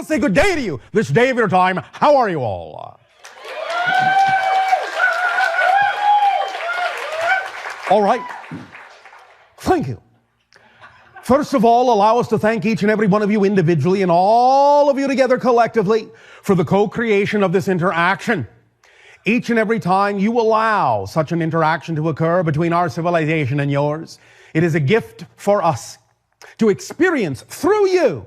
Darryl, say good day to you. This day of your time, how are you all? All right. Thank you. First of all, allow us to thank each and every one of you individually and all of you together collectively for the co-creation of this interaction. Each and every time you allow such an interaction to occur between our civilization and yours, it is a gift for us to experience through you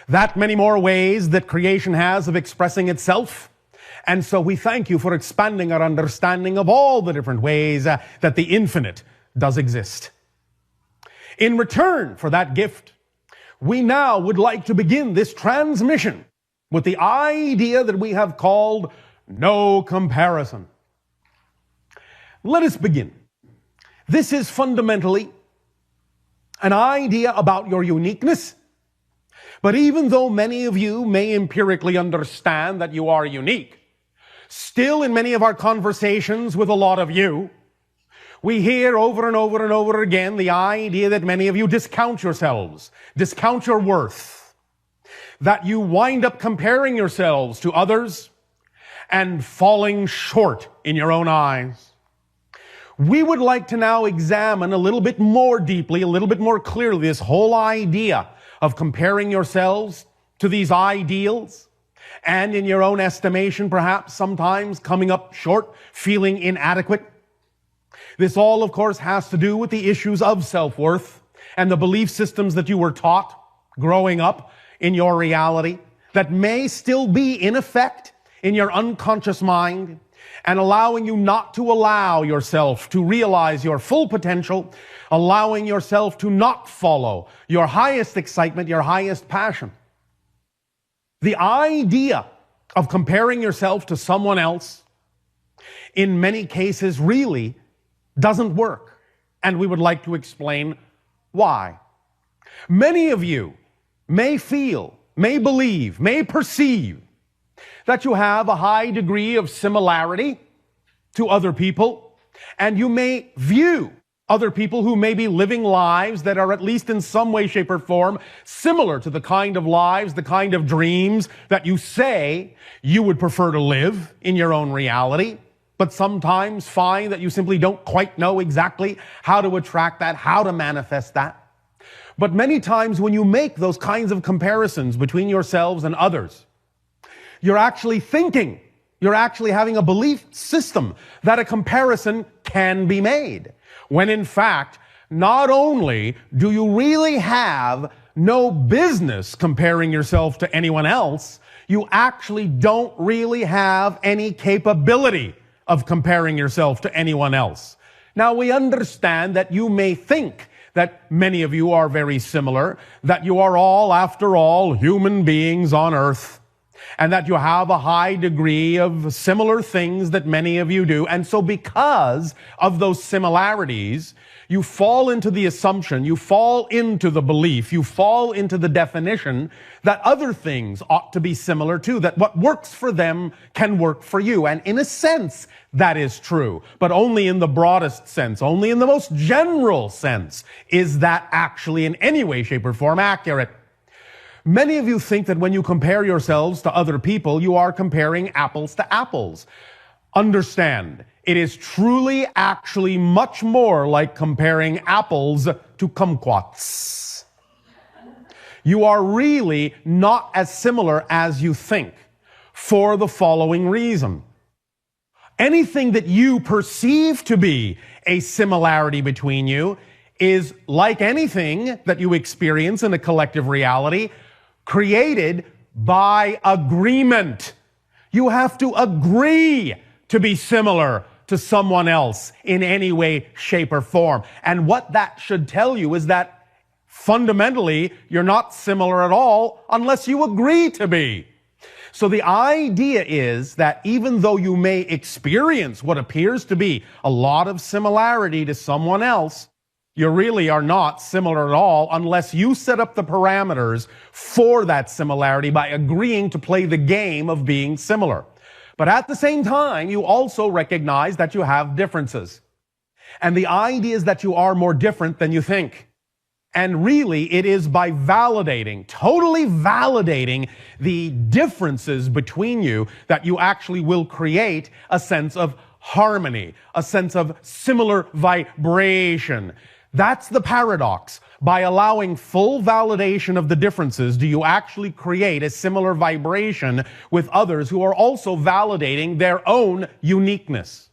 that many more ways that creation has of expressing itself. And so we thank you for expanding our understanding of all the different ways that the infinite does exist. In return for that gift, we now would like to begin this transmission with the idea that we have called no comparison. Let us begin. This is fundamentally an idea about your uniqueness. But even though many of you may empirically understand that you are unique, still in many of our conversations with a lot of you, we hear over and over and over again the idea that many of you discount yourselves, discount your worth, that you wind up comparing yourselves to others and falling short in your own eyes. We would like to now examine a little bit more deeply, a little bit more clearly, this whole idea of comparing yourselves to these ideals, and in your own estimation, perhaps sometimes coming up short, feeling inadequate. This all, of course, has to do with the issues of self-worth and the belief systems that you were taught growing up in your reality that may still be in effect in your unconscious mind and allowing you not to allow yourself to realize your full potential, allowing yourself to not follow your highest excitement, your highest passion. The idea of comparing yourself to someone else in many cases really doesn't work. And we would like to explain why. Many of you may feel, may believe, may perceive that you have a high degree of similarity to other people, and you may view other people who may be living lives that are at least in some way, shape, or form similar to the kind of lives, the kind of dreams that you say you would prefer to live in your own reality, but sometimes find that you simply don't quite know exactly how to attract that, how to manifest that. But many times when you make those kinds of comparisons between yourselves and others, you're actually thinking, you're actually having a belief system that a comparison can be made. When in fact, not only do you really have no business comparing yourself to anyone else, you actually don't really have any capability of comparing yourself to anyone else. Now, we understand that you may think that many of you are very similar, that you are all, after all, human beings on earth, and that you have a high degree of similar things that many of you do. And so because of those similarities, you fall into the assumption, you fall into the belief, you fall into the definition that other things ought to be similar too, that what works for them can work for you. And in a sense, that is true, but only in the broadest sense, only in the most general sense is that actually in any way, shape, or form accurate. Many of you think that when you compare yourselves to other people, you are comparing apples to apples. Understand, it is truly actually much more like comparing apples to kumquats. You are really not as similar as you think for the following reason. Anything that you perceive to be a similarity between you is, like anything that you experience in a collective reality, created by agreement. You have to agree to be similar to someone else in any way, shape, or form. And what that should tell you is that fundamentally, you're not similar at all unless you agree to be. So the idea is that even though you may experience what appears to be a lot of similarity to someone else, you really are not similar at all unless you set up the parameters for that similarity by agreeing to play the game of being similar. But at the same time, you also recognize that you have differences. And the idea is that you are more different than you think. And really, it is by validating, totally validating the differences between you that you actually will create a sense of harmony, a sense of similar vibration. That's the paradox. By allowing full validation of the differences, do you actually create a similar vibration with others who are also validating their own uniqueness?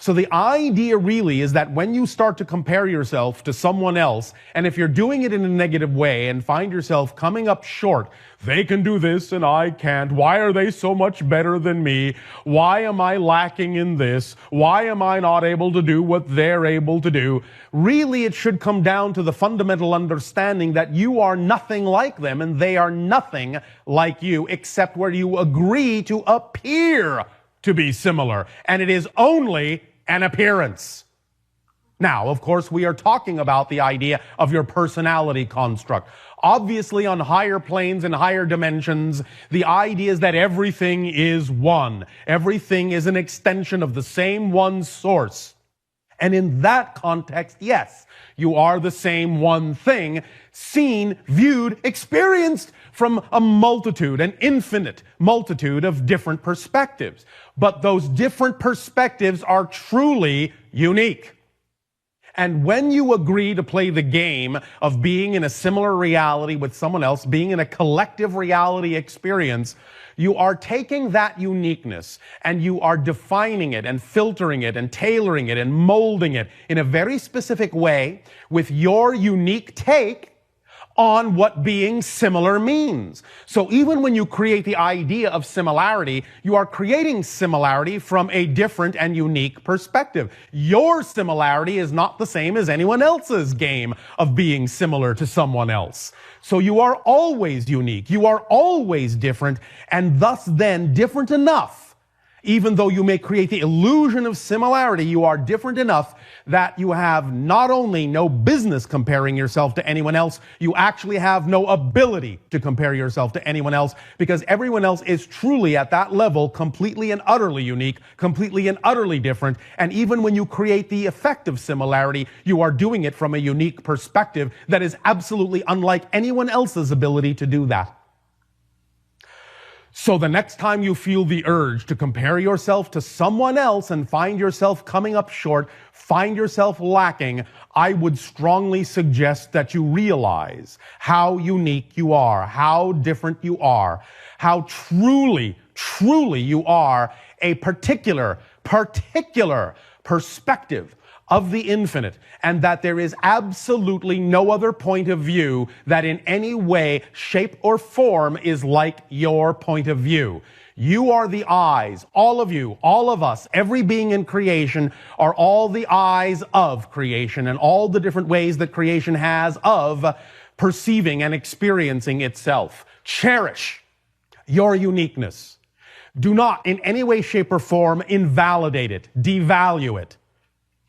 So the idea really is that when you start to compare yourself to someone else, and if you're doing it in a negative way and find yourself coming up short, they can do this and I can't. Why are they so much better than me? Why am I lacking in this? Why am I not able to do what they're able to do? Really, it should come down to the fundamental understanding that you are nothing like them and they are nothing like you, except where you agree to appear to be similar. And it is only an appearance. Now, of course, we are talking about the idea of your personality construct. Obviously, on higher planes and higher dimensions, the idea is that everything is one. Everything is an extension of the same one source. And in that context, yes, you are the same one thing, seen, viewed, experienced from a multitude, an infinite multitude of different perspectives. But those different perspectives are truly unique. And when you agree to play the game of being in a similar reality with someone else, being in a collective reality experience, you are taking that uniqueness and you are defining it and filtering it and tailoring it and molding it in a very specific way with your unique take on what being similar means. So even when you create the idea of similarity, you are creating similarity from a different and unique perspective. Your similarity is not the same as anyone else's game of being similar to someone else. So you are always unique. You are always different, and thus then different enough. Even though you may create the illusion of similarity, you are different enough that you have not only no business comparing yourself to anyone else, you actually have no ability to compare yourself to anyone else, because everyone else is truly at that level completely and utterly unique, completely and utterly different. And even when you create the effect of similarity, you are doing it from a unique perspective that is absolutely unlike anyone else's ability to do that. So the next time you feel the urge to compare yourself to someone else and find yourself coming up short, find yourself lacking, I would strongly suggest that you realize how unique you are, how different you are, how truly you are a particular perspective of the infinite, and that there is absolutely no other point of view that in any way, shape, or form is like your point of view. You are the eyes, all of you, all of us, every being in creation are all the eyes of creation and all the different ways that creation has of perceiving and experiencing itself. Cherish your uniqueness. Do not in any way, shape, or form invalidate it, devalue it.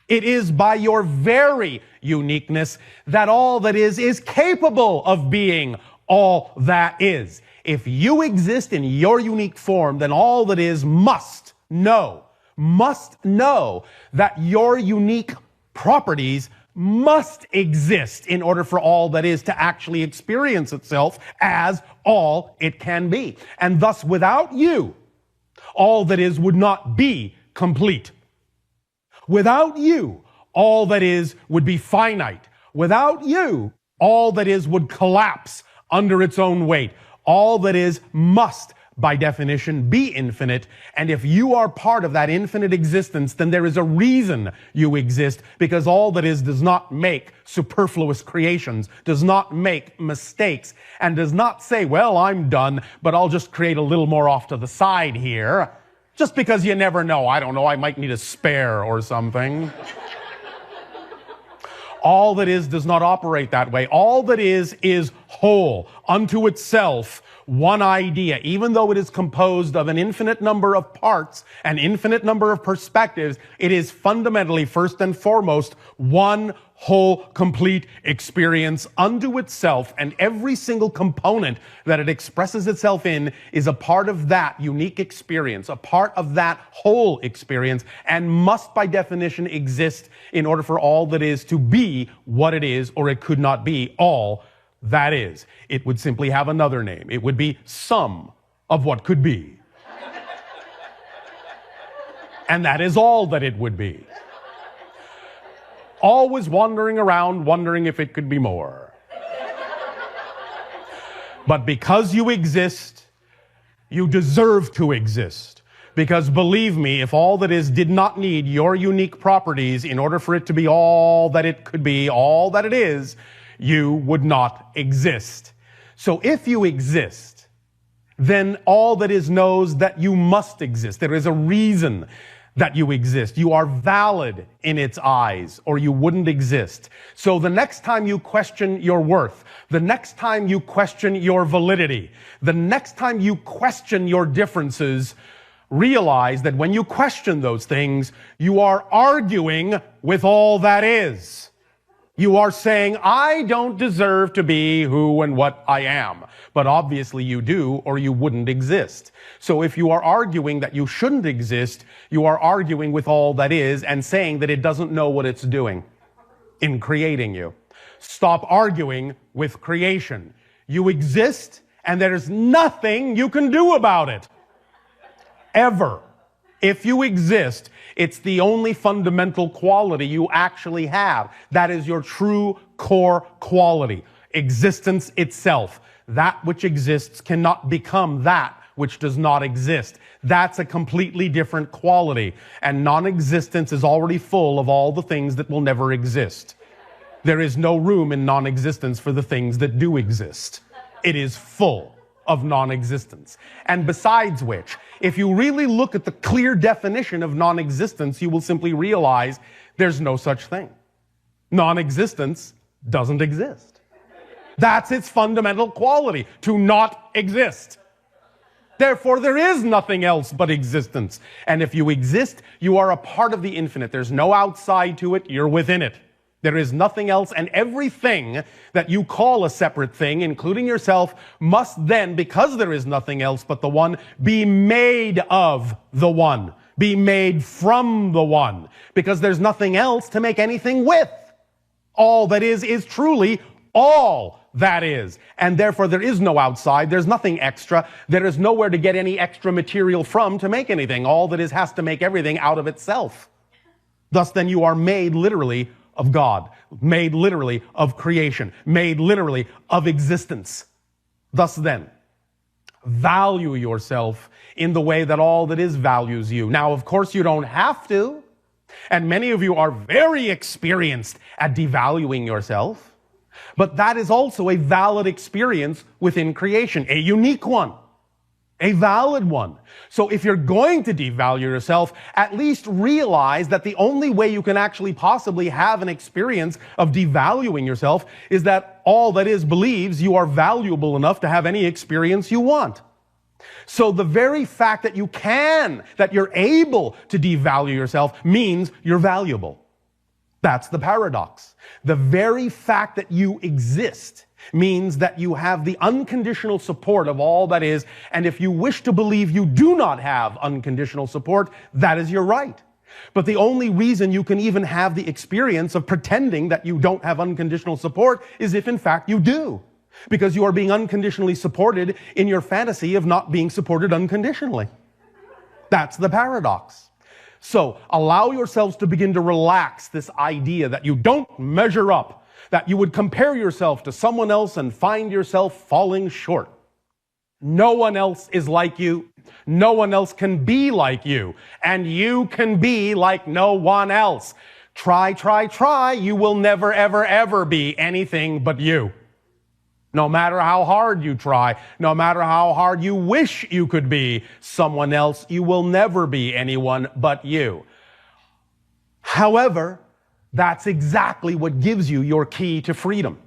It is by your very uniqueness that all that is capable of being all that is. If you exist in your unique form, then all that is must know that your unique properties must exist in order for all that is to actually experience itself as all it can be. And thus, without you, all that is would not be complete. Without you, all that is would be finite. Without you, all that is would collapse under its own weight. All that is must, by definition, be infinite. And if you are part of that infinite existence, then there is a reason you exist, because all that is does not make superfluous creations, does not make mistakes, and does not say, well, I'm done, but I'll just create a little more off to the side here. Just because you never know. I don't know, I might need a spare or something. All that is does not operate that way. All that is whole, unto itself, one idea. Even though it is composed of an infinite number of parts, an infinite number of perspectives, it is fundamentally, first and foremost, one whole, complete experience unto itself, and every single component that it expresses itself in is a part of that unique experience, a part of that whole experience, and must by definition exist in order for all that is to be what it is, or it could not be all that is. It would simply have another name. It would be some of what could be. And that is all that it would be. Always wandering around, wondering if it could be more. But because you exist, you deserve to exist. Because believe me, if all that is did not need your unique properties in order for it to be all that it could be, all that it is, you would not exist. So if you exist, then all that is knows that you must exist. There is a reason that you exist. You are valid in its eyes, or you wouldn't exist. So the next time you question your worth, the next time you question your validity, the next time you question your differences, realize that when you question those things, you are arguing with all that is. You are saying, I don't deserve to be who and what I am. But obviously you do, or you wouldn't exist. So if you are arguing that you shouldn't exist, you are arguing with all that is and saying that it doesn't know what it's doing in creating you. Stop arguing with creation. You exist, and there's nothing you can do about it. Ever. If you exist, it's the only fundamental quality you actually have. That is your true core quality. Existence itself. That which exists cannot become that which does not exist. That's a completely different quality. And non-existence is already full of all the things that will never exist. There is no room in non-existence for the things that do exist. It is full of non-existence. And besides which, if you really look at the clear definition of non-existence, you will simply realize there's no such thing. Non-existence doesn't exist. That's its fundamental quality, to not exist. Therefore, there is nothing else but existence. And if you exist, you are a part of the infinite. There's no outside to it, you're within it. There is nothing else, and everything that you call a separate thing, including yourself, must then, because there is nothing else but the one, be made of the one, be made from the one, because there's nothing else to make anything with. All that is truly all that is. And therefore there is no outside, there's nothing extra, there is nowhere to get any extra material from to make anything. All that is has to make everything out of itself. Thus then you are made literally of God, made literally of creation, made literally of existence. Thus then, value yourself in the way that all that is values you. Now, of course, you don't have to, and many of you are very experienced at devaluing yourself, but that is also a valid experience within creation, a unique one. A valid one. So if you're going to devalue yourself, at least realize that the only way you can actually possibly have an experience of devaluing yourself is that all that is believes you are valuable enough to have any experience you want. So the very fact that that you're able to devalue yourself means you're valuable. That's the paradox. The very fact that you exist means that you have the unconditional support of all that is, and if you wish to believe you do not have unconditional support, that is your right. But the only reason you can even have the experience of pretending that you don't have unconditional support is if in fact you do. Because you are being unconditionally supported in your fantasy of not being supported unconditionally. That's the paradox. So allow yourselves to begin to relax this idea that you don't measure up, that you would compare yourself to someone else and find yourself falling short. No one else is like you. No one else can be like you. And you can be like no one else. Try. You will never, ever, ever be anything but you. No matter how hard you try, no matter how hard you wish you could be someone else, you will never be anyone but you. However, that's exactly what gives you your key to freedom.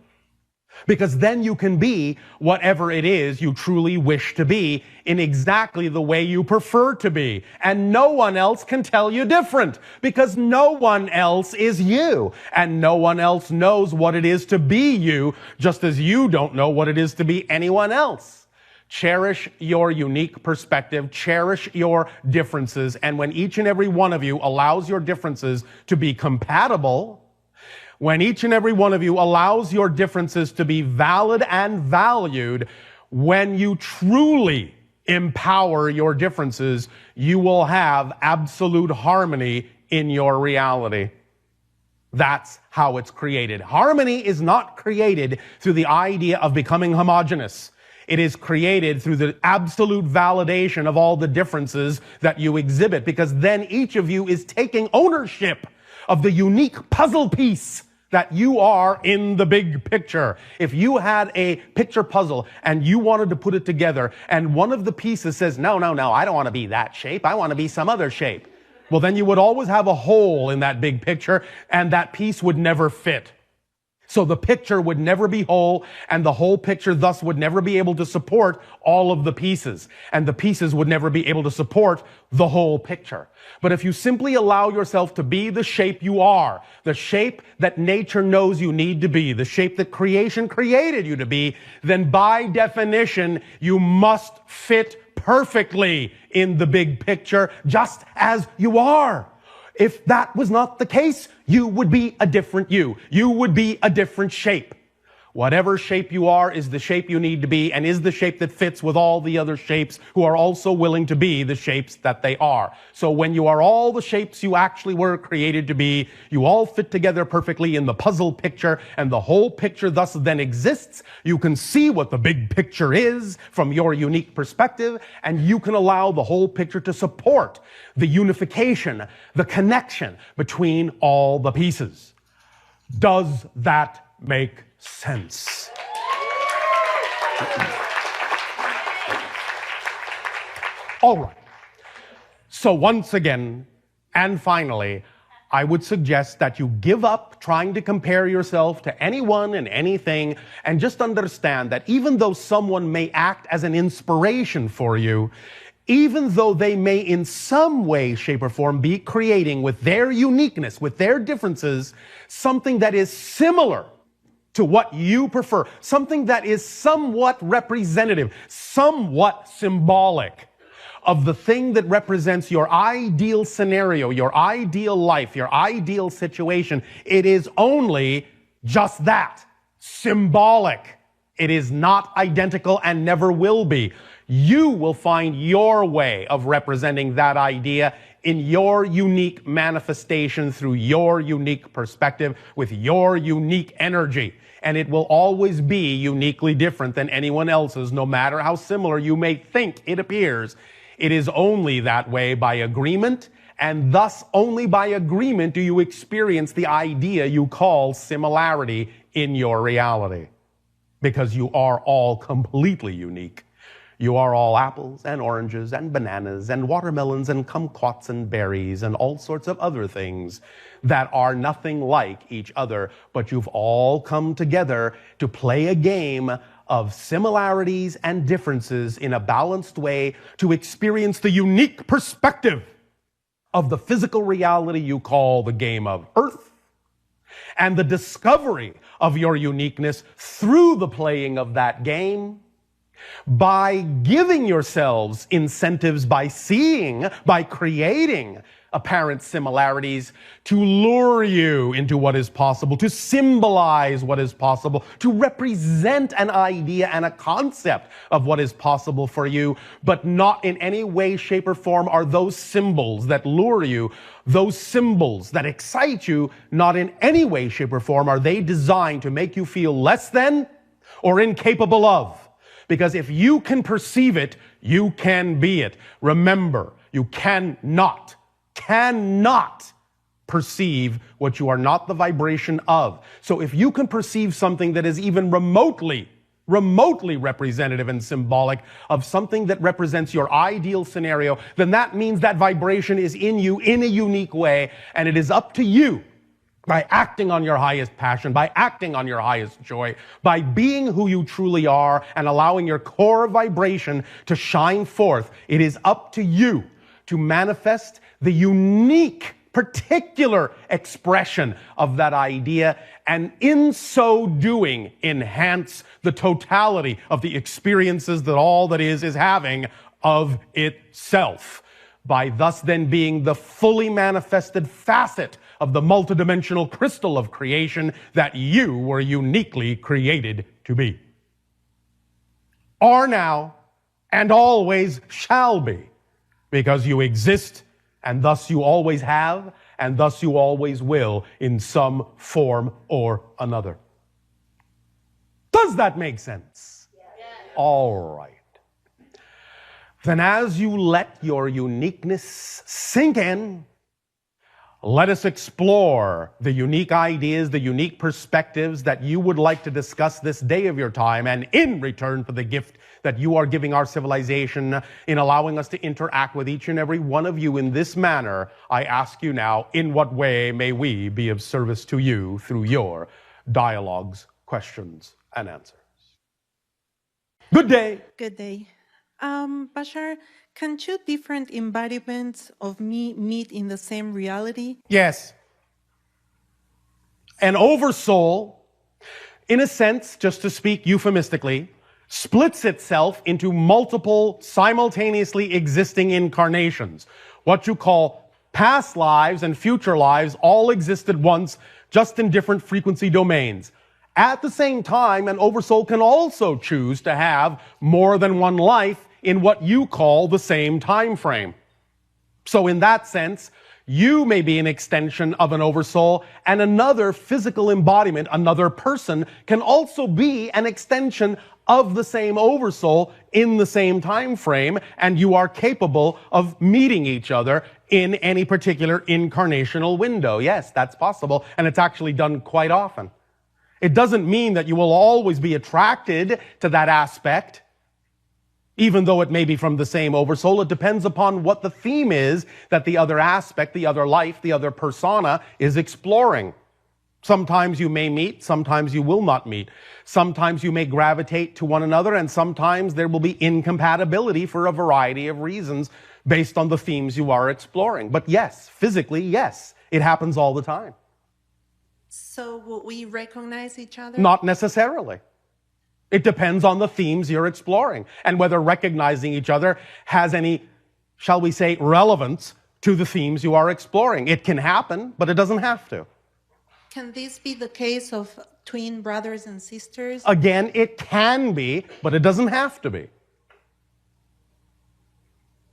Because then you can be whatever it is you truly wish to be in exactly the way you prefer to be. And no one else can tell you different, because no one else is you. And no one else knows what it is to be you, just as you don't know what it is to be anyone else. Cherish your unique perspective, cherish your differences, and when each and every one of you allows your differences to be compatible, when each and every one of you allows your differences to be valid and valued, when you truly empower your differences, you will have absolute harmony in your reality. That's how it's created. Harmony is not created through the idea of becoming homogeneous. It is created through the absolute validation of all the differences that you exhibit, because then each of you is taking ownership of the unique puzzle piece that you are in the big picture. If you had a picture puzzle and you wanted to put it together and one of the pieces says, no, I don't want to be that shape, I want to be some other shape. Well, then you would always have a hole in that big picture and that piece would never fit. So the picture would never be whole, and the whole picture thus would never be able to support all of the pieces, and the pieces would never be able to support the whole picture. But if you simply allow yourself to be the shape you are, the shape that nature knows you need to be, the shape that creation created you to be, then by definition, you must fit perfectly in the big picture just as you are. If that was not the case, you would be a different you. You would be a different shape. Whatever shape you are is the shape you need to be, and is the shape that fits with all the other shapes who are also willing to be the shapes that they are. So when you are all the shapes you actually were created to be, you all fit together perfectly in the puzzle picture, and the whole picture thus then exists. You can see what the big picture is from your unique perspective, and you can allow the whole picture to support the unification, the connection between all the pieces. Does that make sense? All right. So once again, and finally, I would suggest that you give up trying to compare yourself to anyone and anything, and just understand that even though someone may act as an inspiration for you, even though they may in some way, shape, or form be creating with their uniqueness, with their differences, something that is similar to what you prefer, something that is somewhat representative, somewhat symbolic of the thing that represents your ideal scenario, your ideal life, your ideal situation, it is only just that, symbolic. It is not identical and never will be. You will find your way of representing that idea in your unique manifestation through your unique perspective with your unique energy. And it will always be uniquely different than anyone else's, no matter how similar you may think it appears. It is only that way by agreement, and thus only by agreement do you experience the idea you call similarity in your reality. Because you are all completely unique. You are all apples and oranges and bananas and watermelons and kumquats and berries and all sorts of other things that are nothing like each other, but you've all come together to play a game of similarities and differences in a balanced way to experience the unique perspective of the physical reality you call the game of Earth, and the discovery of your uniqueness through the playing of that game, by giving yourselves incentives, by seeing, by creating apparent similarities to lure you into what is possible, to symbolize what is possible, to represent an idea and a concept of what is possible for you, but not in any way, shape, or form are those symbols that lure you, those symbols that excite you, not in any way, shape, or form are they designed to make you feel less than or incapable of. Because if you can perceive it, you can be it. Remember, you cannot perceive what you are not the vibration of. So if you can perceive something that is even remotely representative and symbolic of something that represents your ideal scenario, then that means that vibration is in you in a unique way, and it is up to you by acting on your highest passion, by acting on your highest joy, by being who you truly are and allowing your core vibration to shine forth, it is up to you to manifest the unique, particular expression of that idea, and in so doing, enhance the totality of the experiences that all that is having of itself, by thus then being the fully manifested facet of the multidimensional crystal of creation that you were uniquely created to be, are now, and always shall be, because you exist, and thus you always have, and thus you always will, in some form or another. Does that make sense? Yes. All right. Then as you let your uniqueness sink in, let us explore the unique ideas, the unique perspectives that you would like to discuss this day of your time, and in return for the gift that you are giving our civilization in allowing us to interact with each and every one of you in this manner, I ask you now, in what way may we be of service to you through your dialogues, questions, and answers? Good day. Good day. Bashar, can two different embodiments of me meet in the same reality? Yes. An oversoul, in a sense, just to speak euphemistically, splits itself into multiple simultaneously existing incarnations. What you call past lives and future lives all existed once, just in different frequency domains. At the same time, an oversoul can also choose to have more than one life in what you call the same time frame. So in that sense, you may be an extension of an oversoul, and another physical embodiment, another person, can also be an extension of the same oversoul in the same time frame, and you are capable of meeting each other in any particular incarnational window. Yes, that's possible, and it's actually done quite often. It doesn't mean that you will always be attracted to that aspect, even though it may be from the same oversoul. It depends upon what the theme is that the other aspect, the other life, the other persona is exploring. Sometimes you may meet, sometimes you will not meet. Sometimes you may gravitate to one another, and sometimes there will be incompatibility for a variety of reasons based on the themes you are exploring. But yes, physically, yes, it happens all the time. So will we recognize each other? Not necessarily. It depends on the themes you're exploring and whether recognizing each other has any, shall we say, relevance to the themes you are exploring. It can happen, but it doesn't have to. Can this be the case of twin brothers and sisters? Again, it can be, but it doesn't have to be.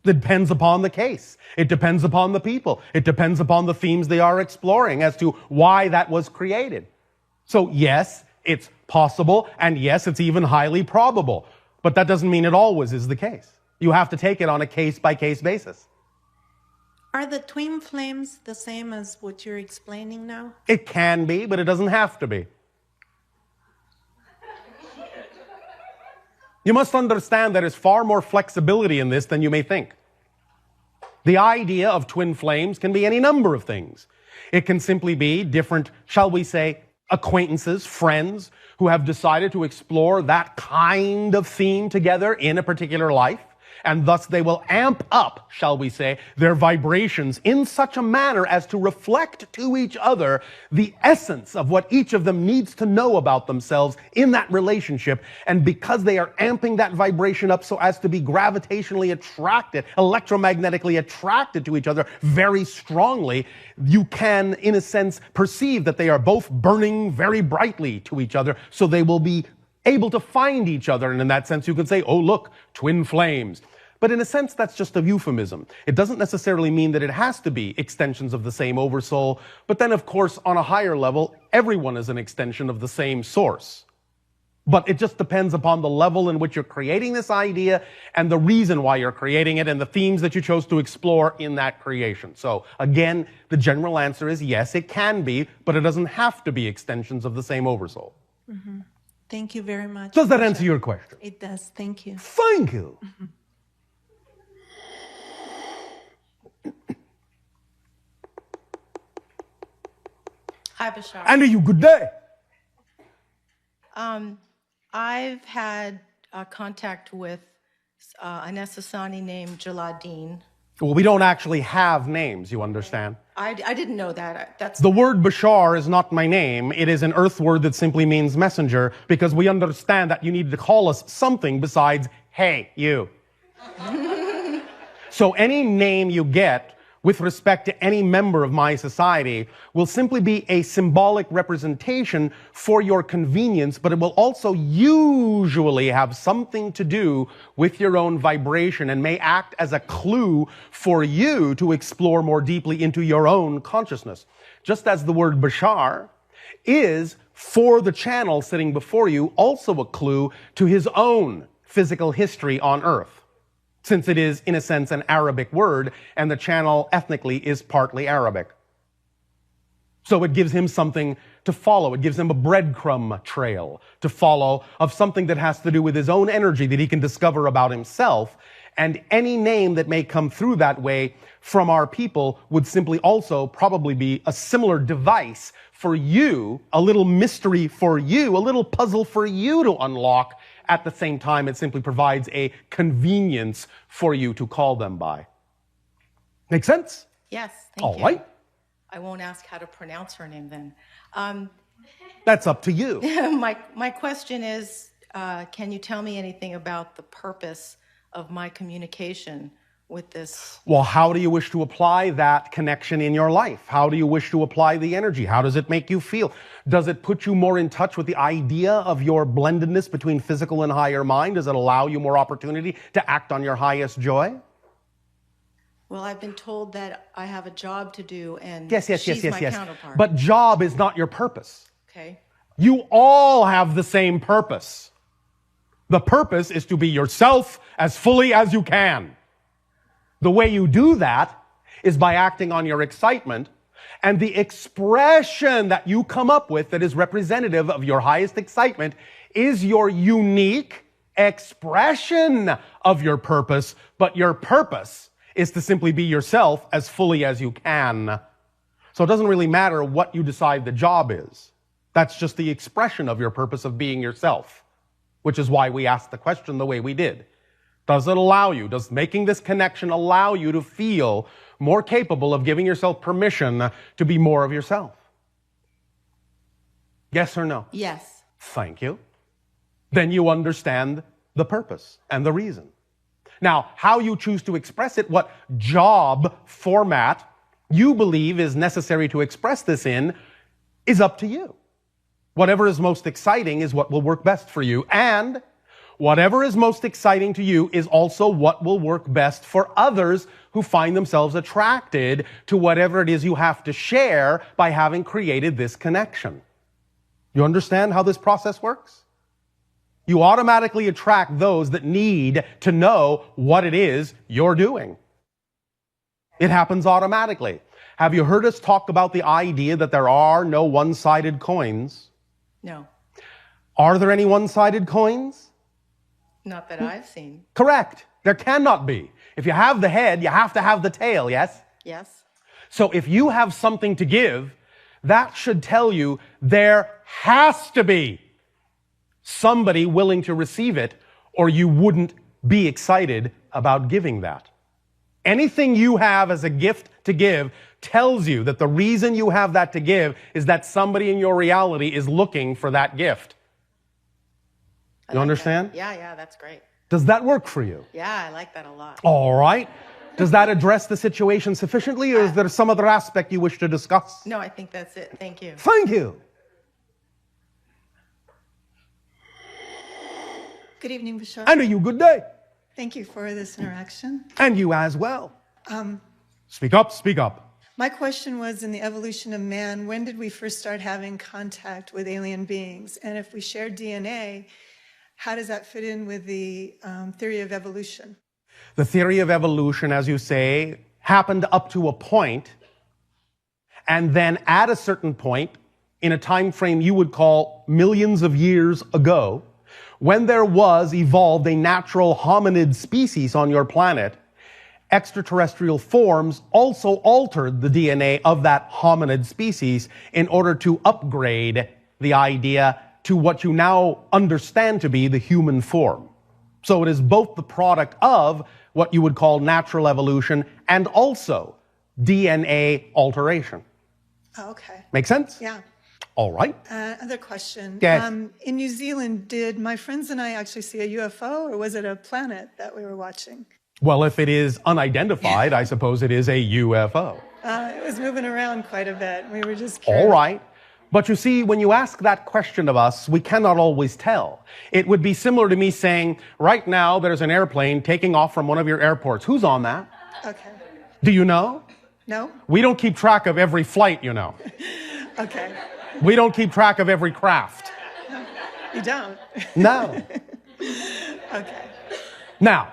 It depends upon the case. It depends upon the people. It depends upon the themes they are exploring as to why that was created. So yes, it's possible, and yes, it's even highly probable. But that doesn't mean it always is the case. You have to take it on a case-by-case basis. Are the twin flames the same as what you're explaining now? It can be, but it doesn't have to be. You must understand that there's far more flexibility in this than you may think. The idea of twin flames can be any number of things. It can simply be different, shall we say, acquaintances, friends, who have decided to explore that kind of theme together in a particular life, and thus they will amp up, shall we say, their vibrations in such a manner as to reflect to each other the essence of what each of them needs to know about themselves in that relationship. And because they are amping that vibration up so as to be gravitationally attracted, electromagnetically attracted to each other very strongly, you can, in a sense, perceive that they are both burning very brightly to each other, so they will be able to find each other. And in that sense, you can say, oh, look, twin flames. But in a sense, that's just a euphemism. It doesn't necessarily mean that it has to be extensions of the same oversoul. But then, of course, on a higher level, everyone is an extension of the same source. But it just depends upon the level in which you're creating this idea and the reason why you're creating it and the themes that you chose to explore in that creation. So again, the general answer is yes, it can be, but it doesn't have to be extensions of the same oversoul. Mm-hmm. Thank you very much. Does that answer your question? It does. Thank you. Thank you. Mm-hmm. Hi, Bashar. And you, good day. I've had contact with an Essassani named Jaladin. Well, we don't actually have names, you understand? I didn't know that. That's The word Bashar is not my name. It is an earth word that simply means messenger, because we understand that you need to call us something besides, hey, you. So any name you get with respect to any member of my society will simply be a symbolic representation for your convenience, but it will also usually have something to do with your own vibration and may act as a clue for you to explore more deeply into your own consciousness. Just as the word Bashar is, for the channel sitting before you, also a clue to his own physical history on Earth, since it is, in a sense, an Arabic word, and the channel ethnically is partly Arabic. So it gives him something to follow. It gives him a breadcrumb trail to follow of something that has to do with his own energy that he can discover about himself. And any name that may come through that way from our people would simply also probably be a similar device for you, a little mystery for you, a little puzzle for you to unlock. At the same time, it simply provides a convenience for you to call them by. Make sense? yes. Thank All you. right. I won't ask how to pronounce her name then. That's up to you. My question is, can you tell me anything about the purpose of my communication with this? Well, how do you wish to apply that connection in your life? How do you wish to apply the energy? How does it make you feel? Does it put you more in touch with the idea of your blendedness between physical and higher mind? Does it allow you more opportunity to act on your highest joy? Well, I've been told that I have a job to do, and Yes. she's my counterpart. But job is not your purpose. Okay. You all have the same purpose. The purpose is to be yourself as fully as you can. The way you do that is by acting on your excitement, and the expression that you come up with that is representative of your highest excitement is your unique expression of your purpose, but your purpose is to simply be yourself as fully as you can. So it doesn't really matter what you decide the job is. That's just the expression of your purpose of being yourself, which is why we asked the question the way we did. Does it allow you, does making this connection allow you to feel more capable of giving yourself permission to be more of yourself? Yes or no? Yes. Thank you. Then you understand the purpose and the reason. Now, how you choose to express it, what job format you believe is necessary to express this in, is up to you. Whatever is most exciting is what will work best for you, and whatever is most exciting to you is also what will work best for others who find themselves attracted to whatever it is you have to share by having created this connection. You understand how this process works? You automatically attract those that need to know what it is you're doing. It happens automatically. Have you heard us talk about the idea that there are no one-sided coins? No. Are there any one-sided coins? Not that I've seen. Correct. There cannot be. If you have the head, you have to have the tail, yes? Yes. So if you have something to give, that should tell you there has to be somebody willing to receive it, or you wouldn't be excited about giving that. Anything you have as a gift to give tells you that the reason you have that to give is that somebody in your reality is looking for that gift. You understand? Yeah, that's great. Does that work for you? Yeah, I like that a lot. All right. Does that address the situation sufficiently, or is there some other aspect you wish to discuss? No, I think that's it. Thank you. Thank you. Good evening, Bashar. And you good day. Thank you for this interaction. And you as well. Speak up, speak up. My question was, in the evolution of man, when did we first start having contact with alien beings? And if we share DNA, how does that fit in with the theory of evolution? The theory of evolution, as you say, happened up to a point, and then at a certain point, in a time frame you would call millions of years ago, when there was evolved a natural hominid species on your planet, extraterrestrial forms also altered the DNA of that hominid species in order to upgrade the idea to what you now understand to be the human form. So it is both the product of what you would call natural evolution and also DNA alteration. Oh, okay. Make sense? Yeah. All right. Other question. Yes. In New Zealand, did my friends and I actually see a UFO, or was it a planet that we were watching? Well, if it is unidentified, I suppose it is a UFO. It was moving around quite a bit. We were just curious. All right. But you see, when you ask that question of us, we cannot always tell. It would be similar to me saying, right now there's an airplane taking off from one of your airports. Who's on that? Okay. Do you know? No? We don't keep track of every flight, you know. Okay. We don't keep track of every craft. You don't? No. Okay. Now,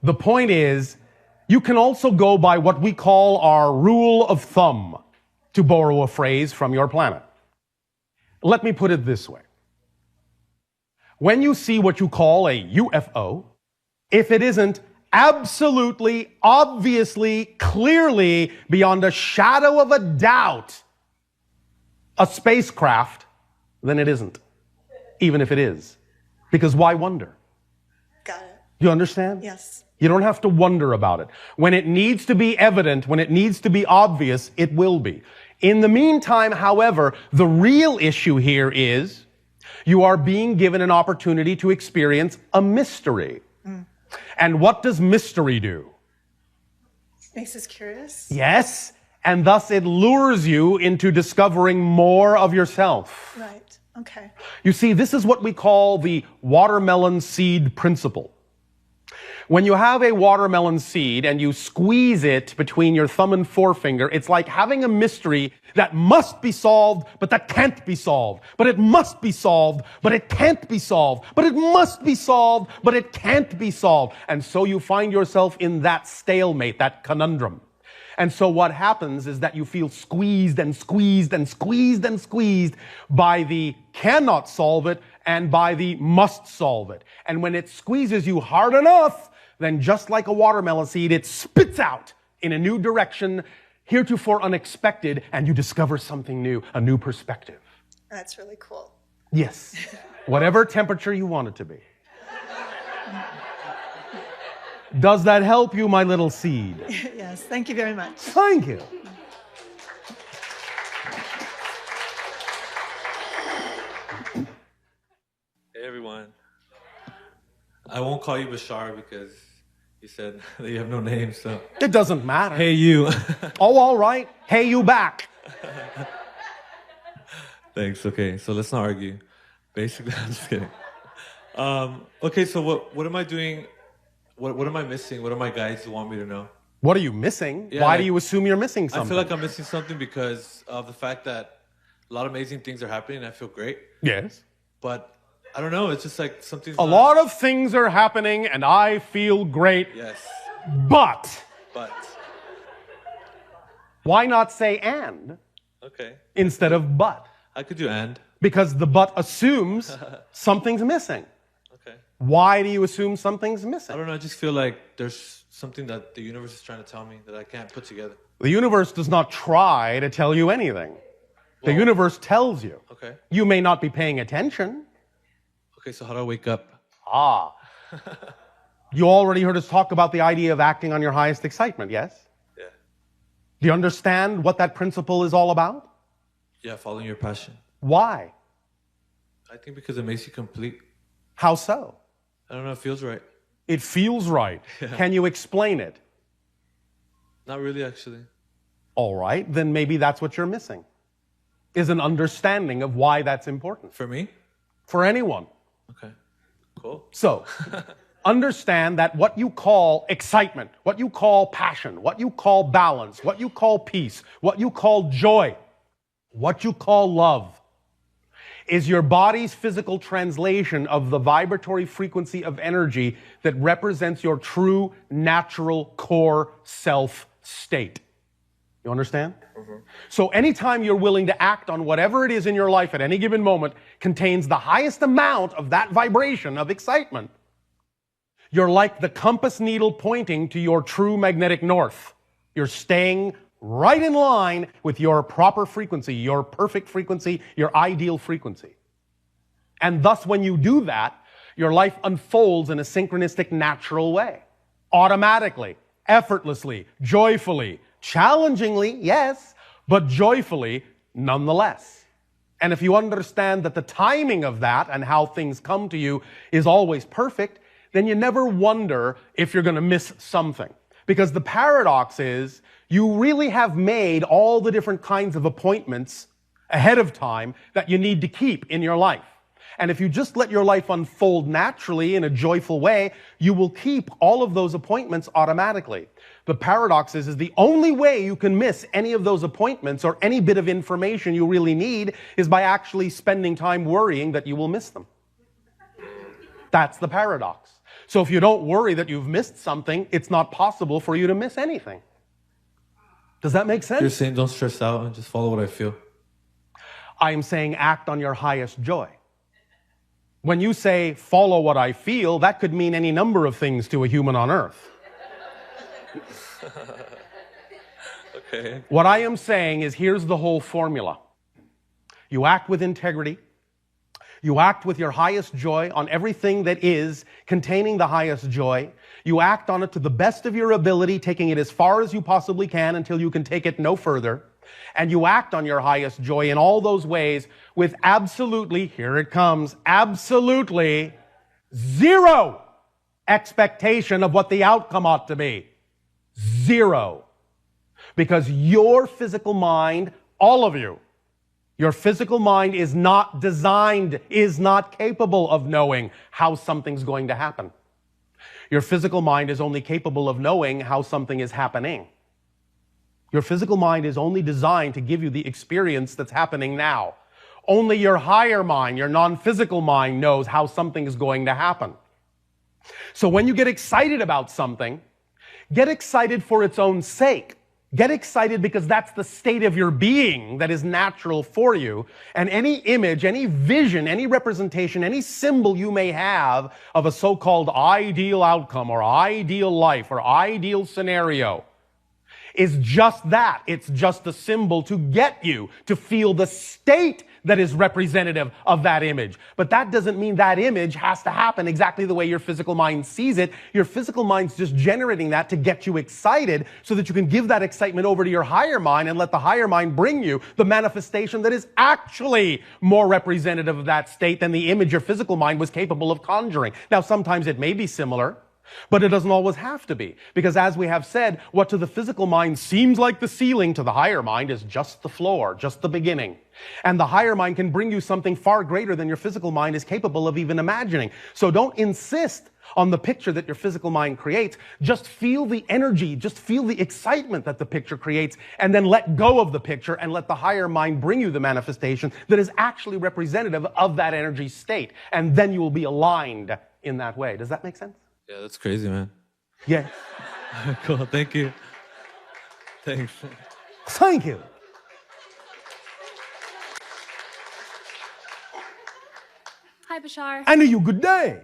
the point is, you can also go by what we call our rule of thumb, to borrow a phrase from your planet. Let me put it this way. When you see what you call a UFO, if it isn't absolutely, obviously, clearly, beyond a shadow of a doubt, a spacecraft, then it isn't, even if it is. Because why wonder? Got it. You understand? Yes. You don't have to wonder about it. When it needs to be evident, when it needs to be obvious, it will be. In the meantime, however, the real issue here is you are being given an opportunity to experience a mystery. And what does mystery do? Makes us curious. Yes, and thus it lures you into discovering more of yourself. Right. Okay. You see, this is what we call the watermelon seed principle. When you have a watermelon seed and you squeeze it between your thumb and forefinger, it's like having a mystery that must be solved, but that can't be solved. But it must be solved, but it can't be solved. But it must be solved, but it can't be solved. And so you find yourself in that stalemate, that conundrum. And so what happens is that you feel squeezed and squeezed and squeezed and squeezed by the cannot solve it and by the must solve it. And when it squeezes you hard enough, then just like a watermelon seed, it spits out in a new direction, heretofore unexpected, and you discover something new, a new perspective. That's really cool. Yes. Whatever temperature you want it to be. Does that help you, my little seed? Yes. Thank you very much. Thank you. Hey everyone. I won't call you Bashar because you said that you have no name, so. It doesn't matter. Hey you. Oh, all right. Hey, you back. Thanks, okay, so let's not argue. Basically, I'm just kidding. Okay, so what am I doing? What am I missing? What do my guides want me to know? What are you missing? Yeah, Why like, do you assume you're missing something? I feel like I'm missing something because of the fact that a lot of amazing things are happening and I feel great. Yes. But I don't know, it's just like something's A lot of things are happening and I feel great. Yes. But But. why not say and Okay. instead of but? I could do and. Because the but assumes something's missing. Okay. Why do you assume something's I missing? don't know, I just feel like there's something that the universe is trying to tell me that I can't put together. The universe does not try to tell you anything. The Well- universe tells you. Okay. You may not be paying attention. Okay, so how do I wake up? Ah. You already heard us talk about the idea of acting on your highest excitement, yes? Yeah. Do you understand what that principle is all about? Yeah, following your passion. Why? I think because it makes you complete. How so? I don't know, it feels right. It feels right. Can you explain it? Not really, actually. All right, then maybe that's what you're missing, is an understanding of why that's important For me? for anyone. Okay. Cool. So, understand that what you call excitement, what you call passion, what you call balance, what you call peace, what you call joy, what you call love, is your body's physical translation of the vibratory frequency of energy that represents your true, natural, core self state. You understand? So anytime you're willing to act on whatever it is in your life at any given moment contains the highest amount of that vibration of excitement, You're like the compass needle pointing to your true magnetic north. You're staying right in line with your proper frequency, your perfect frequency, your ideal frequency. And thus, when you do that, your life unfolds in a synchronistic, natural way. Automatically, effortlessly, joyfully, challengingly, yes, but joyfully nonetheless. And if you understand that the timing of that and how things come to you is always perfect, then you never wonder if you're going to miss something. Because the paradox is, you really have made all the different kinds of appointments ahead of time that you need to keep in your life. And if you just let your life unfold naturally in a joyful way, you will keep all of those appointments automatically. The paradox is the only way you can miss any of those appointments or any bit of information you really need is by actually spending time worrying that you will miss them. That's the paradox. So if you don't worry that you've missed something, it's not possible for you to miss anything. Does that make sense? You're saying don't stress out and just follow what I feel. I am saying act on your highest joy. When you say follow what I feel, that could mean any number of things to a human on earth. Okay. What I am saying is here's the whole formula. You act with integrity. You act with your highest joy on everything that is containing the highest joy. You act on it to the best of your ability, taking it as far as you possibly can until you can take it no further. And you act on your highest joy in all those ways with absolutely, here it comes, absolutely zero expectation of what the outcome ought to be. Zero. Because your physical mind, all of you, your physical mind is not designed, is not capable of knowing how something's going to happen. Your physical mind is only capable of knowing how something is happening. Your physical mind is only designed to give you the experience that's happening now. Only your higher mind, your non-physical mind, knows how something is going to happen. So when you get excited about something, get excited for its own sake. Get excited because that's the state of your being that is natural for you. And any image, any vision, any representation, any symbol you may have of a so-called ideal outcome or ideal life or ideal scenario is just that. It's just a symbol to get you to feel the state that is representative of that image. But that doesn't mean that image has to happen exactly the way your physical mind sees it. Your physical mind's just generating that to get you excited so that you can give that excitement over to your higher mind and let the higher mind bring you the manifestation that is actually more representative of that state than the image your physical mind was capable of conjuring. Now, sometimes it may be similar, but it doesn't always have to be. Because as we have said, what to the physical mind seems like the ceiling, to the higher mind is just the floor, just the beginning. And the higher mind can bring you something far greater than your physical mind is capable of even imagining. So don't insist on the picture that your physical mind creates. Just feel the energy, just feel the excitement that the picture creates, and then let go of the picture and let the higher mind bring you the manifestation that is actually representative of that energy state. And then you will be aligned in that way. Does that make sense? Yeah, that's crazy, man. Yes. Cool. Thank you. Thanks. Thank you. Hi, Bashar. And you good day.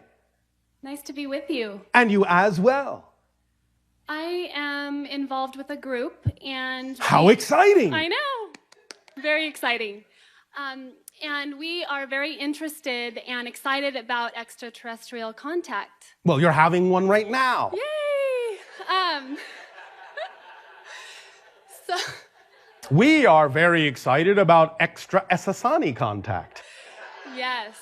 Nice to be with you. And you as well. I am involved with a group, and How exciting. I know. Very exciting. And we are very interested and excited about extraterrestrial contact. Well, you're having one right now. Yay! So We are very excited about extra Esasani contact. yes.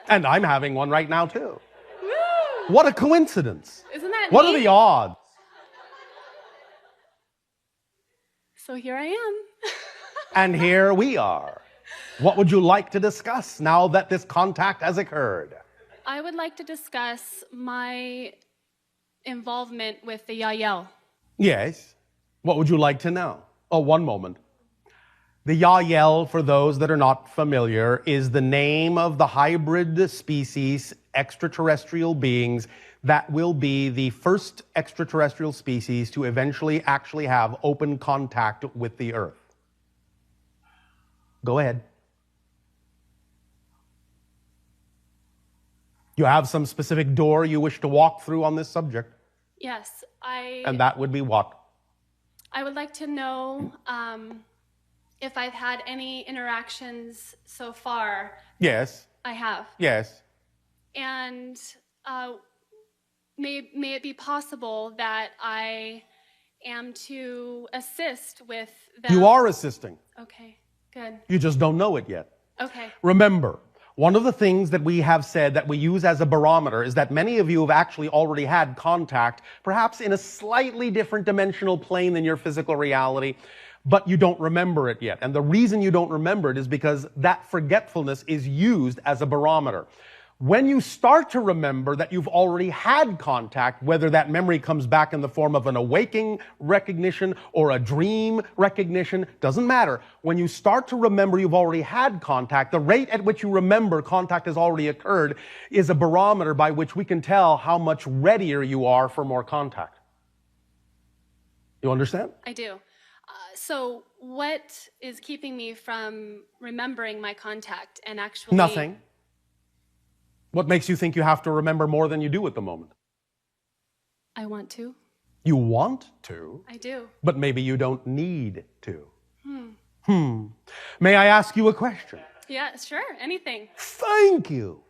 And I'm having one right now too. Woo! What a coincidence. Isn't that What are neat? the odds? So here I am. And here we are. What would you like to discuss now that this contact has occurred? I would like to discuss my involvement with the Yael. Yes. What would you like to know? Oh, one moment. The Yael, for those that are not familiar, is the name of the hybrid species, extraterrestrial beings, that will be the first extraterrestrial species to eventually actually have open contact with the Earth. Go ahead. You have some specific door you wish to walk through on this subject. Yes, And that would be what? I would like to know if I've had any interactions so far. Yes. I have. Yes. And may it be possible that I am to assist with them? You are assisting. Okay, good. You just don't know it yet. Okay. Remember, one of the things that we have said that we use as a barometer is that many of you have actually already had contact, perhaps in a slightly different dimensional plane than your physical reality, but you don't remember it yet. And the reason you don't remember it is because that forgetfulness is used as a barometer. When you start to remember that you've already had contact, whether that memory comes back in the form of an awaking recognition or a dream recognition, doesn't matter. When you start to remember you've already had contact, the rate at which you remember contact has already occurred is a barometer by which we can tell how much readier you are for more contact. You understand? I do. So what is keeping me from remembering my contact and actually... Nothing. What makes you think you have to remember more than you do at the moment? I want to. You want to, I do. but maybe you don't need to. May I ask you a question? Yeah, sure, anything. Thank you.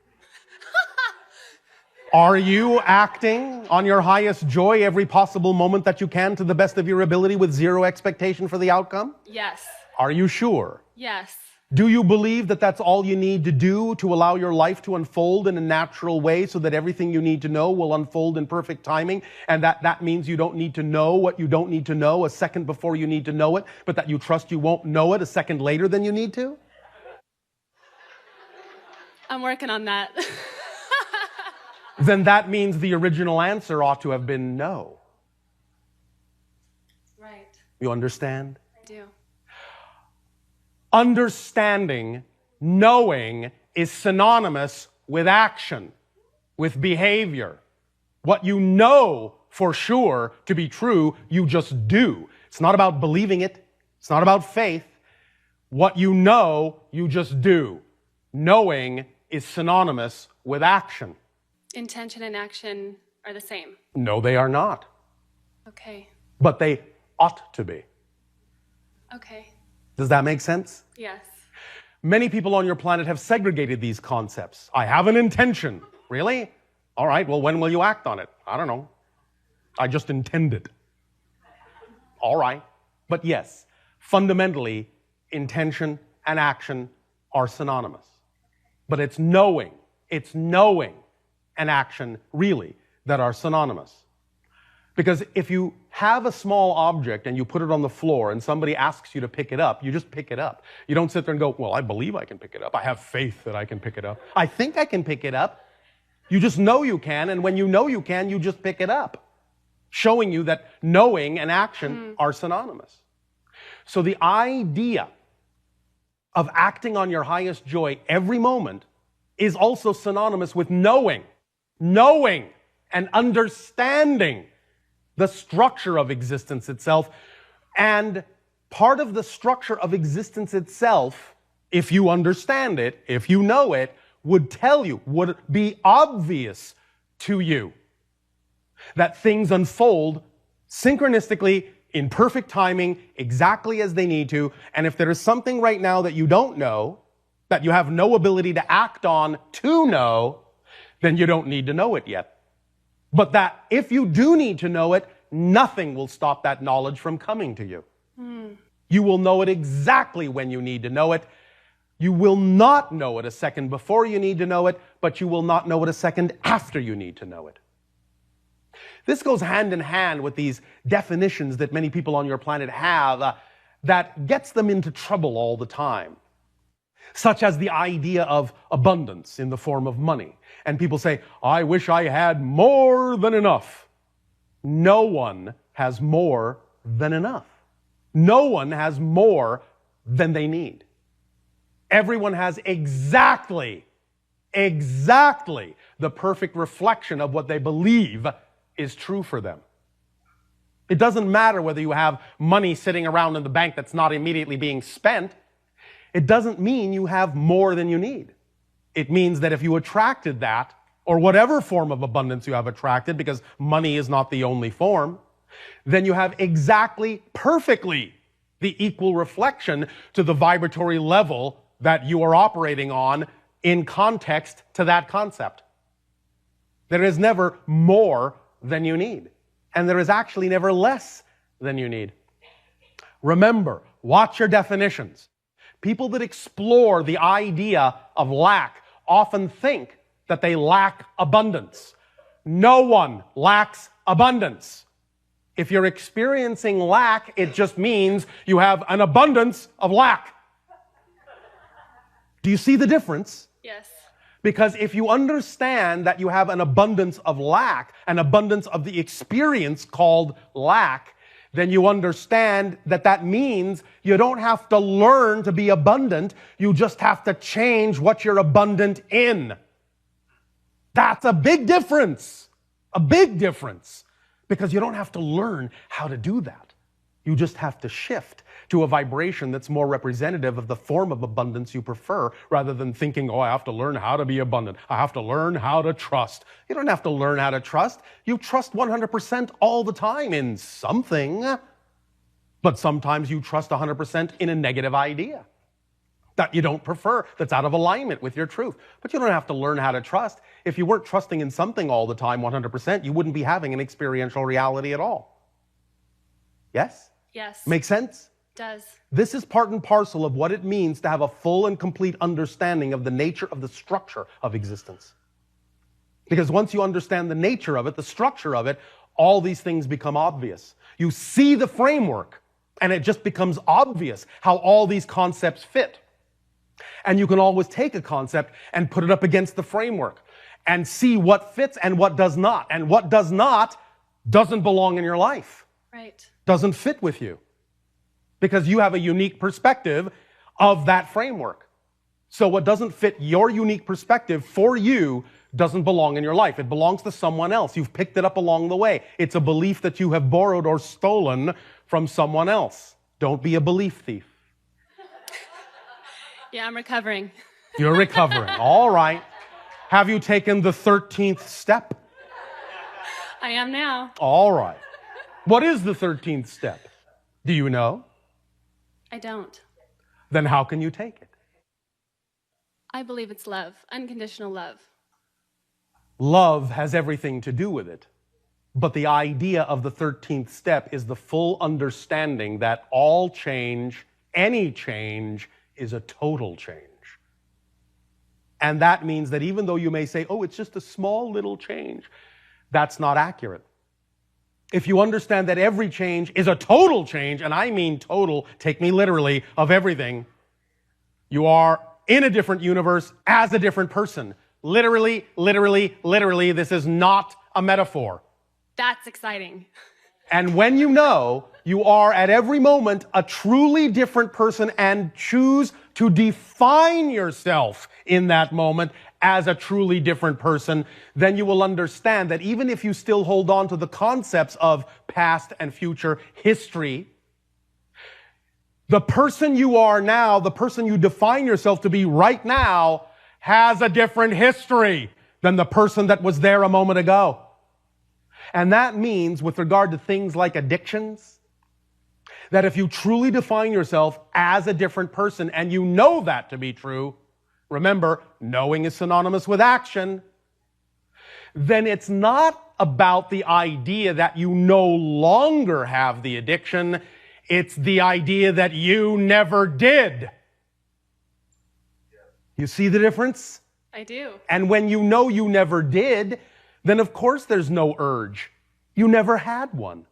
Are you acting on your highest joy every possible moment that you can to the best of your ability with zero expectation for the outcome? Yes. Are you sure? Yes. Do you believe that that's all you need to do to allow your life to unfold in a natural way so that everything you need to know will unfold in perfect timing, and that means you don't need to know what you don't need to know a second before you need to know it, but that you trust you won't know it a second later than you need to? I'm working on that. Then that means the original answer ought to have been no. Right. You understand? I do. Understanding, knowing, is synonymous with action, with behavior. What you know for sure to be true, you just do. It's not about believing it. It's not about faith. What you know, you just do. Knowing is synonymous with action. Intention and action are the same. No, they are not. Okay. But they ought to be. Okay. Does that make sense? Yes. Many people on your planet have segregated these concepts. I have an intention. Really? All right, well, when will you act on it? I don't know. I just intend it. All right. But yes, fundamentally, intention and action are synonymous. But it's knowing and action, really, that are synonymous. Because if you have a small object and you put it on the floor and somebody asks you to pick it up, you just pick it up. You don't sit there and go, well, I believe I can pick it up. I have faith that I can pick it up. I think I can pick it up. You just know you can, and when you know you can, you just pick it up, showing you that knowing and action are synonymous. So the idea of acting on your highest joy every moment is also synonymous with knowing and understanding the structure of existence itself. And part of the structure of existence itself, if you understand it, if you know it, would tell you, would be obvious to you, that things unfold synchronistically in perfect timing, exactly as they need to. And if there is something right now that you don't know, that you have no ability to act on to know, then you don't need to know it yet. But that if you do need to know it, nothing will stop that knowledge from coming to you. You will know it exactly when you need to know it. You will not know it a second before you need to know it, but you will not know it a second after you need to know it. This goes hand in hand with these definitions that many people on your planet have that gets them into trouble all the time, such as the idea of abundance in the form of money. And people say, I wish I had more than enough. No one has more than enough. No one has more than they need. Everyone has exactly the perfect reflection of what they believe is true for them. It doesn't matter whether you have money sitting around in the bank that's not immediately being spent. It doesn't mean you have more than you need. It means that if you attracted that or whatever form of abundance you have attracted, because money is not the only form, then you have exactly, perfectly the equal reflection to the vibratory level that you are operating on in context to that concept. There is never more than you need, and there is actually never less than you need. Remember, watch your definitions. People that explore the idea of lack often think that they lack abundance. No one lacks abundance. If you're experiencing lack, it just means you have an abundance of lack. Do you see the difference? Yes. Because if you understand that you have an abundance of lack, an abundance of the experience called lack, then you understand that that means you don't have to learn to be abundant. You just have to change what you're abundant in. That's a big difference. A big difference. Because you don't have to learn how to do that. You just have to shift to a vibration that's more representative of the form of abundance you prefer, rather than thinking, oh, I have to learn how to be abundant. I have to learn how to trust. You don't have to learn how to trust. You trust 100% all the time in something. But sometimes you trust 100% in a negative idea that you don't prefer, that's out of alignment with your truth. But you don't have to learn how to trust. If you weren't trusting in something all the time 100%, you wouldn't be having an experiential reality at all. Yes? Yes. Make sense? Does. This is part and parcel of what it means to have a full and complete understanding of the nature of the structure of existence. Because once you understand the nature of it, the structure of it, all these things become obvious. You see the framework, and it just becomes obvious how all these concepts fit. And you can always take a concept and put it up against the framework and see what fits and what does not. And what does not doesn't belong in your life. Right. Doesn't fit with you. Because you have a unique perspective of that framework. So what doesn't fit your unique perspective for you doesn't belong in your life. It belongs to someone else. You've picked it up along the way. It's a belief that you have borrowed or stolen from someone else. Don't be a belief thief. Yeah, I'm recovering. You're recovering. All right. Have you taken the 13th step? I am now. All right. What is the 13th step? Do you know? I don't. Then how can you take it? I believe it's love, unconditional love. Love has everything to do with it. But the idea of the 13th step is the full understanding that all change, any change, is a total change. And that means that even though you may say, oh, it's just a small little change, that's not accurate. If you understand that every change is a total change, and I mean total, take me literally, of everything, you are in a different universe as a different person. Literally, literally, literally, this is not a metaphor. That's exciting. And when you know, you are at every moment a truly different person and choose to define yourself in that moment as a truly different person, then you will understand that even if you still hold on to the concepts of past and future history, the person you are now, the person you define yourself to be right now, has a different history than the person that was there a moment ago. And that means, with regard to things like addictions, that if you truly define yourself as a different person and you know that to be true, remember, knowing is synonymous with action, then it's not about the idea that you no longer have the addiction, it's the idea that you never did. You see the difference? I do. And when you know you never did, then of course there's no urge. You never had one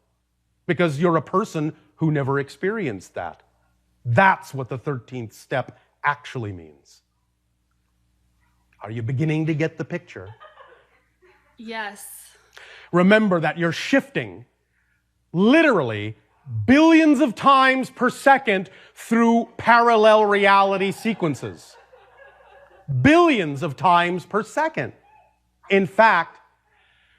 because you're a person who never experienced that. That's what the 13th step actually means. Are you beginning to get the picture? Yes. Remember that you're shifting literally billions of times per second through parallel reality sequences. Billions of times per second. In fact,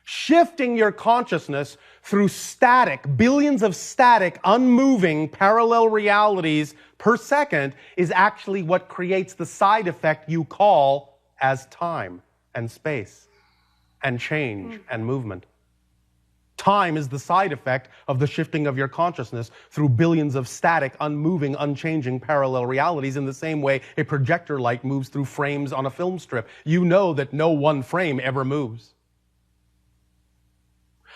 shifting your consciousness through static, billions of static, unmoving parallel realities per second is actually what creates the side effect you call as time and space. and change and movement. Time is the side effect of the shifting of your consciousness through billions of static, unmoving, unchanging parallel realities in the same way a projector light moves through frames on a film strip. You know that no one frame ever moves.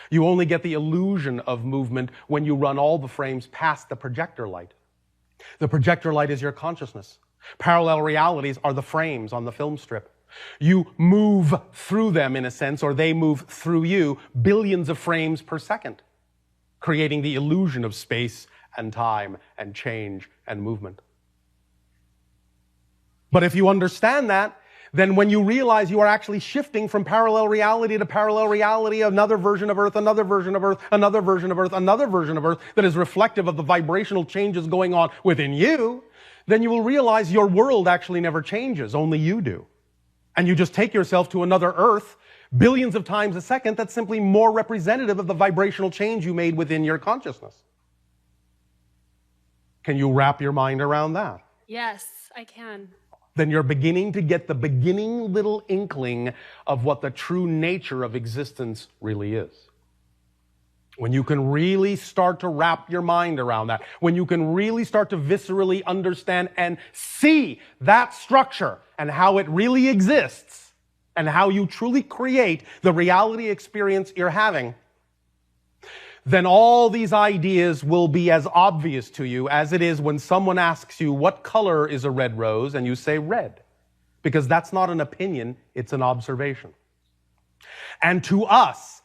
You only get the illusion of movement when you run all the frames past the projector light. The projector light is your consciousness. Parallel realities are the frames on the film strip. You move through them, in a sense, or they move through you, billions of frames per second, creating the illusion of space and time and change and movement. But if you understand that, then when you realize you are actually shifting from parallel reality to parallel reality, another version of Earth, another version of Earth, another version of Earth, another version of Earth that is reflective of the vibrational changes going on within you, then you will realize your world actually never changes, only you do. And you just take yourself to another Earth billions of times a second that's simply more representative of the vibrational change you made within your consciousness. Can you wrap your mind around that? Yes, I can. Then you're beginning to get the beginning little inkling of what the true nature of existence really is. When you can really start to wrap your mind around that, when you can really start to viscerally understand and see that structure and how it really exists and how you truly create the reality experience you're having, then all these ideas will be as obvious to you as it is when someone asks you, what color is a red rose? And you say red. Because that's not an opinion, it's an observation. And to us,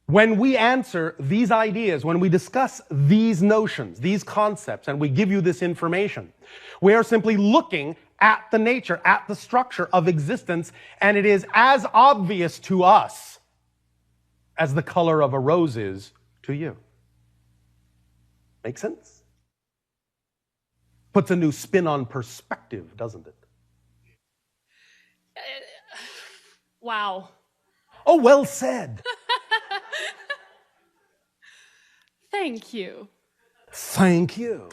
when we answer these ideas, when we discuss these notions, these concepts, and we give you this information, we are simply looking at the nature, at the structure of existence, and it is as obvious to us as the color of a rose is to you. Make sense? Puts a new spin on perspective, doesn't it? Wow. Oh, well said. Thank you. Thank you.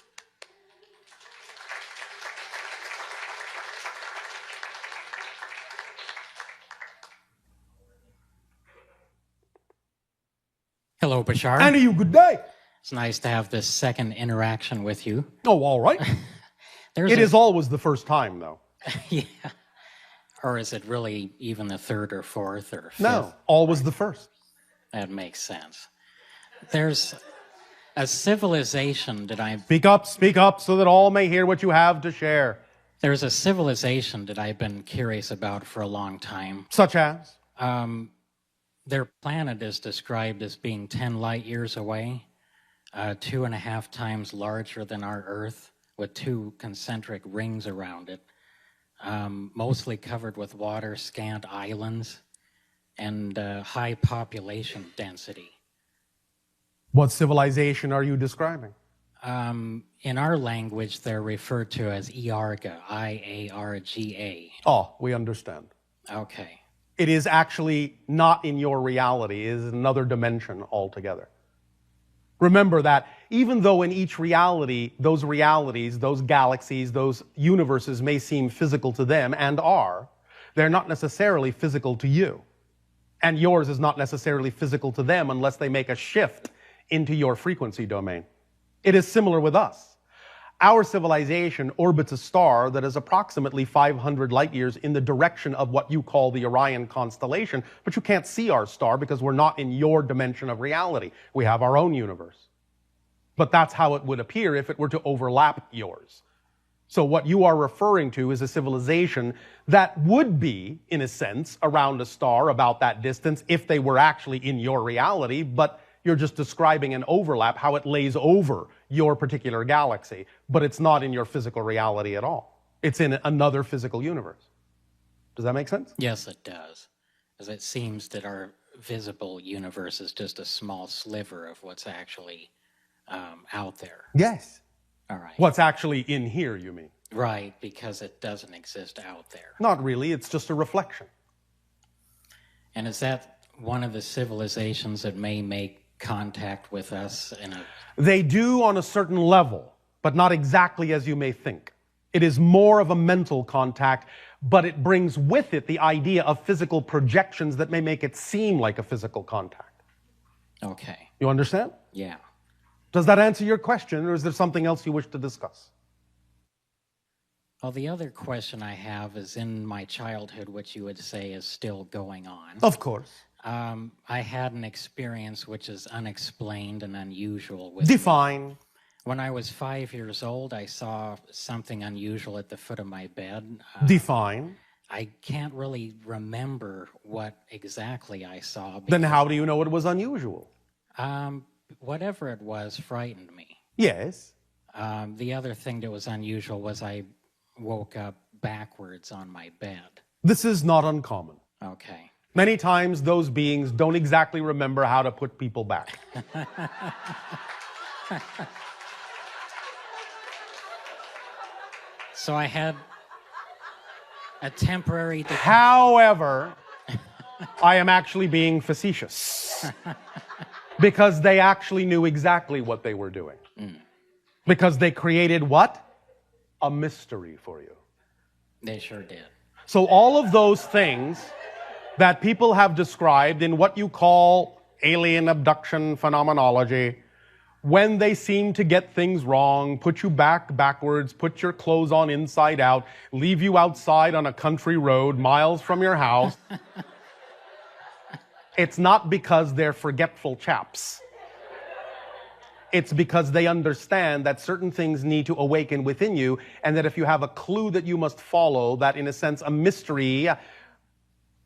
Hello, Bashar. And you, good day. It's nice to have this second interaction with you. Oh, all right. It is always the first time, though. Yeah. Or is it really even the third or fourth or fifth? No, always the first. That makes sense. There's a civilization that Speak up so that all may hear what you have to share. There's a civilization that I've been curious about for a long time. Such as? Their planet is described as being 10 light years away, 2.5 times larger than our Earth, with 2 concentric rings around it, mostly covered with water, scant islands, and high population density. What civilization are you describing? In our language, they're referred to as Iarga, I-A-R-G-A. Oh, we understand. Okay. It is actually not in your reality. It is another dimension altogether. Remember that even though in each reality, those realities, those galaxies, those universes may seem physical to them and are, they're not necessarily physical to you. And yours is not necessarily physical to them unless they make a shift into your frequency domain. It is similar with us. Our civilization orbits a star that is approximately 500 light years in the direction of what you call the Orion constellation, but you can't see our star because we're not in your dimension of reality. We have our own universe. But that's how it would appear if it were to overlap yours. So what you are referring to is a civilization that would be, in a sense, around a star about that distance if they were actually in your reality, but you're just describing an overlap, how it lays over your particular galaxy, but it's not in your physical reality at all. It's in another physical universe. Does that make sense? Yes, it does. As it seems that our visible universe is just a small sliver of what's actually out there. Yes. All right. What's actually in here, you mean? Right, because it doesn't exist out there. Not really, it's just a reflection. And is that one of the civilizations that may make contact with us in a... They do on a certain level, but not exactly as you may think. It is more of a mental contact, but it brings with it the idea of physical projections that may make it seem like a physical contact. Okay. You understand? Yeah. Does that answer your question, or is there something else you wish to discuss? Well, the other question I have is in my childhood, which you would say is still going on. Of course. I had an experience which is unexplained and unusual with me. Define. When I was 5 years old, I saw something unusual at the foot of my bed. Define. I can't really remember what exactly I saw. Then how do you know it was unusual? Whatever it was frightened me. Yes. The other thing that was unusual was I woke up backwards on my bed. This is not uncommon. Okay. Many times those beings don't exactly remember how to put people back. So I had a temporary... However, I am actually being facetious. Because they actually knew exactly what they were doing. Because they created what? A mystery for you. They sure did. So all of those things that people have described in what you call alien abduction phenomenology, when they seem to get things wrong, put you backwards, put your clothes on inside out, leave you outside on a country road miles from your house, it's not because they're forgetful chaps. It's because they understand that certain things need to awaken within you, and that if you have a clue that you must follow, that in a sense a mystery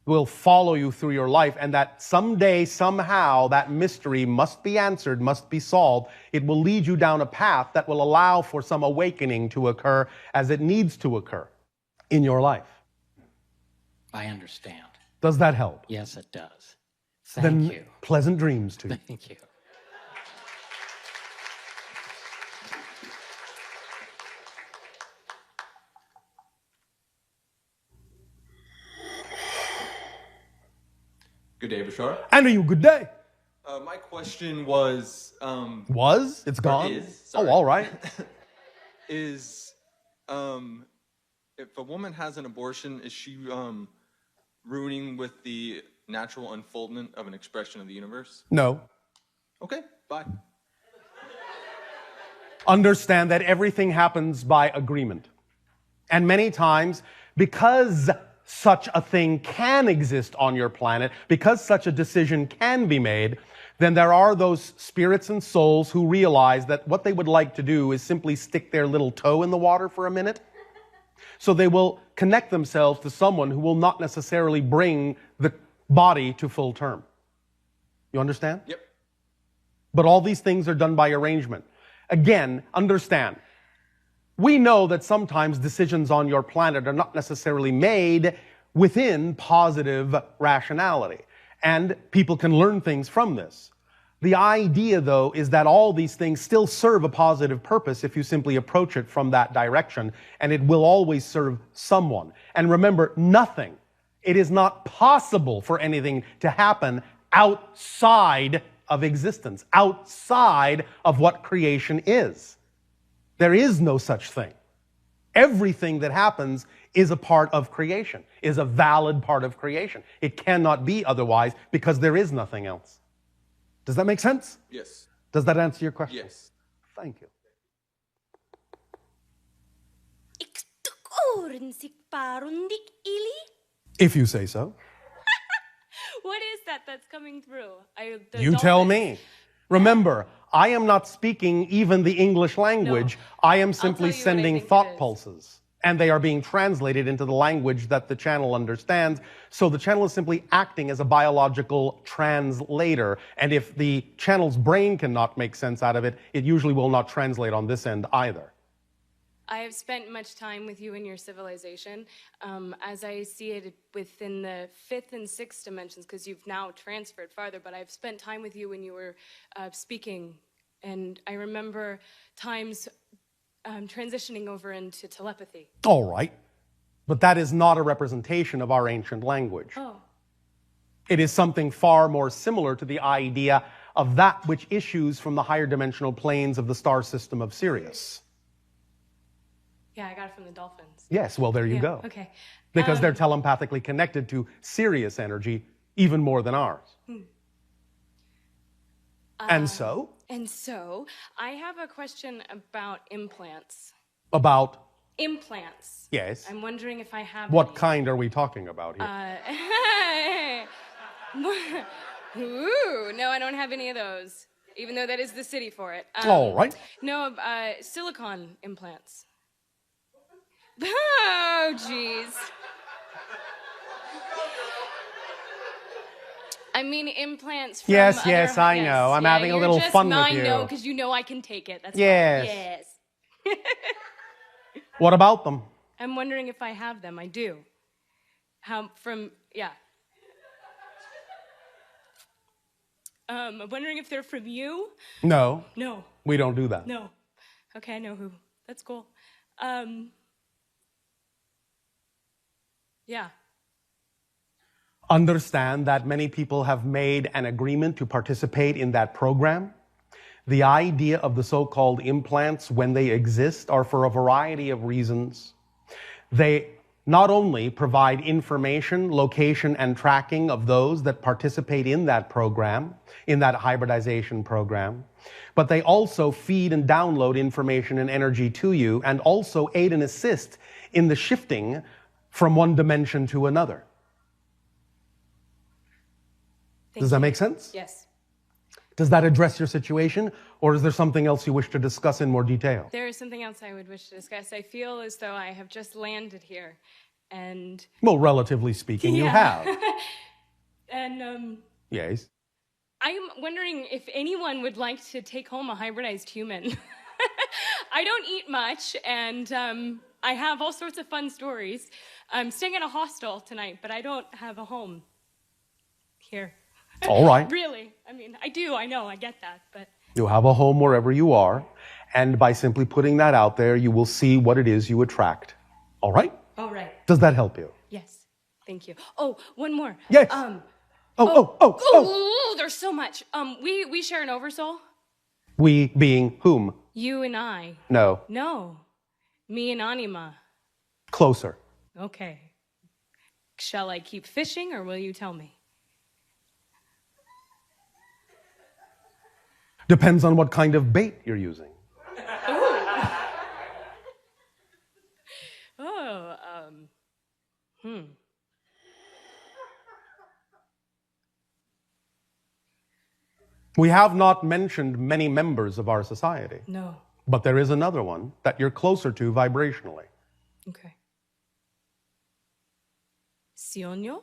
will follow you through your life, and that someday, somehow, that mystery must be answered, must be solved. It will lead you down a path that will allow for some awakening to occur as it needs to occur in your life. I understand. Does that help? Yes, it does. Thank you. Pleasant dreams to you. Thank you. Good day, Bashar. And are you good day? My question was... Was? It's gone? Is, oh, sorry. all right. Is, if a woman has an abortion, is she ruining with the natural unfoldment of an expression of the universe? No. Okay, bye. Understand that everything happens by agreement. And many times, because such a thing can exist on your planet, because such a decision can be made, then there are those spirits and souls who realize that what they would like to do is simply stick their little toe in the water for a minute. So they will connect themselves to someone who will not necessarily bring the body to full term. You understand? Yep. But all these things are done by arrangement. Again, understand. We know that sometimes decisions on your planet are not necessarily made within positive rationality. And people can learn things from this. The idea, though, is that all these things still serve a positive purpose if you simply approach it from that direction, and it will always serve someone. And remember, nothing, it is not possible for anything to happen outside of existence, outside of what creation is. There is no such thing. Everything that happens is a part of creation, is a valid part of creation. It cannot be otherwise because there is nothing else. Does that make sense? Yes. Does that answer your question? Yes. Thank you. If you say so. What is that that's coming through? You tell me. Remember, I am not speaking even the English language. No. I am simply tell you what I sending think it thought is. pulses. And they are being translated into the language that the channel understands. So the channel is simply acting as a biological translator. And if the channel's brain cannot make sense out of it, it usually will not translate on this end either. I have spent much time with you in your civilization. As I see it within the 5th and 6th dimensions, because you've now transferred farther, but I've spent time with you when you were speaking. And I remember times transitioning over into telepathy. All right. But that is not a representation of our ancient language. Oh. It is something far more similar to the idea of that which issues from the higher dimensional planes of the star system of Sirius. Yeah, I got it from the dolphins. Yes, well, there you Yeah, go. okay. Because they're telepathically connected to Sirius energy even more than ours. And so, And so, I have a question about implants. about, Implants. yes, I'm wondering if I have what any. kind are we talking about here? Ooh, no, I don't have any of those, even though that is the city for it. All right. No, silicone implants. Oh, jeez. I mean implants from Yes, other- yes, I know. I'm having a you're little just fun with I know, you. because you know I can take it. That's Yes. fine. Yes. What about them? I'm wondering if I have them. I do. Yeah. I'm wondering if they're from you. No, No. we don't do that. No. Okay, I know who. That's cool. Yeah. Understand that many people have made an agreement to participate in that program. The idea of the so-called implants, when they exist, are for a variety of reasons. They not only provide information, location, and tracking of those that participate in that program, in that hybridization program, but they also feed and download information and energy to you and also aid and assist in the shifting from one dimension to another. Does that make sense? Yes. Does that address your situation, or is there something else you wish to discuss in more detail? There is something else I would wish to discuss. I feel as though I have just landed here, and Well, relatively speaking, you have. and Yes. I'm wondering if anyone would like to take home a hybridized human. I don't eat much, and I have all sorts of fun stories. I'm staying in a hostel tonight, but I don't have a home here. All right. Really? I mean, I do. I know. I get that, but You have a home wherever you are, and by simply putting that out there, you will see what it is you attract. All right? all right. Does that help you? Yes. Thank you. Oh, one more. Yes. Oh. Oh, there's so much. We share an oversoul. We being whom? You and I. No. No. Me and Anima. Closer. Okay. Shall I keep fishing, or will you tell me? Depends on what kind of bait you're using. Oh, We have not mentioned many members of our society, No. but there is another one that you're closer to vibrationally. Okay. Sionyo?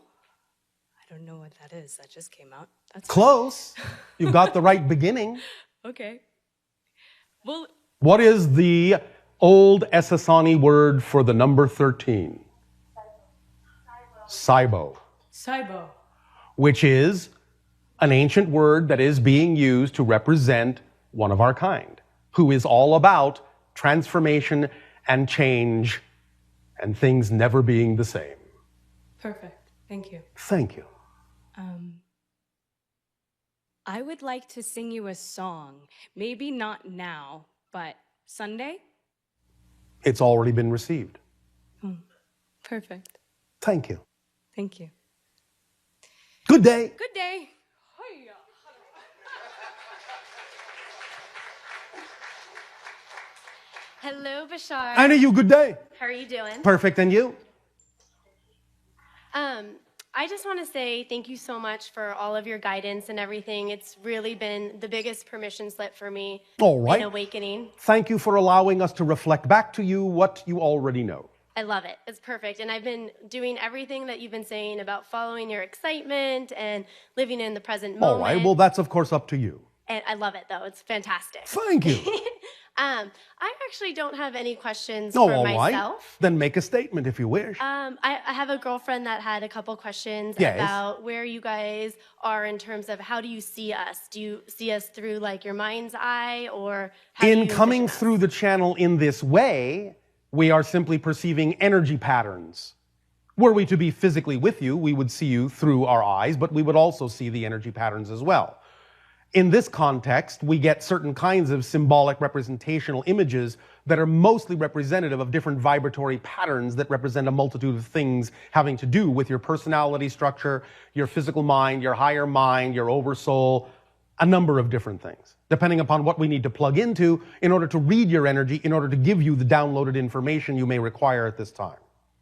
I don't know what that is. That just came out. That's Close. You got the right beginning. okay. Well, What is the old Essassani word for the number 13? Saibo, Saibo. which is an ancient word that is being used to represent one of our kind, who is all about transformation and change and things never being the same. Perfect. Thank you. Thank you. I would like to sing you a song. Maybe not now, but Sunday? It's already been received. Perfect. Thank you. Thank you. Good day. Good day. Hello, Bashar. And you, good day. How are you doing? Perfect, and you? I just want to say thank you so much for all of your guidance and everything. It's really been the biggest permission slip for me All right. in awakening. Thank you for allowing us to reflect back to you what you already know. I love it. It's perfect. And I've been doing everything that you've been saying about following your excitement and living in the present moment. All right, well, that's of course up to you. And I love it, though. It's fantastic. Thank you. I actually don't have any questions Oh, for all right. myself. Then make a statement if you wish. I have a girlfriend that had a couple questions Yes. about where you guys are in terms of how do you see us? Do you see us through like your mind's eye, or how do In you coming envision us? through the channel in this way, we are simply perceiving energy patterns. Were we to be physically with you, we would see you through our eyes, but we would also see the energy patterns as well. In this context, we get certain kinds of symbolic representational images that are mostly representative of different vibratory patterns that represent a multitude of things having to do with your personality structure, your physical mind, your higher mind, your oversoul, a number of different things, depending upon what we need to plug into in order to read your energy, in order to give you the downloaded information you may require at this time.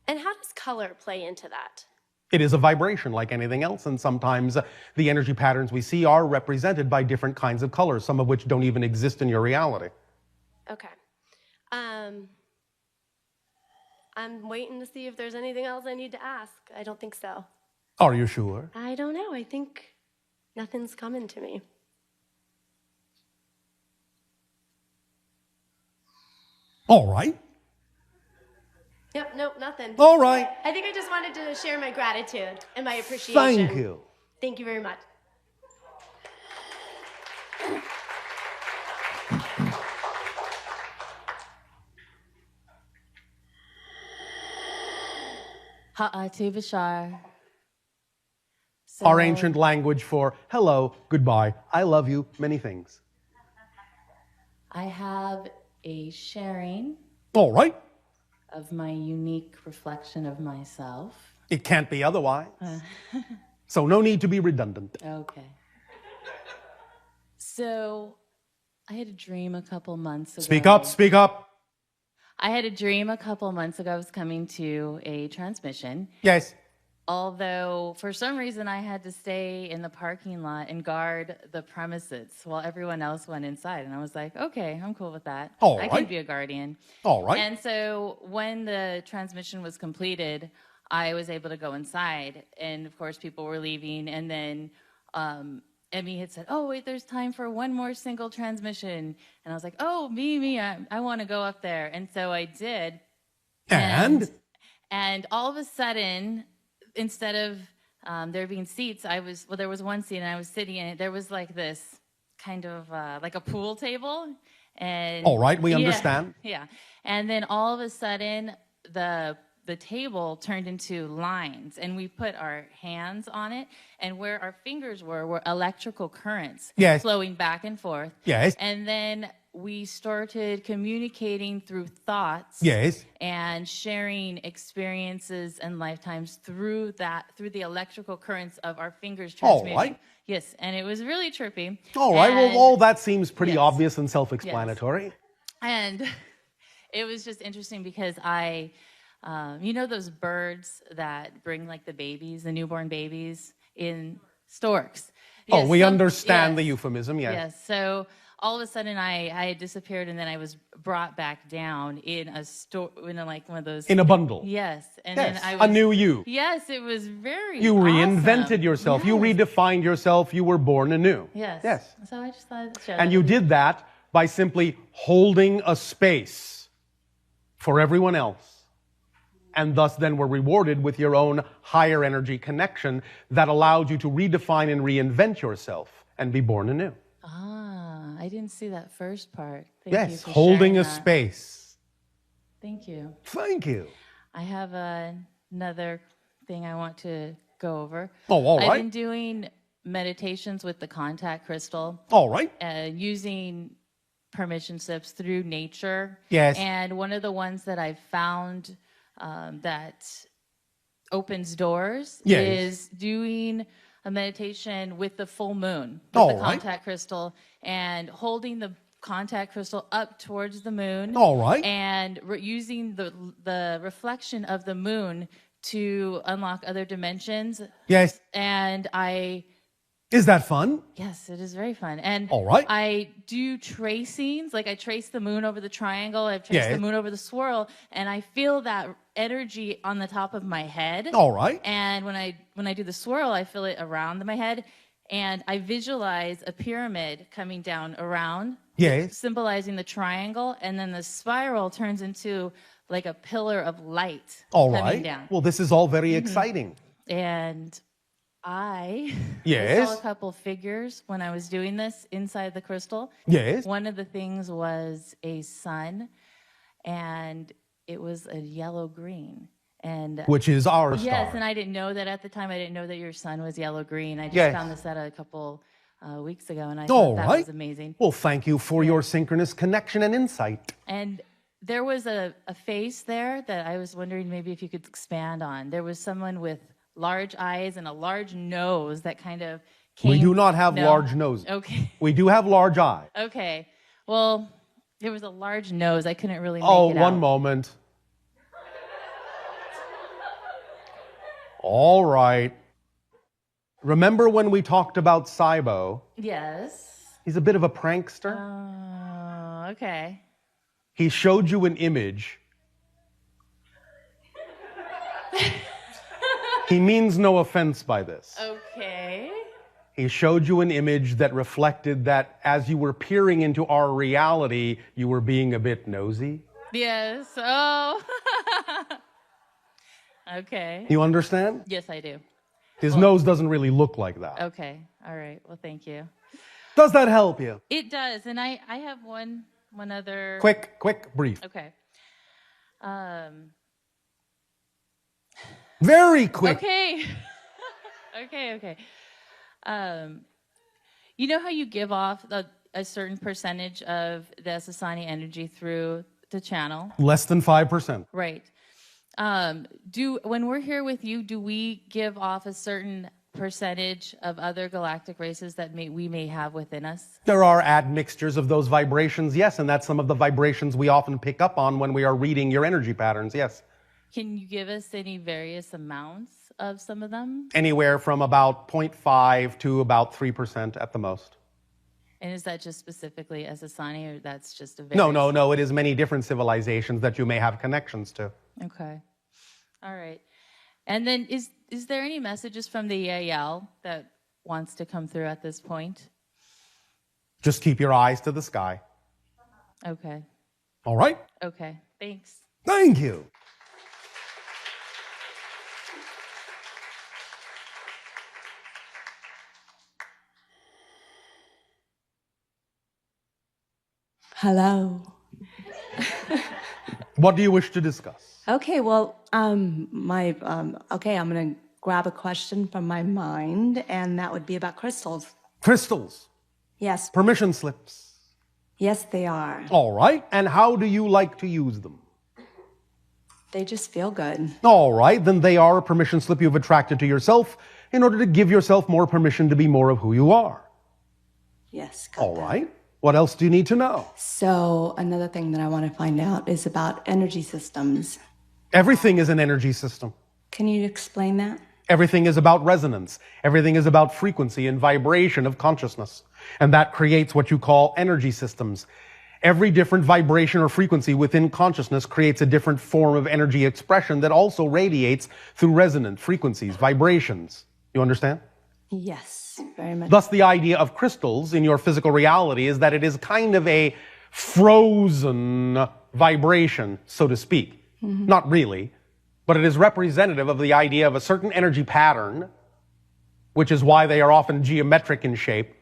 And how does color play into that? It is a vibration like anything else, and sometimes the energy patterns we see are represented by different kinds of colors, some of which don't even exist in your reality. Okay. I'm waiting to see if there's anything else I need to ask. I don't think so. Are you sure? I don't know. I think nothing's coming to me. All right. Yep, nope, nothing. All right. I think I just wanted to share my gratitude and my appreciation. Thank you. Thank you very much. Ha'ati Bashar. Our ancient language for hello, goodbye, I love you, many things. I have a sharing All right. of my unique reflection of myself. It can't be otherwise. So no need to be redundant. Okay. So I had a dream a couple months ago. Speak up, speak up. I had a dream a couple months ago. I was coming to a transmission. Yes. Although, for some reason, I had to stay in the parking lot and guard the premises while everyone else went inside. And I was like, okay, I'm cool with that. All I right. can be a guardian. All right. And so when the transmission was completed, I was able to go inside. And, of course, people were leaving. And then Emmy had said, oh, wait, there's time for one more single transmission. And I was like, oh, me, I want to go up there. And so I did. And all of a sudden, instead of there being seats, there was one seat and I was sitting in it. There was like this kind of like a pool table. And all right, we understand. Yeah. And then all of a sudden, the table turned into lines and we put our hands on it, and where our fingers were electrical currents flowing back and forth. Yes. And then we started communicating through thoughts. Yes. And sharing experiences and lifetimes through the electrical currents of our fingers transmitting. All right. Yes, and it was really trippy. All right, well, all that seems pretty obvious and self-explanatory. Yes. And it was just interesting because you know those birds that bring like the babies, the newborn babies in storks? Yes, we understand the euphemism, yes. Yes, so all of a sudden I had disappeared and then I was brought back down in a store, like one of those. In a bundle. Yes. And yes, then I was, a new you. Yes, it was very You reinvented awesome. yourself. Yes. You redefined yourself. You were born anew. Yes. Yes. So I just thought I'd share And that you with did that by simply holding a space for everyone else. And thus then were rewarded with your own higher energy connection that allowed you to redefine and reinvent yourself and be born anew. Ah, I didn't see that first part. Thank you Yes, for holding sharing a that. space. Thank you. Thank you. I have another thing I want to go over. Oh, all right. I've been doing meditations with the contact crystal. All right. Using permission slips through nature. Yes. And one of the ones that I've found that opens doors is doing a meditation with the full moon, with the contact crystal, and holding the contact crystal up towards the moon. All right. And using the reflection of the moon to unlock other dimensions. Yes. And Is that fun? Yes, it is very fun. And all right. I do tracings, like I trace the moon over the triangle, I've traced the moon over the swirl, and I feel that energy on the top of my head. All right. And when I do the swirl, I feel it around my head, and I visualize a pyramid coming down around, symbolizing the triangle, and then the spiral turns into like a pillar of light coming down. Well, this is all very exciting. And I saw a couple figures when I was doing this inside the crystal. Yes. One of the things was a sun, and it was a yellow-green. And which is our star. Yes, and I didn't know that at the time. I didn't know that your sun was yellow-green. I just found this at a couple weeks ago, and I All thought that right. was amazing. Well, thank you for your synchronous connection and insight. And there was a face there that I was wondering maybe if you could expand on. There was someone with large eyes and a large nose that kind of came. We do not have No? large noses. Okay. We do have large eyes. Okay. Well, there was a large nose. I couldn't really make Oh, it one out. moment. All right. Remember when we talked about Cybo? Yes. He's a bit of a prankster. Oh, okay. He showed you an image. He means no offense by this. Okay. He showed you an image that reflected that as you were peering into our reality, you were being a bit nosy. Yes. Oh. Okay. You understand? Yes, I do. His nose doesn't really look like that. Okay. All right. Well, thank you. Does that help you? It does. And I have one other. Quick, brief. Okay. Very quick. Okay. Okay. You know how you give off a certain percentage of the Asasani energy through the channel? Less than 5%. Right. When we're here with you, do we give off a certain percentage of other galactic races that we may have within us? There are admixtures of those vibrations, yes, and that's some of the vibrations we often pick up on when we are reading your energy patterns, yes. Can you give us any various amounts of some of them? Anywhere from about 0.5 to about 3% at the most. And is that just specifically Asasani, or that's just a various? No. It is many different civilizations that you may have connections to. Okay. All right. And then is there any messages from the EAL that wants to come through at this point? Just keep your eyes to the sky. Okay. All right? Okay. Thanks. Thank you. Hello. What do you wish to discuss? Okay, well, I'm going to grab a question from my mind, and that would be about crystals. Crystals. Yes. Permission slips. Yes, they are. All right. And how do you like to use them? They just feel good. All right. Then they are a permission slip you've attracted to yourself in order to give yourself more permission to be more of who you are. Yes. All right. What else do you need to know? So another thing that I want to find out is about energy systems. Everything is an energy system. Can you explain that? Everything is about resonance. Everything is about frequency and vibration of consciousness. And that creates what you call energy systems. Every different vibration or frequency within consciousness creates a different form of energy expression that also radiates through resonant frequencies, vibrations. You understand? Yes, very much. Thus, the idea of crystals in your physical reality is that it is kind of a frozen vibration, so to speak. Mm-hmm. Not really, but it is representative of the idea of a certain energy pattern, which is why they are often geometric in shape.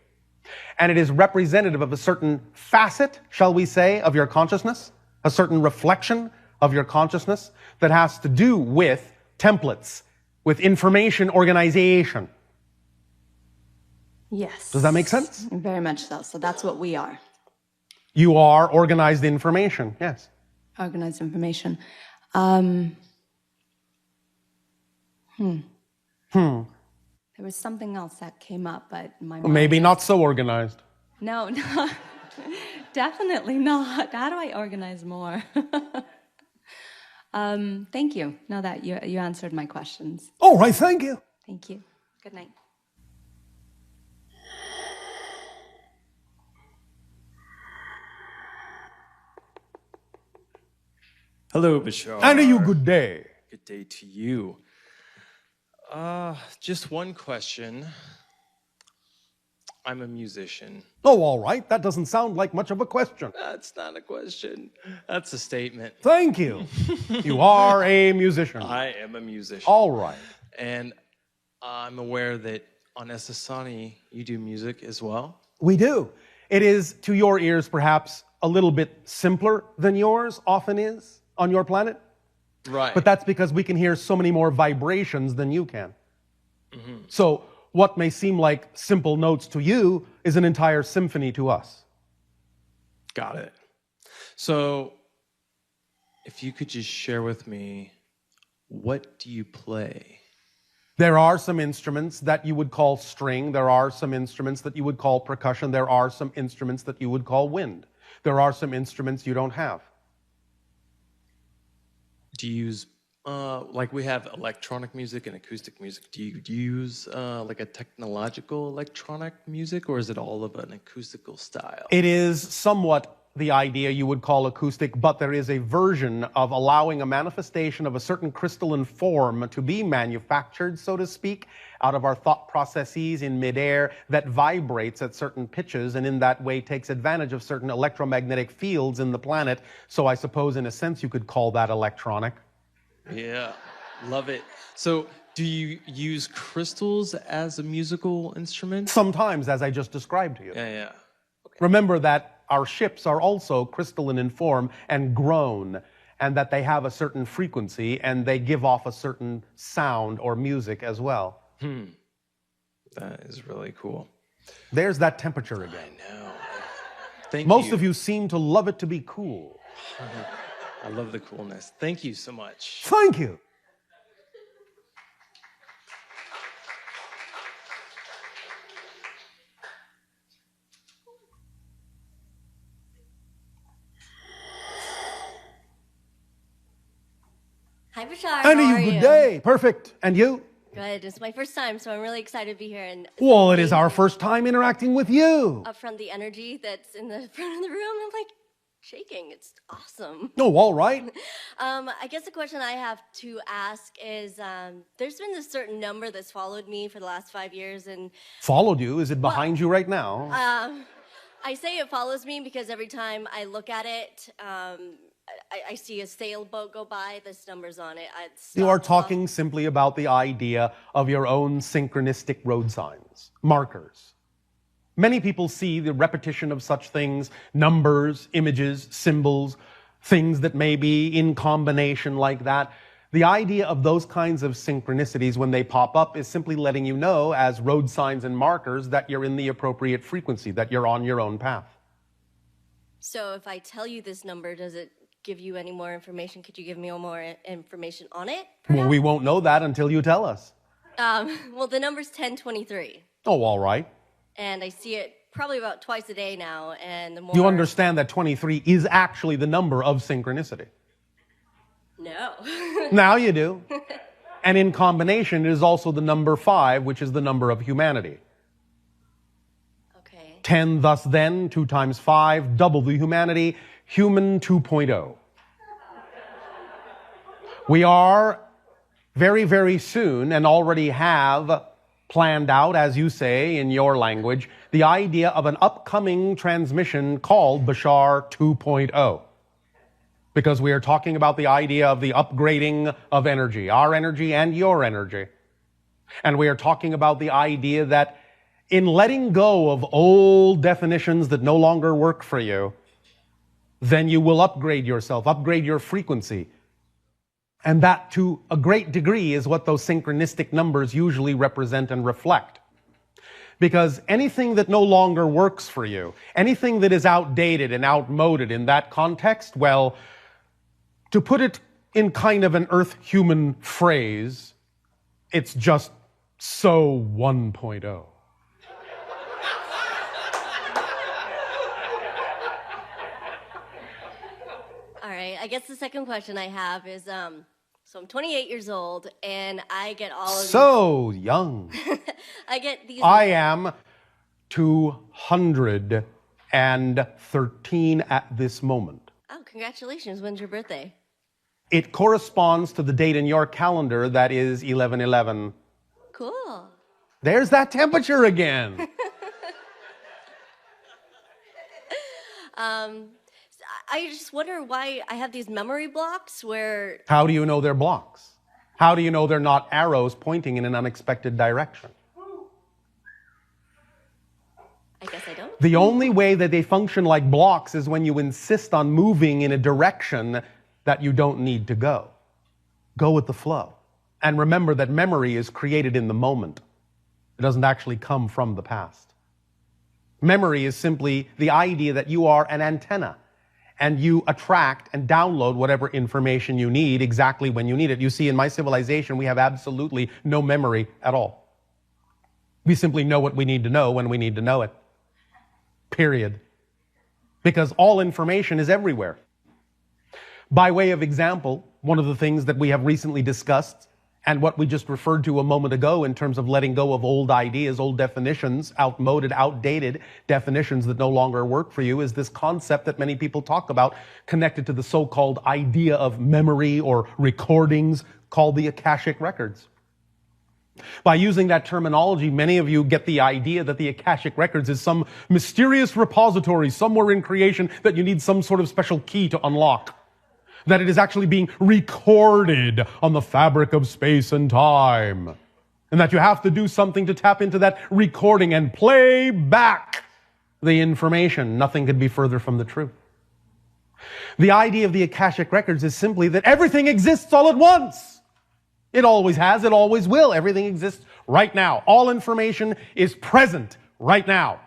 And it is representative of a certain facet, shall we say, of your consciousness, a certain reflection of your consciousness that has to do with templates, with information organization. Yes. Does that make sense? Very much so. So that's what we are. You are organized information, yes. Organized information. There was something else that came up, but my mind... Maybe not so organized. No, definitely not. How do I organize more? Thank you. Now that you answered my questions. All right, thank you. Thank you. Good night. Hello, Bashar. And a you good day. Good day to you. Just one question. I'm a musician. Oh, all right. That doesn't sound like much of a question. That's not a question. That's a statement. Thank you. You are a musician. I am a musician. All right. And I'm aware that on Esasani, you do music as well. We do. It is, to your ears, perhaps a little bit simpler than yours often is on your planet. Right. But that's because we can hear so many more vibrations than you can. Mm-hmm. So what may seem like simple notes to you is an entire symphony to us. Got it. So, if you could just share with me, what do you play? There are some instruments that you would call string. There are some instruments that you would call percussion. There are some instruments that you would call wind. There are some instruments you don't have. Do you use, like we have electronic music and acoustic music. Do you use like a technological electronic music, or is it all of an acoustical style? It is somewhat the idea you would call acoustic, but there is a version of allowing a manifestation of a certain crystalline form to be manufactured, so to speak, out of our thought processes in midair that vibrates at certain pitches and in that way takes advantage of certain electromagnetic fields in the planet. So I suppose in a sense you could call that electronic. Yeah, love it. So do you use crystals as a musical instrument? Sometimes, as I just described to you. Yeah. Okay. Remember that our ships are also crystalline in form and grown, and that they have a certain frequency and they give off a certain sound or music as well. That is really cool. There's that temperature again. I know. Thank you. Most of you seem to love it to be cool. I love the coolness. Thank you so much. Thank you. Hi, Bashar. And How are you, good you? day. Perfect. And you? Good. It's my first time, so I'm really excited to be here. And Well, it is our first time interacting with you. up front, the energy that's in the front of the room, I'm like shaking. It's awesome. Oh, all right. I guess the question I have to ask is, there's been this certain number that's followed me for the last 5 years, and Followed you? Is it behind you right now? I say it follows me because every time I look at it, I see a sailboat go by, this number's on it. You are talking simply about the idea of your own synchronistic road signs, markers. Many people see the repetition of such things, numbers, images, symbols, things that may be in combination like that. The idea of those kinds of synchronicities when they pop up is simply letting you know as road signs and markers that you're in the appropriate frequency, that you're on your own path. So if I tell you this number, does it give you any more information? Could you give me more information on it? Well, we won't know that until you tell us. Well, the number's 1023, Oh, all right. and I see it probably about twice a day now, and the more... You understand that 23 is actually the number of synchronicity. No. Now you do. And in combination, it is also the number 5, which is the number of humanity. Okay. 10 thus then, 2 times 5, double the humanity, human 2.0. We are very, very soon, and already have planned out, as you say in your language, the idea of an upcoming transmission called Bashar 2.0. Because we are talking about the idea of the upgrading of energy, our energy and your energy. And we are talking about the idea that in letting go of old definitions that no longer work for you, then you will upgrade yourself, upgrade your frequency. And that, to a great degree, is what those synchronistic numbers usually represent and reflect. Because anything that no longer works for you, anything that is outdated and outmoded in that context, well, to put it in kind of an earth-human phrase, it's just so 1.0. All right, I guess the second question I have is, so I'm 28 years old, and I get all of So young. I get these... I am 213 at this moment. Oh, congratulations. When's your birthday? It corresponds to the date in your calendar that is 11/11. Cool. There's that temperature again. I just wonder why I have these memory blocks where... How do you know they're blocks? How do you know they're not arrows pointing in an unexpected direction? I guess I don't. The only way that they function like blocks is when you insist on moving in a direction that you don't need to go. Go with the flow. And remember that memory is created in the moment. It doesn't actually come from the past. Memory is simply the idea that you are an antenna and you attract and download whatever information you need exactly when you need it. You see, in my civilization, we have absolutely no memory at all. We simply know what we need to know when we need to know it. Period. Because all information is everywhere. By way of example, one of the things that we have recently discussed and what we just referred to a moment ago in terms of letting go of old ideas, old definitions, outmoded, outdated definitions that no longer work for you, is this concept that many people talk about connected to the so-called idea of memory or recordings called the Akashic Records. By using that terminology, many of you get the idea that the Akashic Records is some mysterious repository somewhere in creation that you need some sort of special key to unlock. That it is actually being recorded on the fabric of space and time. And that you have to do something to tap into that recording and play back the information. Nothing could be further from the truth. The idea of the Akashic Records is simply that everything exists all at once. It always has, it always will. Everything exists right now. All information is present right now.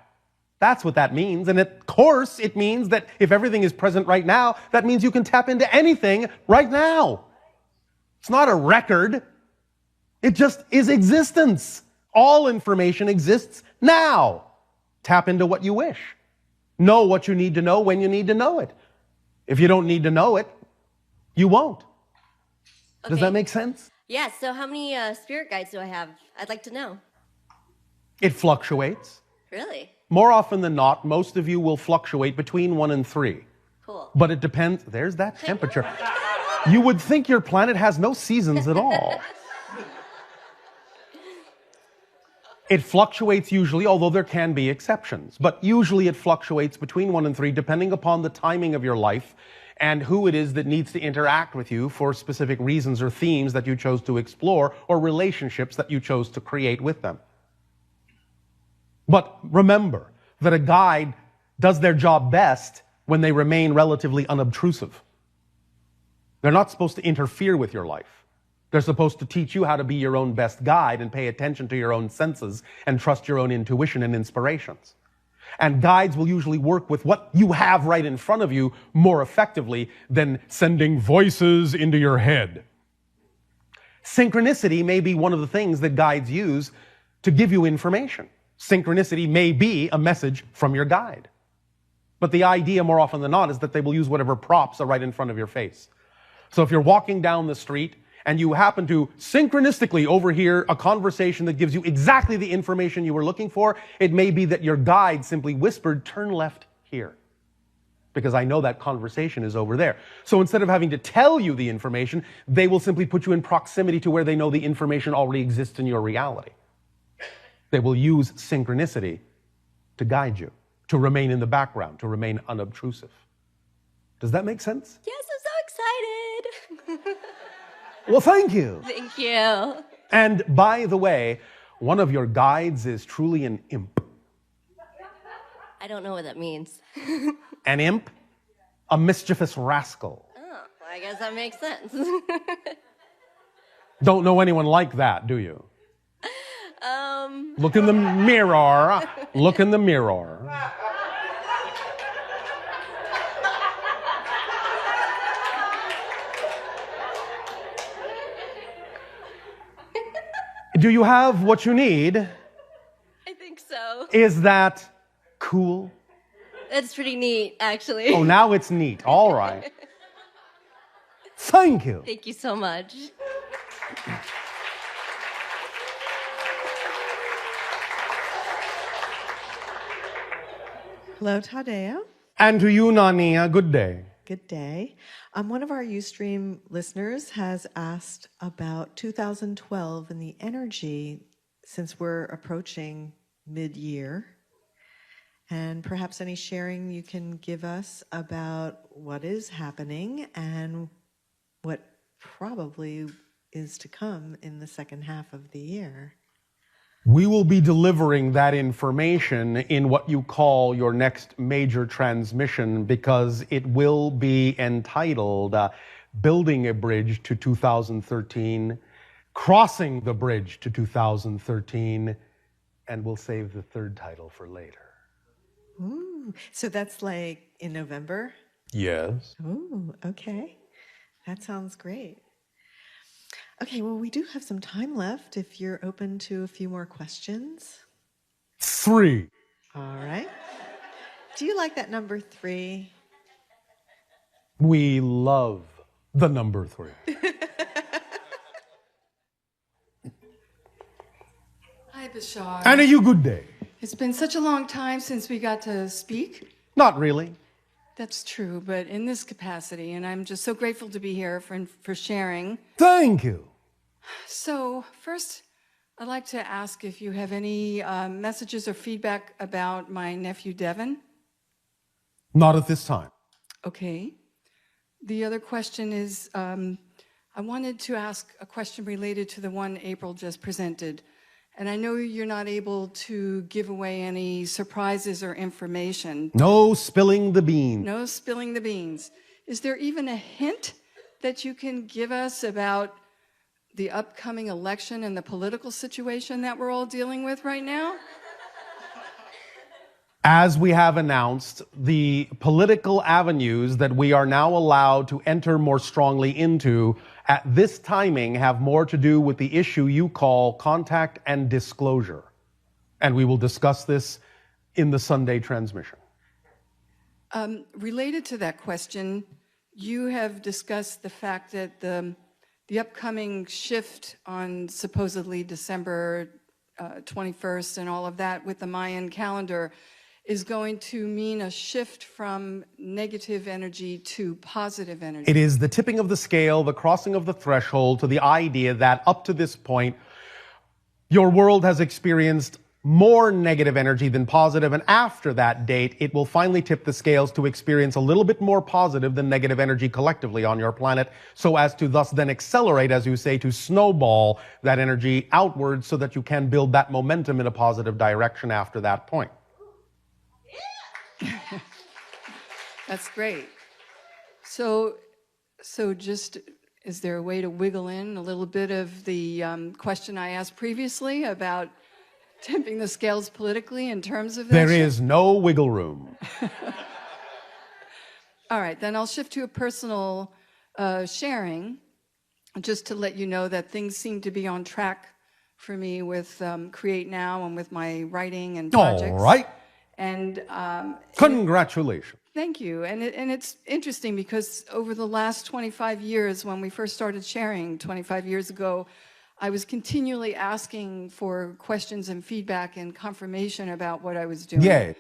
That's what that means. And of course, it means that if everything is present right now, that means you can tap into anything right now. It's not a record. It just is existence. All information exists now. Tap into what you wish. Know what you need to know when you need to know it. If you don't need to know it, you won't. Okay. Does that make sense? Yeah, so how many spirit guides do I have? I'd like to know. It fluctuates. Really? More often than not, most of you will fluctuate between 1 and 3. Cool. But it depends. There's that temperature. You would think your planet has no seasons at all. It fluctuates usually, although there can be exceptions. But usually it fluctuates between 1 and 3, depending upon the timing of your life and who it is that needs to interact with you for specific reasons or themes that you chose to explore or relationships that you chose to create with them. But remember that a guide does their job best when they remain relatively unobtrusive. They're not supposed to interfere with your life. They're supposed to teach you how to be your own best guide and pay attention to your own senses and trust your own intuition and inspirations. And guides will usually work with what you have right in front of you more effectively than sending voices into your head. Synchronicity may be one of the things that guides use to give you information. Synchronicity may be a message from your guide. But the idea more often than not is that they will use whatever props are right in front of your face. So if you're walking down the street and you happen to synchronistically overhear a conversation that gives you exactly the information you were looking for, it may be that your guide simply whispered, "Turn left here," because I know that conversation is over there. So instead of having to tell you the information, they will simply put you in proximity to where they know the information already exists in your reality. They will use synchronicity to guide you, to remain in the background, to remain unobtrusive. Does that make sense? Yes, I'm so excited. Well, thank you. Thank you. And by the way, one of your guides is truly an imp. I don't know what that means. An imp? A mischievous rascal. Oh, well, I guess that makes sense. Don't know anyone like that, do you? Look in the mirror. Look in the mirror. Do you have what you need? I think so. Is that cool? It's pretty neat, actually. Oh, now it's neat. All right. Thank you. Thank you so much. Hello, Tadeo. And to you, Nania, good day. Good day. One of our Ustream listeners has asked about 2012 and the energy since we're approaching mid-year. And perhaps any sharing you can give us about what is happening and what probably is to come in the second half of the year. We will be delivering that information in what you call your next major transmission because it will be entitled Building a Bridge to 2013, Crossing the Bridge to 2013, and we'll save the third title for later. Ooh, so that's like in November? Yes. Ooh, okay. That sounds great. Okay, well, we do have some time left if you're open to a few more questions. 3. All right. Do you like that number 3? We love the number 3. Hi, Bashar. And you good day. It's been such a long time since we got to speak. Not really. That's true, but in this capacity, and I'm just so grateful to be here for sharing. Thank you. So, first, I'd like to ask if you have any messages or feedback about my nephew, Devin. Not at this time. Okay. The other question is, I wanted to ask a question related to the one April just presented. And I know you're not able to give away any surprises or information. No spilling the beans. No spilling the beans. Is there even a hint that you can give us about the upcoming election and the political situation that we're all dealing with right now? As we have announced, the political avenues that we are now allowed to enter more strongly into at this timing have more to do with the issue you call contact and disclosure. And we will discuss this in the Sunday transmission. Related to that question, you have discussed the fact that the upcoming shift on supposedly December 21st and all of that with the Mayan calendar is going to mean a shift from negative energy to positive energy. It is the tipping of the scale, the crossing of the threshold to the idea that up to this point, your world has experienced more negative energy than positive, and after that date, it will finally tip the scales to experience a little bit more positive than negative energy collectively on your planet, so as to thus then accelerate, as you say, to snowball that energy outwards so that you can build that momentum in a positive direction after that point. That's great. So just, is there a way to wiggle in a little bit of the question I asked previously about tipping the scales politically in terms of that? There is no wiggle room. All right, then I'll shift to a personal sharing, just to let you know that things seem to be on track for me with Create Now and with my writing and projects. All right. And congratulations. Thank you. And it's interesting because over the last 25 years, when we first started sharing 25 years ago, I was continually asking for questions and feedback and confirmation about what I was doing. Yeah.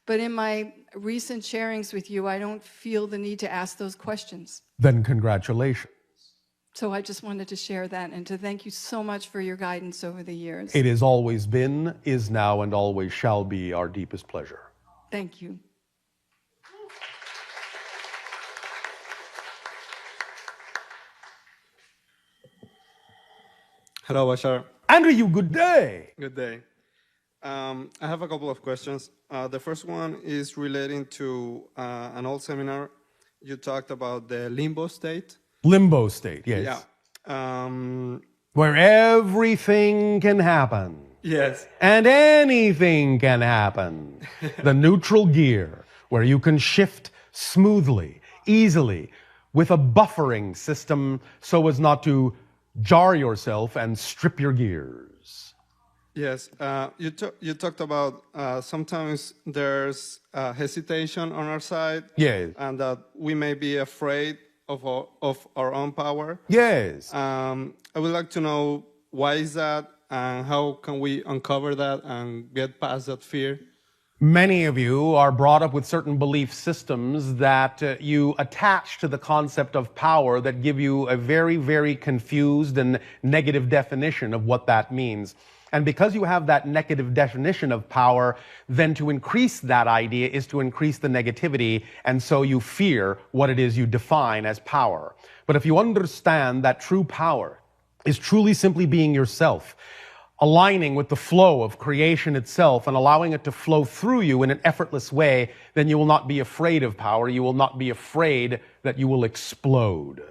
But in my recent sharings with you, I don't feel the need to ask those questions. Then congratulations. So I just wanted to share that and to thank you so much for your guidance over the years. It has always been, is now, and always shall be our deepest pleasure. Thank you. Hello, Bashar. Andrew, you good day. Good day. I have a couple of questions. The first one is relating to an old seminar. You talked about the limbo state. Limbo state, yes. Yeah. Where everything can happen. Yes. And anything can happen. The neutral gear, where you can shift smoothly, easily, with a buffering system so as not to jar yourself and strip your gears. Yes. You talked about sometimes there's hesitation on our side. Yes. And that we may be afraid of our own power. Yes. I would like to know why is that and how can we uncover that and get past that fear? Many of you are brought up with certain belief systems that you attach to the concept of power that give you a very, very confused and negative definition of what that means. And because you have that negative definition of power, then to increase that idea is to increase the negativity, and so you fear what it is you define as power. But if you understand that true power is truly simply being yourself, aligning with the flow of creation itself and allowing it to flow through you in an effortless way, then you will not be afraid of power. You will not be afraid that you will explode.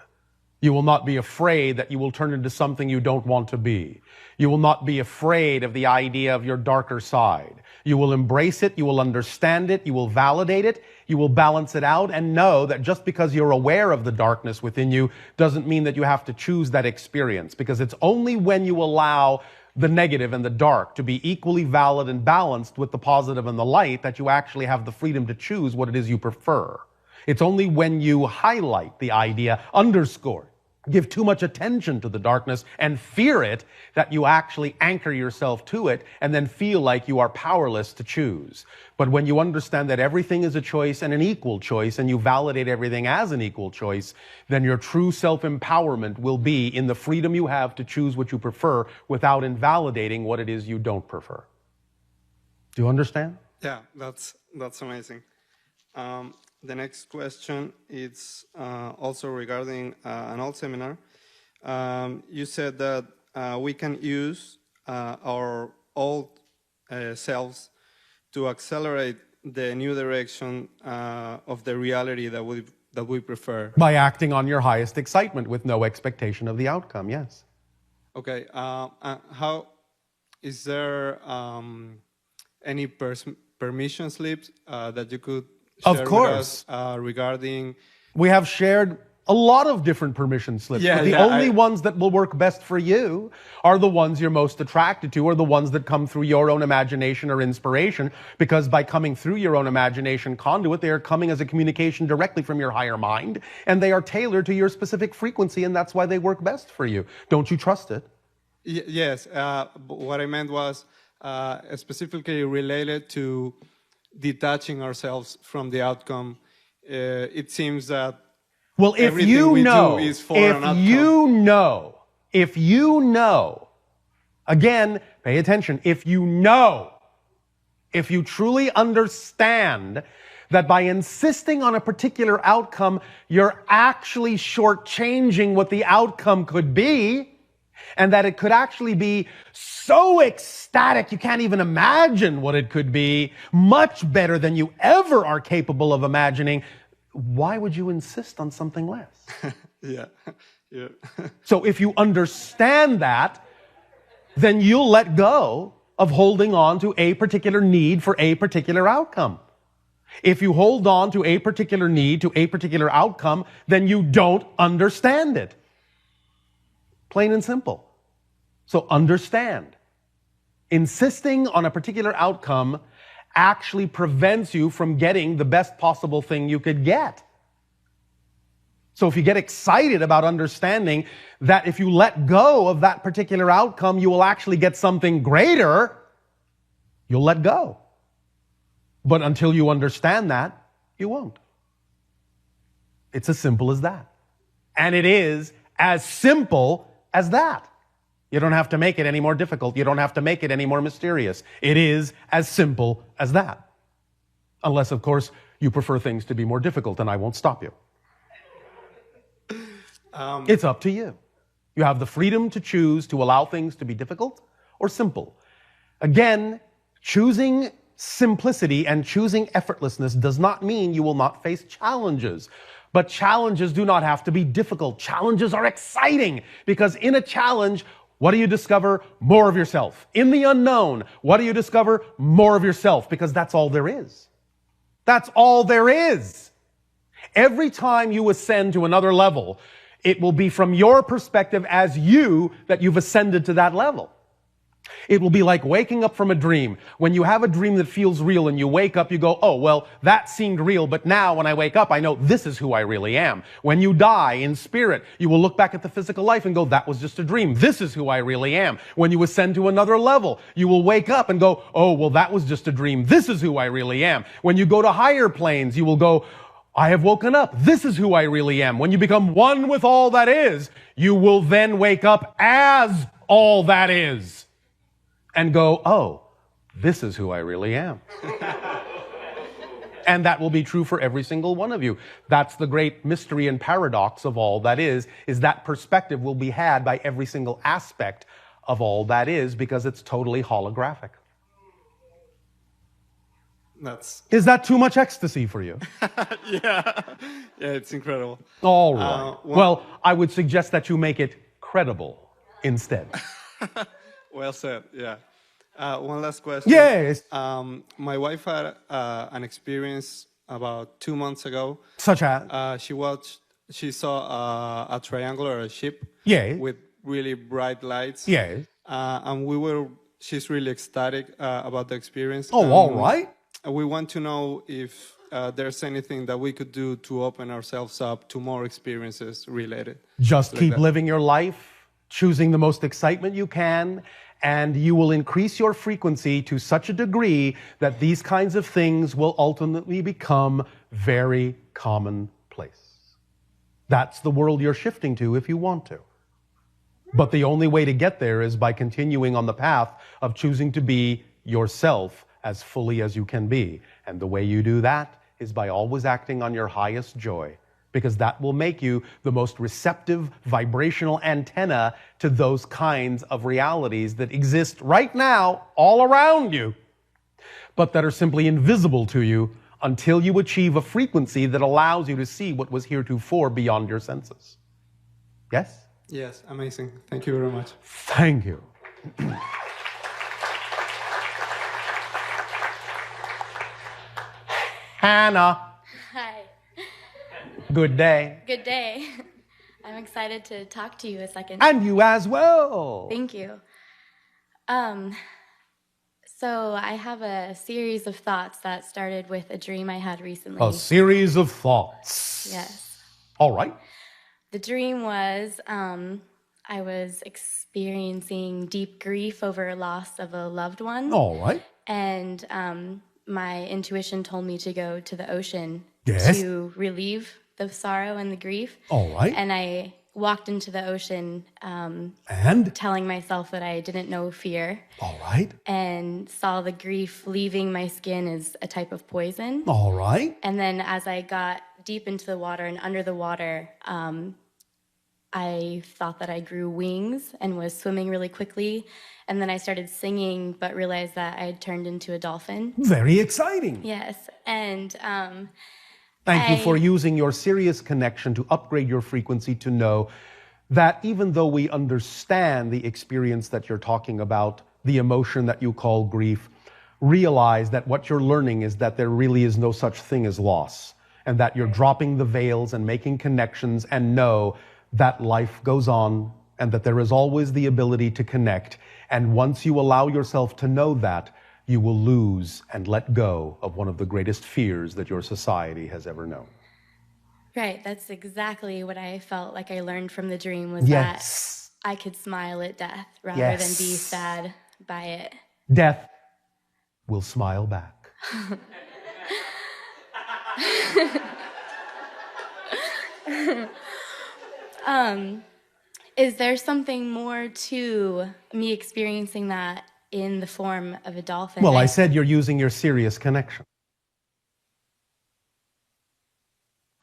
You will not be afraid that you will turn into something you don't want to be. You will not be afraid of the idea of your darker side. You will embrace it, you will understand it, you will validate it, you will balance it out, and know that just because you're aware of the darkness within you doesn't mean that you have to choose that experience, because it's only when you allow the negative and the dark to be equally valid and balanced with the positive and the light that you actually have the freedom to choose what it is you prefer. It's only when you highlight the idea, underscore, give too much attention to the darkness and fear it, that you actually anchor yourself to it and then feel like you are powerless to choose. But when you understand that everything is a choice and an equal choice, and you validate everything as an equal choice, then your true self-empowerment will be in the freedom you have to choose what you prefer without invalidating what it is you don't prefer. Do you understand? Yeah, that's amazing. The next question is also regarding an old seminar. You said that we can use our old selves to accelerate the new direction of the reality that we prefer. By acting on your highest excitement with no expectation of the outcome, yes. Okay, how is there any permission slips that you could share Of course. with us regarding? We have shared a lot of different permission slips, but the only ones that will work best for you are the ones you're most attracted to, or the ones that come through your own imagination or inspiration, because by coming through your own imagination conduit, they are coming as a communication directly from your higher mind, and they are tailored to your specific frequency, and that's why they work best for you. Don't you trust it? Yes, what I meant was specifically related to detaching ourselves from the outcome. It seems that well, if you know, again, pay attention, if you truly understand that by insisting on a particular outcome, you're actually shortchanging what the outcome could be, and that it could actually be so ecstatic you can't even imagine what it could be, much better than you ever are capable of imagining, why would you insist on something less? Yeah. So if you understand that, then you'll let go of holding on to a particular need for a particular outcome. If you hold on to a particular need to a particular outcome, then you don't understand it. Plain and simple. So understand. Insisting on a particular outcome actually prevents you from getting the best possible thing you could get. So if you get excited about understanding that if you let go of that particular outcome, you will actually get something greater, you'll let go. But until you understand that, you won't. It's as simple as that. And it is as simple as that. You don't have to make it any more difficult. You don't have to make it any more mysterious. It is as simple as that. Unless, of course, you prefer things to be more difficult, and I won't stop you. It's up to you. You have the freedom to choose to allow things to be difficult or simple. Again, choosing simplicity and choosing effortlessness does not mean you will not face challenges. But challenges do not have to be difficult. Challenges are exciting, because in a challenge, what do you discover? More of yourself. In the unknown, what do you discover? More of yourself, because that's all there is. That's all there is. Every time you ascend to another level, it will be from your perspective as you that you've ascended to that level. It will be like waking up from a dream. When you have a dream that feels real and you wake up, you go, oh, well, that seemed real, but now when I wake up, I know this is who I really am. When you die in spirit, you will look back at the physical life and go, that was just a dream. This is who I really am. When you ascend to another level, you will wake up and go, oh, well, that was just a dream. This is who I really am. When you go to higher planes, you will go, I have woken up. This is who I really am. When you become one with all that is, you will then wake up as all that is. And go, oh, this is who I really am. And that will be true for every single one of you. That's the great mystery and paradox of all that is that perspective will be had by every single aspect of all that is, because it's totally holographic. Is that too much ecstasy for you? Yeah, it's incredible. All right. Well, I would suggest that you make it credible instead. Well said. Yeah. One last question. Yes. My wife had an experience about 2 months ago. Such as? She saw a triangular ship. Yes. With really bright lights. Yes. And she's really ecstatic about the experience. Oh, all right. We want to know if there's anything that we could do to open ourselves up to more experiences related. Just like keep that. living your life, choosing the most excitement you can, and you will increase your frequency to such a degree that these kinds of things will ultimately become very commonplace. That's the world you're shifting to if you want to. But the only way to get there is by continuing on the path of choosing to be yourself as fully as you can be. And the way you do that is by always acting on your highest joy, because that will make you the most receptive vibrational antenna to those kinds of realities that exist right now all around you, but that are simply invisible to you until you achieve a frequency that allows you to see what was heretofore beyond your senses. Yes? Yes, amazing. Thank you very much. Thank you. Hannah. Hi. Good day. Good day. I'm excited to talk to you a second. And you as well. Thank you. So I have a series of thoughts that started with a dream I had recently. A series of thoughts. Yes. All right. The dream was I was experiencing deep grief over loss of a loved one. All right. And my intuition told me to go to the ocean Yes. to relieve the sorrow and the grief. All right. And I walked into the ocean and telling myself that I didn't know fear. All right. And saw the grief leaving my skin as a type of poison. All right. And then as I got deep into the water and under the water, I thought that I grew wings and was swimming really quickly. And then I started singing, but realized that I had turned into a dolphin. Very exciting. Yes. And Thank you for using your serious connection to upgrade your frequency to know that even though we understand the experience that you're talking about, the emotion that you call grief, realize that what you're learning is that there really is no such thing as loss, and that you're dropping the veils and making connections and know that life goes on and that there is always the ability to connect. And once you allow yourself to know that, you will lose and let go of one of the greatest fears that your society has ever known. right, that's exactly what I felt like I learned from the dream was Yes. that I could smile at death rather Yes. than be sad by it. Death will smile back. Is there something more to me experiencing that in the form of a dolphin? Well, I said you're using your serious connection.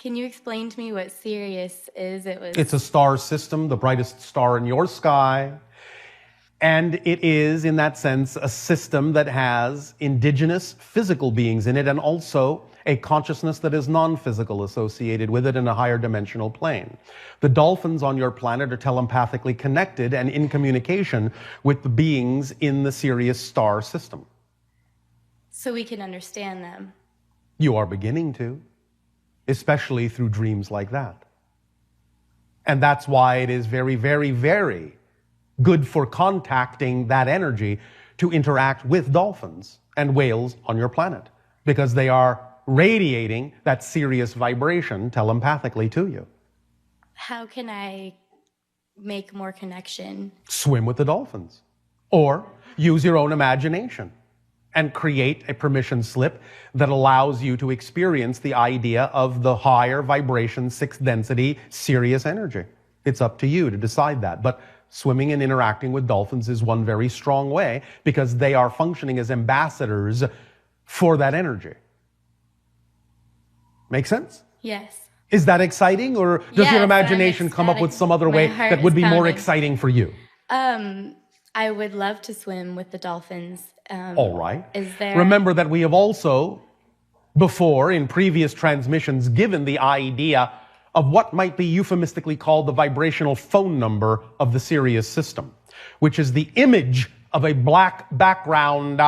Can you explain to me what Sirius is? It's a star system, the brightest star in your sky. And it is, in that sense, a system that has indigenous physical beings in it and also a consciousness that is non-physical associated with it in a higher dimensional plane. The dolphins on your planet are telepathically connected and in communication with the beings in the Sirius star system. so we can understand them. You are beginning to, especially through dreams like that. And that's why it is very, very, very good for contacting that energy to interact with dolphins and whales on your planet, because they are radiating that Sirius vibration telepathically to you. How can I make more connection? Swim with the dolphins. Or use your own imagination and create a permission slip that allows you to experience the idea of the higher vibration, sixth density, Sirius energy. It's up to you to decide that. But swimming and interacting with dolphins is one very strong way, because they are functioning as ambassadors for that energy. Make sense? Yes. Is that exciting, or does Yes, your I'm imagination come up with ecstatic. some other My way heart that would is be more pounding. exciting for you? I would love to swim with the dolphins. All right. Is there... Remember that we have also, before, in previous transmissions, given the idea of what might be euphemistically called the vibrational phone number of the Sirius system, which is the image of a black background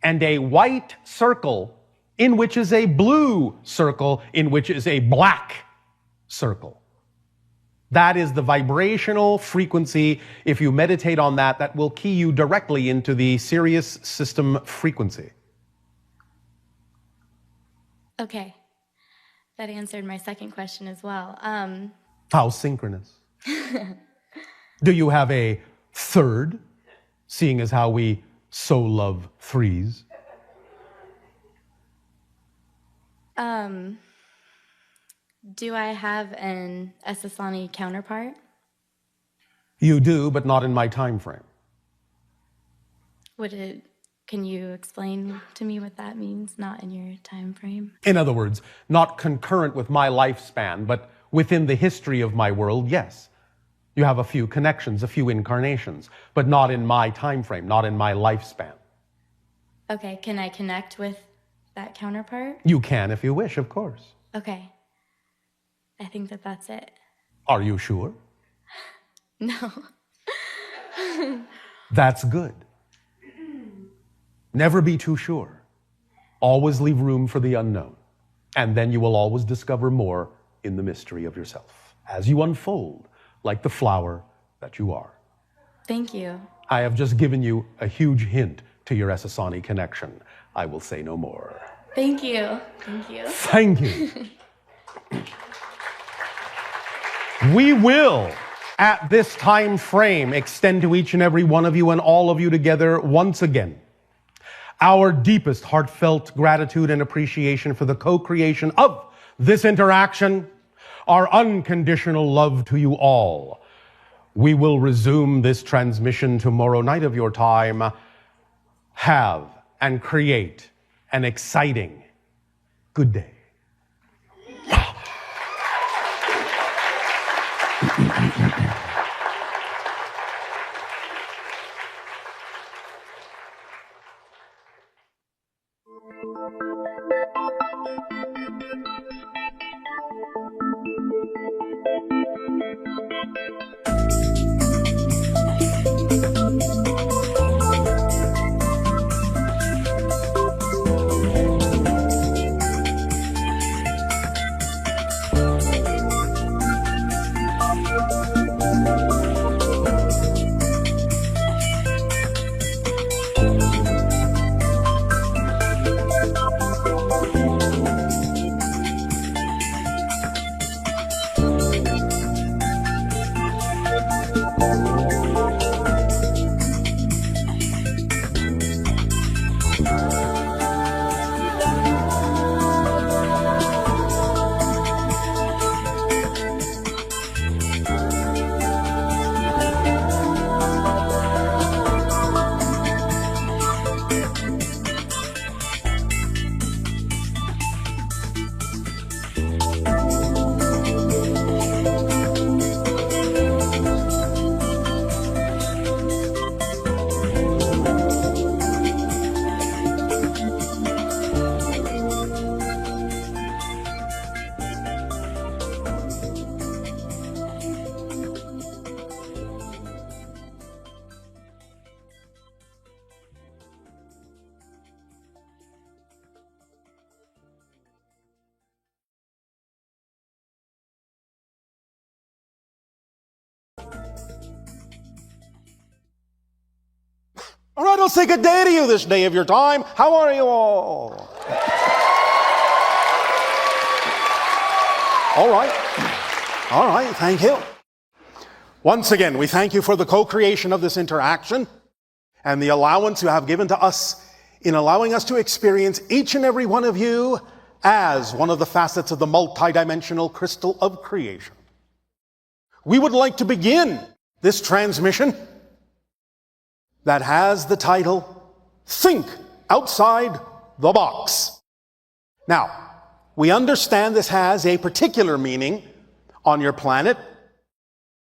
and a white circle in which is a blue circle in which is a black circle. That is the vibrational frequency. If you meditate on that, that will key you directly into the Sirius system frequency. Okay. That answered my second question as well. How synchronous. Do you have a third, seeing as how we so love threes? Do I have an Essassani counterpart? You do, but not in my time frame. Can you explain to me what that means, not in your time frame? In other words, not concurrent with my lifespan, but within the history of my world, yes. You have a few connections, a few incarnations, but not in my time frame, not in my lifespan. Okay, can I connect with that counterpart? You can if you wish, of course. Okay. I think that's it. Are you sure? No. That's good. Never be too sure. Always leave room for the unknown. And then you will always discover more in the mystery of yourself as you unfold like the flower that you are. Thank you. I have just given you a huge hint to your Essassani connection. I will say no more. Thank you. Thank you. Thank you. We will, at this time frame, extend to each and every one of you and all of you together once again our deepest heartfelt gratitude and appreciation for the co-creation of this interaction, our unconditional love to you all. We will resume this transmission tomorrow night of your time. Have and create an exciting good day. All right, I'll say good day to you this day of your time. How are you all? All right, thank you. Once again, we thank you for the co-creation of this interaction and the allowance you have given to us in allowing us to experience each and every one of you as one of the facets of the multidimensional crystal of creation. We would like to begin this transmission that has the title, Think Outside the Box. Now, we understand this has a particular meaning on your planet,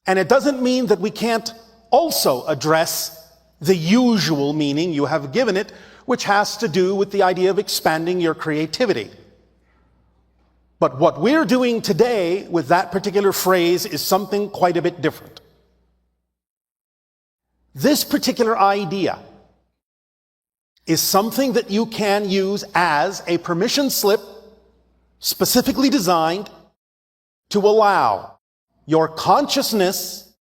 and it doesn't mean that we can't also address the usual meaning you have given it, which has to do with the idea of expanding your creativity. But what we're doing today with that particular phrase is something quite a bit different. This particular idea is something that you can use as a permission slip specifically designed to allow your consciousness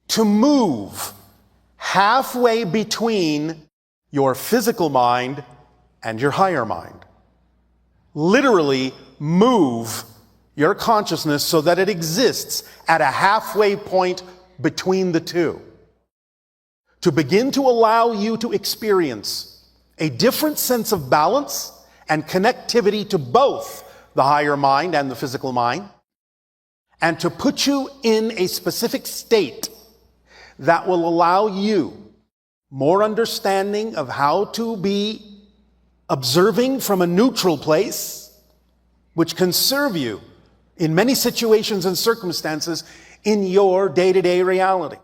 to move halfway between your physical mind and your higher mind. Literally move your consciousness so that it exists at a halfway point between the two. To begin to allow you to experience a different sense of balance and connectivity to both the higher mind and the physical mind, and to put you in a specific state that will allow you more understanding of how to be observing from a neutral place, which can serve you in many situations and circumstances in your day-to-day reality.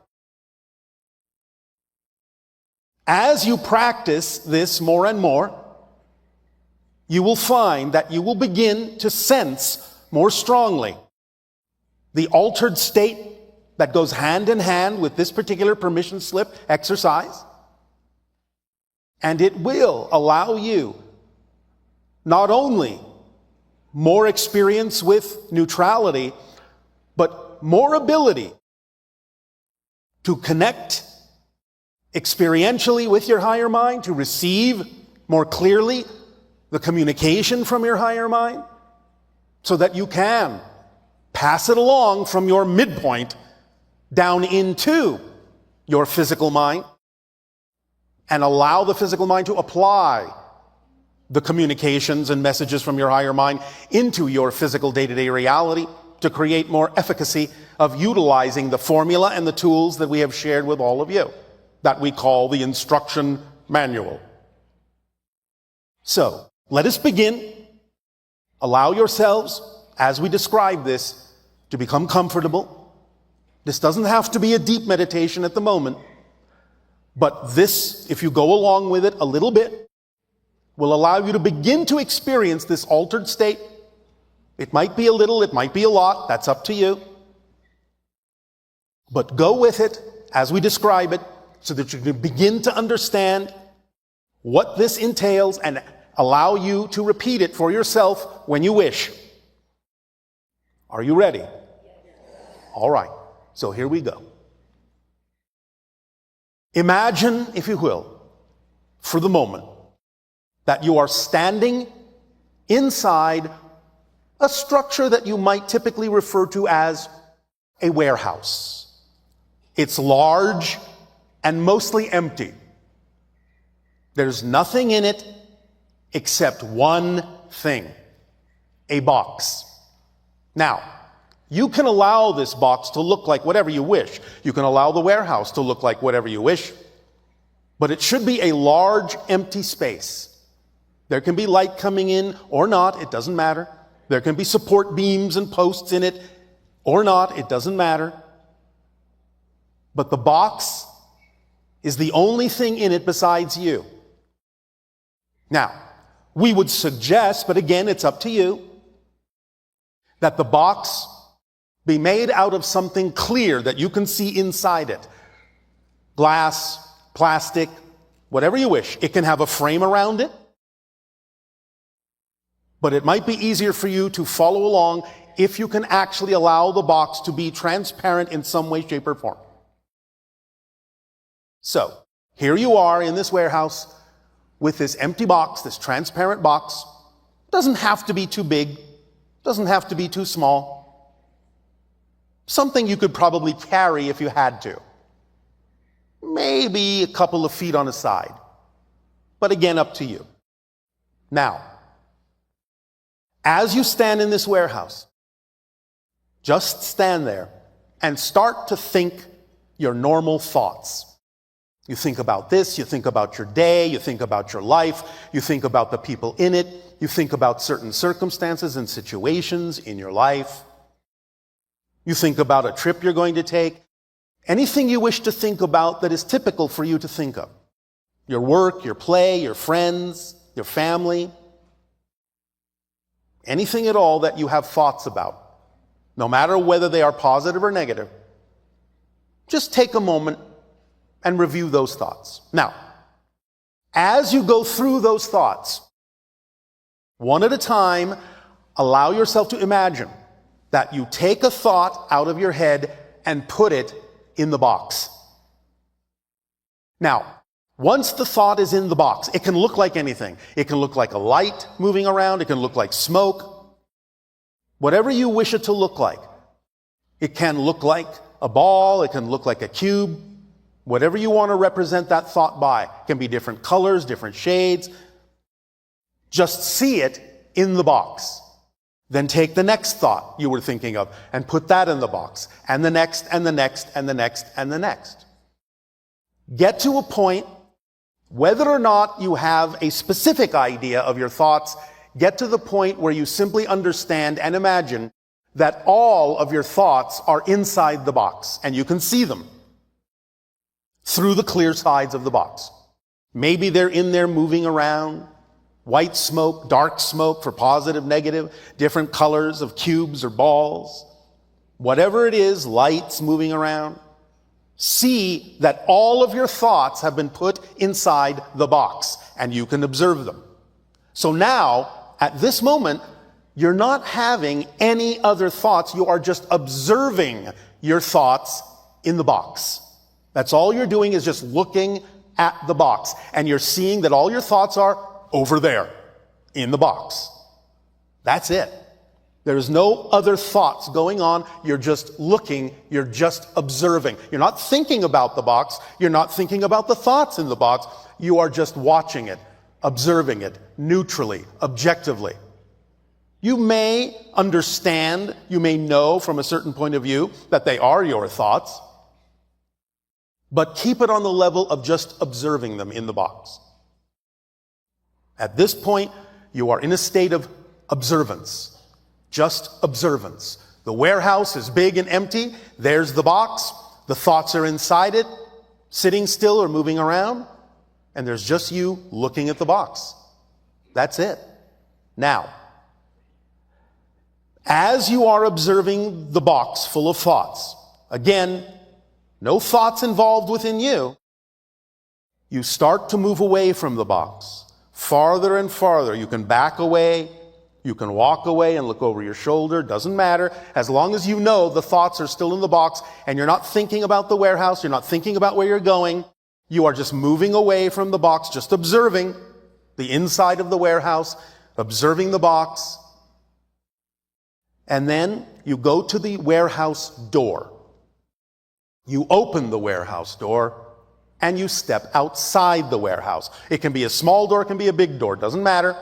As you practice this more and more, you will find that you will begin to sense more strongly the altered state that goes hand in hand with this particular permission slip exercise. And it will allow you not only more experience with neutrality, but more ability to connect experientially with your higher mind, to receive more clearly the communication from your higher mind, so that you can pass it along from your midpoint down into your physical mind and allow the physical mind to apply the communications and messages from your higher mind into your physical day-to-day reality to create more efficacy of utilizing the formula and the tools that we have shared with all of you, that we call the instruction manual. So, let us begin. Allow yourselves, as we describe this, to become comfortable. This doesn't have to be a deep meditation at the moment, but this, if you go along with it a little bit, will allow you to begin to experience this altered state. It might be a little, it might be a lot, that's up to you. But go with it as we describe it so that you can begin to understand what this entails and allow you to repeat it for yourself when you wish. Are you ready? All right, so here we go. Imagine, if you will, for the moment, that you are standing inside a structure that you might typically refer to as a warehouse. It's large and mostly empty. There's nothing in it except one thing, a box. Now, you can allow this box to look like whatever you wish. You can allow the warehouse to look like whatever you wish, but it should be a large, empty space. There can be light coming in or not, it doesn't matter. There can be support beams and posts in it or not, it doesn't matter. But the box is the only thing in it besides you. Now, we would suggest, but again, it's up to you, that the box be made out of something clear that you can see inside it. Glass, plastic, whatever you wish. It can have a frame around it, but it might be easier for you to follow along if you can actually allow the box to be transparent in some way, shape, or form. So, here you are in this warehouse with this empty box, this transparent box. Doesn't have to be too big, doesn't have to be too small. Something you could probably carry if you had to. Maybe a couple of feet on a side. But again, up to you. Now, as you stand in this warehouse, just stand there and start to think your normal thoughts. You think about this, you think about your day, you think about your life, you think about the people in it, you think about certain circumstances and situations in your life. You think about a trip you're going to take, Anything you wish to think about that is typical for you to think of. Your work, your play, your friends, your family. Anything at all that you have thoughts about, no matter whether they are positive or negative. Just take a moment and review those thoughts. Now, as you go through those thoughts, one at a time, allow yourself to imagine that you take a thought out of your head and put it in the box. Now, once the thought is in the box, it can look like anything. It can look like a light moving around. It can look like smoke. Whatever you wish it to look like. It can look like a ball. It can look like a cube. Whatever you want to represent that thought by. It can be different colors, different shades. Just see it in the box. Then take the next thought you were thinking of and put that in the box. And the next, and the next, and the next, and the next. Get to a point, whether or not you have a specific idea of your thoughts, get to the point where you simply understand and imagine that all of your thoughts are inside the box and you can see them through the clear sides of the box. Maybe they're in there moving around. White smoke, dark smoke for positive, negative, different colors of cubes or balls. Whatever it is, lights moving around. See that all of your thoughts have been put inside the box and you can observe them. So now, at this moment, you're not having any other thoughts. You are just observing your thoughts in the box. That's all you're doing is just looking at the box. And you're seeing that all your thoughts are over there in the box. That's it. There's no other thoughts going on. You're just looking. You're just observing. You're not thinking about the box. You're not thinking about the thoughts in the box. You are just watching it, observing it, neutrally, objectively. You may understand, you may know from a certain point of view that they are your thoughts, but keep it on the level of just observing them in the box. At this point, you are in a state of observance. Just observance. The warehouse is big and empty. There's the box. The thoughts are inside it, sitting still or moving around. And there's just you looking at the box. That's it. Now, as you are observing the box full of thoughts, again, no thoughts involved within you, you start to move away from the box. Farther and farther. You can back away. You can walk away and look over your shoulder. Doesn't matter. As long as you know the thoughts are still in the box and you're not thinking about the warehouse, you're not thinking about where you're going, you are just moving away from the box, just observing the inside of the warehouse, observing the box. And then you go to the warehouse door. You open the warehouse door. And you step outside the warehouse. It can be a small door, it can be a big door, doesn't matter.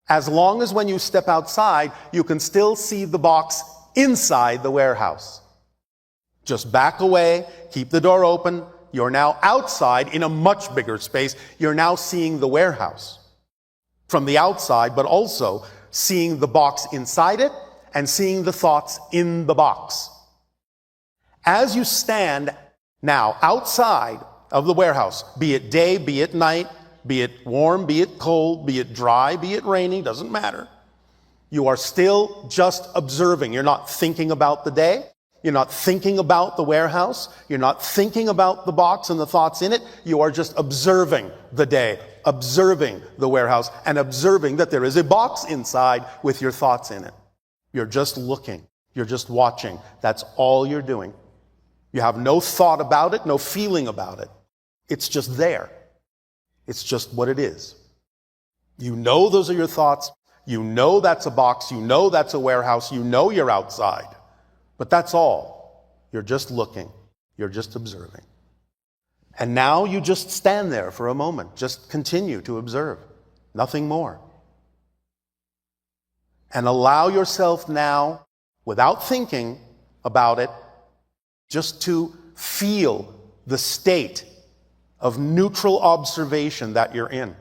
As long as when you step outside, you can still see the box inside the warehouse. Just back away, keep the door open. You're now outside in a much bigger space. You're now seeing the warehouse from the outside, but also seeing the box inside it and seeing the thoughts in the box. As you stand now outside of the warehouse, be it day, be it night, be it warm, be it cold, be it dry, be it raining, doesn't matter. You are still just observing. You're not thinking about the day. You're not thinking about the warehouse. You're not thinking about the box and the thoughts in it. You are just observing the day, observing the warehouse, and observing that there is a box inside with your thoughts in it. You're just looking. You're just watching. That's all you're doing. You have no thought about it, no feeling about it. It's just there. It's just what it is. You know those are your thoughts. You know that's a box. You know that's a warehouse. You know you're outside. But that's all. You're just looking. You're just observing. And now you just stand there for a moment. Just continue to observe. Nothing more. And allow yourself now, without thinking about it, just to feel the state of neutral observation that you're in.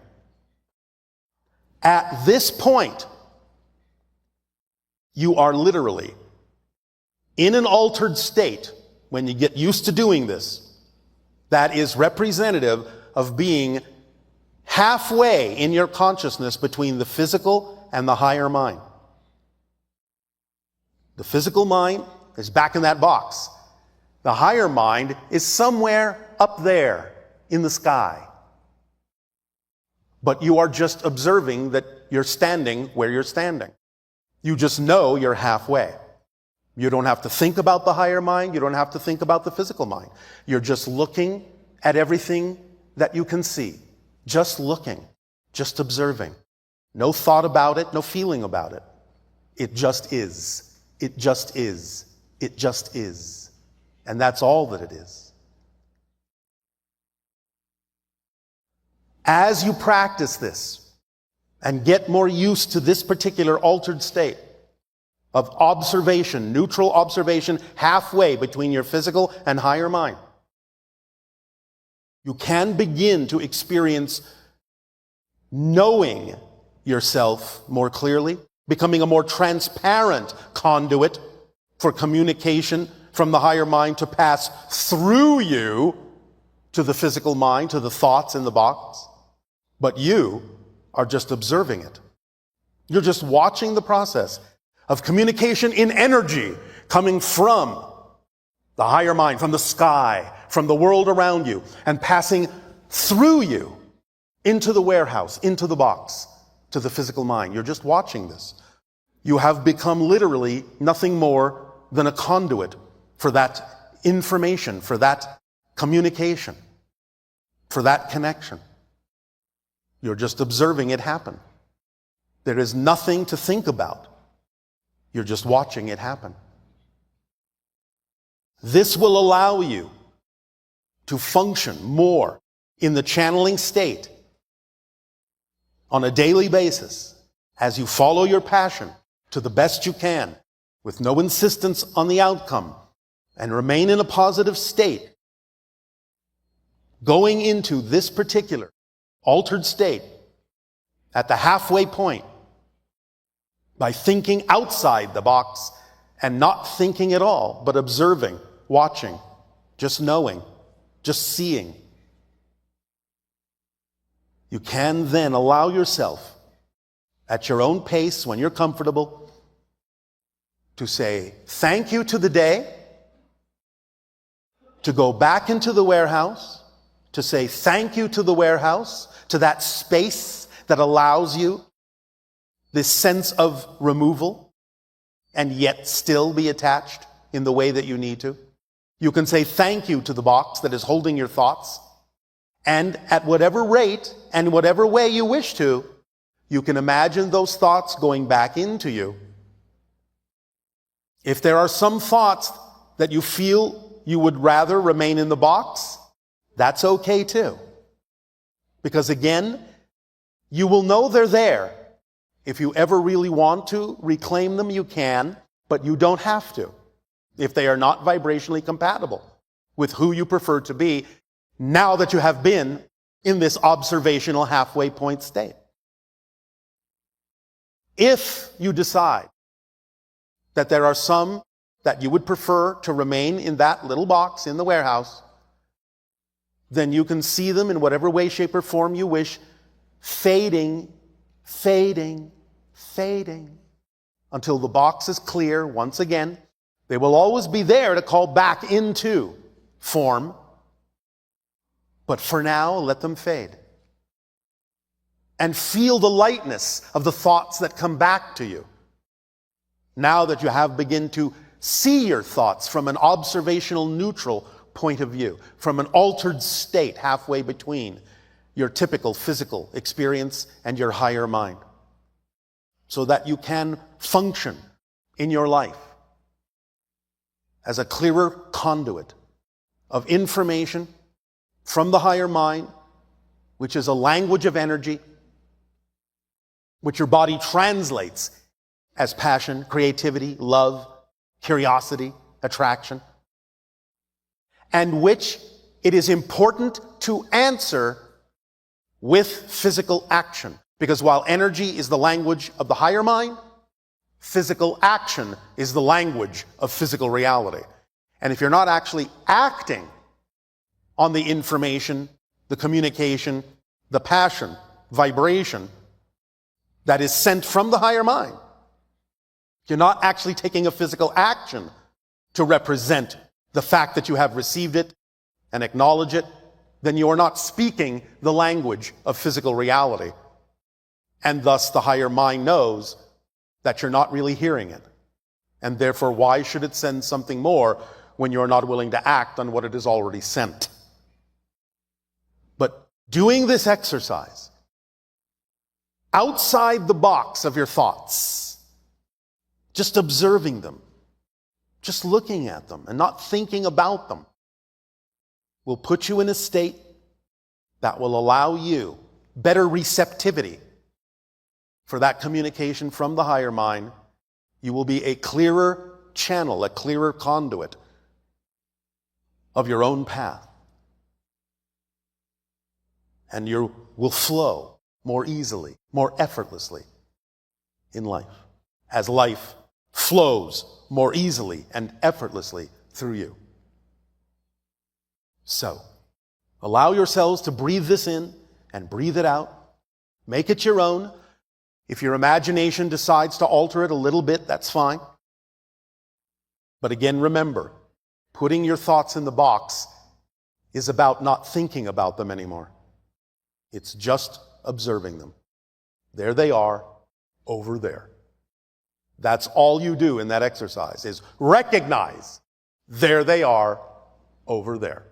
At this point, you are literally in an altered state when you get used to doing this, that is representative of being halfway in your consciousness between the physical and the higher mind. The physical mind is back in that box. The higher mind is somewhere up there in the sky. But you are just observing that you're standing where you're standing. You just know you're halfway. You don't have to think about the higher mind. You don't have to think about the physical mind. You're just looking at everything that you can see. Just looking, just observing. No thought about it, no feeling about it. It just is. It just is. It just is. And that's all that it is. As you practice this and get more used to this particular altered state of observation, neutral observation, halfway between your physical and higher mind, you can begin to experience knowing yourself more clearly, becoming a more transparent conduit for communication from the higher mind to pass through you to the physical mind, to the thoughts in the box. But you are just observing it. You're just watching the process of communication in energy coming from the higher mind, from the sky, from the world around you, and passing through you into the warehouse, into the box, to the physical mind. You're just watching this. You have become literally nothing more than a conduit for that information, for that communication, for that connection. You're just observing it happen. There is nothing to think about. You're just watching it happen. This will allow you to function more in the channeling state on a daily basis as you follow your passion to the best you can with no insistence on the outcome and remain in a positive state. Going into this particular altered state at the halfway point by thinking outside the box and not thinking at all, but observing, watching, just knowing, just seeing. You can then allow yourself at your own pace when you're comfortable to say thank you to the day, to go back into the warehouse, to say thank you to the warehouse, to that space that allows you this sense of removal and yet still be attached in the way that you need to. You can say thank you to the box that is holding your thoughts, and at whatever rate and whatever way you wish to, you can imagine those thoughts going back into you. If there are some thoughts that you feel you would rather remain in the box, that's okay too. Because again, you will know they're there. If you ever really want to reclaim them, you can, but you don't have to. If they are not vibrationally compatible with who you prefer to be, now that you have been in this observational halfway point state. If you decide that there are some that you would prefer to remain in that little box in the warehouse, then you can see them in whatever way, shape, or form you wish, fading, fading, fading, until the box is clear once again. They will always be there to call back into form, but for now, let them fade. And feel the lightness of the thoughts that come back to you. Now that you have begun to see your thoughts from an observational neutral point of view, from an altered state halfway between your typical physical experience and your higher mind, so that you can function in your life as a clearer conduit of information from the higher mind, which is a language of energy, which your body translates as passion, creativity, love, curiosity, attraction, and which it is important to answer with physical action. Because while energy is the language of the higher mind, physical action is the language of physical reality. And if you're not actually acting on the information, the communication, the passion, vibration that is sent from the higher mind, you're not actually taking a physical action to represent the fact that you have received it and acknowledge it, then you are not speaking the language of physical reality. And thus the higher mind knows that you're not really hearing it. And therefore, why should it send something more when you're not willing to act on what it has already sent? But doing this exercise outside the box of your thoughts, just observing them, just looking at them and not thinking about them, will put you in a state that will allow you better receptivity for that communication from the higher mind. You will be a clearer channel, a clearer conduit of your own path. And you will flow more easily, more effortlessly in life, as life flows more easily and effortlessly through you. So, allow yourselves to breathe this in and breathe it out. Make it your own. If your imagination decides to alter it a little bit, that's fine. But again, remember, putting your thoughts in the box is about not thinking about them anymore. It's just observing them. There they are, over there. That's all you do in that exercise, is recognize, there they are, over there.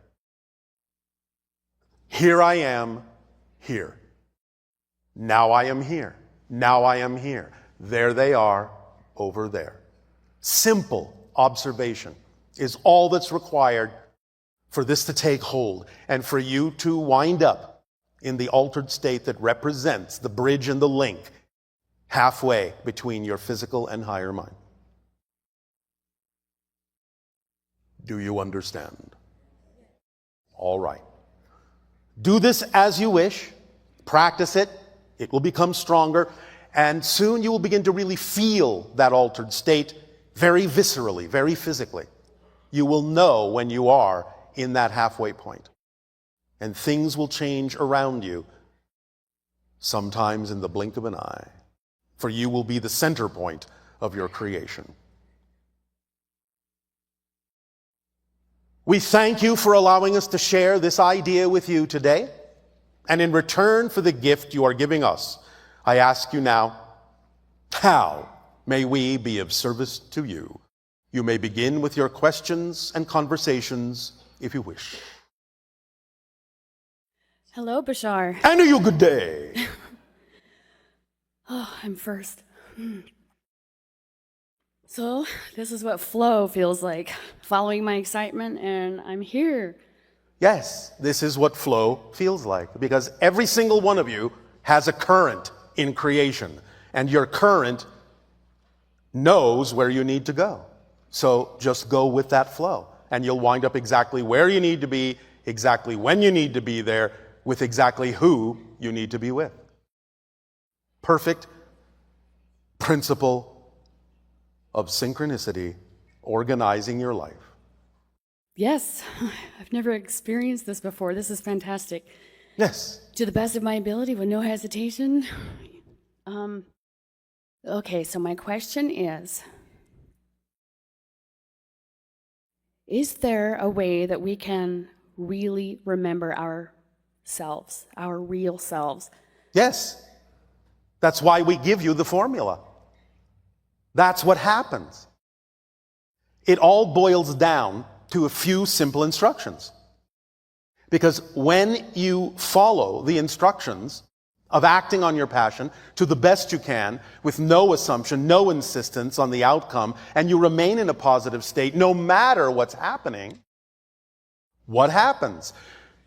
Here I am, here. Now I am here. Now I am here. There they are, over there. Simple observation is all that's required for this to take hold and for you to wind up in the altered state that represents the bridge and the link halfway between your physical and higher mind. Do you understand? All right. Do this as you wish. Practice it. It will become stronger. And soon you will begin to really feel that altered state very viscerally, very physically. You will know when you are in that halfway point. And things will change around you, sometimes in the blink of an eye. For you will be the center point of your creation. We thank you for allowing us to share this idea with you today. And in return for the gift you are giving us, I ask you now, how may we be of service to you? You may begin with your questions and conversations if you wish. Hello, Bashar. And you good day. Oh, I'm first. So, this is what flow feels like, following my excitement, and I'm here. Yes, this is what flow feels like, because every single one of you has a current in creation, and your current knows where you need to go. So just go with that flow, and you'll wind up exactly where you need to be, exactly when you need to be there, with exactly who you need to be with. Perfect principle of synchronicity organizing your life. Yes, I've never experienced this before. This is fantastic. Yes. To the best of my ability, with no hesitation. Okay, so my question is there a way that we can really remember ourselves, our real selves? Yes. That's why we give you the formula. That's what happens. It all boils down to a few simple instructions. Because when you follow the instructions of acting on your passion to the best you can, with no assumption, no insistence on the outcome, and you remain in a positive state no matter what's happening, what happens?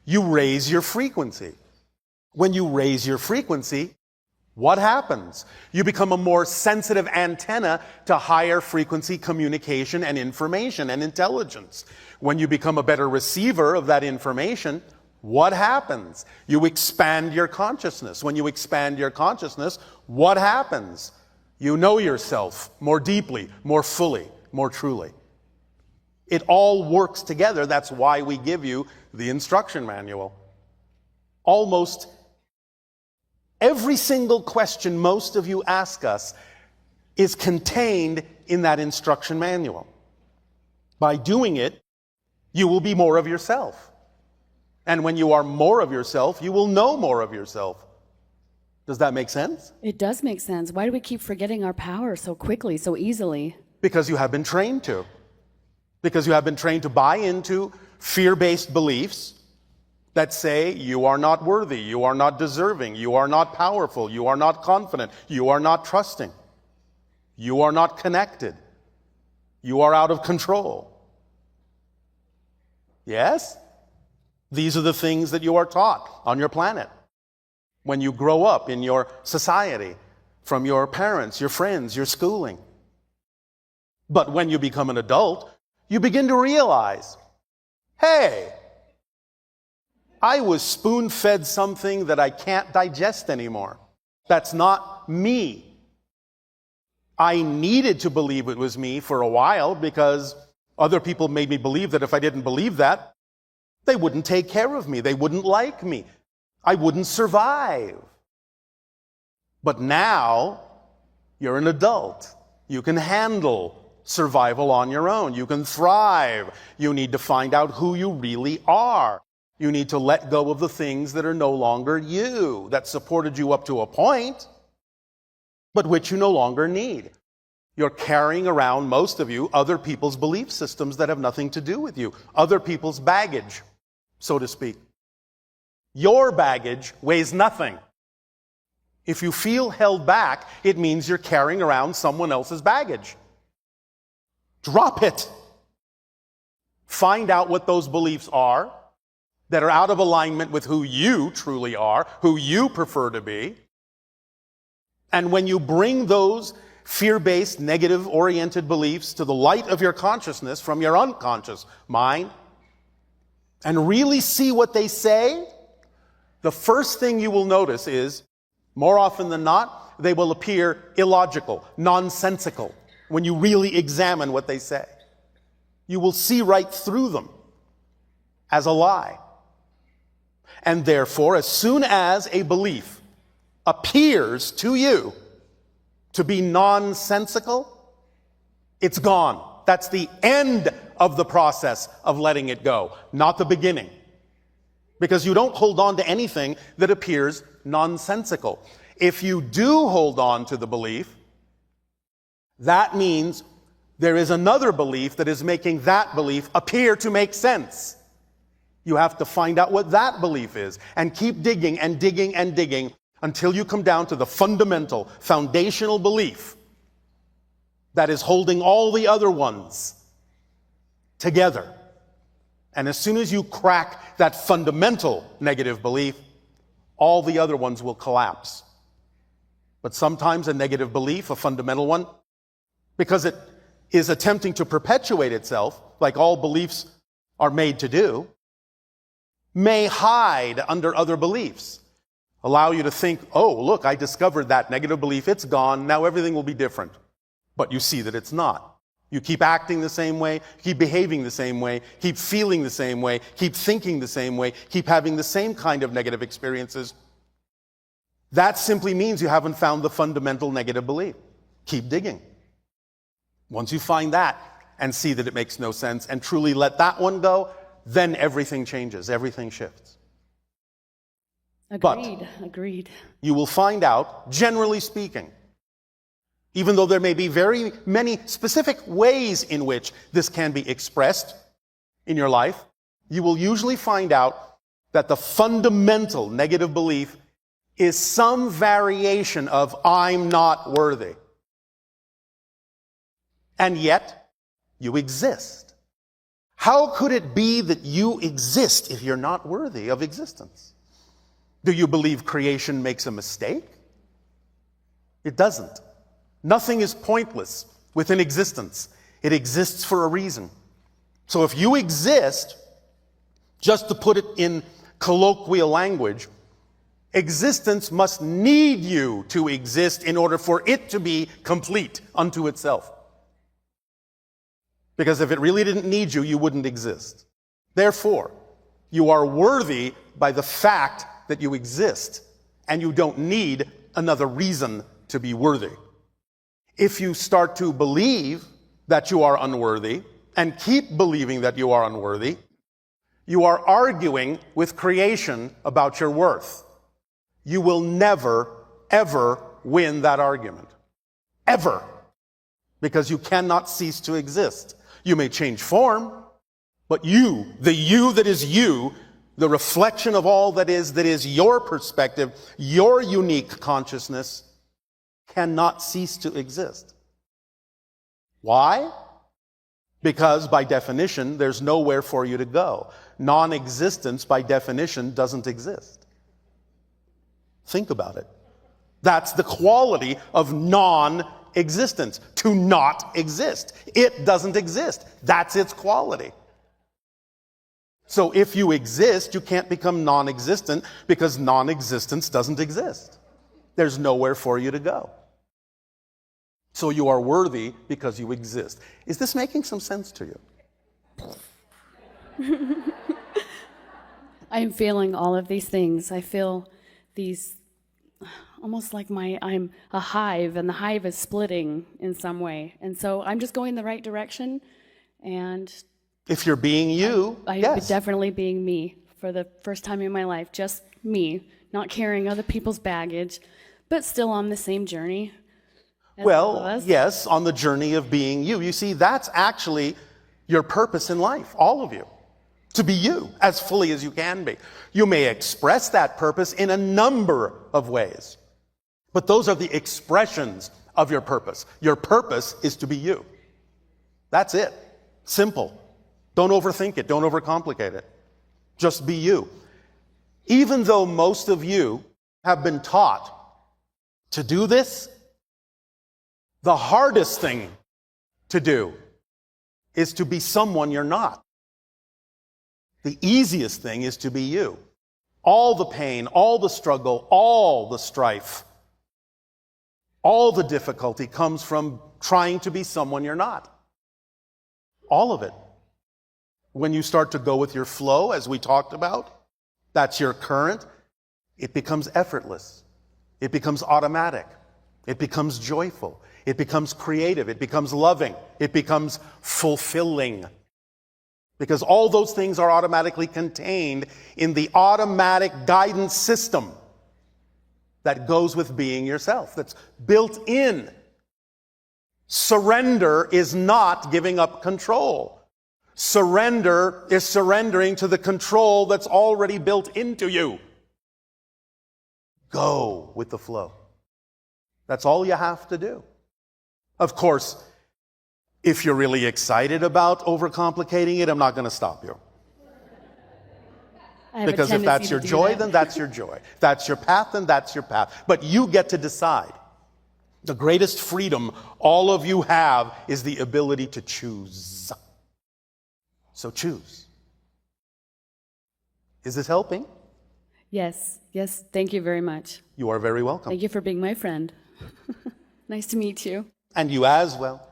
You raise your frequency. When you raise your frequency, what happens? You become a more sensitive antenna to higher frequency communication and information and intelligence. When you become a better receiver of that information, what happens? You expand your consciousness. When you expand your consciousness, what happens? You know yourself more deeply, more fully, more truly. It all works together. That's why we give you the instruction manual. Almost every single question most of you ask us is contained in that instruction manual. By doing it, you will be more of yourself. And when you are more of yourself, you will know more of yourself. Does that make sense? It does make sense. Why do we keep forgetting our power so quickly, so easily? Because you have been trained to. Because you have been trained to buy into fear-based beliefs that say you are not worthy, you are not deserving, you are not powerful, you are not confident, you are not trusting, you are not connected, you are out of control. Yes? These are the things that you are taught on your planet when you grow up in your society, from your parents, your friends, your schooling. But when you become an adult, you begin to realize, hey, I was spoon-fed something that I can't digest anymore. That's not me. I needed to believe it was me for a while because other people made me believe that if I didn't believe that, they wouldn't take care of me. They wouldn't like me. I wouldn't survive. But now, you're an adult. You can handle survival on your own. You can thrive. You need to find out who you really are. You need to let go of the things that are no longer you, that supported you up to a point, but which you no longer need. You're carrying around, most of you, other people's belief systems that have nothing to do with you, other people's baggage, so to speak. Your baggage weighs nothing. If you feel held back, it means you're carrying around someone else's baggage. Drop it. Find out what those beliefs are that are out of alignment with who you truly are, who you prefer to be. And when you bring those fear-based, negative-oriented beliefs to the light of your consciousness from your unconscious mind, and really see what they say, the first thing you will notice is, more often than not, they will appear illogical, nonsensical, when you really examine what they say. You will see right through them as a lie. And therefore, as soon as a belief appears to you to be nonsensical, it's gone. That's the end of the process of letting it go, not the beginning. Because you don't hold on to anything that appears nonsensical. If you do hold on to the belief, that means there is another belief that is making that belief appear to make sense. You have to find out what that belief is and keep digging and digging and digging until you come down to the fundamental, foundational belief that is holding all the other ones together. And as soon as you crack that fundamental negative belief, all the other ones will collapse. But sometimes a negative belief, a fundamental one, because it is attempting to perpetuate itself, like all beliefs are made to do, may hide under other beliefs. Allow you to think, oh, look, I discovered that negative belief, it's gone, now everything will be different. But you see that it's not. You keep acting the same way, keep behaving the same way, keep feeling the same way, keep thinking the same way, keep having the same kind of negative experiences. That simply means you haven't found the fundamental negative belief. Keep digging. Once you find that and see that it makes no sense and truly let that one go, then everything changes, everything shifts. Agreed. You will find out, generally speaking, even though there may be very many specific ways in which this can be expressed in your life, you will usually find out that the fundamental negative belief is some variation of I'm not worthy. And yet, you exist. How could it be that you exist if you're not worthy of existence? Do you believe creation makes a mistake? It doesn't. Nothing is pointless within existence. It exists for a reason. So if you exist, just to put it in colloquial language, existence must need you to exist in order for it to be complete unto itself. Because if it really didn't need you, you wouldn't exist. Therefore, you are worthy by the fact that you exist, and you don't need another reason to be worthy. If you start to believe that you are unworthy and keep believing that you are unworthy, you are arguing with creation about your worth. You will never, ever win that argument. Ever. Because you cannot cease to exist. You may change form, but you, the you that is you, the reflection of all that is your perspective, your unique consciousness, cannot cease to exist. Why? Because by definition, there's nowhere for you to go. Non-existence, by definition, doesn't exist. Think about it. That's the quality of non-existence, to not exist. It doesn't exist. That's its quality. So if you exist, you can't become non-existent because non-existence doesn't exist. There's nowhere for you to go. So you are worthy because you exist. Is this making some sense to you? I'm feeling all of these things. I feel these, almost like I'm a hive, and the hive is splitting in some way. And so I'm just going the right direction, and if you're being you, yes. Definitely being me for the first time in my life, just me, not carrying other people's baggage, but still on the same journey. Well, yes, on the journey of being you. You see, that's actually your purpose in life, all of you. To be you, as fully as you can be. You may express that purpose in a number of ways, but those are the expressions of your purpose. Your purpose is to be you. That's it. Simple. Don't overthink it. Don't overcomplicate it. Just be you. Even though most of you have been taught to do this, the hardest thing to do is to be someone you're not. The easiest thing is to be you. All the pain, all the struggle, all the strife, all the difficulty comes from trying to be someone you're not. All of it. When you start to go with your flow, as we talked about, that's your current, it becomes effortless. It becomes automatic. It becomes joyful. It becomes creative. It becomes loving. It becomes fulfilling. Because all those things are automatically contained in the automatic guidance system that goes with being yourself, that's built in. Surrender is not giving up control. Surrender is surrendering to the control that's already built into you. Go with the flow. That's all you have to do. Of course, if you're really excited about overcomplicating it, I'm not going to stop you. Because if that's your joy, then that's your joy. If that's your path, then that's your path. But you get to decide. The greatest freedom all of you have is the ability to choose. So choose. Is this helping? Yes. Yes. Thank you very much. You are very welcome. Thank you for being my friend. Nice to meet you. And you as well.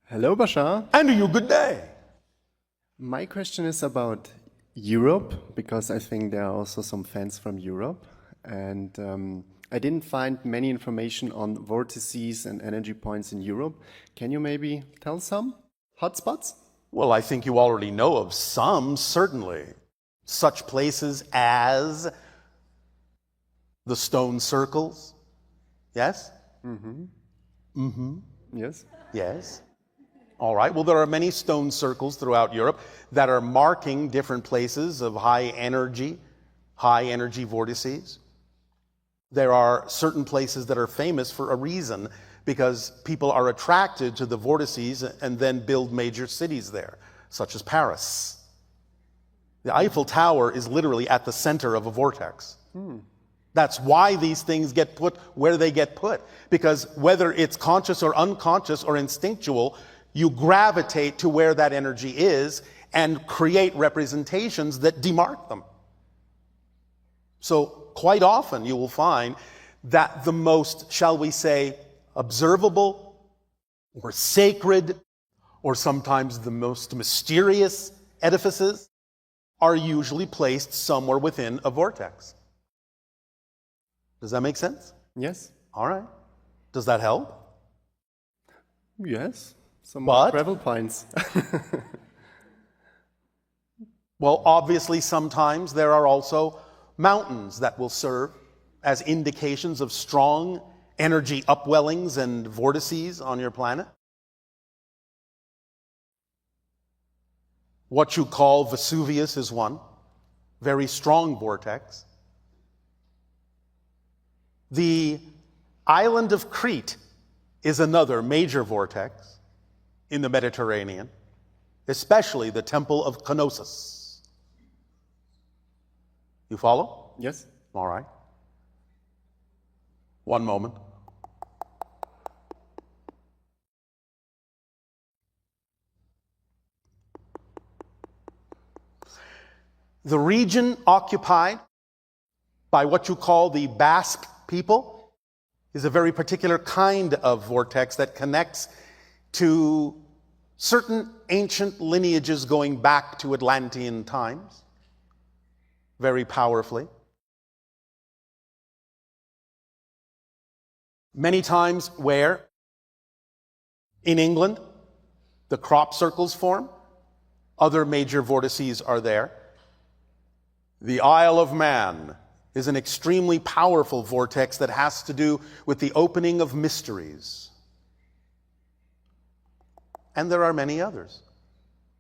Hello, Bashar. And you, good day. My question is about Europe, because I think there are also some fans from Europe. And I didn't find many information on vortices and energy points in Europe. Can you maybe tell some hotspots? Well, I think you already know of some, certainly. Such places as the stone circles. Yes? Mm-hmm. Mm-hmm. Yes. Yes. All right. Well, there are many stone circles throughout Europe that are marking different places of high energy vortices. There are certain places that are famous for a reason, because people are attracted to the vortices and then build major cities there, such as Paris. The Eiffel Tower is literally at the center of a vortex. That's why these things get put where they get put, because whether it's conscious or unconscious or instinctual, you gravitate to where that energy is and create representations that demark them. So quite often you will find that the most, shall we say, observable or sacred or sometimes the most mysterious edifices are usually placed somewhere within a vortex. Does that make sense? Yes. All right. Does that help? Yes. Some But- travel points. Well, obviously, sometimes there are also mountains that will serve as indications of strong energy upwellings and vortices on your planet. What you call Vesuvius is one, very strong vortex. The island of Crete is another major vortex in the Mediterranean, especially the Temple of Knossos. You follow? Yes. All right. One moment. The region occupied by what you call the Basque people is a very particular kind of vortex that connects to certain ancient lineages going back to Atlantean times very powerfully. Many times where in England the crop circles form, other major vortices are there. The Isle of Man is an extremely powerful vortex that has to do with the opening of mysteries. And there are many others.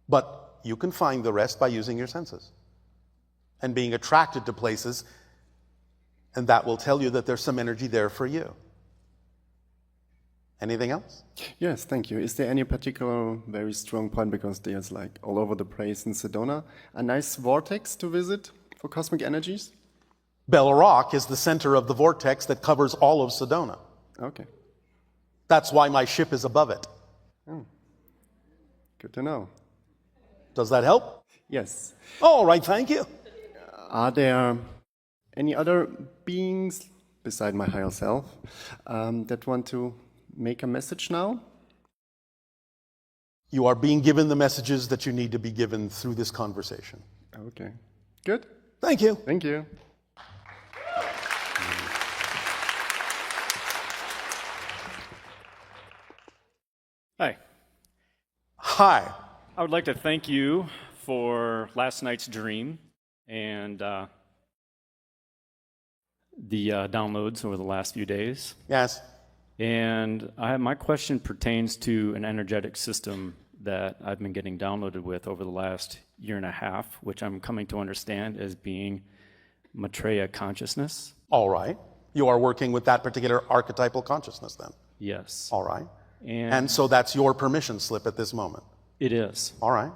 But you can find the rest by using your senses and being attracted to places, and that will tell you that there's some energy there for you. Anything else? Yes, thank you. Is there any particular very strong point, because there's like all over the place in Sedona, a nice vortex to visit for cosmic energies? Bell Rock is the center of the vortex that covers all of Sedona. Okay. That's why my ship is above it. Oh. Good to know. Does that help? Yes. All right, thank you. Are there any other beings beside my higher self that want to make a message now? You are being given the messages that you need to be given through this conversation. Okay. Good. Thank you. Thank you. Hi. Hi. I would like to thank you for last night's dream and the downloads over the last few days. Yes. And my question pertains to an energetic system that I've been getting downloaded with over the last year and a half, which I'm coming to understand as being Maitreya consciousness. All right. You are working with that particular archetypal consciousness then? Yes. All right. And so that's your permission slip at this moment? It is. All right.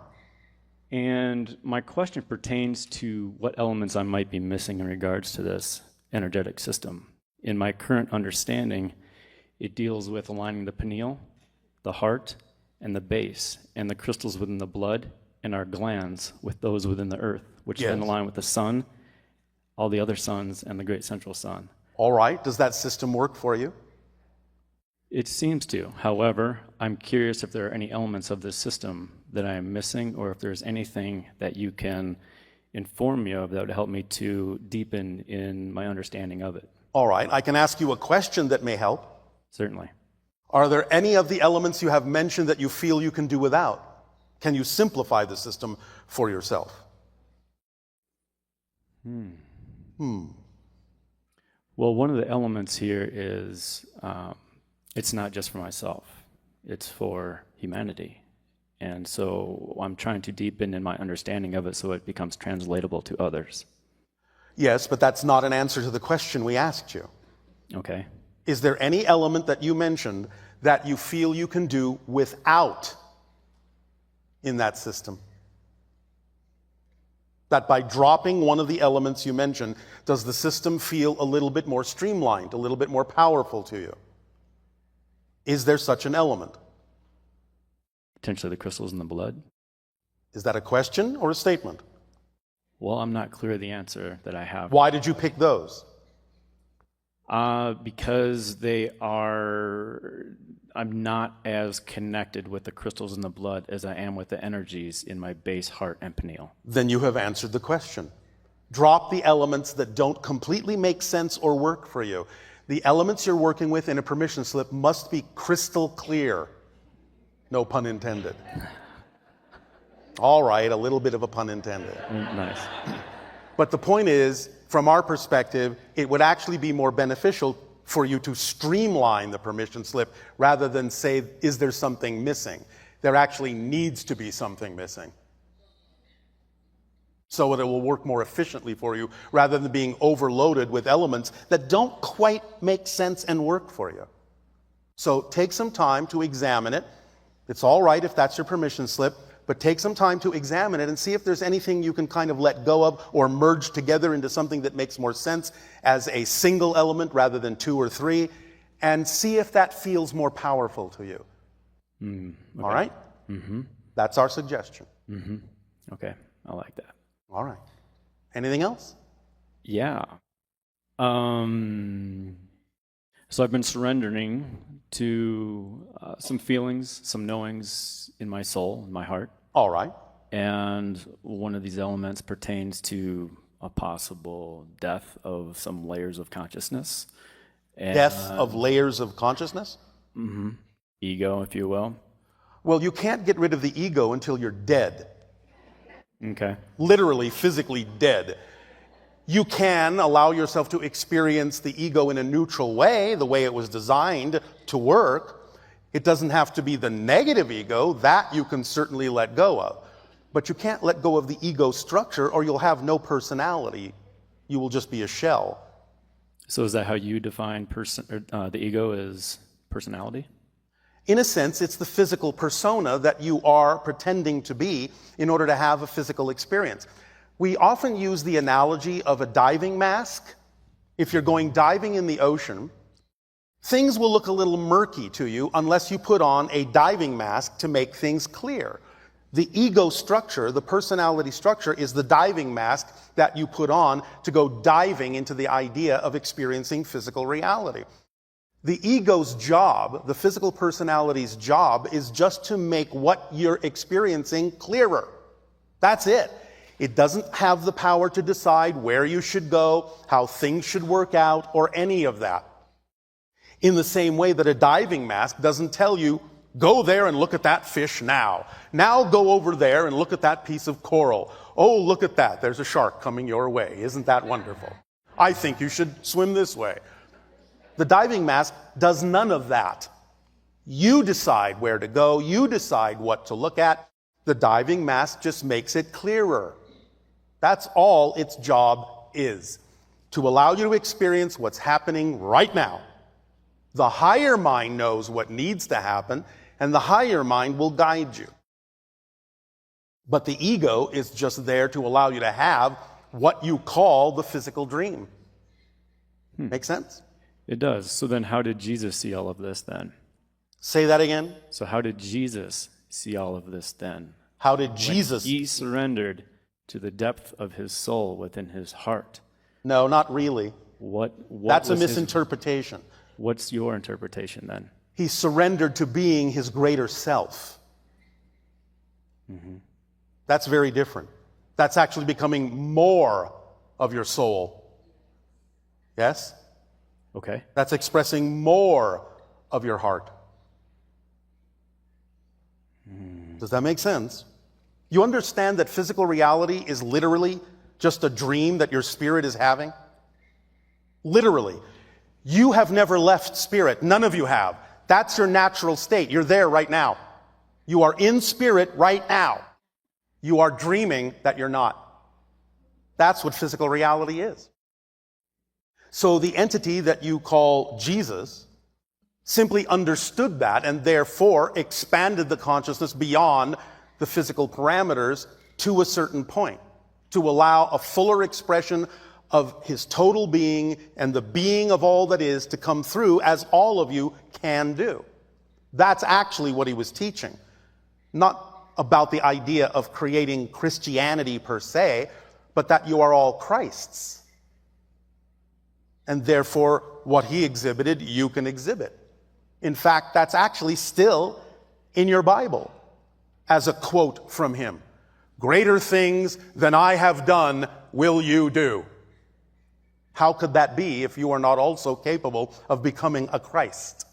And my question pertains to what elements I might be missing in regards to this energetic system. In my current understanding, it deals with aligning the pineal, the heart, and the base, and the crystals within the blood, and our glands with those within the earth, which then align with the sun, all the other suns, and the great central sun. All right. Does that system work for you? It seems to. However, I'm curious if there are any elements of this system that I am missing, or if there's anything that you can inform me of that would help me to deepen in my understanding of it. All right. I can ask you a question that may help. Certainly. Are there any of the elements you have mentioned that you feel you can do without? Can you simplify the system for yourself? Well, one of the elements here is it's not just for myself. It's for humanity. And so I'm trying to deepen in my understanding of it so it becomes translatable to others. Yes, but that's not an answer to the question we asked you. Okay. Is there any element that you mentioned that you feel you can do without in that system? That by dropping one of the elements you mentioned, does the system feel a little bit more streamlined, a little bit more powerful to you? Is there such an element? Potentially the crystals in the blood. Is that a question or a statement? Well, I'm not clear of the answer that I have. Why did you pick those? Because I'm not as connected with the crystals in the blood as I am with the energies in my base, heart, and pineal. Then you have answered the question. Drop the elements that don't completely make sense or work for you. The elements you're working with in a permission slip must be crystal clear. No pun intended. All right, a little bit of a pun intended. Nice. But the point is, from our perspective, it would actually be more beneficial for you to streamline the permission slip rather than say, is there something missing? There actually needs to be something missing. So that it will work more efficiently for you rather than being overloaded with elements that don't quite make sense and work for you. So take some time to examine it. It's all right if that's your permission slip, but take some time to examine it and see if there's anything you can kind of let go of or merge together into something that makes more sense as a single element rather than two or three, and see if that feels more powerful to you. Okay. All right? Mm-hmm. That's our suggestion. Mm-hmm. Okay, I like that. All right. Anything else? Yeah. So I've been surrendering to some feelings, some knowings in my soul, in my heart. All right. And one of these elements pertains to a possible death of some layers of consciousness. Death of layers of consciousness? Mm-hmm. Ego, if you will. Well, you can't get rid of the ego until you're dead. Okay. Literally, physically dead. You can allow yourself to experience the ego in a neutral way, the way it was designed to work. It doesn't have to be the negative ego. That you can certainly let go of. But you can't let go of the ego structure or you'll have no personality. You will just be a shell. So is that how you define the ego as personality? In a sense, it's the physical persona that you are pretending to be in order to have a physical experience. We often use the analogy of a diving mask. If you're going diving in the ocean, things will look a little murky to you unless you put on a diving mask to make things clear. The ego structure, the personality structure, is the diving mask that you put on to go diving into the idea of experiencing physical reality. The ego's job, the physical personality's job, is just to make what you're experiencing clearer. That's it. It doesn't have the power to decide where you should go, how things should work out, or any of that. In the same way that a diving mask doesn't tell you, go there and look at that fish now. Now go over there and look at that piece of coral. Oh, look at that. There's a shark coming your way. Isn't that wonderful? I think you should swim this way. The diving mask does none of that. You decide where to go. You decide what to look at. The diving mask just makes it clearer. That's all its job is, to allow you to experience what's happening right now. The higher mind knows what needs to happen, and the higher mind will guide you. But the ego is just there to allow you to have what you call the physical dream. Make sense? It does. So then how did Jesus see all of this then? Say that again. So how did Jesus see all of this then? How did Jesus? When he surrendered to the depth of his soul within his heart. No, not really. What That's a misinterpretation. What's your interpretation then? He surrendered to being his greater self. Mm-hmm. That's very different. That's actually becoming more of your soul. Yes? Okay. That's expressing more of your heart. Does that make sense? You understand that physical reality is literally just a dream that your spirit is having? Literally. You have never left spirit. None of you have. That's your natural state. You're there right now. You are in spirit right now. You are dreaming that you're not. That's what physical reality is. So the entity that you call Jesus simply understood that and therefore expanded the consciousness beyond the physical parameters to a certain point, to allow a fuller expression of his total being and the being of all that is to come through as all of you can do. That's actually what he was teaching. Not about the idea of creating Christianity per se, but that you are all Christ's. And therefore, what he exhibited, you can exhibit. In fact, that's actually still in your Bible as a quote from him. Greater things than I have done will you do. How could that be if you are not also capable of becoming a Christ?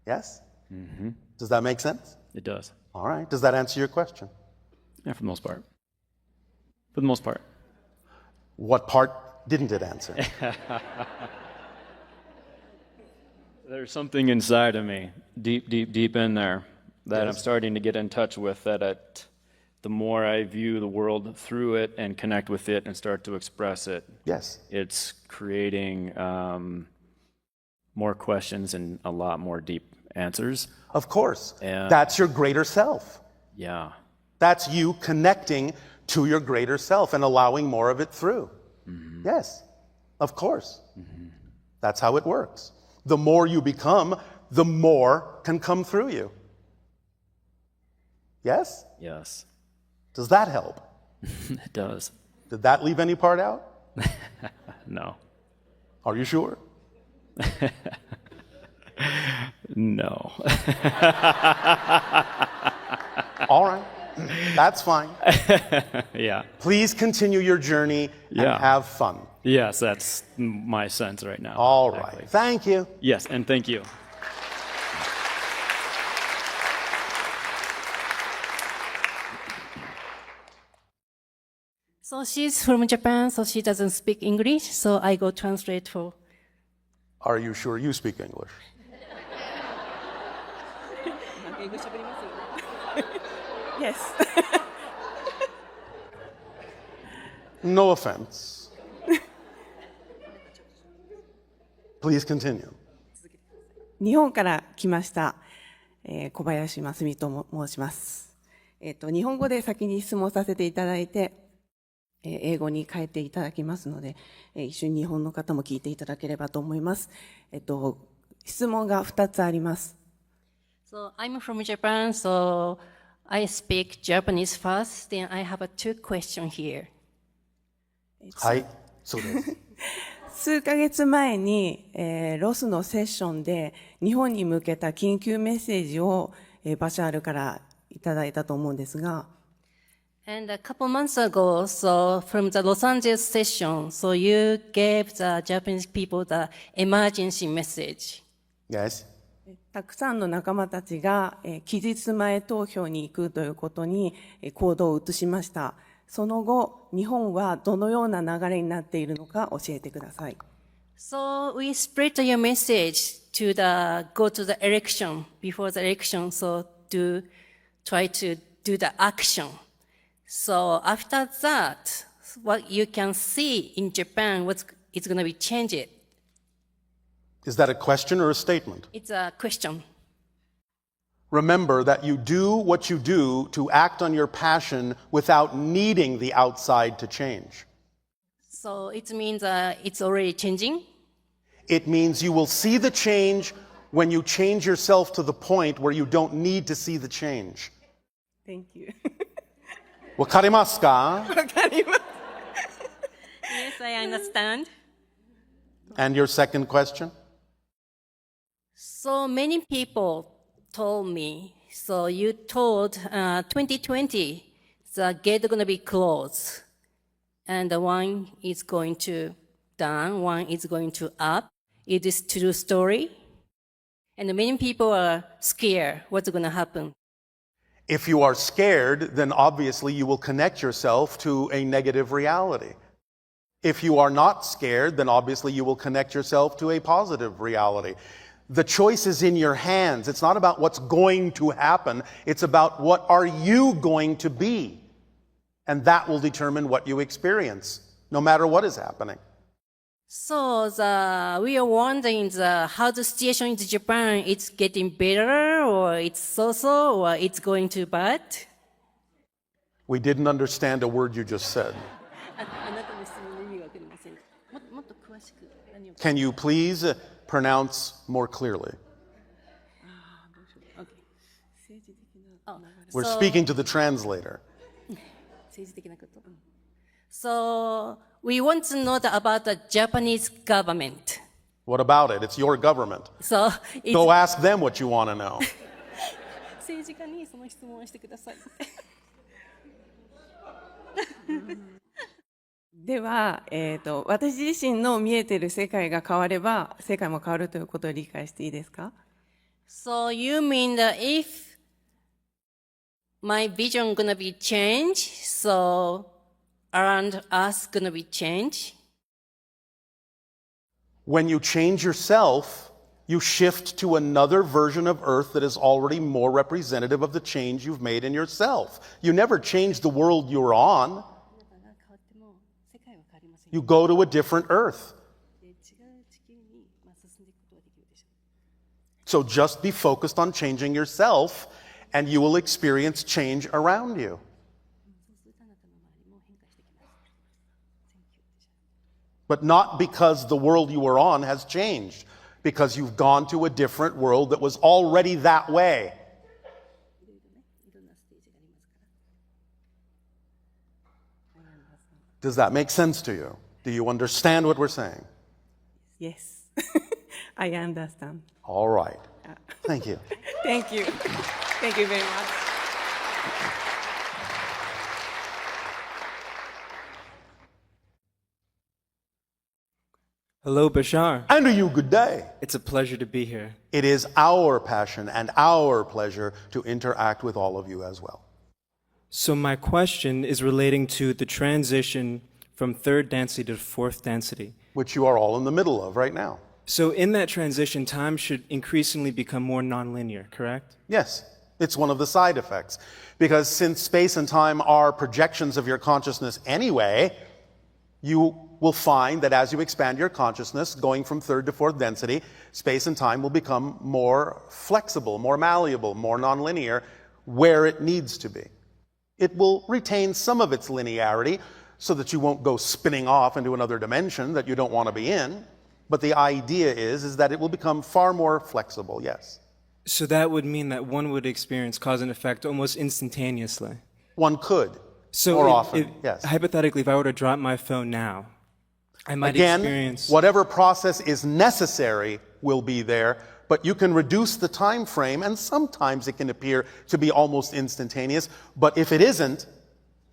Yes? Mm-hmm. Does that make sense? It does. All right. Does that answer your question? Yeah, for the most part. For the most part. What part didn't it answer? There's something inside of me, deep in there, that I'm starting to get in touch with, that the more I view the world through it and connect with it and start to express it, yes, it's creating more questions and a lot more deep answers. Of course. And that's your greater self. Yeah. That's you connecting to your greater self and allowing more of it through. Mm-hmm. Yes, of course. Mm-hmm. That's how it works. The more you become, the more can come through you. Yes? Yes. Does that help? It does. Did that leave any part out? No. Are you sure? No. All right. That's fine. Yeah. Please continue your journey and have fun. Yes, that's my sense right now. All right. Thank you. Yes, and thank you. So she's from Japan, so she doesn't speak English, so I go translate for. Are you sure you speak English? Yes. No offense. Please continue. 日本から来ました、小林真澄と申します。日本語で先に質問させていただいて、英語に変えていただきますので、一緒に日本の方も聞いていただければと思います。質問が2つあります。So I'm from Japan, so I speak Japanese first, then I have two questions here. はい、そうです。数ヶ月前に、ロスのセッションで日本に向けた緊急メッセージを、バシャールからいただいたと思うんですが、And a couple months ago, so from the Los Angeles session, so you gave the Japanese people the emergency message. Yes. たくさんの仲間たちが、期日前投票に行くということに、行動を移しました。その後、日本はどのような流れになっているのか教えてください。So we spread your message to go to the election, before the election, so try to do the action. So after that, what you can see in Japan, it's going to be changed. Is that a question or a statement? It's a question. Remember that you do what you do to act on your passion without needing the outside to change. So it means it's already changing? It means you will see the change when you change yourself to the point where you don't need to see the change. Thank you. わかりますか? わかります。Yes, I understand. And your second question? So many people told me, so you told 2020, the gate is going to be closed. And the one is going to down, one is going to up. It is true story. And many people are scared what's going to happen. If you are scared, then obviously you will connect yourself to a negative reality. If you are not scared, then obviously you will connect yourself to a positive reality. The choice is in your hands. It's not about what's going to happen. It's about what are you going to be. And that will determine what you experience, no matter what is happening. So we are wondering how the situation in Japan is getting better, or it's so-so, or it's going too bad. We didn't understand a word you just said. Can you please pronounce more clearly? We're speaking to the translator. So we want to know about the Japanese government. What about it? It's your government. So Go ask them what you want to know. 政治家にその質問をしてください。では、私自身の見えている世界が変われば、世界も変わるということを理解していいですか？ So you mean that if my vision gonna be changed, so around us gonna be changed? When you change yourself, you shift to another version of Earth that is already more representative of the change you've made in yourself. You never change the world you're on. You go to a different Earth. So just be focused on changing yourself, and you will experience change around you. But not because the world you were on has changed, because you've gone to a different world that was already that way. Does that make sense to you? Do you understand what we're saying? Yes. I understand. All right. Thank you. Thank you. Thank you very much. Hello, Bashar. And to you, good day. It's a pleasure to be here. It is our passion and our pleasure to interact with all of you as well. So my question is relating to the transition from third density to fourth density. Which you are all in the middle of right now. So in that transition, time should increasingly become more nonlinear, correct? Yes. It's one of the side effects. Because since space and time are projections of your consciousness anyway, you will find that as you expand your consciousness, going from third to fourth density, space and time will become more flexible, more malleable, more nonlinear, where it needs to be. It will retain some of its linearity so that you won't go spinning off into another dimension that you don't want to be in. But the idea is that it will become far more flexible, yes. So that would mean that one would experience cause and effect almost instantaneously. One could. So more often, yes. Hypothetically, if I were to drop my phone now, I might Again, experience... whatever process is necessary will be there, but you can reduce the time frame, and sometimes it can appear to be almost instantaneous. But if it isn't,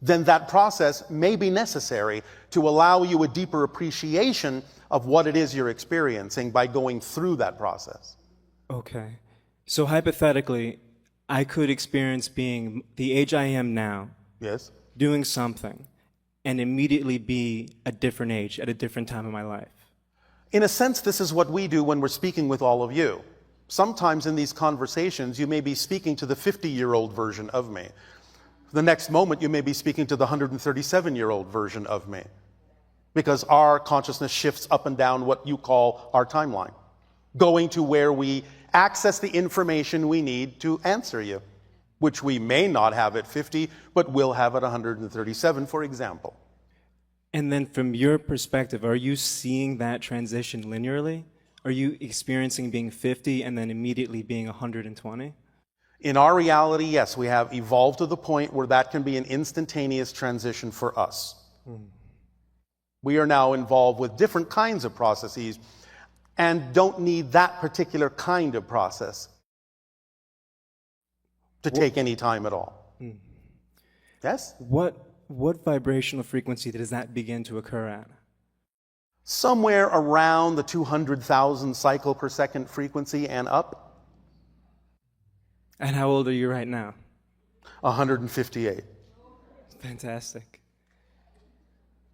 then that process may be necessary to allow you a deeper appreciation of what it is you're experiencing by going through that process. Okay. So hypothetically, I could experience being the age I am now, yes, doing something, and immediately be a different age at a different time in my life. In a sense, this is what we do when we're speaking with all of you. Sometimes in these conversations, you may be speaking to the 50-year-old version of me. The next moment, you may be speaking to the 137-year-old version of me, because our consciousness shifts up and down what you call our timeline, going to where we access the information we need to answer you, which we may not have at 50, but will have at 137, for example. And then from your perspective, are you seeing that transition linearly? Are you experiencing being 50 and then immediately being 120? In our reality, yes, we have evolved to the point where that can be an instantaneous transition for us. We are now involved with different kinds of processes and don't need that particular kind of process to take any time at all. Yes? What vibrational frequency does that begin to occur at? Somewhere around the 200,000 cycle per second frequency and up. And how old are you right now? 158. Fantastic.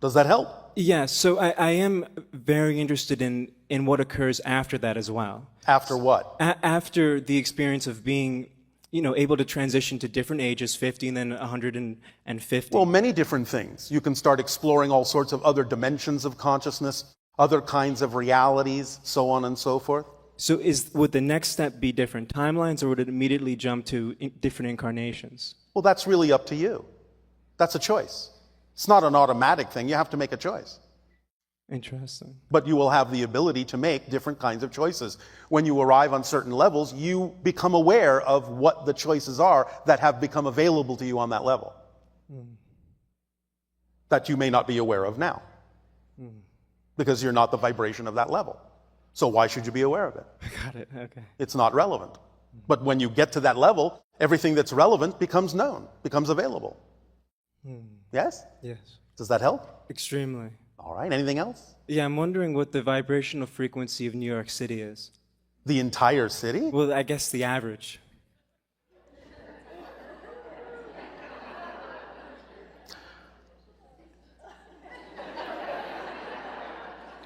Does that help? Yeah, so I am very interested in what occurs after that as well. After what? After the experience of being, able to transition to different ages, 50 and then 150. Well, many different things. You can start exploring all sorts of other dimensions of consciousness, other kinds of realities, so on and so forth. So would the next step be different timelines, or would it immediately jump to different incarnations? Well, that's really up to you. That's a choice. It's not an automatic thing. You have to make a choice. Interesting. But you will have the ability to make different kinds of choices. When you arrive on certain levels, you become aware of what the choices are that have become available to you on that level. that you may not be aware of now. Because you're not the vibration of that level. So why should you be aware of it? Got it, okay. It's not relevant. But when you get to that level, everything that's relevant becomes known, becomes available. Yes? Yes. Does that help? Extremely. All right, anything else? Yeah, I'm wondering what the vibrational frequency of New York City is. The entire city? Well, I guess the average.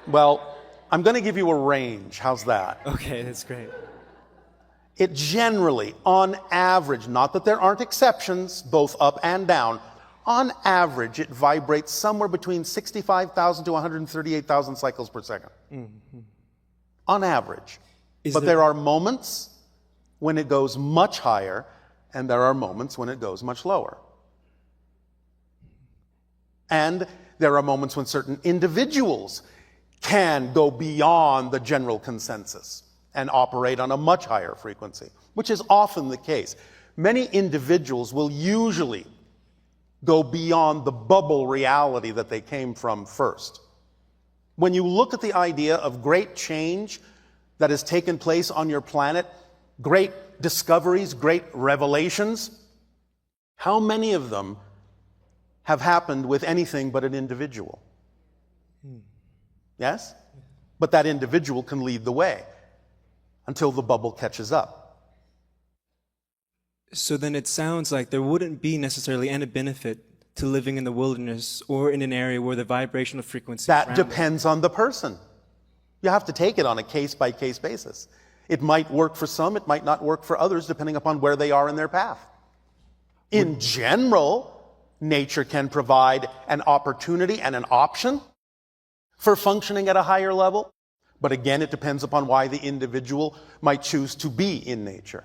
Well, I'm going to give you a range. How's that? Okay, that's great. It generally, on average, not that there aren't exceptions, both up and down, on average, it vibrates somewhere between 65,000 to 138,000 cycles per second. On average. But there are moments when it goes much higher, and there are moments when it goes much lower. And there are moments when certain individuals can go beyond the general consensus and operate on a much higher frequency, which is often the case. Many individuals will usually go beyond the bubble reality that they came from first. When you look at the idea of great change that has taken place on your planet, great discoveries, great revelations, how many of them have happened with anything but an individual? Yes? But that individual can lead the way until the bubble catches up. So then it sounds like there wouldn't be necessarily any benefit to living in the wilderness or in an area where the vibrational frequency That depends on the person. You have to take it on a case-by-case basis. It might work for some, it might not work for others, depending upon where they are in their path. In general, nature can provide an opportunity and an option for functioning at a higher level. But again, it depends upon why the individual might choose to be in nature.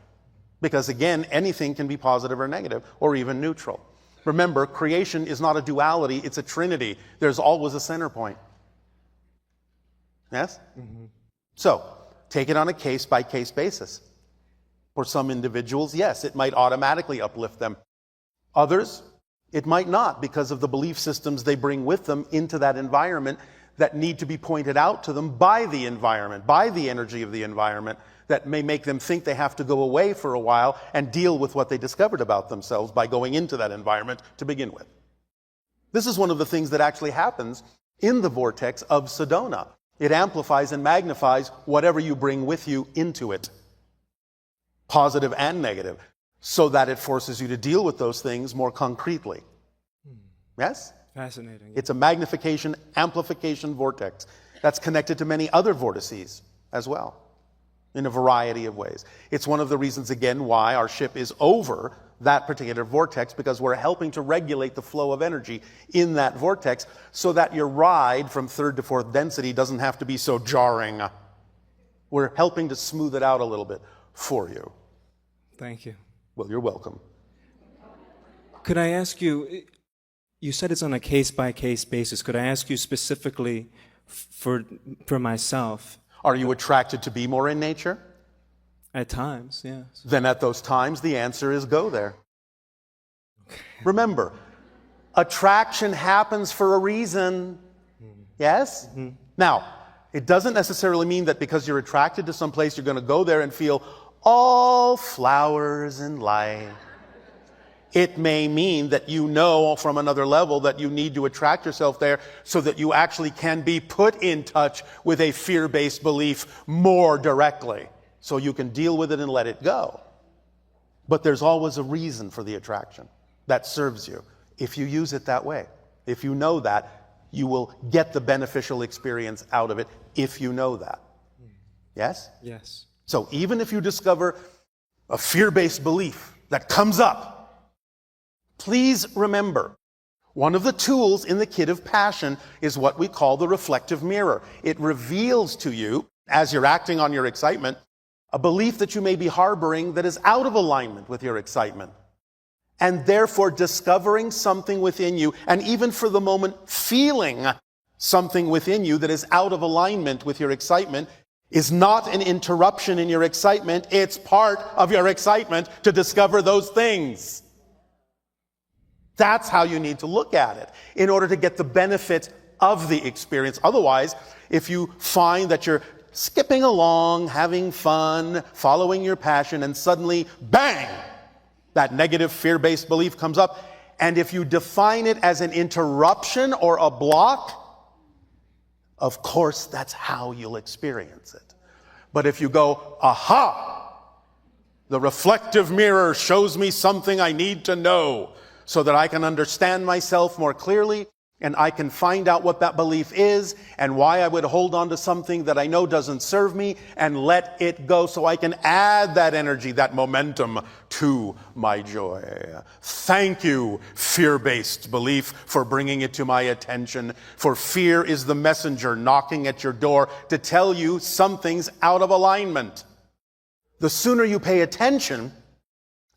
Because again, anything can be positive or negative, or even neutral. Remember, creation is not a duality, it's a trinity. There's always a center point. Yes? So, take it on a case-by-case basis. For some individuals, yes, it might automatically uplift them. Others, it might not, because of the belief systems they bring with them into that environment that need to be pointed out to them by the environment, by the energy of the environment, that may make them think they have to go away for a while and deal with what they discovered about themselves by going into that environment to begin with. This is one of the things that actually happens in the vortex of Sedona. It amplifies and magnifies whatever you bring with you into it, positive and negative, so that it forces you to deal with those things more concretely. Yes? Fascinating. It's a magnification, amplification vortex that's connected to many other vortices as well, in a variety of ways. It's one of the reasons, again, why our ship is over that particular vortex, because we're helping to regulate the flow of energy in that vortex so that your ride from third to fourth density doesn't have to be so jarring. We're helping to smooth it out a little bit for you. Thank you. Well, you're welcome. Could I ask you, you said it's on a case-by-case basis. Could I ask you specifically for myself? Are you attracted to be more in nature? At times, yes. Then at those times, the answer is go there. Remember, attraction happens for a reason. Yes? Now, it doesn't necessarily mean that because you're attracted to some place, you're going to go there and feel all flowers and light. It may mean that you know from another level that you need to attract yourself there so that you actually can be put in touch with a fear-based belief more directly, so you can deal with it and let it go. But there's always a reason for the attraction that serves you. If you use it that way, if you know that, you will get the beneficial experience out of it if you know that. Yes? Yes. So even if you discover a fear-based belief that comes up, please remember, one of the tools in the kit of passion is what we call the reflective mirror. It reveals to you, as you're acting on your excitement, a belief that you may be harboring that is out of alignment with your excitement. And therefore discovering something within you, and even for the moment feeling something within you that is out of alignment with your excitement, is not an interruption in your excitement. It's part of your excitement to discover those things. That's how you need to look at it in order to get the benefit of the experience. Otherwise, if you find that you're skipping along, having fun, following your passion, and suddenly, bang, that negative fear-based belief comes up. And if you define it as an interruption or a block, of course, that's how you'll experience it. But if you go, aha, the reflective mirror shows me something I need to know so that I can understand myself more clearly, and I can find out what that belief is and why I would hold on to something that I know doesn't serve me, and let it go so I can add that energy, that momentum to my joy. Thank you, fear-based belief, for bringing it to my attention. For fear is the messenger knocking at your door to tell you something's out of alignment. The sooner you pay attention,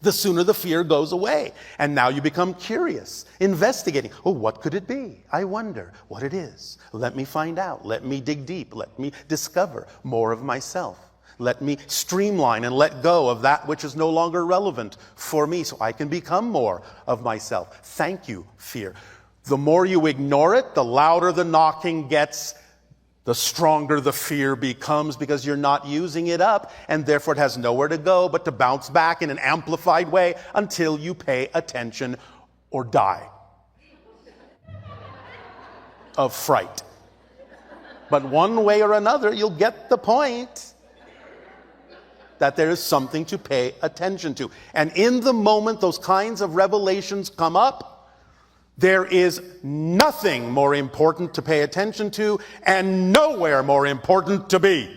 the sooner the fear goes away. And now you become curious, investigating. Oh, what could it be? I wonder what it is. Let me find out. Let me dig deep. Let me discover more of myself. Let me streamline and let go of that which is no longer relevant for me so I can become more of myself. Thank you, fear. The more you ignore it, the louder the knocking gets, the stronger the fear becomes, because you're not using it up, and therefore it has nowhere to go but to bounce back in an amplified way until you pay attention or die of fright. But one way or another, you'll get the point that there is something to pay attention to. And in the moment those kinds of revelations come up, there is nothing more important to pay attention to, and nowhere more important to be.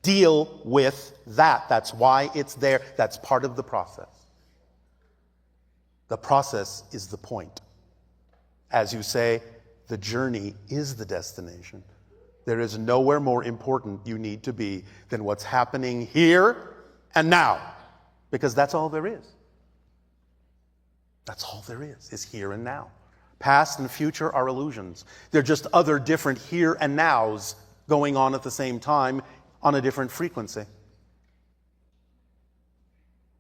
Deal with that. That's why it's there. That's part of the process. The process is the point. As you say, the journey is the destination. There is nowhere more important you need to be than what's happening here and now, because that's all there is. That's all there is here and now. Past and future are illusions. They're just other different here and nows going on at the same time on a different frequency.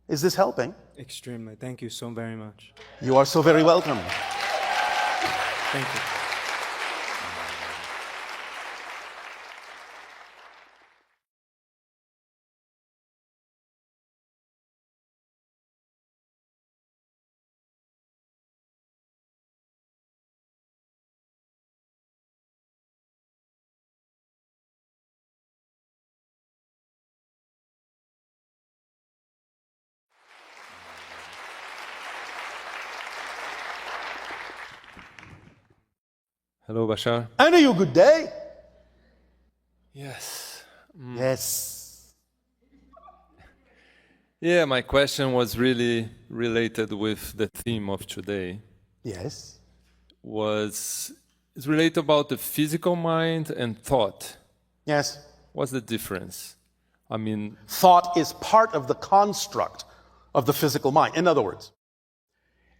Is this helping? Extremely. Thank you so very much. You are so very welcome. Thank you. Hello, Bashar. And you good day? Yes. Yes. Yeah, my question was really related with the theme of today. Yes. It's related about the physical mind and thought. Yes. What's the difference? I mean, thought is part of the construct of the physical mind. In other words,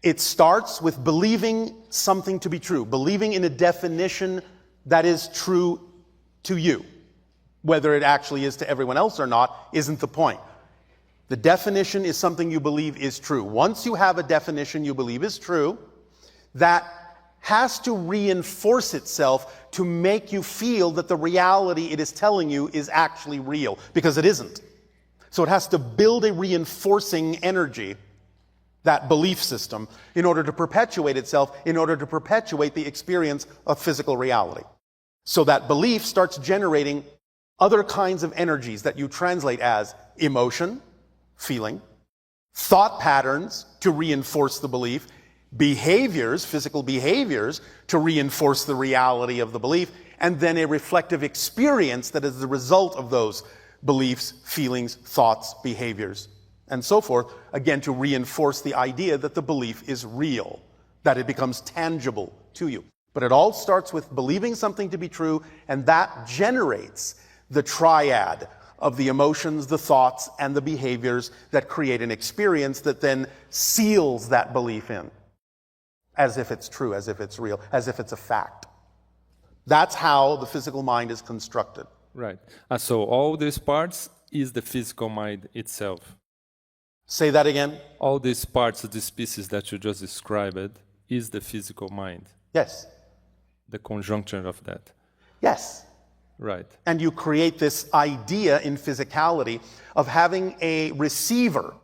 it starts with believing something to be true, believing in a definition that is true to you. Whether it actually is to everyone else or not isn't the point. The definition is something you believe is true. Once you have a definition you believe is true, that has to reinforce itself to make you feel that the reality it is telling you is actually real, because it isn't. So it has to build a reinforcing energy, that belief system, in order to perpetuate itself, in order to perpetuate the experience of physical reality. So that belief starts generating other kinds of energies that you translate as emotion, feeling, thought patterns to reinforce the belief, behaviors, physical behaviors to reinforce the reality of the belief, and then a reflective experience that is the result of those beliefs, feelings, thoughts, behaviors, and so forth, again to reinforce the idea that the belief is real, that it becomes tangible to you. But it all starts with believing something to be true, and that generates the triad of the emotions, the thoughts, and the behaviors that create an experience that then seals that belief in, as if it's true, as if it's real, as if it's a fact. That's how the physical mind is constructed. Right. So all these parts is the physical mind itself. Say that again. All these parts, these pieces that you just described, is the physical mind. Yes. The conjunction of that. Yes. Right. And you create this idea in physicality of having a receiver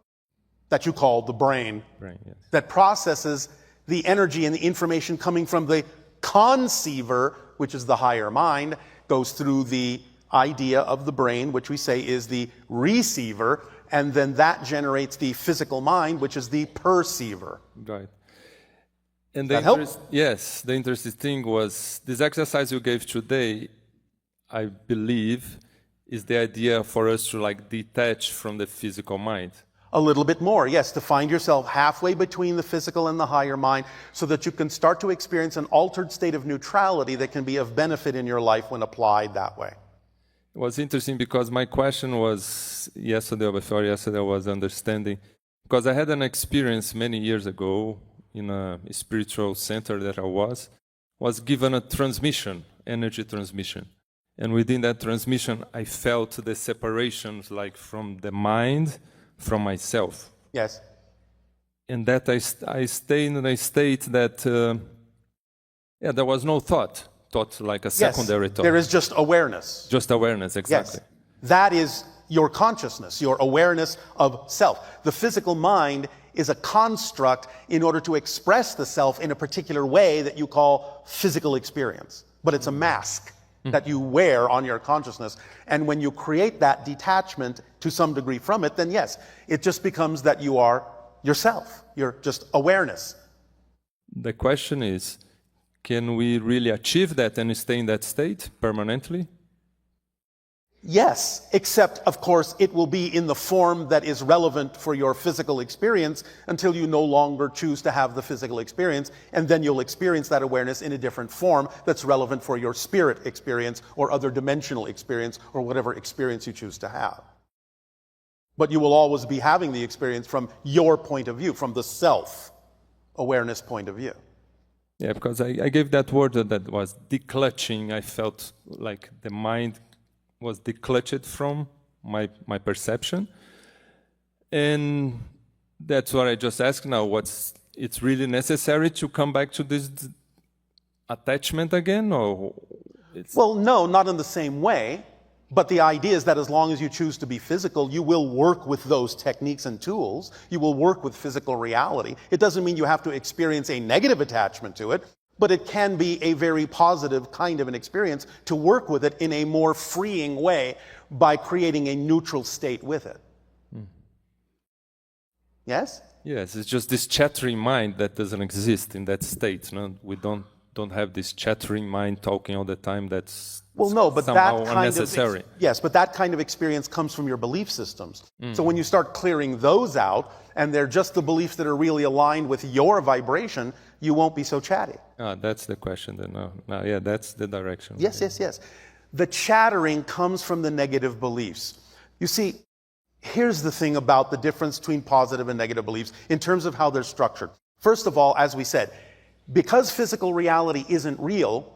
that you call the brain, Yes. that processes the energy and the information coming from the conceiver, which is the higher mind, goes through the idea of the brain, which we say is the receiver, and then that generates the physical mind, which is the perceiver. Right. And That help? Yes, the interesting thing was this exercise you gave today, I believe, is the idea for us to detach from the physical mind. A little bit more, yes, to find yourself halfway between the physical and the higher mind so that you can start to experience an altered state of neutrality that can be of benefit in your life when applied that way. It was interesting because my question was yesterday or before yesterday, I was understanding, because I had an experience many years ago in a spiritual center that I was given a transmission, energy transmission. And within that transmission, I felt the separations from the mind, from myself. Yes. And that I stayed in a state that, there was no thought like a secondary thought. There is just awareness. Just awareness, exactly. Yes. That is your consciousness, your awareness of self. The physical mind is a construct in order to express the self in a particular way that you call physical experience. But it's a mask that you wear on your consciousness. And when you create that detachment to some degree from it, then yes, it just becomes that you are yourself. You're just awareness. The question is, can we really achieve that and stay in that state permanently? Yes, except, of course, it will be in the form that is relevant for your physical experience until you no longer choose to have the physical experience, and then you'll experience that awareness in a different form that's relevant for your spirit experience or other dimensional experience or whatever experience you choose to have. But you will always be having the experience from your point of view, from the self-awareness point of view. Yeah, because I gave that word that was declutching. I felt like the mind was declutched from my perception. And that's what I just asked now. It's really necessary to come back to this attachment again? Or Well, no, not in the same way. But the idea is that as long as you choose to be physical, you will work with those techniques and tools. You will work with physical reality. It doesn't mean you have to experience a negative attachment to it, but it can be a very positive kind of an experience to work with it in a more freeing way by creating a neutral state with it. Yes? Yes, it's just this chattering mind that doesn't exist in that state. No? We don't have this chattering mind talking all the time that's somehow unnecessary. Yes, but that kind of experience comes from your belief systems. So when you start clearing those out, and they're just the beliefs that are really aligned with your vibration, you won't be so chatty. That's the question then. Yeah, that's the direction. Yes, yes, yes. The chattering comes from the negative beliefs. You see, here's the thing about the difference between positive and negative beliefs in terms of how they're structured. First of all, as we said, because physical reality isn't real,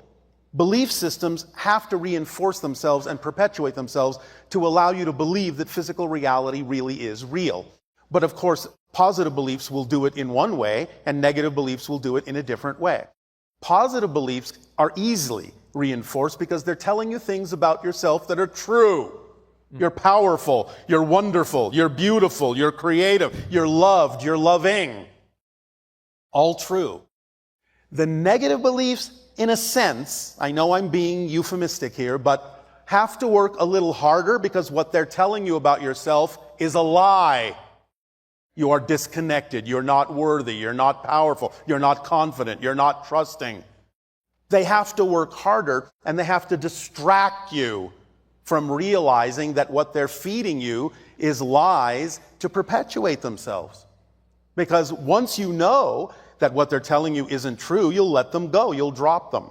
belief systems have to reinforce themselves and perpetuate themselves to allow you to believe that physical reality really is real. But of course, positive beliefs will do it in one way, and negative beliefs will do it in a different way. Positive beliefs are easily reinforced because they're telling you things about yourself that are true. You're powerful, you're wonderful, you're beautiful, you're creative, you're loved, you're loving. All true. The negative beliefs, in a sense, I know I'm being euphemistic here, but have to work a little harder because what they're telling you about yourself is a lie. You are disconnected, you're not worthy, you're not powerful, you're not confident, you're not trusting. They have to work harder, and they have to distract you from realizing that what they're feeding you is lies to perpetuate themselves. Because once you know that what they're telling you isn't true, you'll let them go, you'll drop them.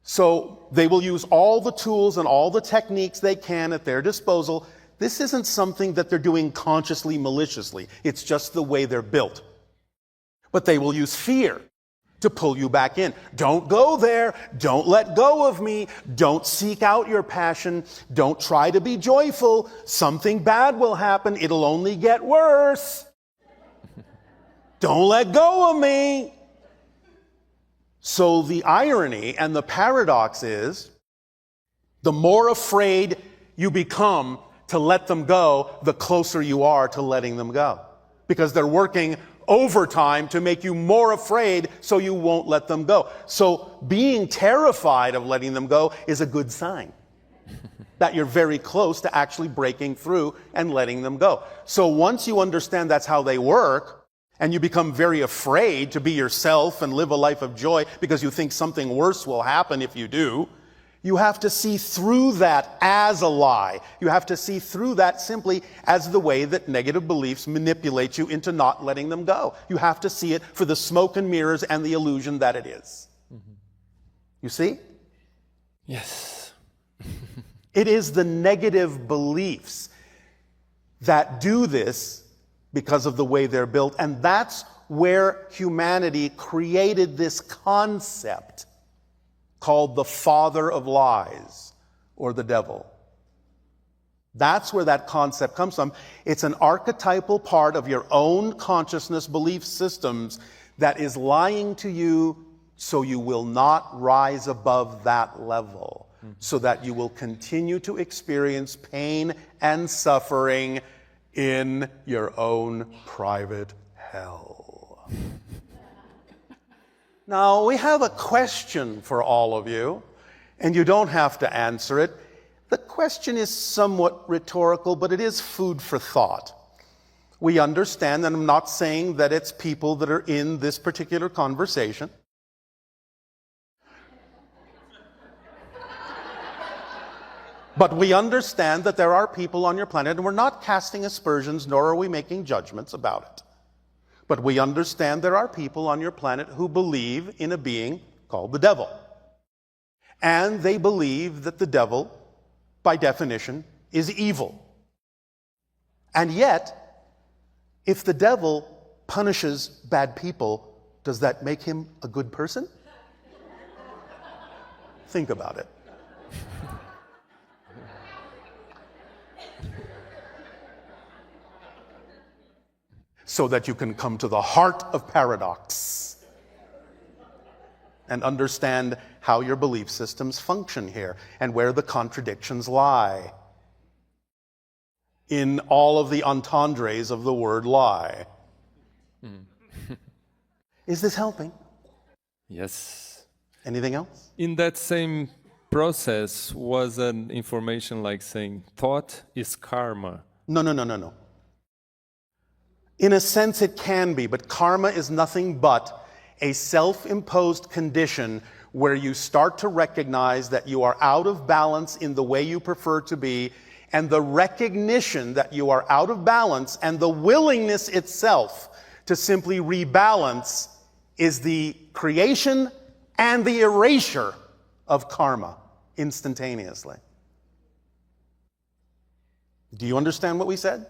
So they will use all the tools and all the techniques they can at their disposal. This isn't something that they're doing consciously, maliciously. It's just the way they're built. But they will use fear to pull you back in. Don't go there. Don't let go of me. Don't seek out your passion. Don't try to be joyful. Something bad will happen. It'll only get worse. Don't let go of me. So the irony and the paradox is, the more afraid you become to let them go, the closer you are to letting them go. Because they're working overtime to make you more afraid so you won't let them go. So being terrified of letting them go is a good sign that you're very close to actually breaking through and letting them go. So once you understand that's how they work, and you become very afraid to be yourself and live a life of joy because you think something worse will happen if you do, you have to see through that as a lie. You have to see through that simply as the way that negative beliefs manipulate you into not letting them go. You have to see it for the smoke and mirrors and the illusion that it is. Mm-hmm. You see? Yes. It is the negative beliefs that do this because of the way they're built, and that's where humanity created this concept called the father of lies, or the devil. That's where that concept comes from. It's an archetypal part of your own consciousness belief systems that is lying to you so you will not rise above that level, so that you will continue to experience pain and suffering in your own private hell. Now, we have a question for all of you, and you don't have to answer it. The question is somewhat rhetorical, but it is food for thought. We understand, and I'm not saying that it's people that are in this particular conversation. But we understand that there are people on your planet, and we're not casting aspersions, nor are we making judgments about it. But we understand there are people on your planet who believe in a being called the devil. And they believe that the devil, by definition, is evil. And yet, if the devil punishes bad people, does that make him a good person? Think about it. So that you can come to the heart of paradox and understand how your belief systems function here and where the contradictions lie in all of the entendres of the word lie. Is this helping? Yes. Anything else? In that same process was an information like saying thought is karma. No. In a sense, it can be, but karma is nothing but a self-imposed condition where you start to recognize that you are out of balance in the way you prefer to be, and the recognition that you are out of balance and the willingness itself to simply rebalance is the creation and the erasure of karma instantaneously. Do you understand what we said?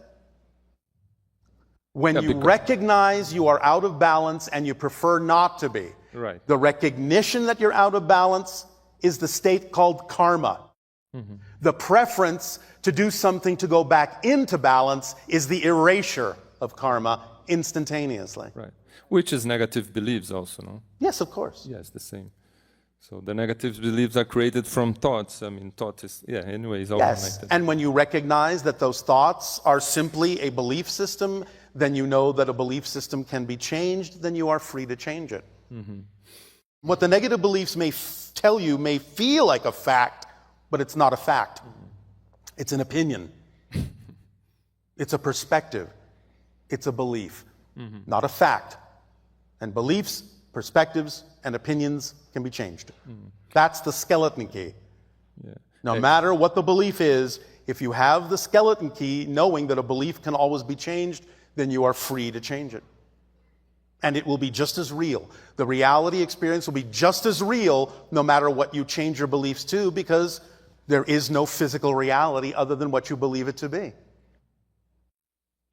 When you recognize you are out of balance and you prefer not to be, right. The recognition that you're out of balance is the state called karma. Mm-hmm. The preference to do something to go back into balance is the erasure of karma instantaneously. Right. Which is negative beliefs also, no? Yes, of course. Yes, the same. So the negative beliefs are created from thoughts. I mean, thought is, anyway, is all connected. And when you recognize that those thoughts are simply a belief system, then you know that a belief system can be changed, then you are free to change it. Mm-hmm. What the negative beliefs may tell you may feel like a fact, but it's not a fact. Mm-hmm. It's an opinion. It's a perspective. It's a belief, not a fact. And beliefs, perspectives, and opinions can be changed. That's the skeleton key. Yeah. No matter what the belief is, if you have the skeleton key, knowing that a belief can always be changed, then you are free to change it. And it will be just as real. The reality experience will be just as real no matter what you change your beliefs to, because there is no physical reality other than what you believe it to be.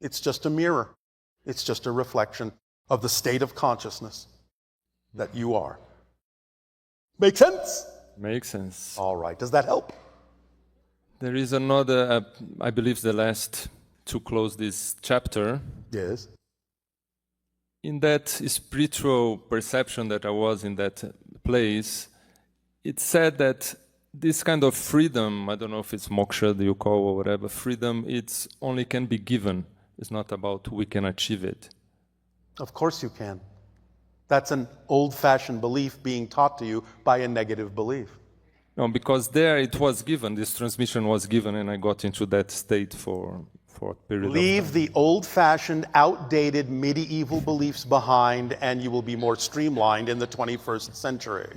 It's just a mirror. It's just a reflection of the state of consciousness that you are. Make sense? Makes sense. All right. Does that help? There is another, I believe the last to close this chapter. Yes. in that spiritual perception that I was in that place, it said that this kind of freedom, I don't know if it's moksha that you call or whatever, freedom, it's only can be given. It's not about we can achieve it. Of course you can. That's an old-fashioned belief being taught to you by a negative belief. No, because there it was given, this transmission was given, and I got into that state for a period of Leave time. the old-fashioned, outdated, medieval beliefs behind, and you will be more streamlined in the 21st century.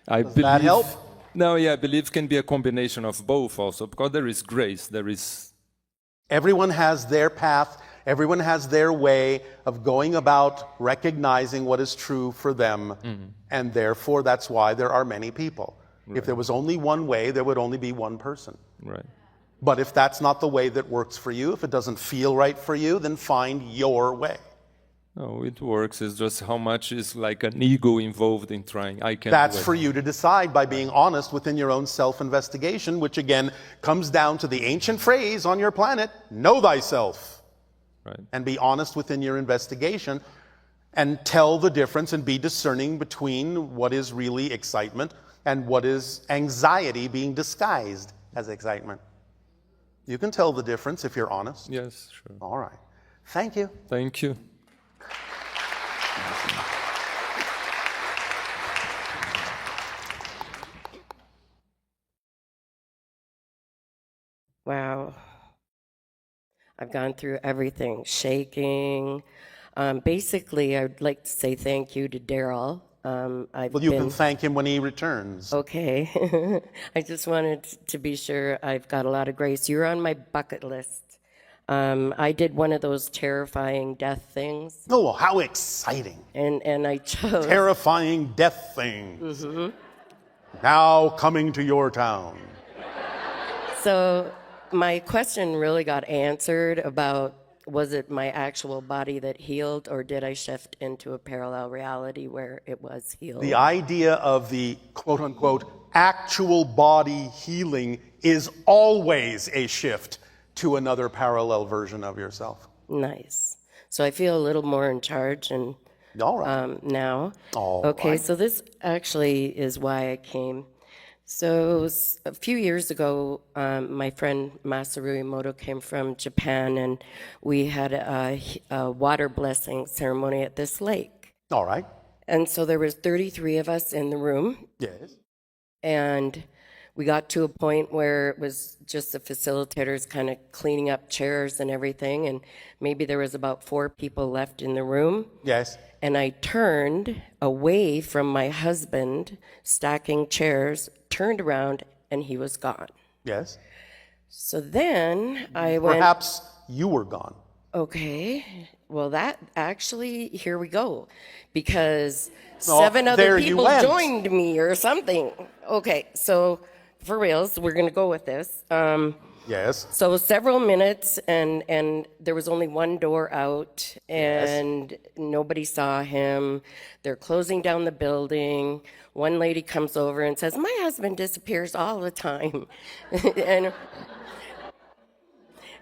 Does that help? No, yeah, I believe can be a combination of both also, because there is grace, there is... Everyone has their path, everyone has their way of going about recognizing what is true for them, and therefore that's why there are many people. If there was only one way, there would only be one person. Right. But if that's not the way that works for you, if it doesn't feel right for you, then find your way. No, it works. It's just how much is like an ego involved in trying. I can't. That's for you to decide by being honest within your own self-investigation, which again comes down to the ancient phrase on your planet, know thyself. Right. And be honest within your investigation and tell the difference and be discerning between what is really excitement and what is anxiety being disguised as excitement. You can tell the difference if you're honest. Yes, sure. All right. Thank you. Thank you. Wow. I've gone through everything, shaking. Basically, I'd like to say thank you to Darryl. Well, you can thank him when he returns. Okay. I just wanted to be sure I've got a lot of grace. You're on my bucket list. I did one of those terrifying death things. Oh, how exciting. And I chose... Terrifying death things. Now coming to your town. So my question really got answered about, was it my actual body that healed, or did I shift into a parallel reality where it was healed? The idea of the quote-unquote actual body healing is always a shift to another parallel version of yourself. Nice. So I feel a little more in charge and All right. now. All okay, right. so this actually is why I came. So a few years ago, my friend Masaru Emoto came from Japan, and we had a water blessing ceremony at this lake. All right. And so there was 33 of us in the room. Yes. And we got to a point where it was just the facilitators kind of cleaning up chairs and everything, and maybe there was about 4 people left in the room. Yes. And I turned away from my husband, stacking chairs, turned around, and he was gone. Yes. So then I went... Perhaps you were gone. Okay. Well, that actually, here we go. Because 7 other people joined me or something. Okay, so for reals, we're going to go with this. Yes. So several minutes, and there was only one door out, and nobody saw him. They're closing down the building. One lady comes over and says, "My husband disappears all the time."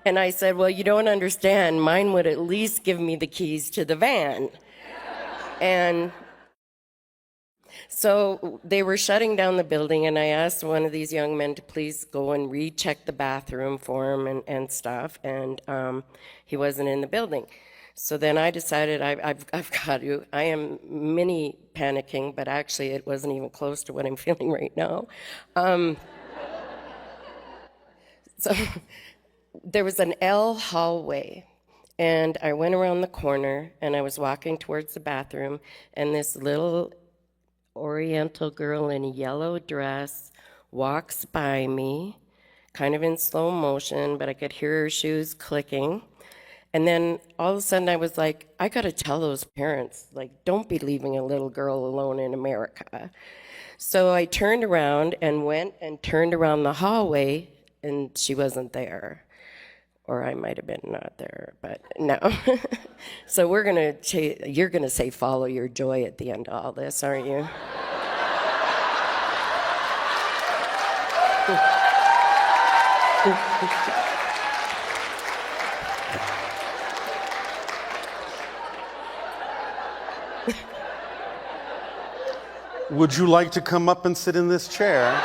And I said, "Well, you don't understand. Mine would at least give me the keys to the van." And so they were shutting down the building, and I asked one of these young men to please go and recheck the bathroom for him and stuff, and he wasn't in the building. So then I decided I've got to. I am mini panicking, but actually it wasn't even close to what I'm feeling right now. So there was an L hallway, and I went around the corner, and I was walking towards the bathroom, and this little Oriental girl in a yellow dress walks by me, kind of in slow motion, but I could hear her shoes clicking. And then all of a sudden I was like, I gotta tell those parents, like, don't be leaving a little girl alone in America. So I turned around and went and turned around the hallway, and she wasn't there. Or I might have been not there, but no. So you're gonna say follow your joy at the end of all this, aren't you? Would you like to come up and sit in this chair?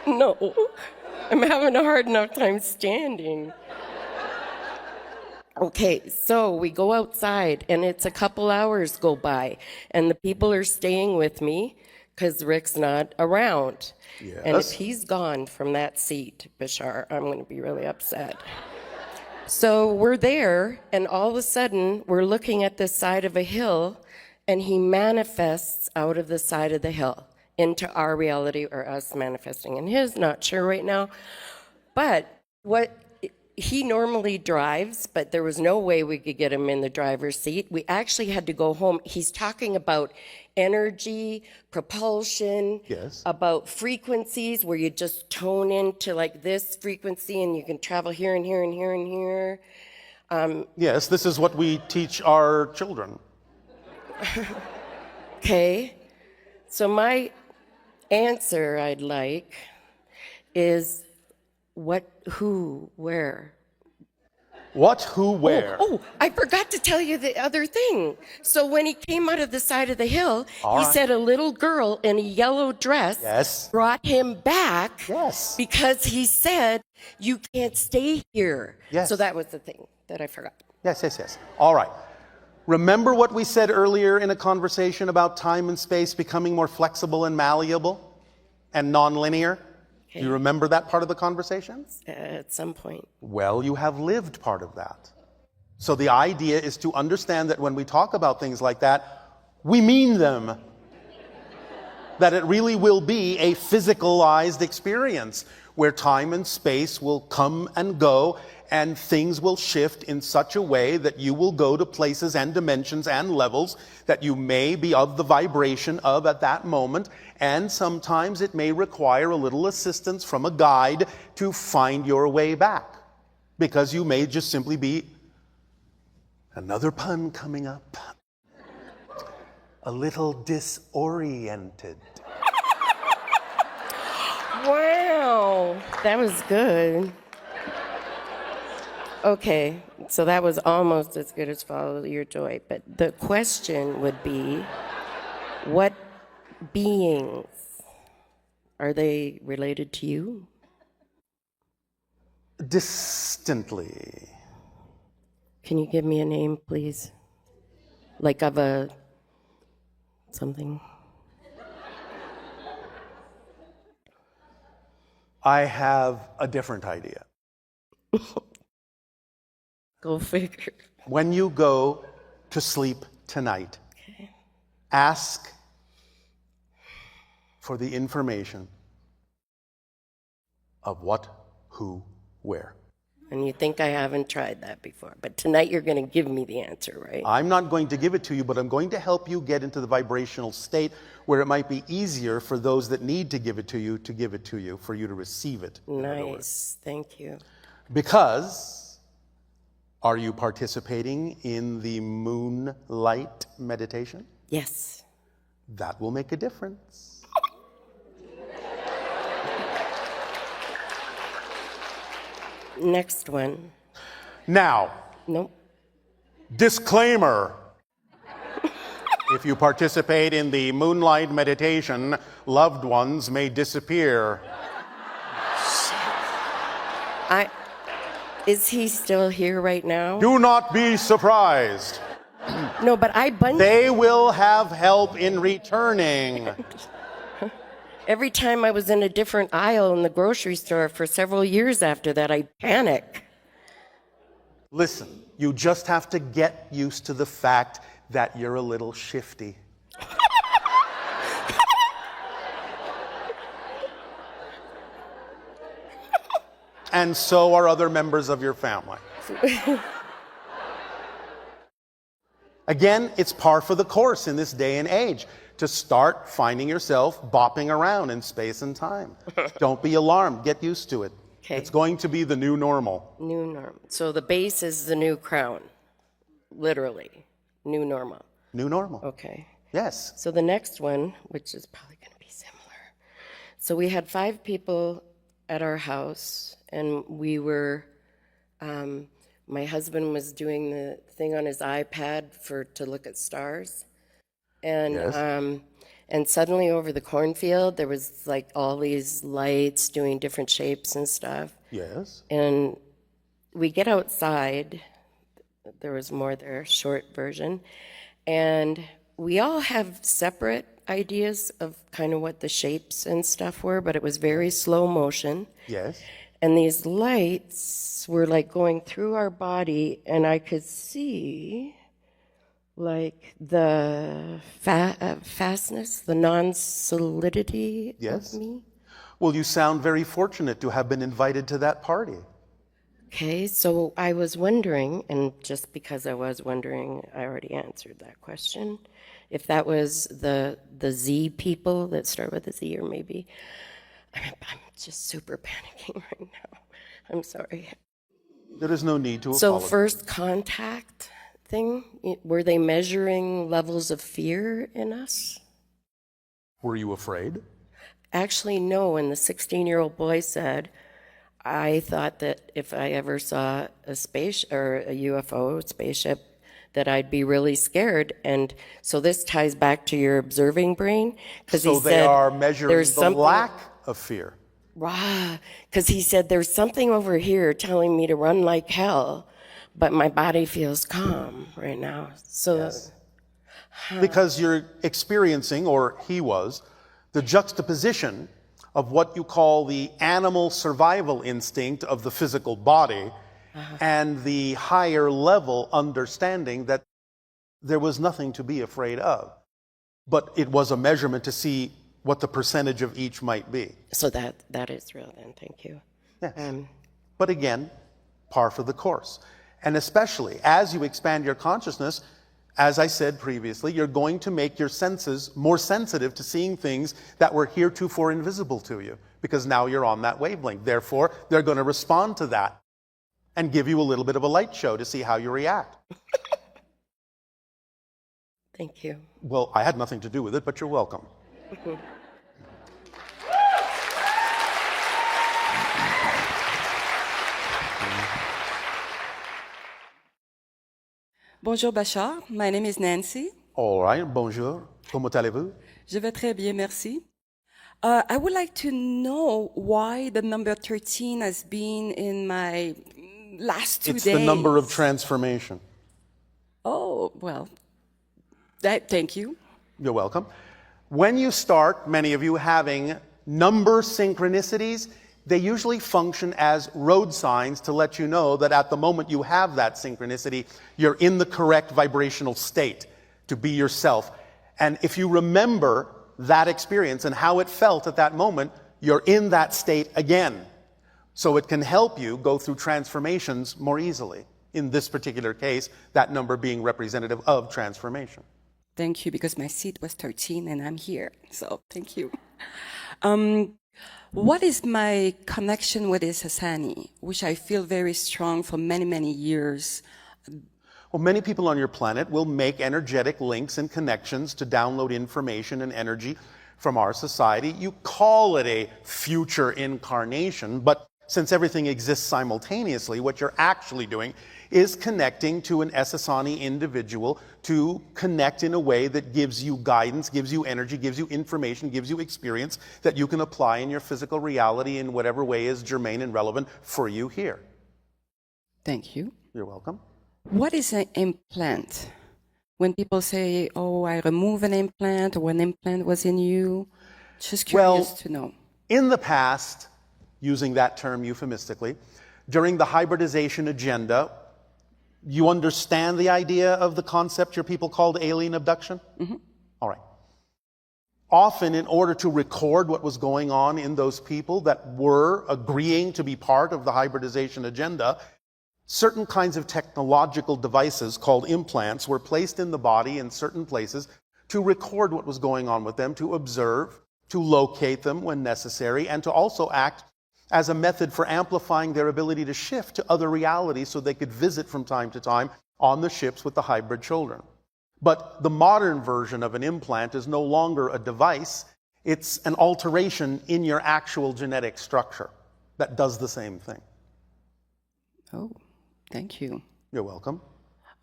No, I'm having a hard enough time standing. Okay, so we go outside, and it's a couple hours go by, and the people are staying with me because Rick's not around. Yes. And if he's gone from that seat, Bashar, I'm going to be really upset. So we're there, and all of a sudden, we're looking at the side of a hill, and he manifests out of the side of the hill into our reality, or us manifesting in his, not sure right now. But what he normally drives, but there was no way we could get him in the driver's seat. We actually had to go home. He's talking about energy, propulsion, Yes. about frequencies where you just tone into like this frequency and you can travel here and here and here and here. Yes, this is what we teach our children. Okay. So my answer I'd like is what, who, where? What, who, where? Oh, I forgot to tell you the other thing. So when he came out of the side of the hill, All he right. said a little girl in a yellow dress Yes. brought him back Yes. because he said, you can't stay here. Yes. So that was the thing that I forgot. Yes. All right. Remember what we said earlier in a conversation about time and space becoming more flexible and malleable and nonlinear? Do you remember that part of the conversation? At some point. Well, you have lived part of that. So the idea is to understand that when we talk about things like that, we mean them. That it really will be a physicalized experience where time and space will come and go and things will shift in such a way that you will go to places and dimensions and levels that you may be of the vibration of at that moment, and sometimes it may require a little assistance from a guide to find your way back, because you may just simply be, another pun coming up, a little disoriented. Wow, that was good. Okay, so that was almost as good as Follow Your Joy, but the question would be, what beings, are they related to you? Distantly. Can you give me a name, please? Like of a something? I have a different idea. Go figure. When you go to sleep tonight, ask for the information of what, who, where. And you think I haven't tried that before, but tonight you're going to give me the answer, right? I'm not going to give it to you, but I'm going to help you get into the vibrational state where it might be easier for those that need to give it to you, for you to receive it. Nice, thank you. Because, are you participating in the moonlight meditation? Yes. That will make a difference. Next one. Now. Nope. Disclaimer. If you participate in the moonlight meditation, loved ones may disappear. Is he still here right now? Do not be surprised. No, but They will have help in returning. Every time I was in a different aisle in the grocery store for several years after that, I panic. Listen, you just have to get used to the fact that you're a little shifty. And so are other members of your family. Again, it's par for the course in this day and age to start finding yourself bopping around in space and time. Don't be alarmed. Get used to it. Okay. It's going to be the new normal. New normal. So the base is the new crown. Literally. New normal. New normal. Okay. Yes. So the next one, which is probably going to be similar. So we had 5 people at our house, and we were, my husband was doing the thing on his iPad to look at stars. And Yes. and suddenly over the cornfield there was like all these lights doing different shapes and stuff. Yes. And we get outside. There was more there, short version, and we all have separate ideas of kind of what the shapes and stuff were, but it was very slow motion. Yes. And these lights were like going through our body, and I could see like the fastness, the non-solidity Yes. of me. Well, you sound very fortunate to have been invited to that party. Okay, so I was wondering, and just because I was wondering, I already answered that question. If that was the Z people that start with a Z, or maybe I'm just super panicking right now. I'm sorry. There is no need to So apologize. first contact thing, were they measuring levels of fear in us? Were you afraid? Actually, no. And the 16-year-old boy said, I thought that if I ever saw a space or a UFO spaceship, that I'd be really scared. And so this ties back to your observing brain, because So he they said are measuring there's the something, lack of fear. because he said there's something over here telling me to run like hell, but my body feels calm right now. So Because you're experiencing, or he was, the juxtaposition of what you call the animal survival instinct of the physical body and the higher level understanding that there was nothing to be afraid of. But it was a measurement to see what the percentage of each might be. So that is real then, thank you. But again, par for the course. And especially as you expand your consciousness, as I said previously, you're going to make your senses more sensitive to seeing things that were heretofore invisible to you, because now you're on that wavelength. Therefore, they're going to respond to that and give you a little bit of a light show to see how you react. Thank you. Well, I had nothing to do with it, but you're welcome. Bonjour Bashar, my name is Nancy. All right, bonjour. Comment allez-vous? Je vais très bien, merci. I would like to know why the number 13 has been in my last 2 It's days. the number of transformation. Oh, well, thank you. You're welcome. When you start, many of you, having number synchronicities, they usually function as road signs to let you know that at the moment you have that synchronicity, you're in the correct vibrational state to be yourself. And if you remember that experience and how it felt at that moment, you're in that state again. So it can help you go through transformations more easily. In this particular case, that number being representative of transformation. Thank you, because my seat was 13 and I'm here, so thank you. What is my connection with Isasani, which I feel very strong for many, many years? Well, many people on your planet will make energetic links and connections to download information and energy from our society. You call it a future incarnation, but since everything exists simultaneously, what you're actually doing is connecting to an Esasani individual to connect in a way that gives you guidance, gives you energy, gives you information, gives you experience that you can apply in your physical reality in whatever way is germane and relevant for you here. Thank you. You're welcome. What is an implant? When people say, oh, I remove an implant, or an implant was in you, just curious to know. In the past, using that term euphemistically, during the hybridization agenda, you understand the idea of the concept your people called alien abduction? Mm-hmm. All right. Often, in order to record what was going on in those people that were agreeing to be part of the hybridization agenda, certain kinds of technological devices called implants were placed in the body in certain places to record what was going on with them, to observe, to locate them when necessary, and to also act as a method for amplifying their ability to shift to other realities so they could visit from time to time on the ships with the hybrid children. But the modern version of an implant is no longer a device, it's an alteration in your actual genetic structure that does the same thing. Oh, thank you. You're welcome.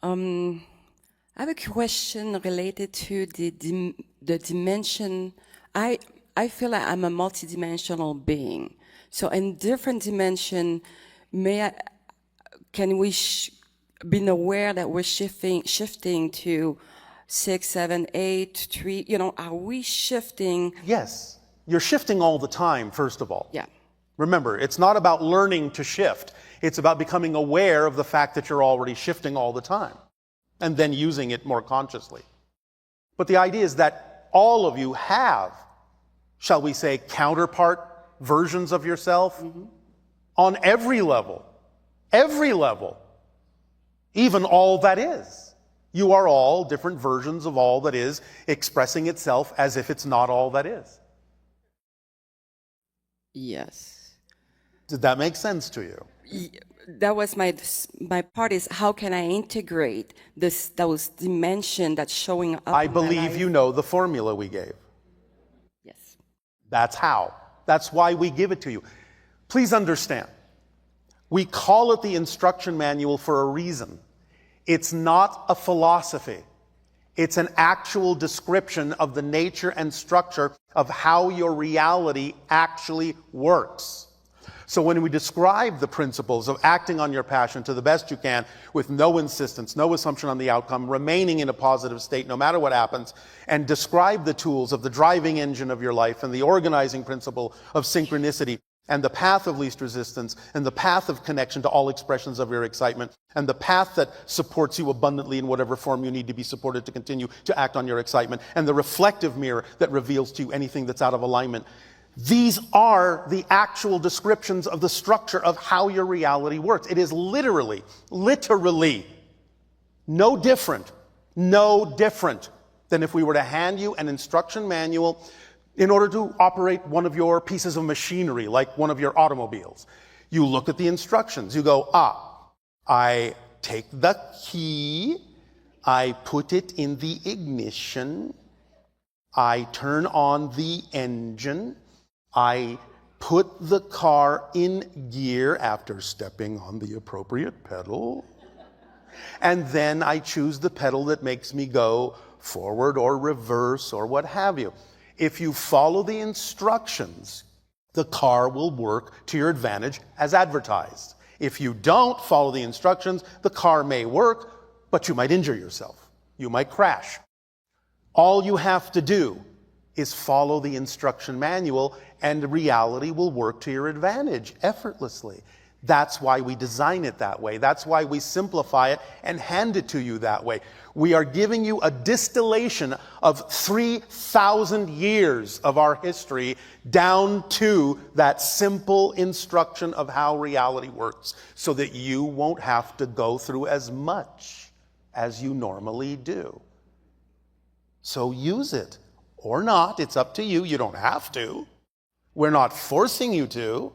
I I have a question related to the dimension. I feel like I'm a multidimensional being. So in different dimension, can we be aware that we're shifting to 6, 7, 8, 3? You know, are we shifting? Yes. You're shifting all the time, first of all. Yeah. Remember, it's not about learning to shift. It's about becoming aware of the fact that you're already shifting all the time and then using it more consciously. But the idea is that all of you have, shall we say, counterpart versions of yourself on every level, even all that is. You are all different versions of all that is, expressing itself as if it's not all that is. Yes. Did that make sense to you? That was my part is how can I integrate those dimensions that's showing up I in my believe life? you know the formula we gave. Yes. That's how. That's why we give it to you. Please understand, we call it the instruction manual for a reason. It's not a philosophy. It's an actual description of the nature and structure of how your reality actually works. So when we describe the principles of acting on your passion to the best you can with no insistence, no assumption on the outcome, remaining in a positive state no matter what happens, and describe the tools of the driving engine of your life and the organizing principle of synchronicity and the path of least resistance and the path of connection to all expressions of your excitement and the path that supports you abundantly in whatever form you need to be supported to continue to act on your excitement and the reflective mirror that reveals to you anything that's out of alignment. These are the actual descriptions of the structure of how your reality works. It is literally no different than if we were to hand you an instruction manual in order to operate one of your pieces of machinery, like one of your automobiles. You look at the instructions. You go, I take the key, I put it in the ignition, I turn on the engine, I put the car in gear after stepping on the appropriate pedal, and then I choose the pedal that makes me go forward or reverse or what have you. If you follow the instructions, the car will work to your advantage as advertised. If you don't follow the instructions, the car may work, but you might injure yourself. You might crash. All you have to do is follow the instruction manual and reality will work to your advantage effortlessly. That's why we design it that way. That's why we simplify it and hand it to you that way. We are giving you a distillation of 3,000 years of our history down to that simple instruction of how reality works so that you won't have to go through as much as you normally do. So use it or not. It's up to you. You don't have to. We're not forcing you to.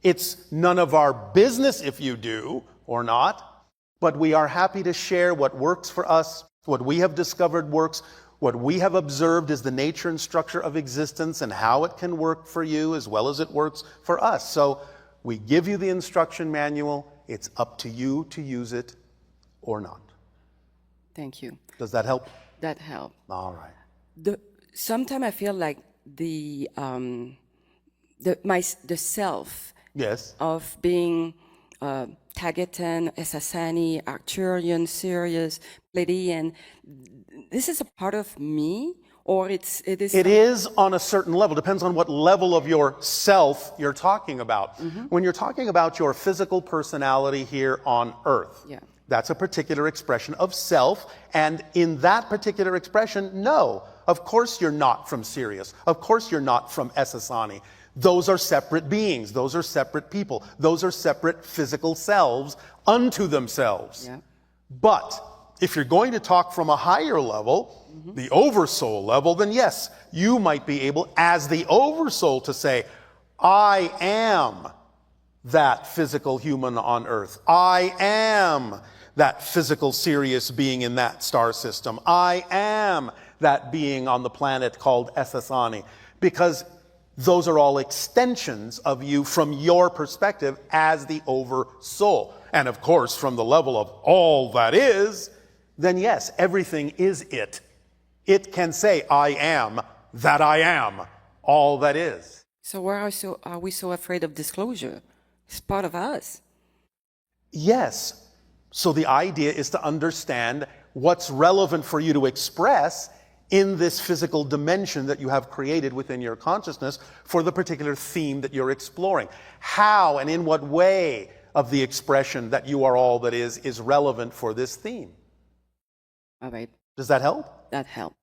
It's none of our business if you do or not, but we are happy to share what works for us, what we have discovered works, what we have observed is the nature and structure of existence and how it can work for you as well as it works for us. So we give you the instruction manual. It's up to you to use it or not. Thank you. Does that help? That helped. All right. Sometimes I feel like the self yes. of being Tagetan, Esasani, Arcturian, Sirius, Pleiadian, this is a part of me, or it is? It is on a certain level. Depends on what level of your self you're talking about. Mm-hmm. When you're talking about your physical personality here on Earth, yeah. That's a particular expression of self, and in that particular expression, no, of course you're not from Sirius. Of course you're not from Esasani. Those are separate beings. Those are separate people. Those are separate physical selves unto themselves. Yeah. But if you're going to talk from a higher level, mm-hmm. the oversoul level, then yes, you might be able, as the oversoul, to say, I am that physical human on Earth. I am that physical Sirius being in that star system. I am that being on the planet called Esasani. Because those are all extensions of you from your perspective as the oversoul. And of course, from the level of all that is, then yes, everything is it. It can say, I am that I am, all that is. So why are we so afraid of disclosure? It's part of us. Yes. So the idea is to understand what's relevant for you to express in this physical dimension that you have created within your consciousness for the particular theme that you're exploring. How and in what way of the expression that you are all that is relevant for this theme. All right. Does that help? That helps.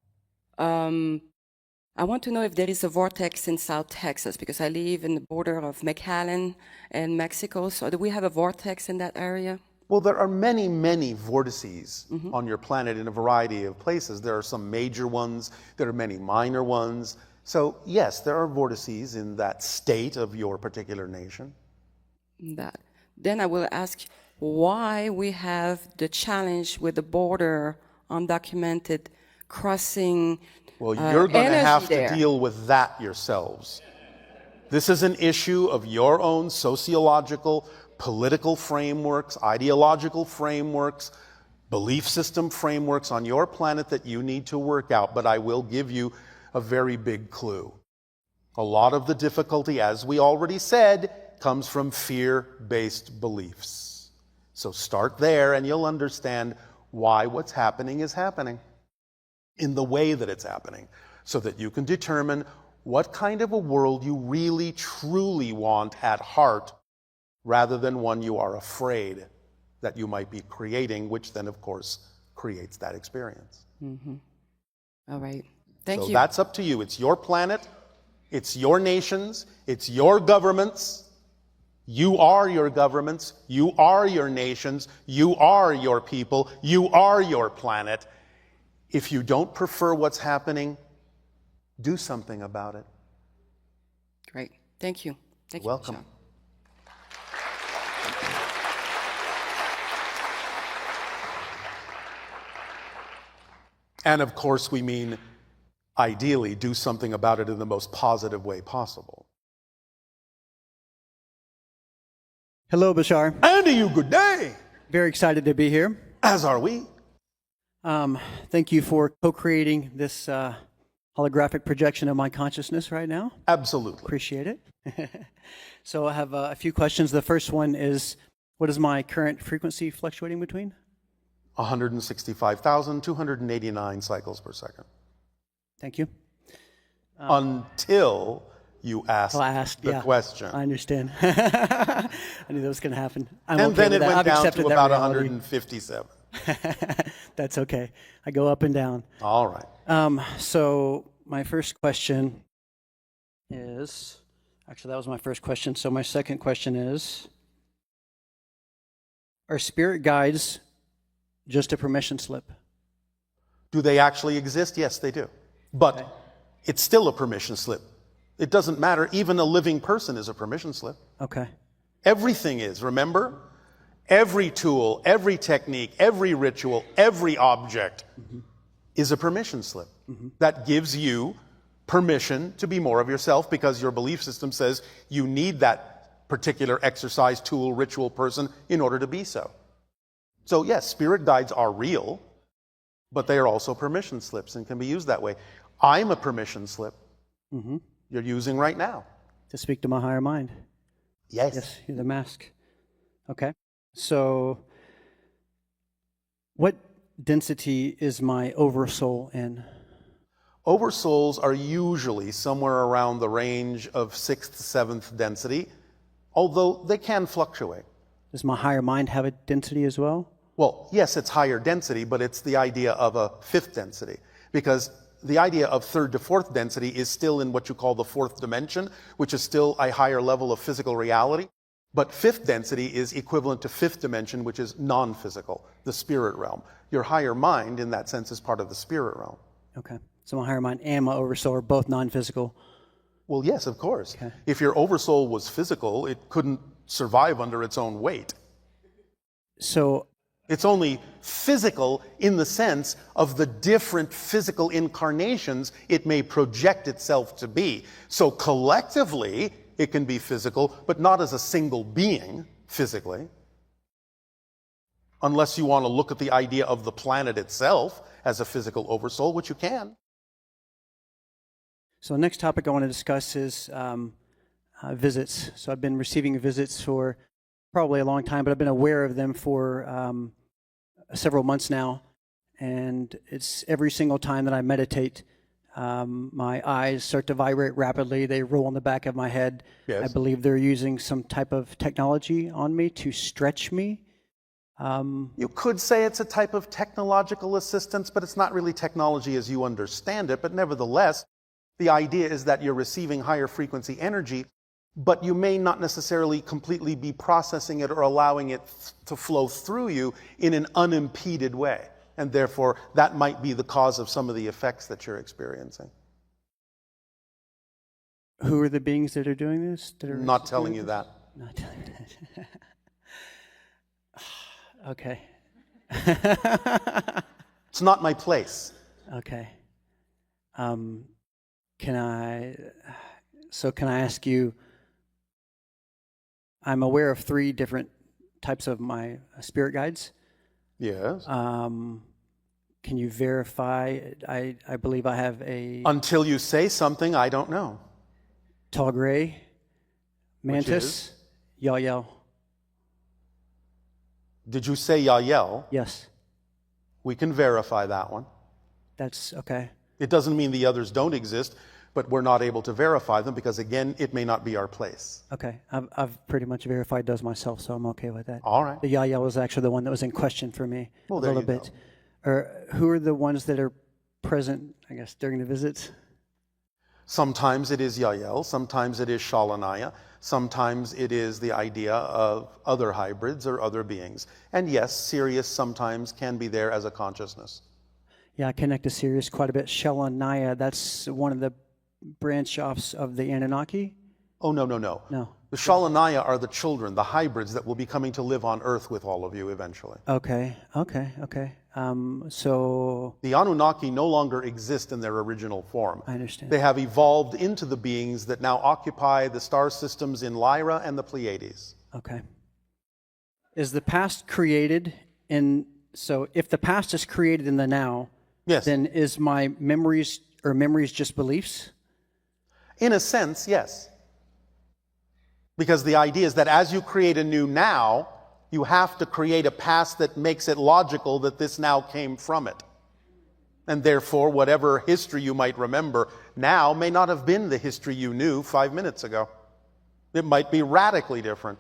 I want to know if there is a vortex in South Texas, because I live in the border of McAllen and Mexico. So do we have a vortex in that area? Well, there are many, many vortices on your planet in a variety of places. There are some major ones, there are many minor ones. So yes, there are vortices in that state of your particular nation. Then I will ask why we have the challenge with the border undocumented crossing. Well, you're going to have there. to deal with that yourselves. This is an issue of your own sociological, political frameworks, ideological frameworks, belief system frameworks on your planet that you need to work out. But I will give you a very big clue. A lot of the difficulty, as we already said, comes from fear-based beliefs. So start there and you'll understand why what's happening is happening in the way that it's happening, so that you can determine what kind of a world you really, truly want at heart, rather than one you are afraid that you might be creating, which then, of course, creates that experience. All right. Thank you. So that's up to you. It's your planet. It's your nations. It's your governments. You are your governments. You are your nations. You are your people. You are your planet. If you don't prefer what's happening, do something about it. Great. Thank you. Thank you. Welcome. Bashar. And of course, we mean, ideally, do something about it in the most positive way possible. Hello, Bashar. And to you, good day. Very excited to be here. As are we. Thank you for co-creating this holographic projection of my consciousness right now. Absolutely. Appreciate it. So I have a few questions. The first one is, what is my current frequency fluctuating between? 165,289 cycles per second. Thank you. Until you asked the question. I understand. I knew that was going to happen. And then it went down to about 157. That's okay. I go up and down. All right. So my first question is, actually that was my first question. So my second question is, are spirit guides just a permission slip? Do they actually exist? Yes, they do. But it's still a permission slip. It doesn't matter. Even a living person is a permission slip. Okay. Everything is, remember? Every tool, every technique, every ritual, every object is a permission slip that gives you permission to be more of yourself, because your belief system says you need that particular exercise, tool, ritual, person in order to be so. So yes, spirit guides are real, but they are also permission slips and can be used that way. I'm a permission slip you're using right now. To speak to my higher mind. Yes. Yes, you're the mask. Okay. So, what density is my oversoul in? Oversouls are usually somewhere around the range of 6th to 7th density, although they can fluctuate. Does my higher mind have a density as well? Well, yes, it's higher density, but it's the idea of a 5th density, because the idea of 3rd to 4th density is still in what you call the 4th dimension, which is still a higher level of physical reality. But 5th density is equivalent to 5th dimension, which is non-physical, the spirit realm. Your higher mind, in that sense, is part of the spirit realm. Okay. So my higher mind and my oversoul are both non-physical? Well, yes, of course. Okay. If your oversoul was physical, it couldn't survive under its own weight. So it's only physical in the sense of the different physical incarnations it may project itself to be. So collectively, it can be physical, but not as a single being physically. unless you want to look at the idea of the planet itself as a physical oversoul, which you can. So the next topic I want to discuss is visits. So I've been receiving visits for probably a long time, but I've been aware of them for several months now. And it's every single time that I meditate, my eyes start to vibrate rapidly. They roll in the back of my head. Yes. I believe they're using some type of technology on me to stretch me. You could say it's a type of technological assistance, but it's not really technology as you understand it. But nevertheless, the idea is that you're receiving higher frequency energy, but you may not necessarily completely be processing it or allowing it to flow through you in an unimpeded way. And therefore, that might be the cause of some of the effects that you're experiencing. Who are the beings that are doing this? That are Not telling you that. Not telling you that. Okay. It's not my place. Okay. Can I ask you, I'm aware of 3 different types of my spirit guides. Yes. Can you verify? I believe I have a... Until you say something, I don't know. Tall gray, mantis, Yael. Did you say Yael? Yes. We can verify that one. That's okay. It doesn't mean the others don't exist, but we're not able to verify them because, again, it may not be our place. Okay. I've pretty much verified those myself, so I'm okay with that. All right. The Yael was actually the one that was in question for me a little bit. Or who are the ones that are present, I guess, during the visits? Sometimes it is Yael, sometimes it is Shalanaya, sometimes it is the idea of other hybrids or other beings. And yes, Sirius sometimes can be there as a consciousness. Yeah, I connect to Sirius quite a bit. Shalanaya, that's one of the branch offs of the Anunnaki? Oh, no. No. The Shalanaya are the children, the hybrids that will be coming to live on Earth with all of you eventually. Okay. So... The Anunnaki no longer exist in their original form. I understand. They have evolved into the beings that now occupy the star systems in Lyra and the Pleiades. Okay. Is the past created in... So if the past is created in the now, yes, then is my memories just beliefs? In a sense, yes. Because the idea is that as you create a new now, you have to create a past that makes it logical that this now came from it. And therefore, whatever history you might remember now may not have been the history you knew 5 minutes ago. It might be radically different.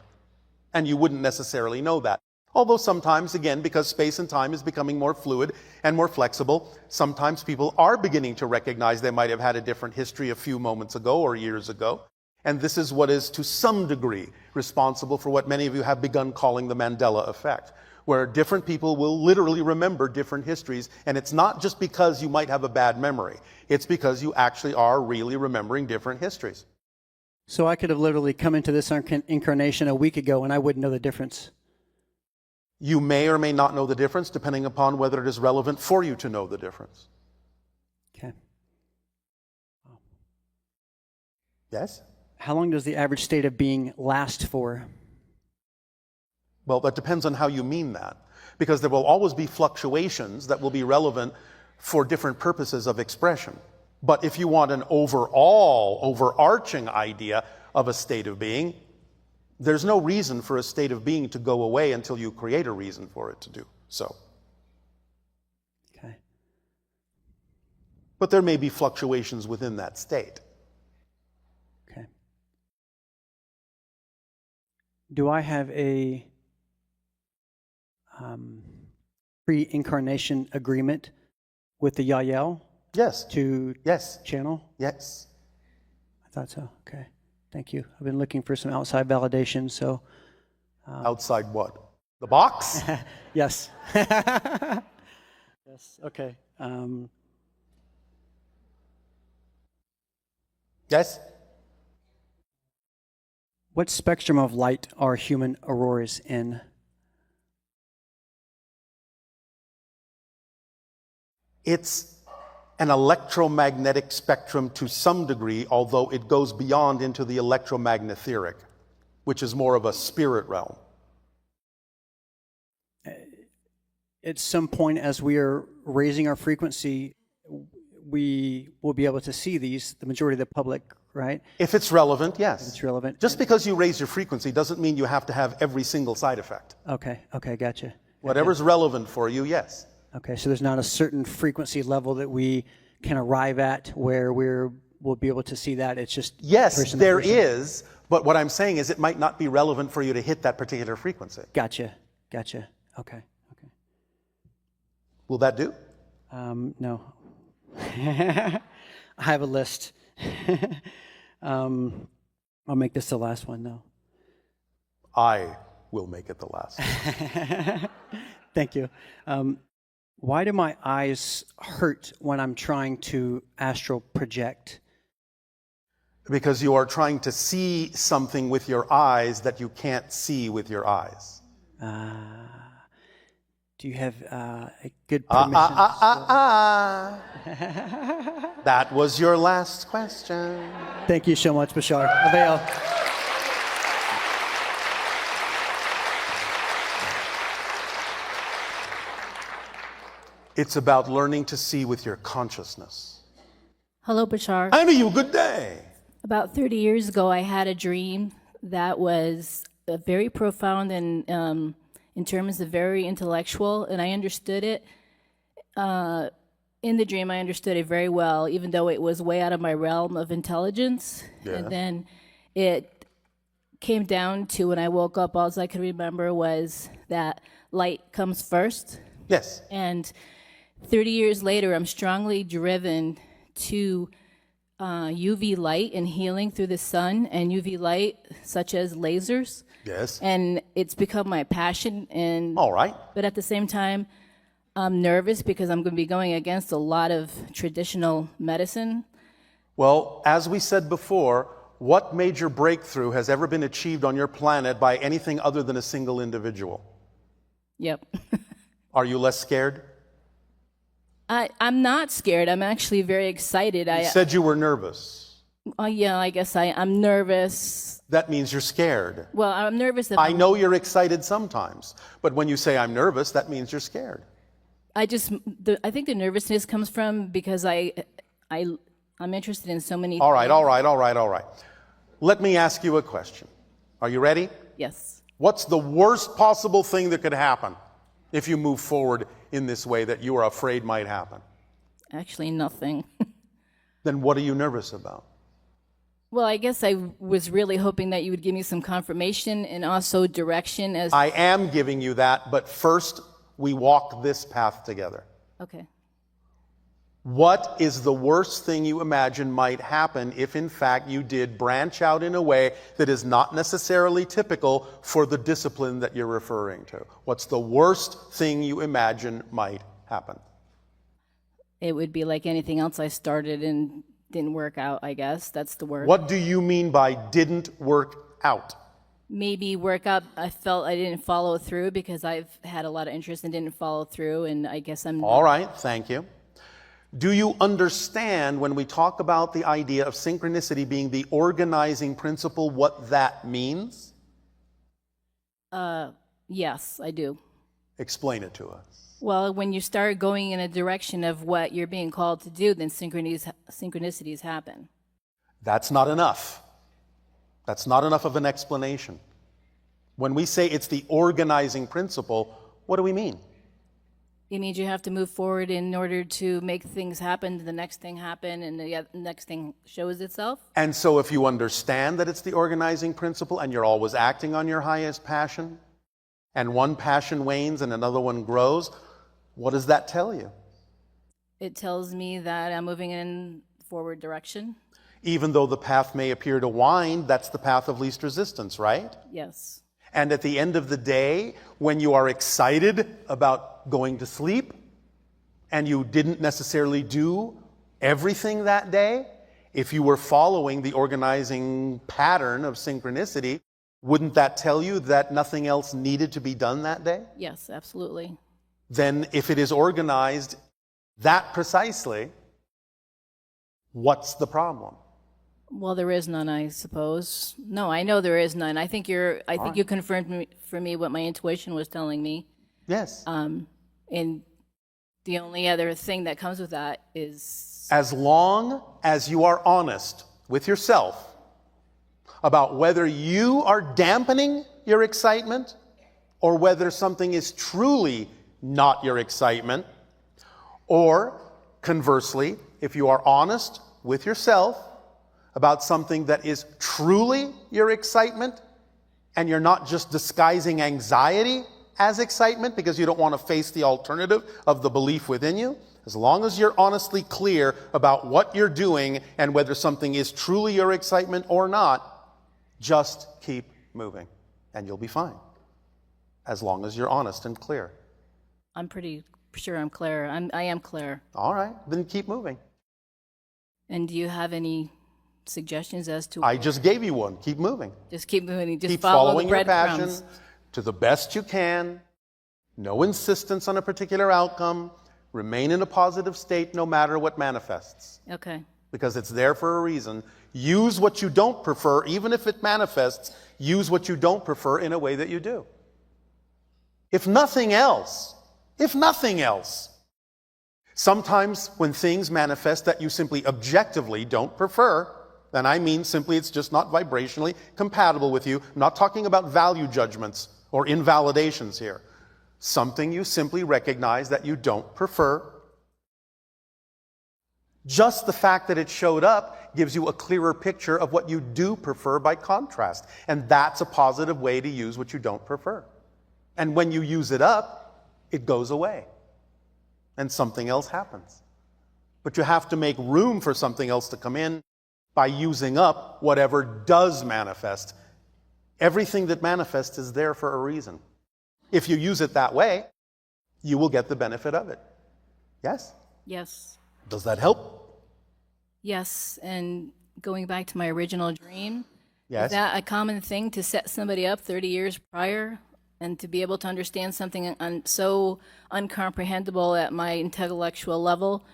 And you wouldn't necessarily know that. Although sometimes, again, because space and time is becoming more fluid and more flexible, sometimes people are beginning to recognize they might have had a different history a few moments ago or years ago. And this is what is, to some degree, responsible for what many of you have begun calling the Mandela effect, where different people will literally remember different histories, and it's not just because you might have a bad memory. It's because you actually are really remembering different histories. So I could have literally come into this incarnation a week ago and I wouldn't know the difference. You may or may not know the difference, depending upon whether it is relevant for you to know the difference. Okay. Yes? How long does the average state of being last for? Well, that depends on how you mean that. Because there will always be fluctuations that will be relevant for different purposes of expression. But if you want an overall, overarching idea of a state of being, there's no reason for a state of being to go away until you create a reason for it to do so. Okay. But there may be fluctuations within that state. Okay. Do I have a pre-incarnation agreement with the Yael? Yes. To channel? Yes. I thought so. Okay. Thank you. I've been looking for some outside validation, so... outside what? The box? Yes. Yes, okay. Yes? What spectrum of light are human auroras in? It's an electromagnetic spectrum to some degree, although it goes beyond into the electromagnetheric, which is more of a spirit realm. at some point as we are raising our frequency, we will be able to see these, the majority of the public, right? If it's relevant, yes. If it's relevant. Just because you raise your frequency doesn't mean you have to have every single side effect. Okay, gotcha. Whatever's relevant for you, yes. Okay, so there's not a certain frequency level that we can arrive at where we'll be able to see that. It's just yes, person to there person. is, but what I'm saying is it might not be relevant for you to hit that particular frequency. Gotcha. Okay. Will that do? No. I have a list. I'll make this the last one, though. I will make it the last one. Thank you. Why do my eyes hurt when I'm trying to astral project? Because you are trying to see something with your eyes that you can't see with your eyes. Do you have a good permission? That was your last question. Thank you so much, Bashar. Avail. It's about learning to see with your consciousness. Hello, Bashar. Annie, good day. About 30 years ago, I had a dream that was very profound and in terms of very intellectual, and I understood it. In the dream, I understood it very well, even though it was way out of my realm of intelligence. Yeah. And then it came down to when I woke up, all I could remember was that light comes first. Yes. And 30 years later, I'm strongly driven to UV light and healing through the sun and UV light, such as lasers. Yes. And it's become my passion. And all right. But at the same time, I'm nervous because I'm going to be going against a lot of traditional medicine. Well, as we said before, what major breakthrough has ever been achieved on your planet by anything other than a single individual? Yep. Are you less scared? I'm not scared. I'm actually very excited. You said you were nervous. Yeah, I guess I'm nervous. That means you're scared. Well, I'm nervous. I know you're excited sometimes, but when you say I'm nervous, that means you're scared. I think the nervousness comes from because I'm interested in so many. All right. Let me ask you a question. Are you ready? Yes. What's the worst possible thing that could happen if you move forward in this way that you are afraid might happen? Actually, nothing. Then what are you nervous about? Well, I guess I was really hoping that you would give me some confirmation and also direction as. I am giving you that, but first we walk this path together. Okay. What is the worst thing you imagine might happen if, in fact, you did branch out in a way that is not necessarily typical for the discipline that you're referring to? What's the worst thing you imagine might happen? It would be like anything else I started and didn't work out, I guess. That's the word. What do you mean by didn't work out? Maybe work out, I felt I didn't follow through because I've had a lot of interest and didn't follow through, and I guess I'm... All right, thank you. Do you understand when we talk about the idea of synchronicity being the organizing principle, what that means? Yes, I do. Explain it to us. Well, when you start going in a direction of what you're being called to do, then synchronicities happen. That's not enough. That's not enough of an explanation. When we say it's the organizing principle, what do we mean? It means you have to move forward in order to make things happen, the next thing happen, and the next thing shows itself. And so if you understand that it's the organizing principle and you're always acting on your highest passion, and one passion wanes and another one grows, what does that tell you? It tells me that I'm moving in forward direction. Even though the path may appear to wind, that's the path of least resistance, right? Yes. And at the end of the day, when you are excited about going to sleep and you didn't necessarily do everything that day, if you were following the organizing pattern of synchronicity, wouldn't that tell you that nothing else needed to be done that day? Yes, absolutely. Then if it is organized that precisely, what's the problem? Well, there is none, I suppose. No, I know there is none. I think you confirmed for me what my intuition was telling me. Yes. And the only other thing that comes with that is As long as you are honest with yourself about whether you are dampening your excitement or whether something is truly not your excitement, or conversely, if you are honest with yourself about something that is truly your excitement and you're not just disguising anxiety as excitement because you don't want to face the alternative of the belief within you, as long as you're honestly clear about what you're doing and whether something is truly your excitement or not, just keep moving and you'll be fine. As long as you're honest and clear. I'm pretty sure I'm clear. I am clear. All right, then keep moving. And do you have any suggestions as to? I just gave you one. Keep moving. Just keep moving. Just keep follow following the your passion breadcrumbs. to the best you can. No insistence on a particular outcome. Remain in a positive state no matter what manifests. Okay. Because it's there for a reason. Use what you don't prefer, even if it manifests. Use what you don't prefer in a way that you do. If nothing else, sometimes when things manifest that you simply objectively don't prefer, then I mean simply it's just not vibrationally compatible with you. I'm not talking about value judgments or invalidations here. Something you simply recognize that you don't prefer. Just the fact that it showed up gives you a clearer picture of what you do prefer by contrast. And that's a positive way to use what you don't prefer. And when you use it up, it goes away. And something else happens. But you have to make room for something else to come in by using up whatever does manifest. Everything that manifests is there for a reason. If you use it that way, you will get the benefit of it. Yes? Yes. Does that help? Yes. And going back to my original dream, Yes. is that a common thing to set somebody up 30 years prior and to be able to understand something so uncomprehendable at my intellectual level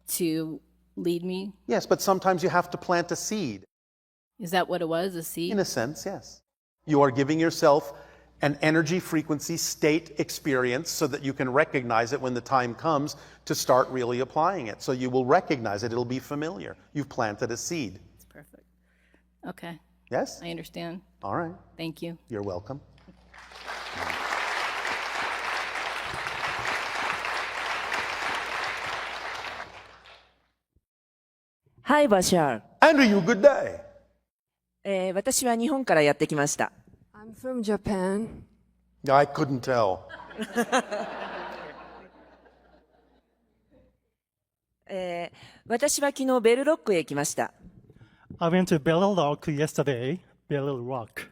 to lead me? Yes, but sometimes you have to plant a seed. Is that what it was, a seed? In a sense, yes. You are giving yourself an energy, frequency, state experience so that you can recognize it when the time comes to start really applying it. So you will recognize it. It'll be familiar. You've planted a seed. That's perfect. Okay. Yes? I understand. All right. Thank you. You're welcome. Hi, Bashar. Andrew, good day. 私は日本からやってきました。I'm from Japan. I couldn't tell. 私は昨日ベルロックへ行きました。I went to Bell Rock yesterday. Bell Rock.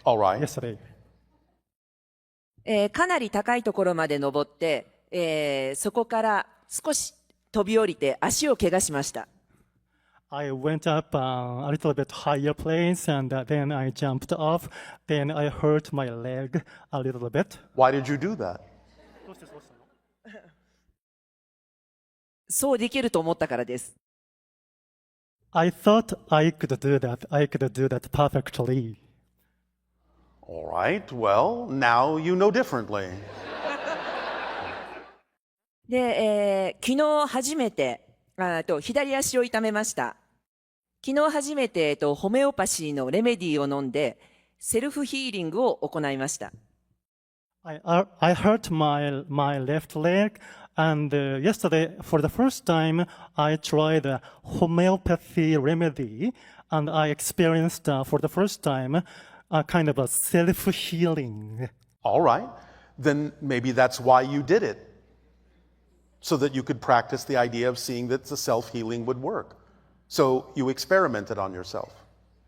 All right. Yesterday. かなり高いところまで登って、そこから少し飛び降りて足を怪我しました。I went up a little bit higher place and then I jumped off. Then I hurt my leg a little bit. Why did you do that? そうできると思ったからです。I thought I could do that. I could do that perfectly. All right. Well, now you know differently. で、昨日初めて左足を痛めました。昨日初めてホメオパシーのレメディを飲んでセルフヒーリングを行いました。I hurt my left leg, and yesterday, for the first time, I tried a homeopathy remedy, and I experienced, for the first time, a kind of a self-healing. All right. Then maybe that's why you did it. So that you could practice the idea of seeing that the self-healing would work. So you experimented on yourself.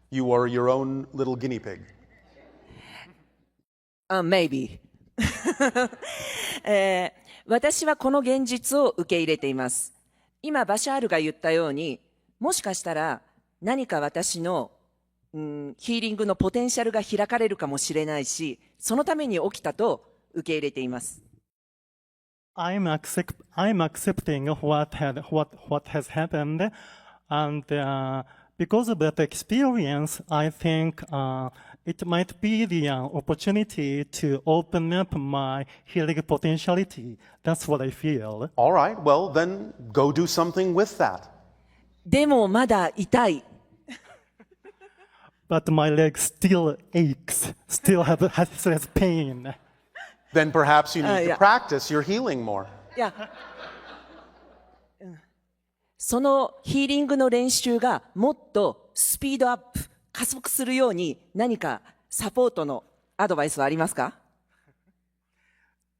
You were your own little guinea pig. Maybe. 私はこの現実を受け入れています。今、バシャールが言ったように、もしかしたら何か私の、ヒーリングのポテンシャルが開かれるかもしれないし、そのために起きたと受け入れています。I'm accepting what has happened, and because of that experience, I think it might be the opportunity to open up my healing potentiality. That's what I feel. All right, well, then go do something with that. でもまだ痛い。But my leg still aches, still has pain. Then perhaps you need to yeah. practice your healing more. いや、そのヒーリングの練習がもっとスピードアップ、加速するように何かサポートのアドバイスはありますか？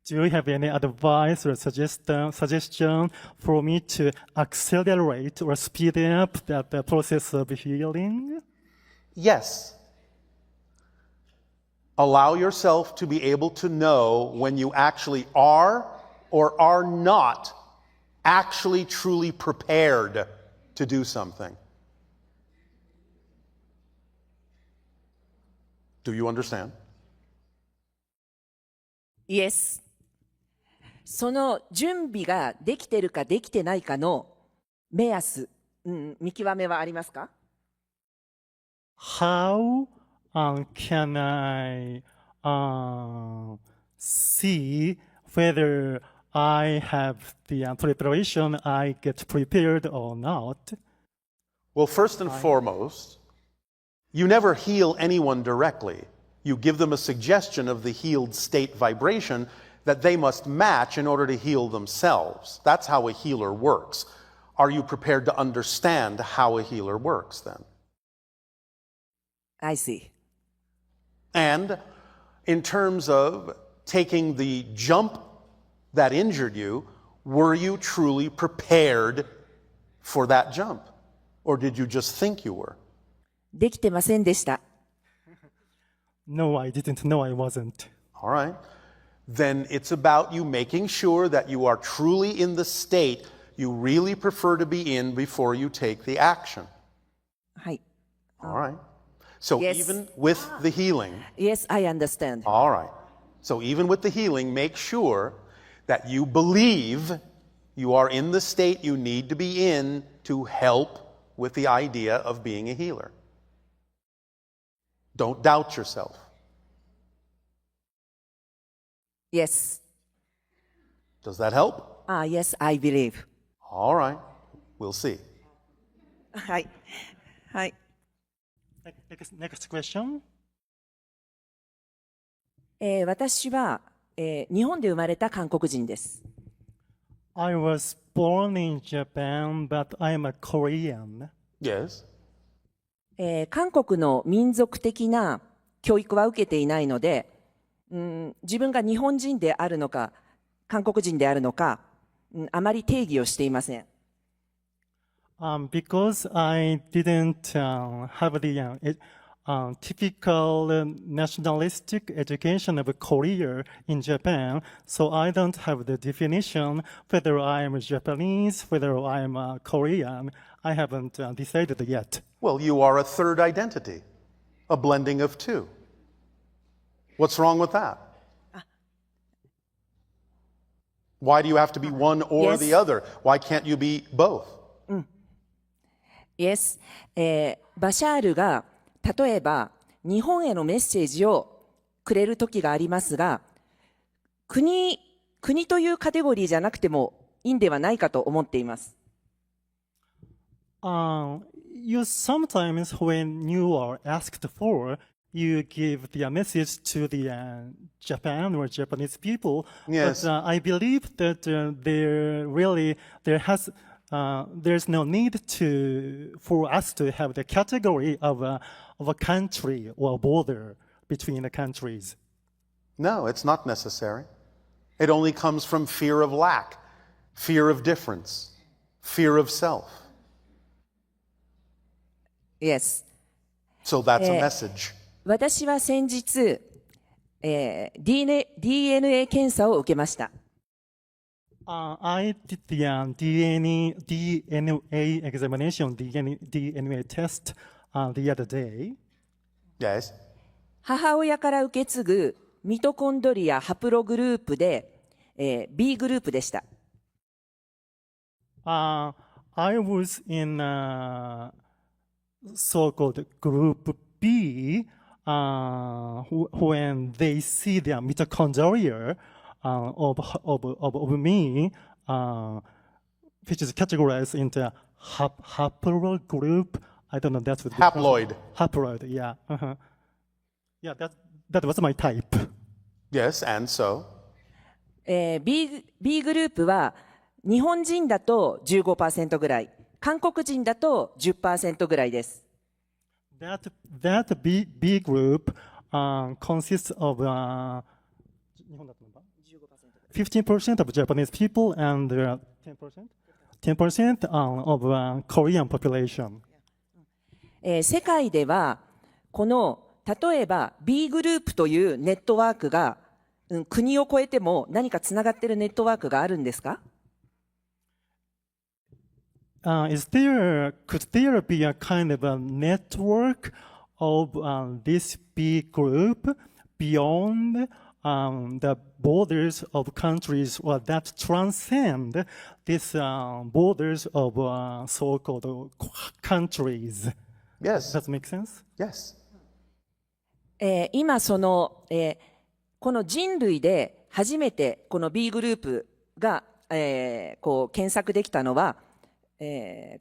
Do you have any advice or suggestion for me to accelerate or speed up that process of healing? Yes. Allow yourself to be able to know when you actually are or are not actually truly prepared to do something. Do you understand? Yes. その準備ができてるかできてないかの目安、見極めはありますか？ How can I see whether I have the preparation, I get prepared or not? Well, first and foremost, you never heal anyone directly. You give them a suggestion of the healed state vibration that they must match in order to heal themselves. That's how a healer works. Are you prepared to understand how a healer works then? I see. And in terms of taking the jump that injured you, were you truly prepared for that jump? Or did you just think you were? できてませんでした。No, I didn't know I wasn't. All right. Then it's about you making sure that you are truly in the state you really prefer to be in before you take the action. はい。All right. So Yes. even with the healing, Yes, I understand. all right. So even with the healing, make sure that you believe you are in the state you need to be in to help with the idea of being a healer. Don't doubt yourself. Yes. Does that help? Yes, I believe. All right. We'll see. はい。はい。Next question. 私は、日本で生まれた韓国人です。I was born in Japan, but I'm a Korean. Yes. 韓国の民族的な教育は受けていないので、自分が日本人であるのか、韓国人であるのか、あまり定義をしていません。Because I didn't have the typical nationalistic education of Korea in Japan, so I don't have the definition whether I'm Japanese, whether I'm Korean. I haven't decided yet. Well, you are a third identity, a blending of two. What's wrong with that? Why do you have to be one or Yes. the other? Why can't you be both? Yes. バシャールが例えば日本へのメッセージをくれる時がありますが、国というカテゴリーじゃなくてもいいんではないかと思っています。You sometimes, when you are asked for, you give the message to the Japan or Japanese people. Yes. But I believe that there's no need for us to have the category of a country or a border between the countries. No, it's not necessary. It only comes from fear of lack, fear of difference, fear of self. Yes. So that's a message. 私は先日、DNA 検査を受けました。I did the DNA examination, DNA test the other day. Yes. 母親から受け継ぐミトコンドリアハプログループで、B グループでした。I was in so-called group B, when they see their mitochondria of me, which is categorized into haploid group. I don't know. That's what Haploid. Haploid. Yeah. Uh-huh. Yeah. That was my type. Yes, and so? B グループは日本人だと 15% ぐらい、韓国人だと 10% ぐらいです。That B group consists of 15% of Japanese people and 10% of Korean population. 世界ではこの例えば B グループというネットワークが、国を越えても何かつながっているネットワークがあるんですかCould there be a kind of a network of this B group beyond the borders of countries or that transcend these borders of so-called countries? Yes. Does that make sense? Yes. 今この人類で初めてこの B グループが、検索できたのは、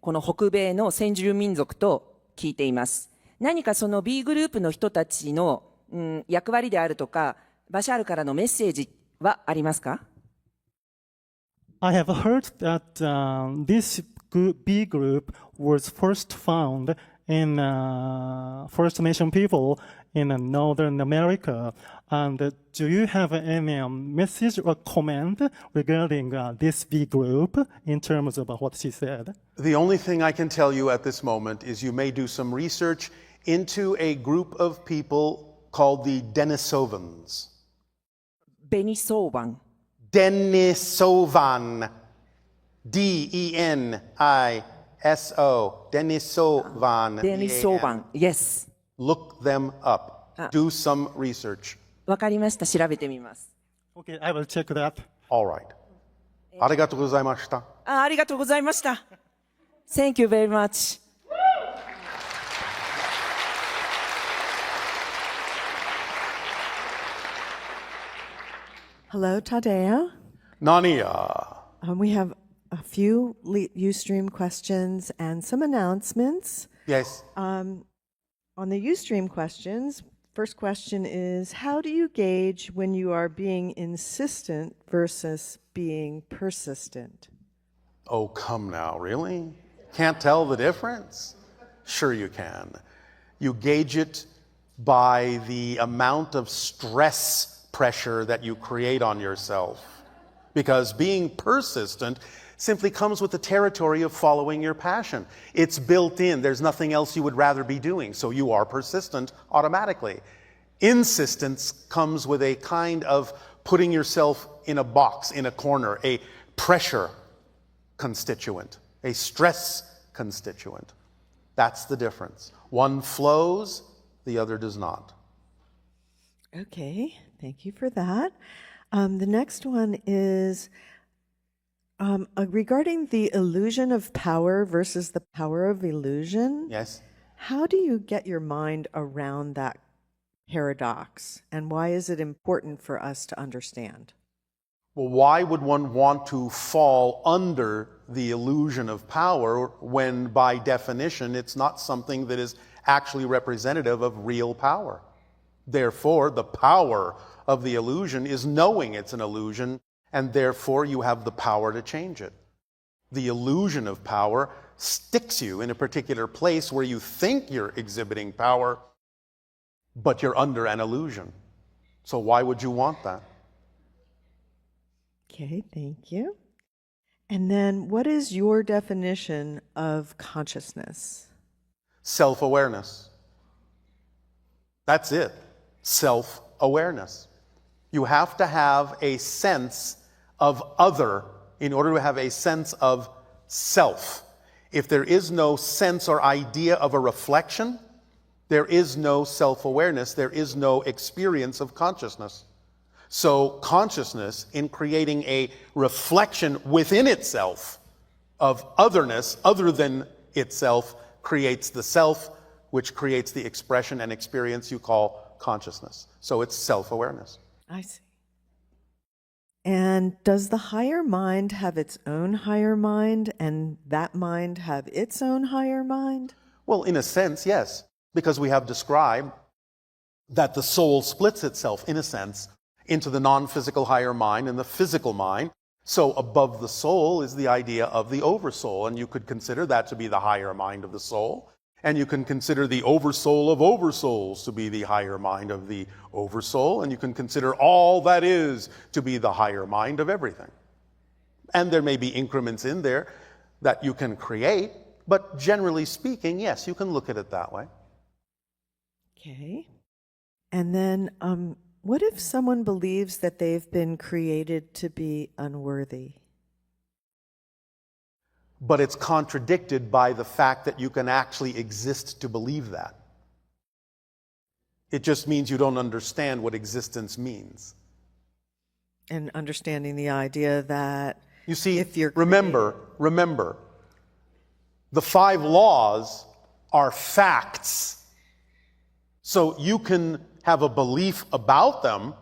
この北米の先住民族と聞いています。何かその B グループの人たちの、役割であるとか、バシャールからのメッセージはありますか？ I have heard that this B group was first found in First Nation people in Northern America. And do you have any message or comment regarding this B group in terms of what she said? The only thing I can tell you at this moment is you may do some research into a group of people called the Denisovans. Denisovan. Denisovan. D-E-N-I-S-O. Denisovan. Denisovan. Yes. Look them up. Do some research. わかりました。調べてみます。Okay, I will check that. All right. ありがとうございました。ありがとうございました。Thank you very much. Hello, Tadeo. Nania. We have a few Ustream questions and some announcements. Yes. On the Ustream questions, first question is, how do you gauge when you are being insistent versus being persistent? Oh, come now, really? Can't tell the difference? Sure you can. You gauge it by the amount of stress pressure that you create on yourself. Because being persistent simply comes with the territory of following your passion. It's built in. There's nothing else you would rather be doing, so you are persistent automatically. Insistence comes with a kind of putting yourself in a box, in a corner, a pressure constituent, a stress constituent. That's the difference. One flows, the other does not. Okay, thank you for that. The next one is regarding the illusion of power versus the power of illusion. Yes. How do you get your mind around that paradox, and why is it important for us to understand? Well, why would one want to fall under the illusion of power when, by definition, it's not something that is actually representative of real power? Therefore, the power of the illusion is knowing it's an illusion, and therefore you have the power to change it. The illusion of power sticks you in a particular place where you think you're exhibiting power, but you're under an illusion. So why would you want that? Okay, thank you. And then what is your definition of consciousness? Self-awareness. That's it. Self-awareness. You have to have a sense of other in order to have a sense of self. If there is no sense or idea of a reflection, there is no self-awareness, there is no experience of consciousness. So consciousness, in creating a reflection within itself of otherness other than itself, creates the self, which creates the expression and experience you call consciousness. So it's self-awareness. I see. And does the higher mind have its own higher mind, and that mind have its own higher mind? Well, in a sense, yes, because we have described that the soul splits itself, in a sense, into the non-physical higher mind and the physical mind. So above the soul is the idea of the oversoul, and you could consider that to be the higher mind of the soul. And you can consider the oversoul of oversouls to be the higher mind of the oversoul, and you can consider all that is to be the higher mind of everything. And there may be increments in there that you can create, but generally speaking, yes, you can look at it that way. Okay. And then, what if someone believes that they've been created to be unworthy? But it's contradicted by the fact that you can actually exist to believe that. It just means you don't understand what existence means. And understanding the idea that you see, if you're remember, the 5 laws are facts. So you can have a belief about them,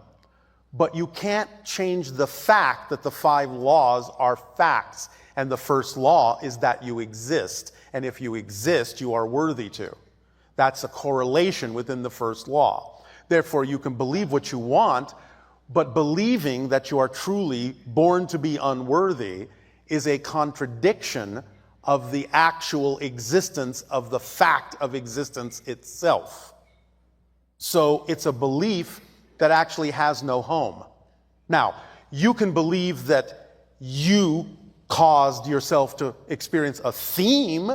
but you can't change the fact that the 5 laws are facts. And the first law is that you exist. And if you exist, you are worthy to. That's a correlation within the first law. Therefore, you can believe what you want, but believing that you are truly born to be unworthy is a contradiction of the actual existence of the fact of existence itself. So it's a belief that actually has no home. Now, you can believe that you caused yourself to experience a theme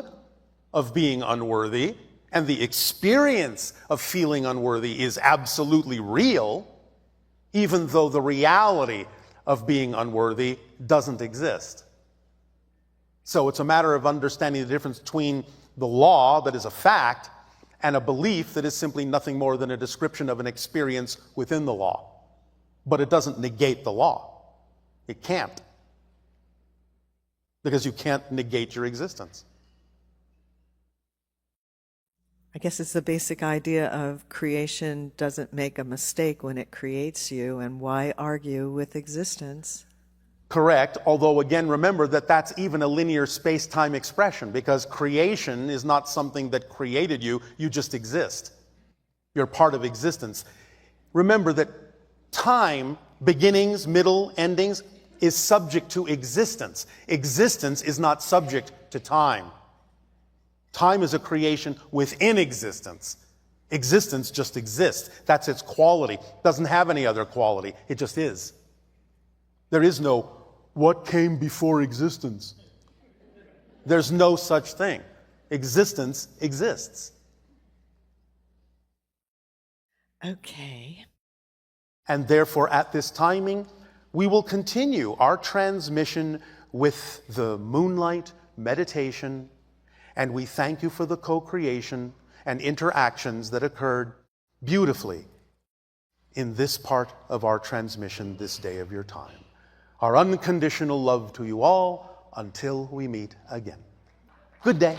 of being unworthy, and the experience of feeling unworthy is absolutely real, even though the reality of being unworthy doesn't exist. So it's a matter of understanding the difference between the law that is a fact and a belief that is simply nothing more than a description of an experience within the law. But it doesn't negate the law. It can't. Because you can't negate your existence. I guess it's the basic idea of creation doesn't make a mistake when it creates you, and why argue with existence? Correct, although again remember that that's even a linear space-time expression, because creation is not something that created you, you just exist. You're part of existence. Remember that time, beginnings, middle, endings, is subject to existence. Existence is not subject to time. Time is a creation within existence. Existence just exists. That's its quality. It doesn't have any other quality. It just is. There is no what came before existence. There's no such thing. Existence exists. Okay. And therefore, at this timing, we will continue our transmission with the moonlight meditation, and we thank you for the co-creation and interactions that occurred beautifully in this part of our transmission this day of your time. Our unconditional love to you all until we meet again. Good day.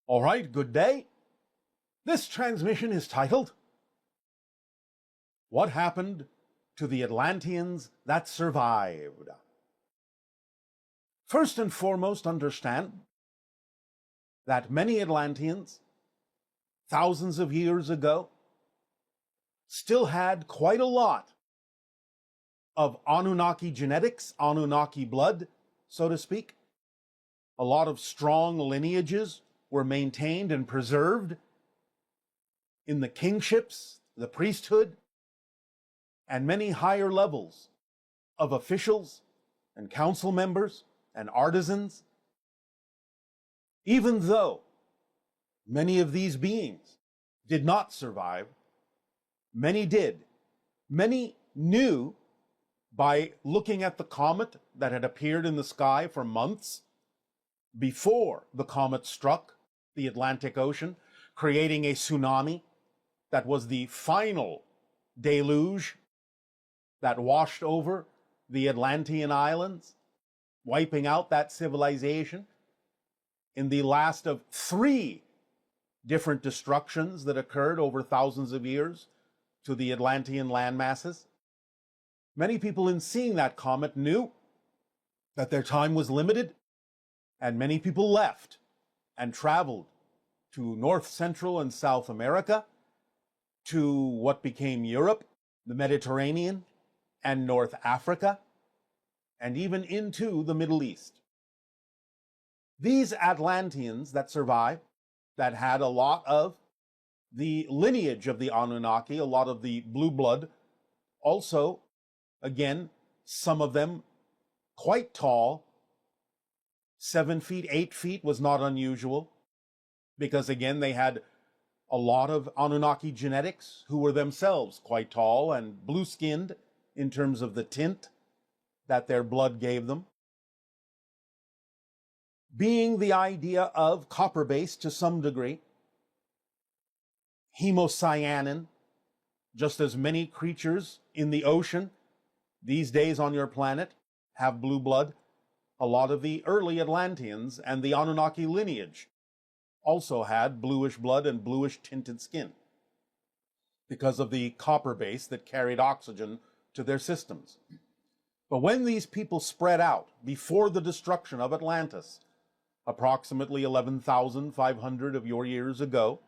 All right, good day. This transmission is titled, What Happened to the Atlanteans That Survived? First and foremost, understand that many Atlanteans, thousands of years ago, still had quite a lot of Anunnaki genetics, Anunnaki blood, so to speak. A lot of strong lineages were maintained and preserved in the kingships, the priesthood, and many higher levels of officials and council members and artisans. Even though many of these beings did not survive, many did. Many knew by looking at the comet that had appeared in the sky for months before the comet struck the Atlantic Ocean, creating a tsunami that was the final deluge that washed over the Atlantean islands, wiping out that civilization in the last of 3 different destructions that occurred over thousands of years to the Atlantean landmasses. Many people in seeing that comet knew that their time was limited, and many people left and traveled to North, Central, and South America, to what became Europe, the Mediterranean, and North Africa, and even into the Middle East. These Atlanteans that survived, that had a lot of the lineage of the Anunnaki, a lot of the blue blood, also, again, some of them quite tall, 7 feet, 8 feet was not unusual, because again, they had a lot of Anunnaki genetics who were themselves quite tall and blue-skinned in terms of the tint that their blood gave them. Being the idea of copper-based to some degree, hemocyanin, just as many creatures in the ocean these days on your planet have blue blood, a lot of the early Atlanteans and the Anunnaki lineage also had bluish blood and bluish tinted skin because of the copper base that carried oxygen to their systems. But when these people spread out before the destruction of Atlantis, approximately 11,500 of your years ago,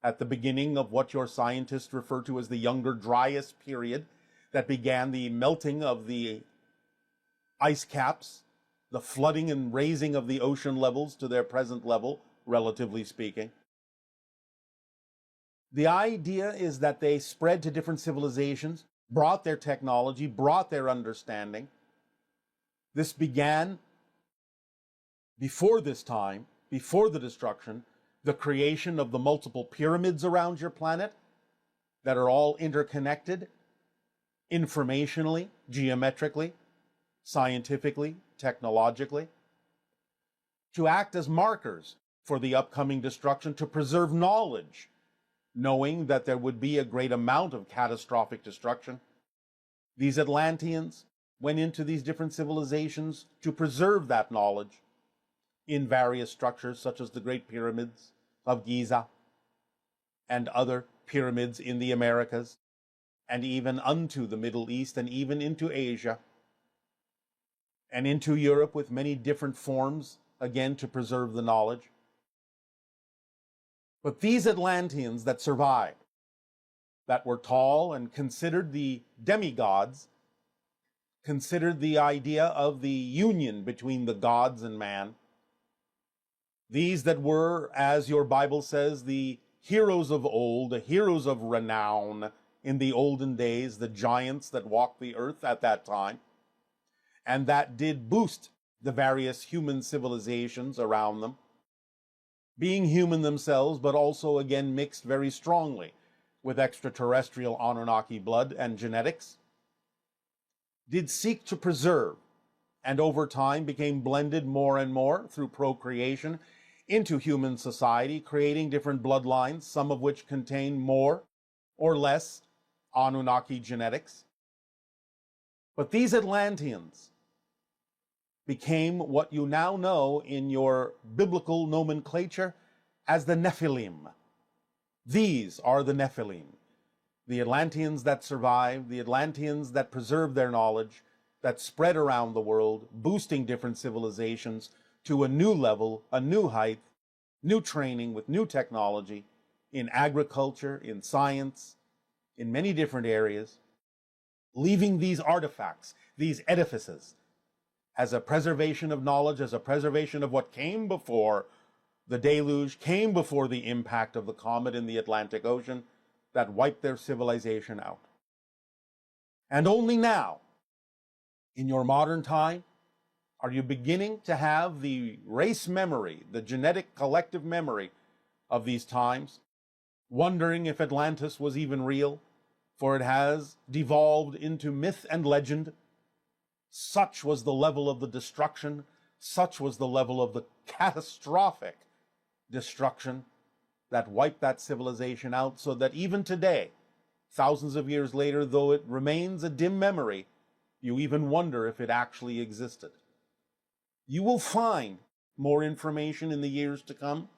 at the beginning of what your scientists refer to as the Younger Dryas period, that began the melting of the ice caps, the flooding and raising of the ocean levels to their present level, relatively speaking. The idea is that they spread to different civilizations, brought their technology, brought their understanding. This began before this time, before the destruction, the creation of the multiple pyramids around your planet that are all interconnected informationally, geometrically, scientifically, technologically, to act as markers for the upcoming destruction, to preserve knowledge, knowing that there would be a great amount of catastrophic destruction. These Atlanteans went into these different civilizations to preserve that knowledge in various structures, such as the Great Pyramids of Giza and other pyramids in the Americas, and even unto the Middle East, and even into Asia, and into Europe with many different forms, again, to preserve the knowledge. But these Atlanteans that survived, that were tall and considered the demigods, considered the idea of the union between the gods and man, these that were, as your Bible says, the heroes of old, the heroes of renown in the olden days, the giants that walked the earth at that time, and that did boost the various human civilizations around them, being human themselves, but also again mixed very strongly with extraterrestrial Anunnaki blood and genetics, did seek to preserve, and over time became blended more and more through procreation into human society, creating different bloodlines, some of which contain more or less Anunnaki genetics. But these Atlanteans became what you now know in your biblical nomenclature as the Nephilim. These are the Nephilim, the Atlanteans that survived, the Atlanteans that preserved their knowledge, that spread around the world, boosting different civilizations to a new level, a new height, new training with new technology in agriculture, in science, in many different areas, leaving these artifacts, these edifices, as a preservation of knowledge, as a preservation of what came before the deluge, came before the impact of the comet in the Atlantic Ocean that wiped their civilization out. And only now, in your modern time, are you beginning to have the race memory, the genetic collective memory of these times, wondering if Atlantis was even real, for it has devolved into myth and legend. Such was the level of the destruction, such was the level of the catastrophic destruction that wiped that civilization out, so that even today, thousands of years later, though it remains a dim memory, you even wonder if it actually existed. You will find more information in the years to come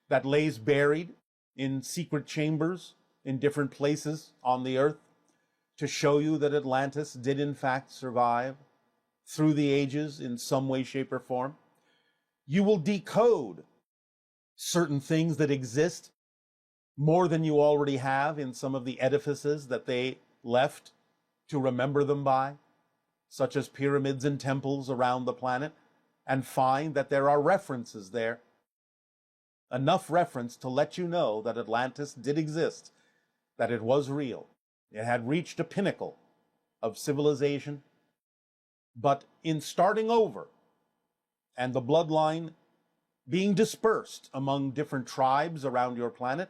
that lays buried in secret chambers in different places on the earth to show you that Atlantis did in fact survive through the ages in some way, shape, or form. You will decode certain things that exist more than you already have in some of the edifices that they left to remember them by, such as pyramids and temples around the planet, and find that there are references there, enough reference to let you know that Atlantis did exist, that it was real. It had reached a pinnacle of civilization, but in starting over and the bloodline being dispersed among different tribes around your planet,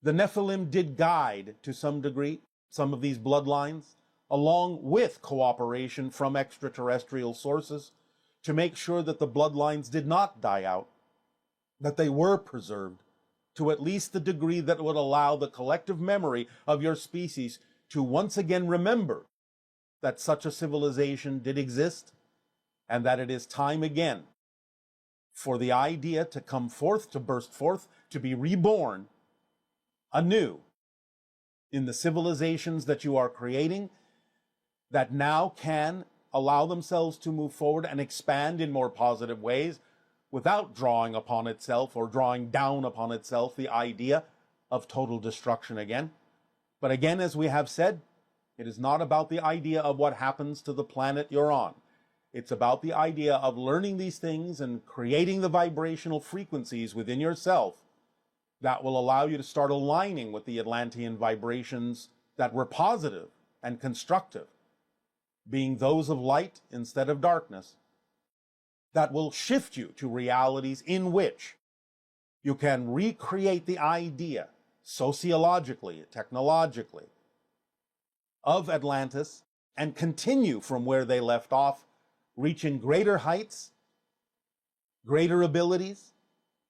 the Nephilim did guide to some degree some of these bloodlines, along with cooperation from extraterrestrial sources, to make sure that the bloodlines did not die out, that they were preserved to at least the degree that would allow the collective memory of your species to once again remember that such a civilization did exist, and that it is time again for the idea to come forth, to burst forth, to be reborn anew in the civilizations that you are creating, that now can allow themselves to move forward and expand in more positive ways without drawing upon itself or drawing down upon itself the idea of total destruction again. But again, as we have said, it is not about the idea of what happens to the planet you're on. It's about the idea of learning these things and creating the vibrational frequencies within yourself that will allow you to start aligning with the Atlantean vibrations that were positive and constructive, being those of light instead of darkness, that will shift you to realities in which you can recreate the idea sociologically, technologically, of Atlantis and continue from where they left off, reaching greater heights, greater abilities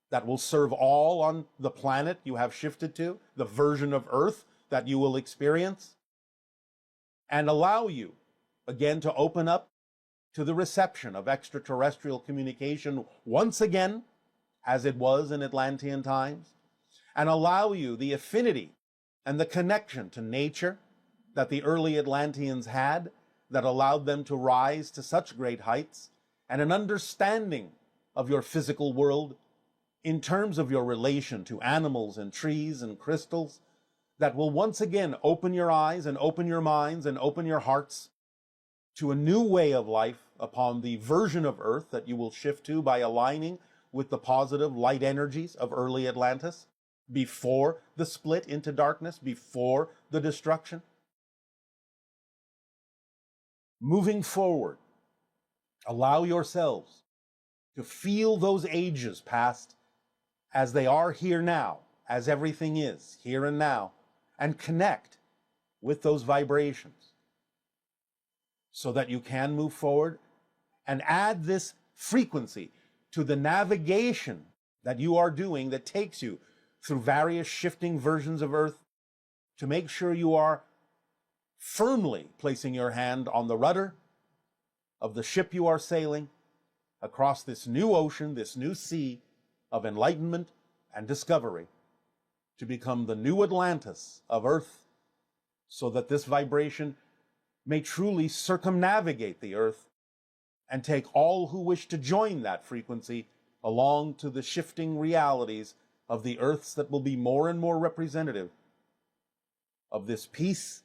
that will serve all on the planet you have shifted to, the version of Earth that you will experience, and allow you again to open up to the reception of extraterrestrial communication once again, as it was in Atlantean times, and allow you the affinity and the connection to nature that the early Atlanteans had, that allowed them to rise to such great heights, and an understanding of your physical world in terms of your relation to animals and trees and crystals, that will once again open your eyes and open your minds and open your hearts to a new way of life upon the version of Earth that you will shift to by aligning with the positive light energies of early Atlantis before the split into darkness, before the destruction. Moving forward, allow yourselves to feel those ages past as they are here now, as everything is here and now, and connect with those vibrations so that you can move forward and add this frequency to the navigation that you are doing that takes you through various shifting versions of Earth to make sure you are firmly placing your hand on the rudder of the ship you are sailing across this new ocean, this new sea of enlightenment, and discovery to become the new Atlantis of Earth, so that this vibration may truly circumnavigate the Earth and take all who wish to join that frequency along to the shifting realities of the Earths that will be more and more representative of this peace,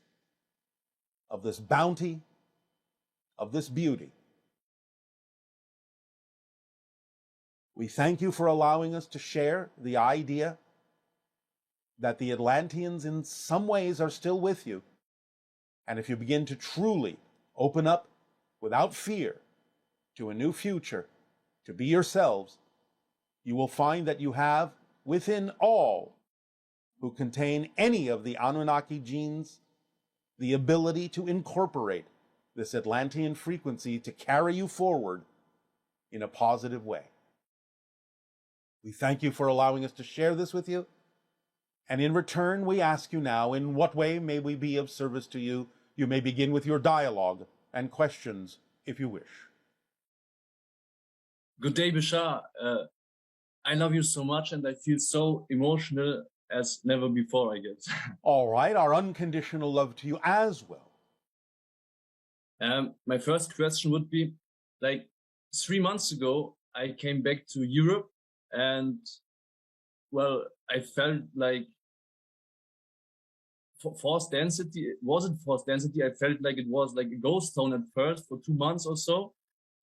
of this bounty, of this beauty. We thank you for allowing us to share the idea that the Atlanteans in some ways are still with you. And if you begin to truly open up without fear to a new future, to be yourselves, you will find that you have within all who contain any of the Anunnaki genes the ability to incorporate this Atlantean frequency to carry you forward in a positive way. We thank you for allowing us to share this with you. And in return, we ask you now, in what way may we be of service to you? You may begin with your dialogue and questions if you wish. Good day, Bashar. I love you so much and I feel so emotional as never before, I guess. All right, our unconditional love to you as well. My first question would be, like 3 months ago, I came back to Europe and, well, I felt like force density. Was it force density? I felt like it was like a ghost town at first for 2 months or so.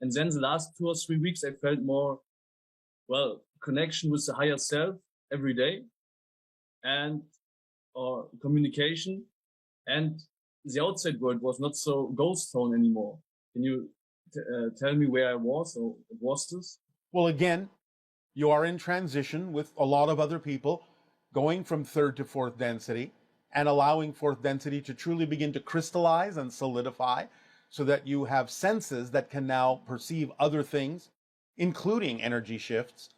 And then the last 2 or 3 weeks, I felt more, well, connection with the higher self every day and or communication. And the outside world was not so ghost town anymore. Can you tell me where I was or what was this? Well, again, you are in transition with a lot of other people, going from third to fourth density and allowing fourth density to truly begin to crystallize and solidify so that you have senses that can now perceive other things, including energy shifts,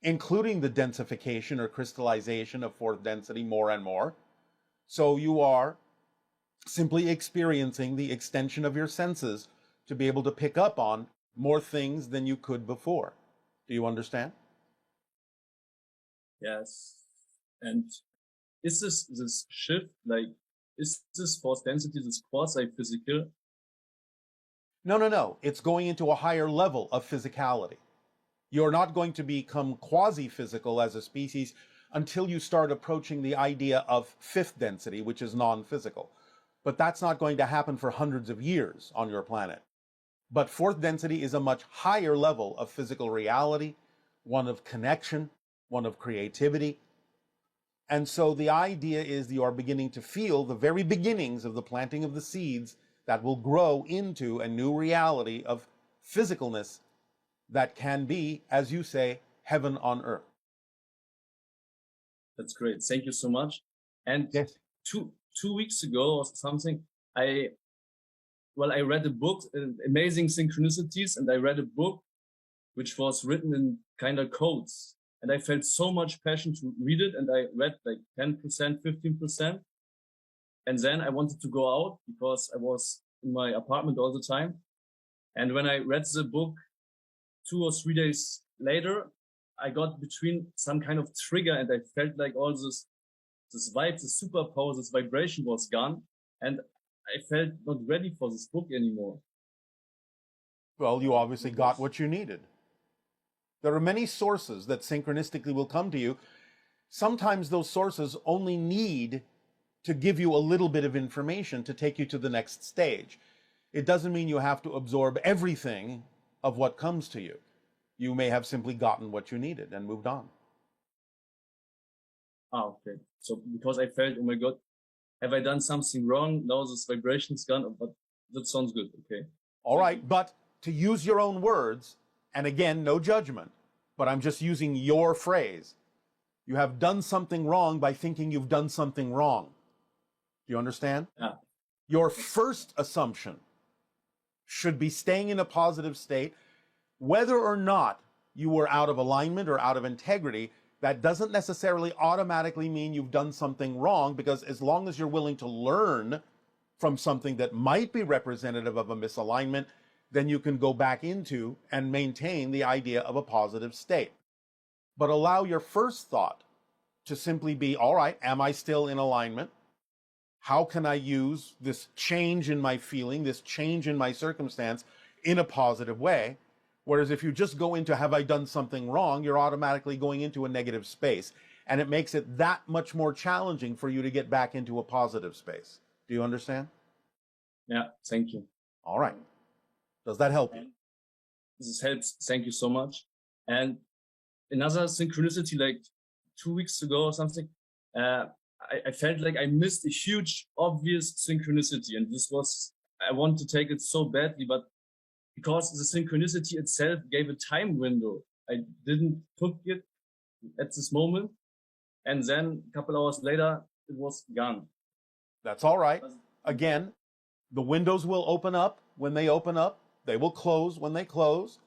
including the densification or crystallization of fourth density more and more. So you are simply experiencing the extension of your senses to be able to pick up on more things than you could before. Do you understand? Yes. And is this shift, like, is this force density, this quasi-physical? No. It's going into a higher level of physicality. You're not going to become quasi-physical as a species until you start approaching the idea of fifth density, which is non-physical. But that's not going to happen for hundreds of years on your planet. But fourth density is a much higher level of physical reality, one of connection, one of creativity. And so the idea is you are beginning to feel the very beginnings of the planting of the seeds that will grow into a new reality of physicalness that can be, as you say, heaven on earth. That's great. Thank you so much. And yes. two weeks ago or something, I read a book, Amazing Synchronicities, and I read a book which was written in kind of codes. And I felt so much passion to read it, and I read like 10%, 15%. And then I wanted to go out because I was in my apartment all the time. And when I read the book 2 or 3 days later, I got between some kind of trigger, and I felt like all this vibe, this superpower, this vibration was gone. And I felt not ready for this book anymore. Well, you obviously got what you needed. There are many sources that synchronistically will come to you. Sometimes those sources only need to give you a little bit of information to take you to the next stage. It doesn't mean you have to absorb everything of what comes to you. You may have simply gotten what you needed and moved on. Okay. So because I felt, oh my God, have I done something wrong? Now this vibration is gone, but that sounds good. Okay. All right. But to use your own words, and again, no judgment, but I'm just using your phrase. You have done something wrong by thinking you've done something wrong. Do you understand? Yeah. Your first assumption should be staying in a positive state. Whether or not you were out of alignment or out of integrity, that doesn't necessarily automatically mean you've done something wrong, because as long as you're willing to learn from something that might be representative of a misalignment, then you can go back into and maintain the idea of a positive state. But allow your first thought to simply be, all right, am I still in alignment? How can I use this change in my feeling, this change in my circumstance in a positive way? Whereas if you just go into, have I done something wrong, you're automatically going into a negative space. And it makes it that much more challenging for you to get back into a positive space. Do you understand? Yeah, thank you. All right. Does that help you? This helps. Thank you so much. And another synchronicity, like 2 weeks ago or something, I felt like I missed a huge, obvious synchronicity. And this was, I want to take it so badly, but because the synchronicity itself gave a time window, I didn't took it at this moment. And then a couple hours later, it was gone. That's all right. Again, the windows will open up when they open up. They will close when they close.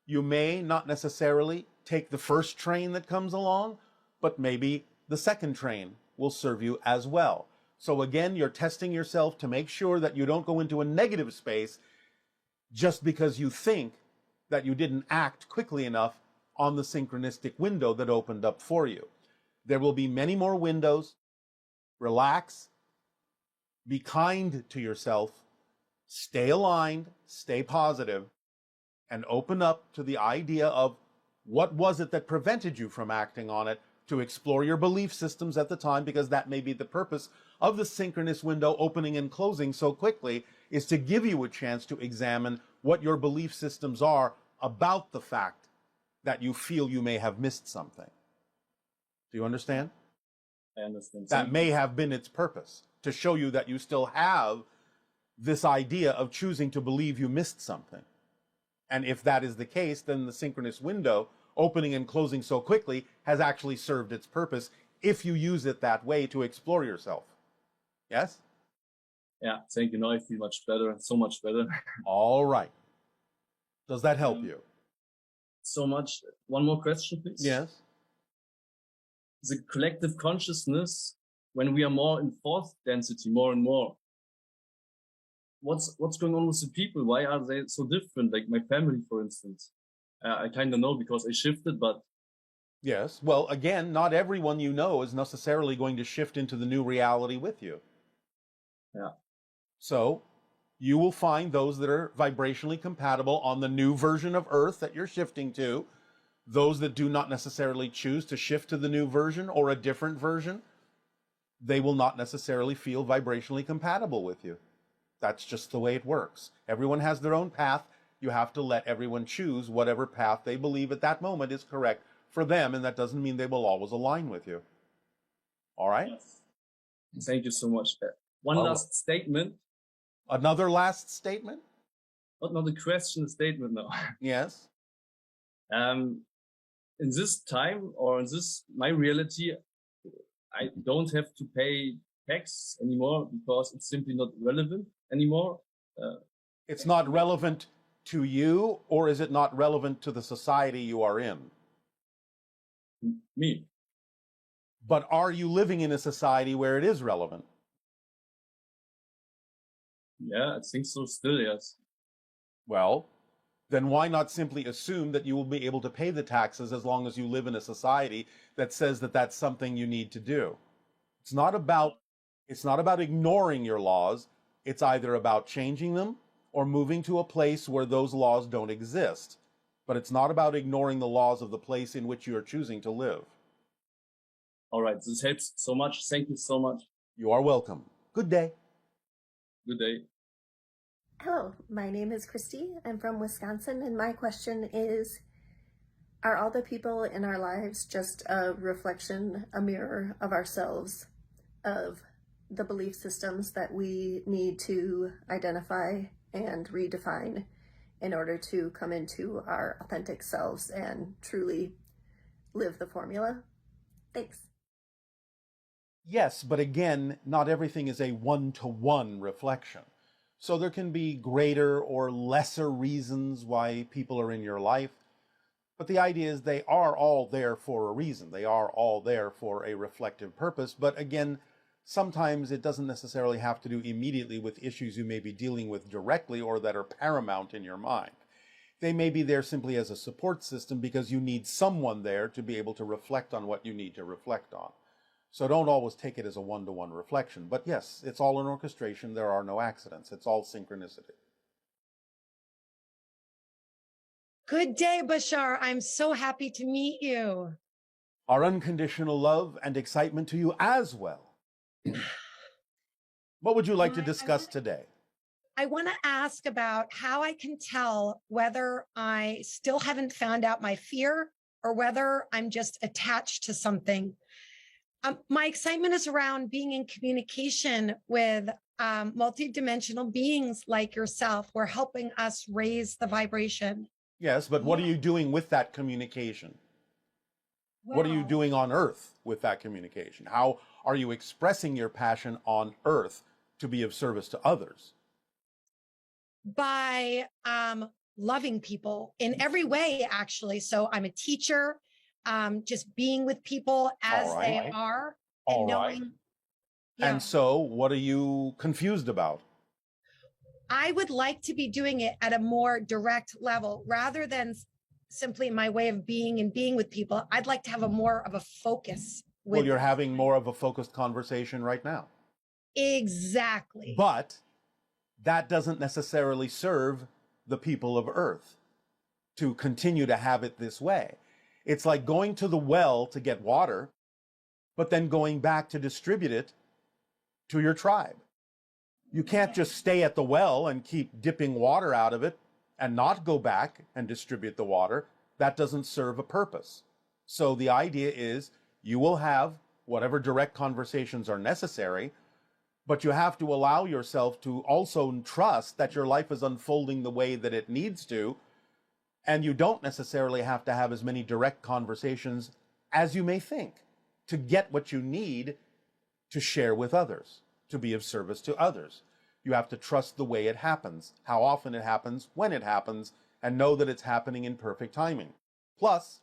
You may not necessarily take the first train that comes along, but maybe the second train will serve you as well. So again, you're testing yourself to make sure that you don't go into a negative space just because you think that you didn't act quickly enough on the synchronistic window that opened up for you. There will be many more windows. Relax. Be kind to yourself. Stay aligned. Stay positive. And open up to the idea of what was it that prevented you from acting on it, to explore your belief systems at the time, because that may be the purpose of the synchronous window opening and closing so quickly, is to give you a chance to examine what your belief systems are about the fact that you feel you may have missed something. Do you understand? I understand. That may have been its purpose, to show you that you still have this idea of choosing to believe you missed something. And if that is the case, then the synchronous window opening and closing so quickly has actually served its purpose if you use it that way to explore yourself. Yes? Yeah, thank you. Now I feel much better, so much better. All right. Does that help you? So much. One more question, please. Yes. The collective consciousness, when we are more in fourth density, more and more, what's going on with the people? Why are they so different? Like my family, for instance. I kind of know because I shifted, but... Yes. Well, again, not everyone you know is necessarily going to shift into the new reality with you. Yeah. So you will find those that are vibrationally compatible on the new version of Earth that you're shifting to. Those that do not necessarily choose to shift to the new version or a different version, they will not necessarily feel vibrationally compatible with you. That's just the way it works. Everyone has their own path. You have to let everyone choose whatever path they believe at that moment is correct for them, and that doesn't mean they will always align with you. All right? Yes. Thank you so much. One last statement. Another last statement? Not a question, a statement now. Yes. In this time, or in this, my reality, I don't have to pay tax anymore because it's simply not relevant anymore. It's not relevant to you, or is it not relevant to the society you are in? Me. But are you living in a society where it is relevant? Yeah, I think so still, yes. Well, then why not simply assume that you will be able to pay the taxes as long as you live in a society that says that that's something you need to do? It's not about ignoring your laws. It's either about changing them or moving to a place where those laws don't exist. But it's not about ignoring the laws of the place in which you are choosing to live. All right, this helps so much. Thank you so much. You are welcome. Good day. Good day. Hello, my name is Christy. I'm from Wisconsin, and my question is, are all the people in our lives just a reflection, a mirror of ourselves, of the belief systems that we need to identify and redefine in order to come into our authentic selves and truly live the formula? Thanks. Yes, but again, not everything is a one-to-one reflection. So there can be greater or lesser reasons why people are in your life. But the idea is they are all there for a reason. They are all there for a reflective purpose. But again, sometimes it doesn't necessarily have to do immediately with issues you may be dealing with directly or that are paramount in your mind. They may be there simply as a support system because you need someone there to be able to reflect on what you need to reflect on. So don't always take it as a one-to-one reflection. But yes, it's all an orchestration. There are no accidents. It's all synchronicity. Good day, Bashar. I'm so happy to meet you. Our unconditional love and excitement to you as well. What would you like to discuss today? I want to ask about how I can tell whether I still haven't found out my fear or whether I'm just attached to something. My excitement is around being in communication with multidimensional beings like yourself who are helping us raise the vibration. Yes, but what are you doing with that communication? What are you doing on Earth with that communication? How are you expressing your passion on Earth to be of service to others? By loving people in every way, actually. So I'm a teacher, just being with people as they are and knowing. Yeah. And so what are you confused about? I would like to be doing it at a more direct level rather than simply my way of being and being with people. I'd like to have a more of a focus. Well, you're having more of a focused conversation right now. Exactly. But that doesn't necessarily serve the people of Earth to continue to have it this way. It's like going to the well to get water, but then going back to distribute it to your tribe. You can't just stay at the well and keep dipping water out of it and not go back and distribute the water. That doesn't serve a purpose. So the idea is you will have whatever direct conversations are necessary, but you have to allow yourself to also trust that your life is unfolding the way that it needs to, and you don't necessarily have to have as many direct conversations as you may think to get what you need to share with others, to be of service to others. You have to trust the way it happens, how often it happens, when it happens, and know that it's happening in perfect timing. Plus,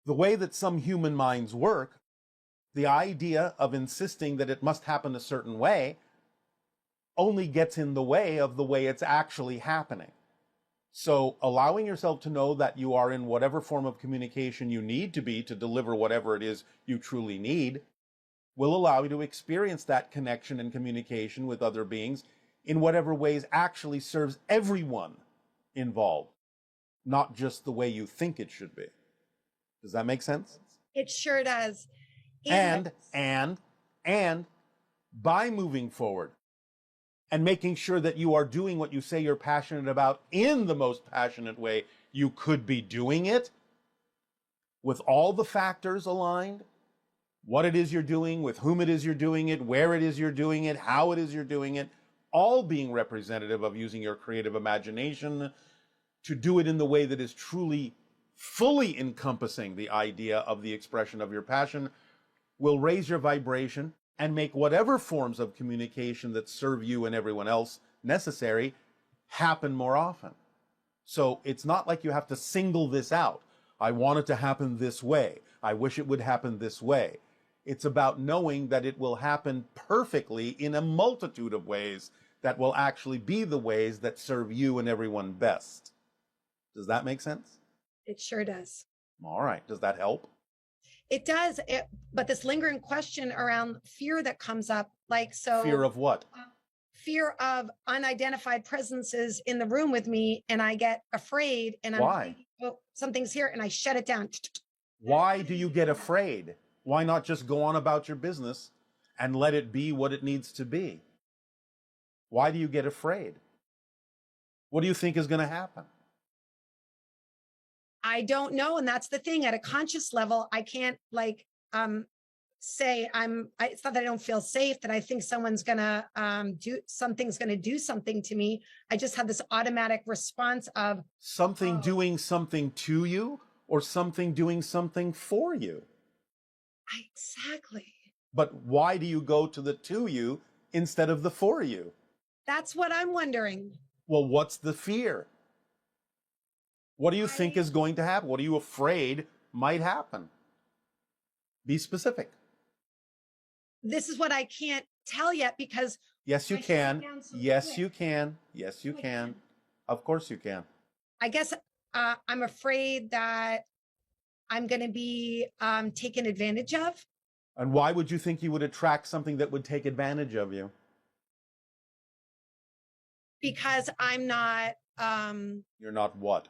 the way that some human minds work, the idea of insisting that it must happen a certain way only gets in the way of the way it's actually happening. So allowing yourself to know that you are in whatever form of communication you need to be to deliver whatever it is you truly need will allow you to experience that connection and communication with other beings in whatever ways actually serves everyone involved, not just the way you think it should be. Does that make sense? It sure does. And by moving forward and making sure that you are doing what you say you're passionate about in the most passionate way you could be doing it, with all the factors aligned, what it is you're doing, with whom it is you're doing it, where it is you're doing it, how it is you're doing it, all being representative of using your creative imagination to do it in the way that is truly, fully encompassing the idea of the expression of your passion, will raise your vibration and make whatever forms of communication that serve you and everyone else necessary happen more often. So it's not like you have to single this out. I want it to happen this way. I wish it would happen this way. It's about knowing that it will happen perfectly in a multitude of ways that will actually be the ways that serve you and everyone best. Does that make sense? It sure does. All right. Does that help? It does. But this lingering question around fear that comes up, like, so. Fear of what? Fear of unidentified presences in the room with me, and I get afraid, and I'm Why? thinking, oh, something's here, and I shut it down. Why do you get afraid? Why not just go on about your business and let it be what it needs to be? Why do you get afraid? What do you think is going to happen? I don't know, and that's the thing. At a conscious level, I can't say it's not that I don't feel safe, that I think someone's gonna do something to me. I just have this automatic response of something doing something to you, or something doing something for you. Exactly. But why do you go to the to you instead of the for you? That's what I'm wondering. Well, what's the fear? What do you think is going to happen? What are you afraid might happen? Be specific. This is what I can't tell yet because... Yes, you can. Yes, you can. Yes, you can. Of course you can. I guess I'm afraid that I'm going to be taken advantage of. And why would you think you would attract something that would take advantage of you? Because I'm not You're not what?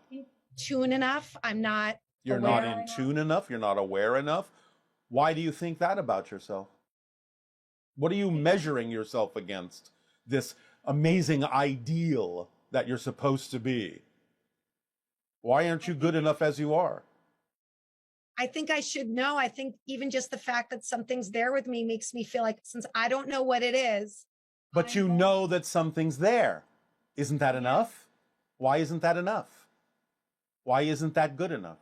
tuned enough. I'm not You're aware not in enough. tune enough. You're not aware enough. Why do you think that about yourself? What are you measuring yourself against? This amazing ideal that you're supposed to be. Why aren't you good enough as you are? I think I should know. I think even just the fact that something's there with me makes me feel like, since I don't know what it is. But you know that something's there. Isn't that enough? Why isn't that enough? Why isn't that good enough?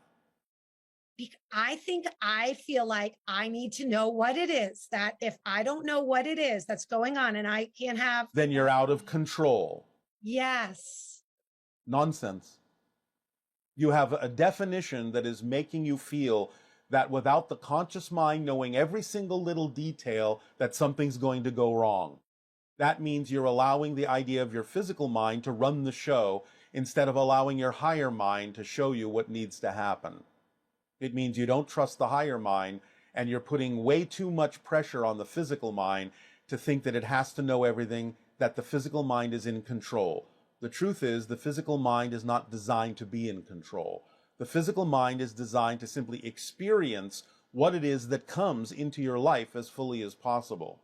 I feel like I need to know what it is, that if I don't know what it is that's going on and I can't have. Then you're out of control. Yes. Nonsense. You have a definition that is making you feel that without the conscious mind knowing every single little detail, that something's going to go wrong. That means you're allowing the idea of your physical mind to run the show instead of allowing your higher mind to show you what needs to happen. It means you don't trust the higher mind, and you're putting way too much pressure on the physical mind to think that it has to know everything, that the physical mind is in control. The truth is, the physical mind is not designed to be in control. The physical mind is designed to simply experience what it is that comes into your life as fully as possible.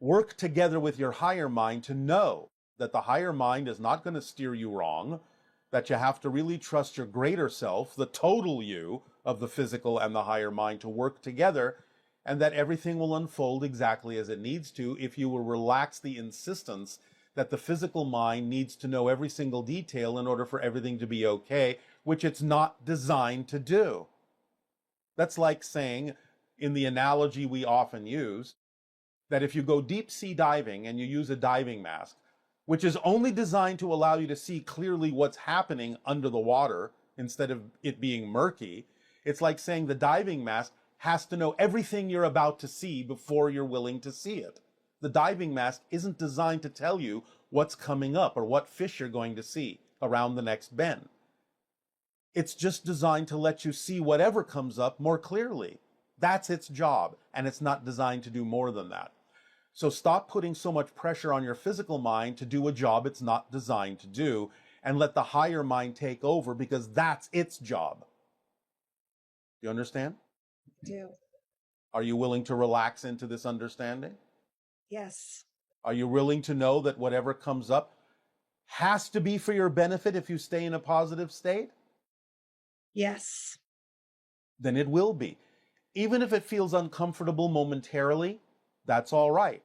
Work together with your higher mind to know that the higher mind is not going to steer you wrong, that you have to really trust your greater self, the total you of the physical and the higher mind, to work together, and that everything will unfold exactly as it needs to if you will relax the insistence that the physical mind needs to know every single detail in order for everything to be okay, which it's not designed to do. That's like saying, in the analogy we often use, that if you go deep sea diving and you use a diving mask, which is only designed to allow you to see clearly what's happening under the water instead of it being murky, it's like saying the diving mask has to know everything you're about to see before you're willing to see it. The diving mask isn't designed to tell you what's coming up or what fish you're going to see around the next bend. It's just designed to let you see whatever comes up more clearly. That's its job, and it's not designed to do more than that. So stop putting so much pressure on your physical mind to do a job it's not designed to do, and let the higher mind take over, because that's its job. You understand? I do. Are you willing to relax into this understanding? Yes. Are you willing to know that whatever comes up has to be for your benefit if you stay in a positive state? Yes. Then it will be. Even if it feels uncomfortable momentarily, that's all right.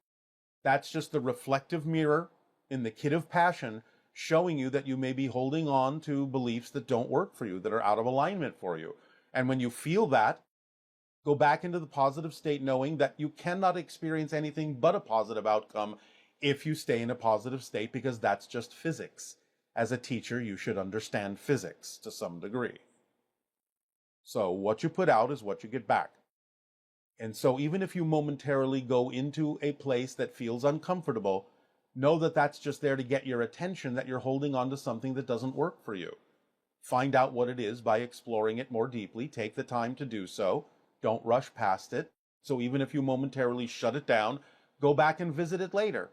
That's just the reflective mirror in the kit of passion showing you that you may be holding on to beliefs that don't work for you, that are out of alignment for you. And when you feel that, go back into the positive state knowing that you cannot experience anything but a positive outcome if you stay in a positive state, because that's just physics. As a teacher, you should understand physics to some degree. So what you put out is what you get back. And so even if you momentarily go into a place that feels uncomfortable, know that that's just there to get your attention, that you're holding on to something that doesn't work for you. Find out what it is by exploring it more deeply. Take the time to do so. Don't rush past it. So even if you momentarily shut it down, go back and visit it later.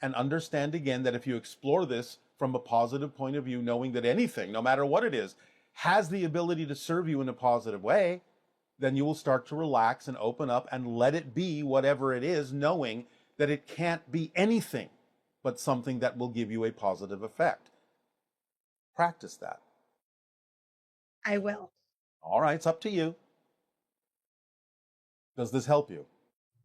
And understand again that if you explore this from a positive point of view, knowing that anything, no matter what it is, has the ability to serve you in a positive way, then you will start to relax and open up and let it be whatever it is, knowing that it can't be anything but something that will give you a positive effect. Practice that. I will. All right, it's up to you. Does this help you?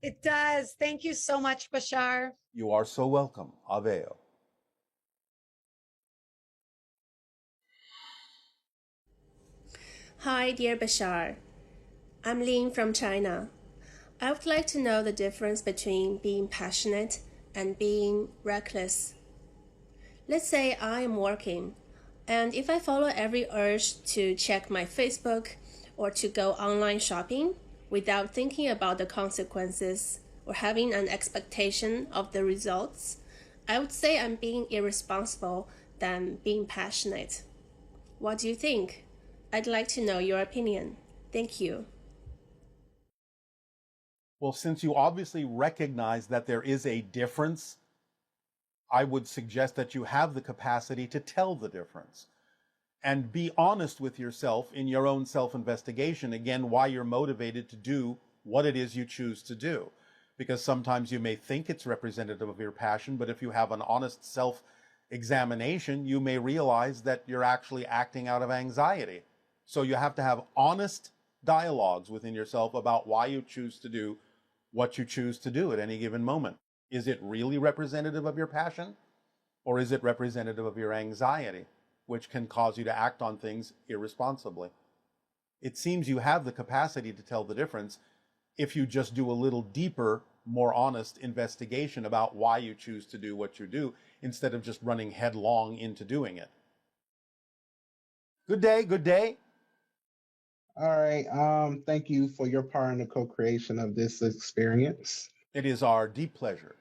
It does. Thank you so much, Bashar. You are so welcome. Aveo. Hi, dear Bashar. I'm Lin from China. I would like to know the difference between being passionate and being reckless. Let's say I am working, and if I follow every urge to check my Facebook or to go online shopping without thinking about the consequences or having an expectation of the results, I would say I'm being irresponsible than being passionate. What do you think? I'd like to know your opinion. Thank you. Well, since you obviously recognize that there is a difference, I would suggest that you have the capacity to tell the difference and be honest with yourself in your own self-investigation, again, why you're motivated to do what it is you choose to do. Because sometimes you may think it's representative of your passion, but if you have an honest self-examination, you may realize that you're actually acting out of anxiety. So you have to have honest dialogues within yourself about why you choose to do what you choose to do at any given moment. Is it really representative of your passion? Or is it representative of your anxiety, which can cause you to act on things irresponsibly? It seems you have the capacity to tell the difference if you just do a little deeper, more honest investigation about why you choose to do what you do, instead of just running headlong into doing it. Good day, good day. All right. Thank you for your part in the co-creation of this experience. It is our deep pleasure.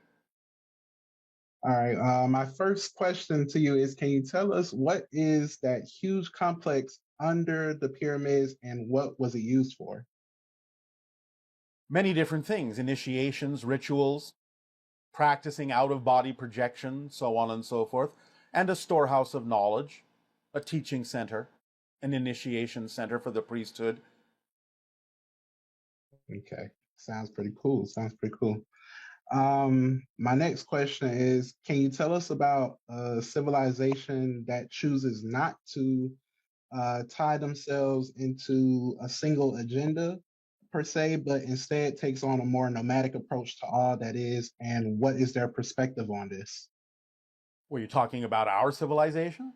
All right. My first question to you is, can you tell us what is that huge complex under the pyramids and what was it used for? Many different things: initiations, rituals, practicing out-of-body projection, so on and so forth, and a storehouse of knowledge, a teaching center, an initiation center for the priesthood. Okay. Sounds pretty cool. Sounds pretty cool. My next question is, can you tell us about a civilization that chooses not to tie themselves into a single agenda per se, but instead takes on a more nomadic approach to all that is, and what is their perspective on this? Were you talking about our civilization?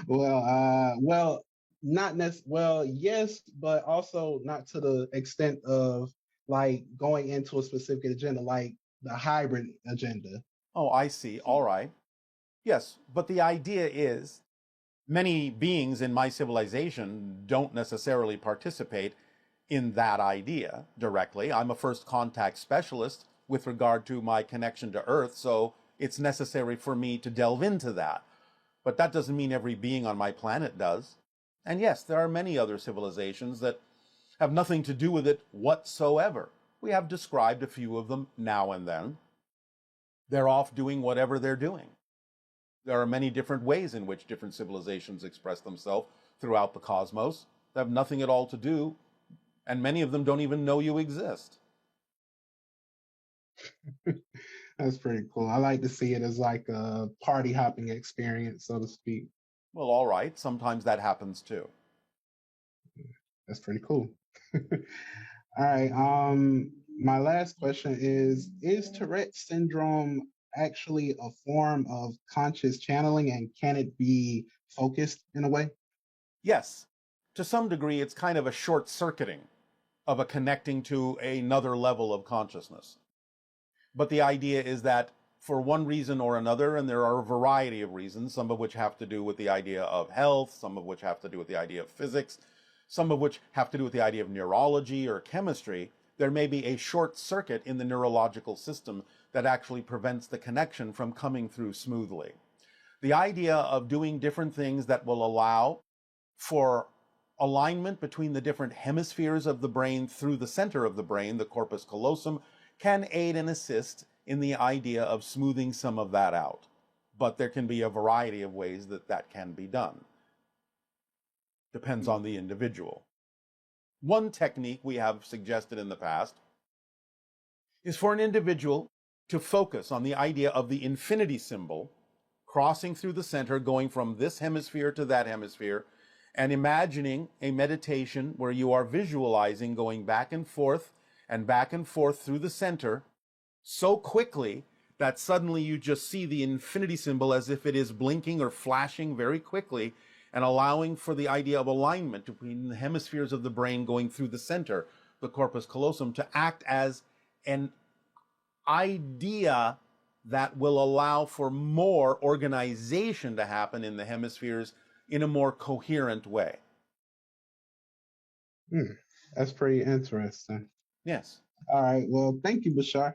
Well, not necessarily. Well, yes, but also not to the extent of like going into a specific agenda, like the hybrid agenda. Oh, I see. All right. Yes, but the idea is many beings in my civilization don't necessarily participate in that idea directly. I'm a first contact specialist with regard to my connection to Earth, so it's necessary for me to delve into that. But that doesn't mean every being on my planet does. And yes, there are many other civilizations that have nothing to do with it whatsoever. We have described a few of them now and then. They're off doing whatever they're doing. There are many different ways in which different civilizations express themselves throughout the cosmos. They have nothing at all to do, and many of them don't even know you exist. That's pretty cool. I like to see it as like a party hopping experience, so to speak. Well, all right. Sometimes that happens too. That's pretty cool. All right. My last question is Tourette syndrome actually a form of conscious channeling, and can it be focused in a way? Yes. To some degree, it's kind of a short circuiting of a connecting to another level of consciousness. But the idea is that for one reason or another, and there are a variety of reasons, some of which have to do with the idea of health, some of which have to do with the idea of physics, some of which have to do with the idea of neurology or chemistry, there may be a short circuit in the neurological system that actually prevents the connection from coming through smoothly. The idea of doing different things that will allow for alignment between the different hemispheres of the brain through the center of the brain, the corpus callosum, can aid and assist in the idea of smoothing some of that out. But there can be a variety of ways that that can be done. Depends on the individual. One technique we have suggested in the past is for an individual to focus on the idea of the infinity symbol crossing through the center, going from this hemisphere to that hemisphere, and imagining a meditation where you are visualizing going back and forth through the center so quickly that suddenly you just see the infinity symbol as if it is blinking or flashing very quickly, and allowing for the idea of alignment between the hemispheres of the brain going through the center, the corpus callosum, to act as an idea that will allow for more organization to happen in the hemispheres in a more coherent way. That's pretty interesting. Yes. All right. Well, thank you, Bashar.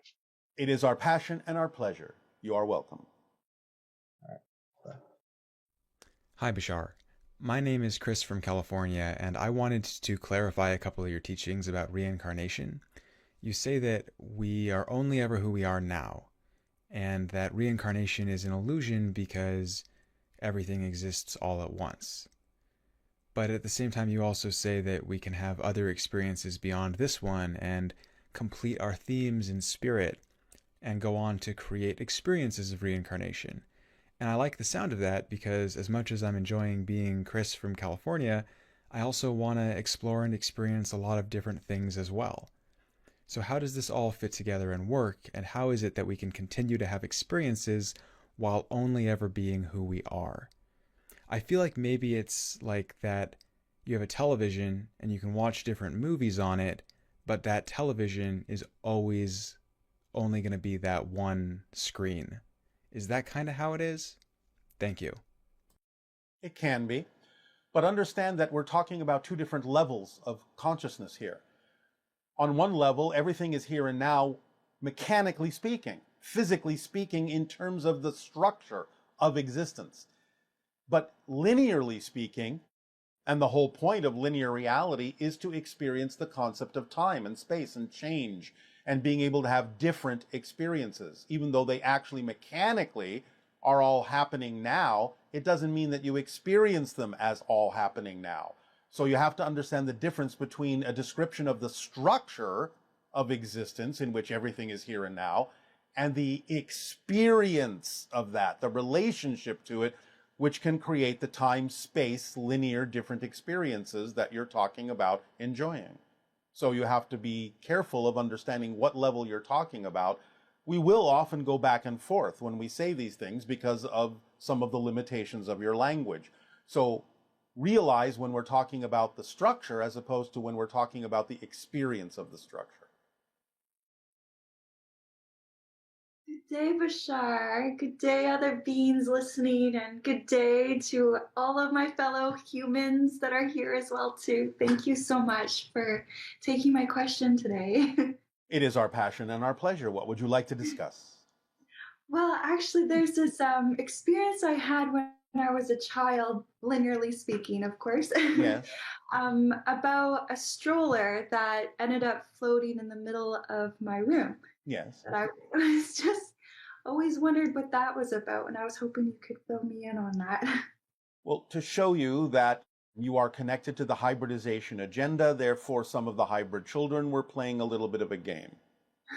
It is our passion and our pleasure. You are welcome. Hi, Bashar. My name is Chris from California, and I wanted to clarify a couple of your teachings about reincarnation. You say that we are only ever who we are now, and that reincarnation is an illusion because everything exists all at once. But at the same time, you also say that we can have other experiences beyond this one and complete our themes in spirit and go on to create experiences of reincarnation. And I like the sound of that because as much as I'm enjoying being Chris from California, I also want to explore and experience a lot of different things as well. So how does this all fit together and work, and how is it that we can continue to have experiences while only ever being who we are? I feel like maybe it's like that you have a television and you can watch different movies on it, but that television is always only going to be that one screen. Is that kind of how it is? Thank you. It can be, but understand that we're talking about two different levels of consciousness here. On one level, everything is here and now, mechanically speaking, physically speaking, in terms of the structure of existence. But linearly speaking, and the whole point of linear reality is to experience the concept of time and space and change and being able to have different experiences. Even though they actually mechanically are all happening now, it doesn't mean that you experience them as all happening now. So you have to understand the difference between a description of the structure of existence in which everything is here and now, and the experience of that, the relationship to it, which can create the time-space, linear, different experiences that you're talking about enjoying. So you have to be careful of understanding what level you're talking about. We will often go back and forth when we say these things because of some of the limitations of your language. So realize when we're talking about the structure as opposed to when we're talking about the experience of the structure. Good day, Bashar. Good day, other beings listening, and good day to all of my fellow humans that are here as well, too. Thank you so much for taking my question today. It is our passion and our pleasure. What would you like to discuss? Well, actually, there's this experience I had when I was a child, linearly speaking, of course, Yes. about a stroller that ended up floating in the middle of my room. Yes. That I was just always wondered what that was about, and I was hoping you could fill me in on that. Well, to show you that you are connected to the hybridization agenda, therefore some of the hybrid children were playing a little bit of a game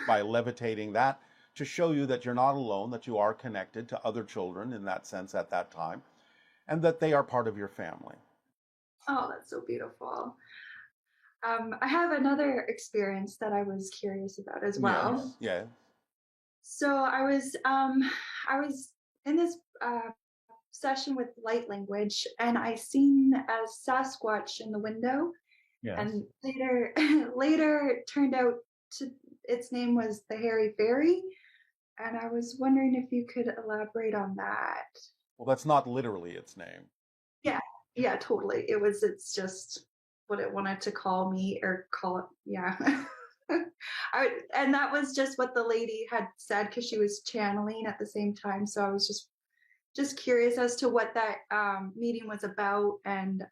by levitating that, to show you that you're not alone, that you are connected to other children in that sense at that time, and that they are part of your family. Oh, that's so beautiful. I have another experience that I was curious about as well. Yes, yes. So I was in this session with light language, and I seen a Sasquatch in the window, Yes. and later it turned out its name was the Hairy Fairy, and I was wondering if you could elaborate on that. Well, that's not literally its name. Yeah, totally. It's just what it wanted to call me or call it. Yeah. And that was just what the lady had said because she was channeling at the same time. So I was just curious as to what that meeting was about. And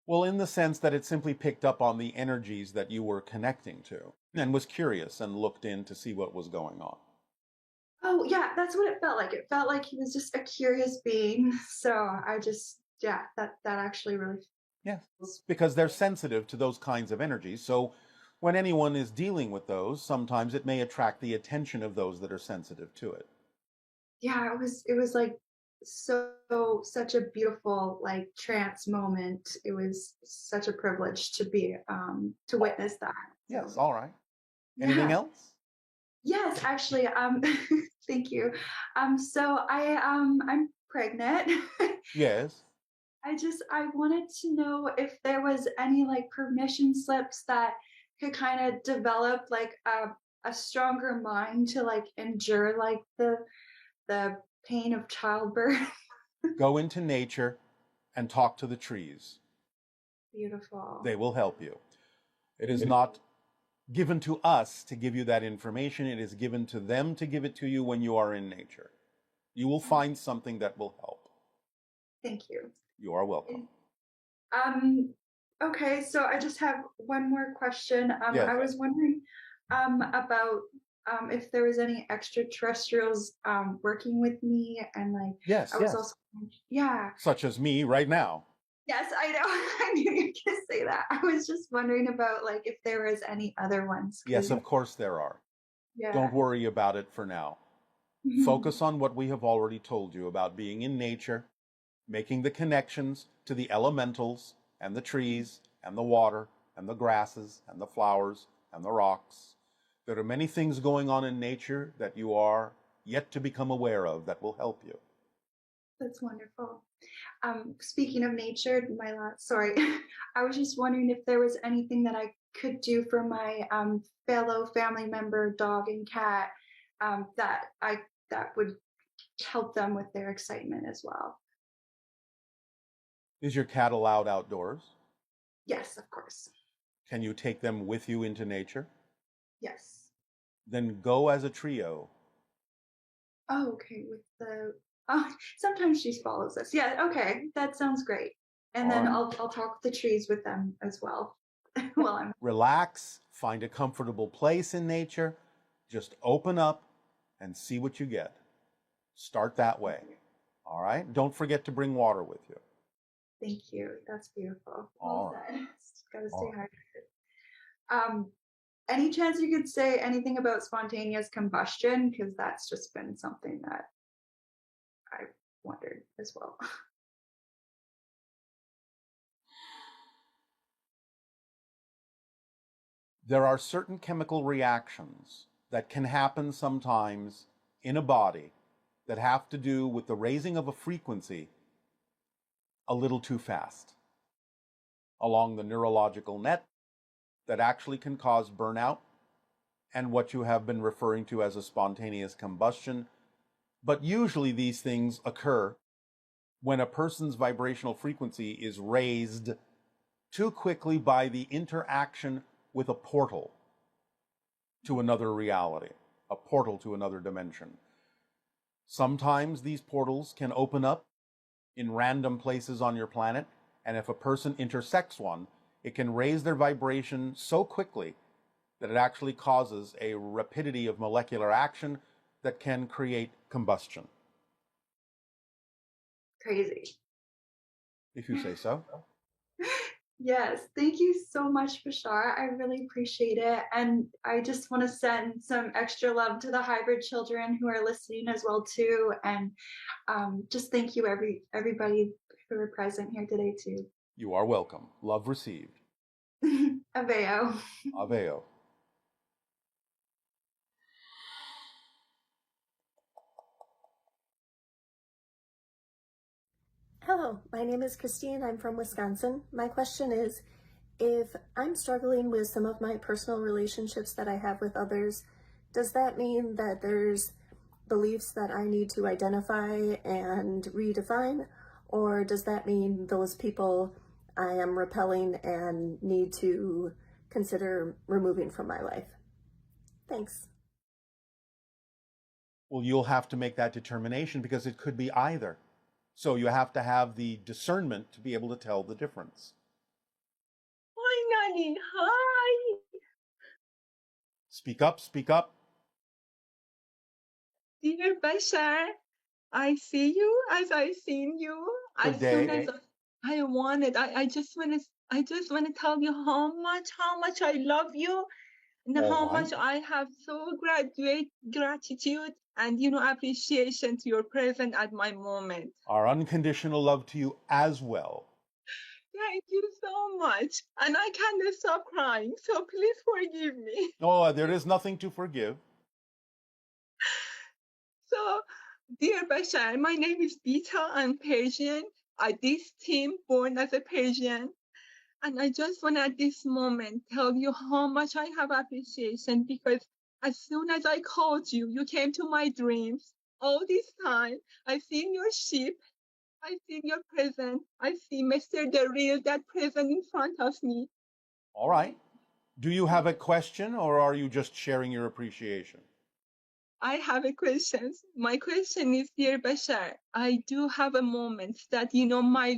Well, in the sense that it simply picked up on the energies that you were connecting to and was curious and looked in to see what was going on. oh yeah, that's what it felt like. It felt like he was just a curious being. So I just, yeah, that actually really. Yes, because they're sensitive to those kinds of energies. So when anyone is dealing with those, sometimes it may attract the attention of those that are sensitive to it. Yeah, it was like such a beautiful like trance moment. It was such a privilege to be to witness that. Yes, all right. Anything Yeah. else? Yes, actually, thank you. So I'm pregnant. Yes. I wanted to know if there was any like permission slips that could kind of develop like a stronger mind to like endure like the pain of childbirth. Go into nature and talk to the trees. Beautiful. They will help you. It is not given to us to give you that information. It is given to them to give it to you when you are in nature. You will find something that will help. Thank you. You are welcome. Okay, so I just have one more question. Yes. I was wondering about if there was any extraterrestrials working with me, and like Yes, I was yes. also yeah. Such as me right now. Yes, I know. I knew you were gonna say that. I was just wondering about like if there was any other ones. Yes, of course there are. Yeah. Don't worry about it for now. Focus on what we have already told you about being in nature, making the connections to the elementals and the trees and the water and the grasses and the flowers and the rocks. There are many things going on in nature that you are yet to become aware of that will help you. That's wonderful. Speaking of nature, sorry, I was just wondering if there was anything that I could do for my fellow family member, dog and cat, that would help them with their excitement as well. Is your cat allowed outdoors? Yes, of course. Can you take them with you into nature? Yes. Then go as a trio. Oh, okay. Oh, sometimes she follows us. Yeah, okay. That sounds great. And then I'll talk the trees with them as well. While I'm Relax, find a comfortable place in nature, just open up and see what you get. Start that way. All right? Don't forget to bring water with you. Thank you. That's beautiful. All Well said. Gotta All stay hydrated. Any chance you could say anything about spontaneous combustion? Because that's just been something that I've wondered as well. There are certain chemical reactions that can happen sometimes in a body that have to do with the raising of a frequency a little too fast along the neurological net that actually can cause burnout and what you have been referring to as a spontaneous combustion. But usually these things occur when a person's vibrational frequency is raised too quickly by the interaction with a portal to another reality, a portal to another dimension. Sometimes these portals can open up in random places on your planet, and if a person intersects one, it can raise their vibration so quickly that it actually causes a rapidity of molecular action that can create combustion. Crazy. If you say so. Yes, thank you so much, Bashar. I really appreciate it. And I just want to send some extra love to the hybrid children who are listening as well too. And just thank you everybody who are present here today too. You are welcome. Love received. Aveo. Aveo. Hello, my name is Christine. I'm from Wisconsin. My question is, if I'm struggling with some of my personal relationships that I have with others, does that mean that there's beliefs that I need to identify and redefine? Or does that mean those people I am repelling and need to consider removing from my life? Thanks. Well, you'll have to make that determination because it could be either. So you have to have the discernment to be able to tell the difference. Hi, Nani. Hi. Speak up, speak up. Dear Bashar, I see you as I seen you. Good As day. soon as I just want to tell you how much I love you, and All how right. much I have so great gratitude and appreciation to your presence at my moment. Our unconditional love to you as well. Thank you so much, and I can't stop crying. So please forgive me. Oh, there is nothing to forgive. So, dear Bashar, my name is Bita. I'm Persian. This team born as a Persian. And I just want to at this moment tell you how much I have appreciation, because as soon as I called you, you came to my dreams. All this time, I've seen your ship, I've seen your present, I see Mr. Darryl that present in front of me. All right. Do you have a question or are you just sharing your appreciation? I have a question. My question is, dear Bashar, I do have a moment that, you know, my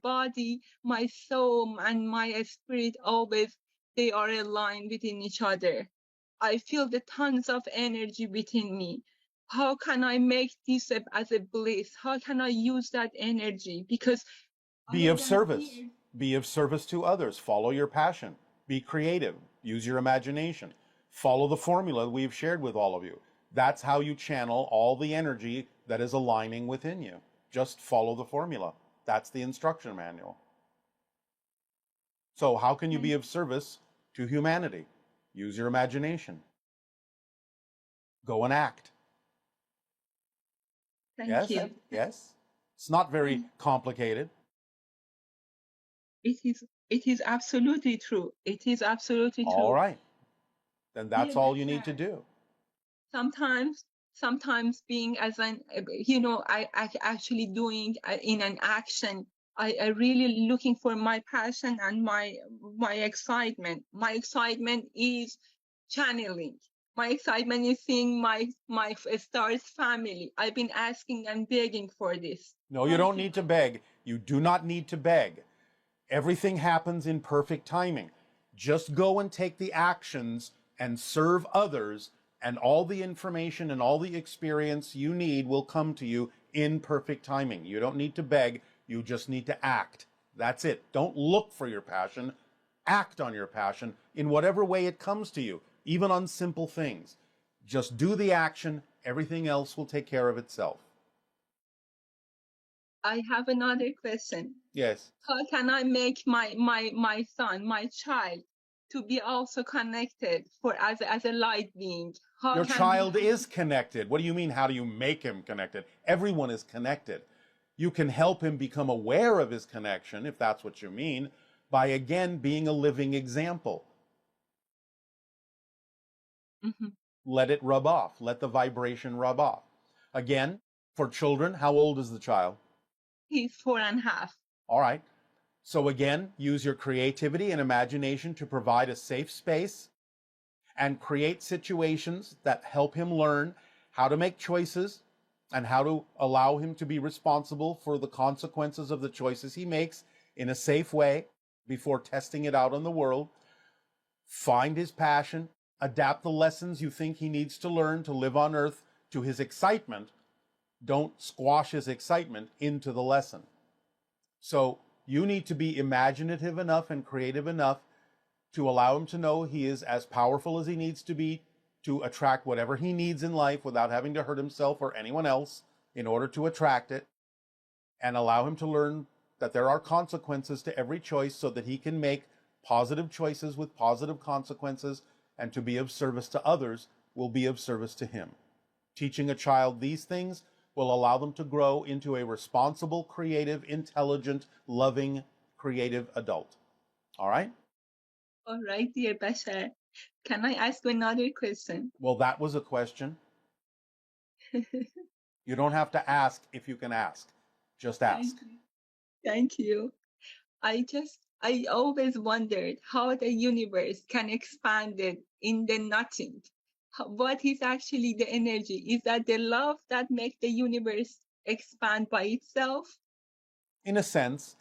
body, my soul, and my spirit always, they are aligned within each other. I feel the tons of energy within me. How can I make this as a bliss? How can I use that energy? Because Be of service. Be of service to others. Follow your passion. Be creative. Use your imagination. Follow the formula we've shared with all of you. That's how you channel all the energy that is aligning within you. Just follow the formula. That's the instruction manual. So how can you be of service to humanity? Use your imagination. Go and act. Thank you. Yes. It's not very complicated. It is absolutely true. It is absolutely true. All right. Then that's Yeah, all you need to do. Sometimes being as an, you know, I actually doing in an action, I really looking for my passion and my excitement. My excitement is channeling. My excitement is seeing my stars family. I've been asking and begging for this. No, you don't need to beg. You do not need to beg. Everything happens in perfect timing. Just go and take the actions and serve others, and all the information and all the experience you need will come to you in perfect timing. You don't need to beg. You just need to act. That's it. Don't look for your passion. Act on your passion in whatever way it comes to you, even on simple things. Just do the action. Everything else will take care of itself. I have another question. Yes. How can I make my son, my child, to be also connected for as a light being? How Your can child is connected. What do you mean? How do you make him connected? Everyone is connected. You can help him become aware of his connection, if that's what you mean, by again being a living example. Let it rub off. Let the vibration rub off. Again, for children, how old is the child? He's 4.5. All right. So again, use your creativity and imagination to provide a safe space and create situations that help him learn how to make choices and how to allow him to be responsible for the consequences of the choices he makes in a safe way before testing it out on the world. Find his passion, adapt the lessons you think he needs to learn to live on Earth to his excitement. Don't squash his excitement into the lesson. So you need to be imaginative enough and creative enough to allow him to know he is as powerful as he needs to be to attract whatever he needs in life without having to hurt himself or anyone else in order to attract it, and allow him to learn that there are consequences to every choice so that he can make positive choices with positive consequences, and to be of service to others will be of service to him. Teaching a child these things will allow them to grow into a responsible, creative, intelligent, loving, creative adult. All right? All right, dear Bashar. Can I ask another question? Well, that was a question. You don't have to ask if you can ask. Just ask. Thank you. I always wondered how the universe can expand it in the nothing. What is actually the energy? Is that the love that makes the universe expand by itself? In a sense,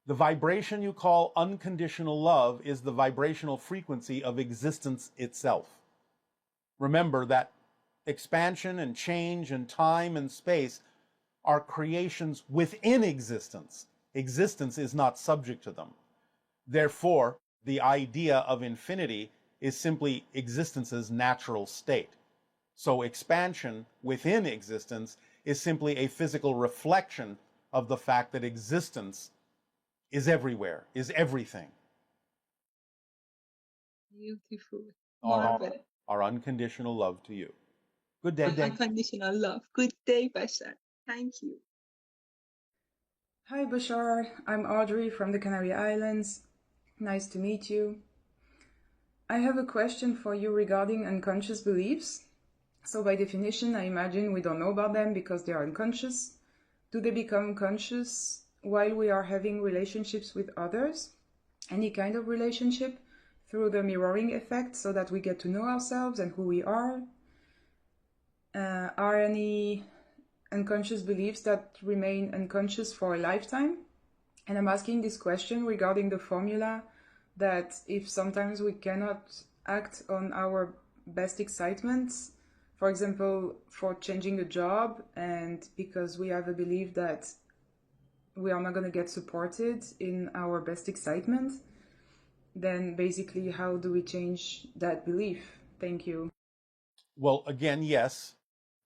the vibration you call unconditional love is the vibrational frequency of existence itself. Remember that expansion and change and time and space are creations within existence. Existence is not subject to them. Therefore, the idea of infinity is simply existence's natural state. So expansion within existence is simply a physical reflection of the fact that existence is everywhere, is everything. Beautiful. Our unconditional love to you. Good day. Unconditional love. Good day, Bashar. Thank you. Hi, Bashar. I'm Audrey from the Canary Islands. Nice to meet you. I have a question for you regarding unconscious beliefs. So by definition, I imagine we don't know about them because they are unconscious. Do they become conscious while we are having relationships with others? Any kind of relationship through the mirroring effect so that we get to know ourselves and who we are? are any unconscious beliefs that remain unconscious for a lifetime? And I'm asking this question regarding the formula that if sometimes we cannot act on our best excitements, for example, for changing a job, and because we have a belief that we are not going to get supported in our best excitement, then basically how do we change that belief? Thank you. Well, again, yes.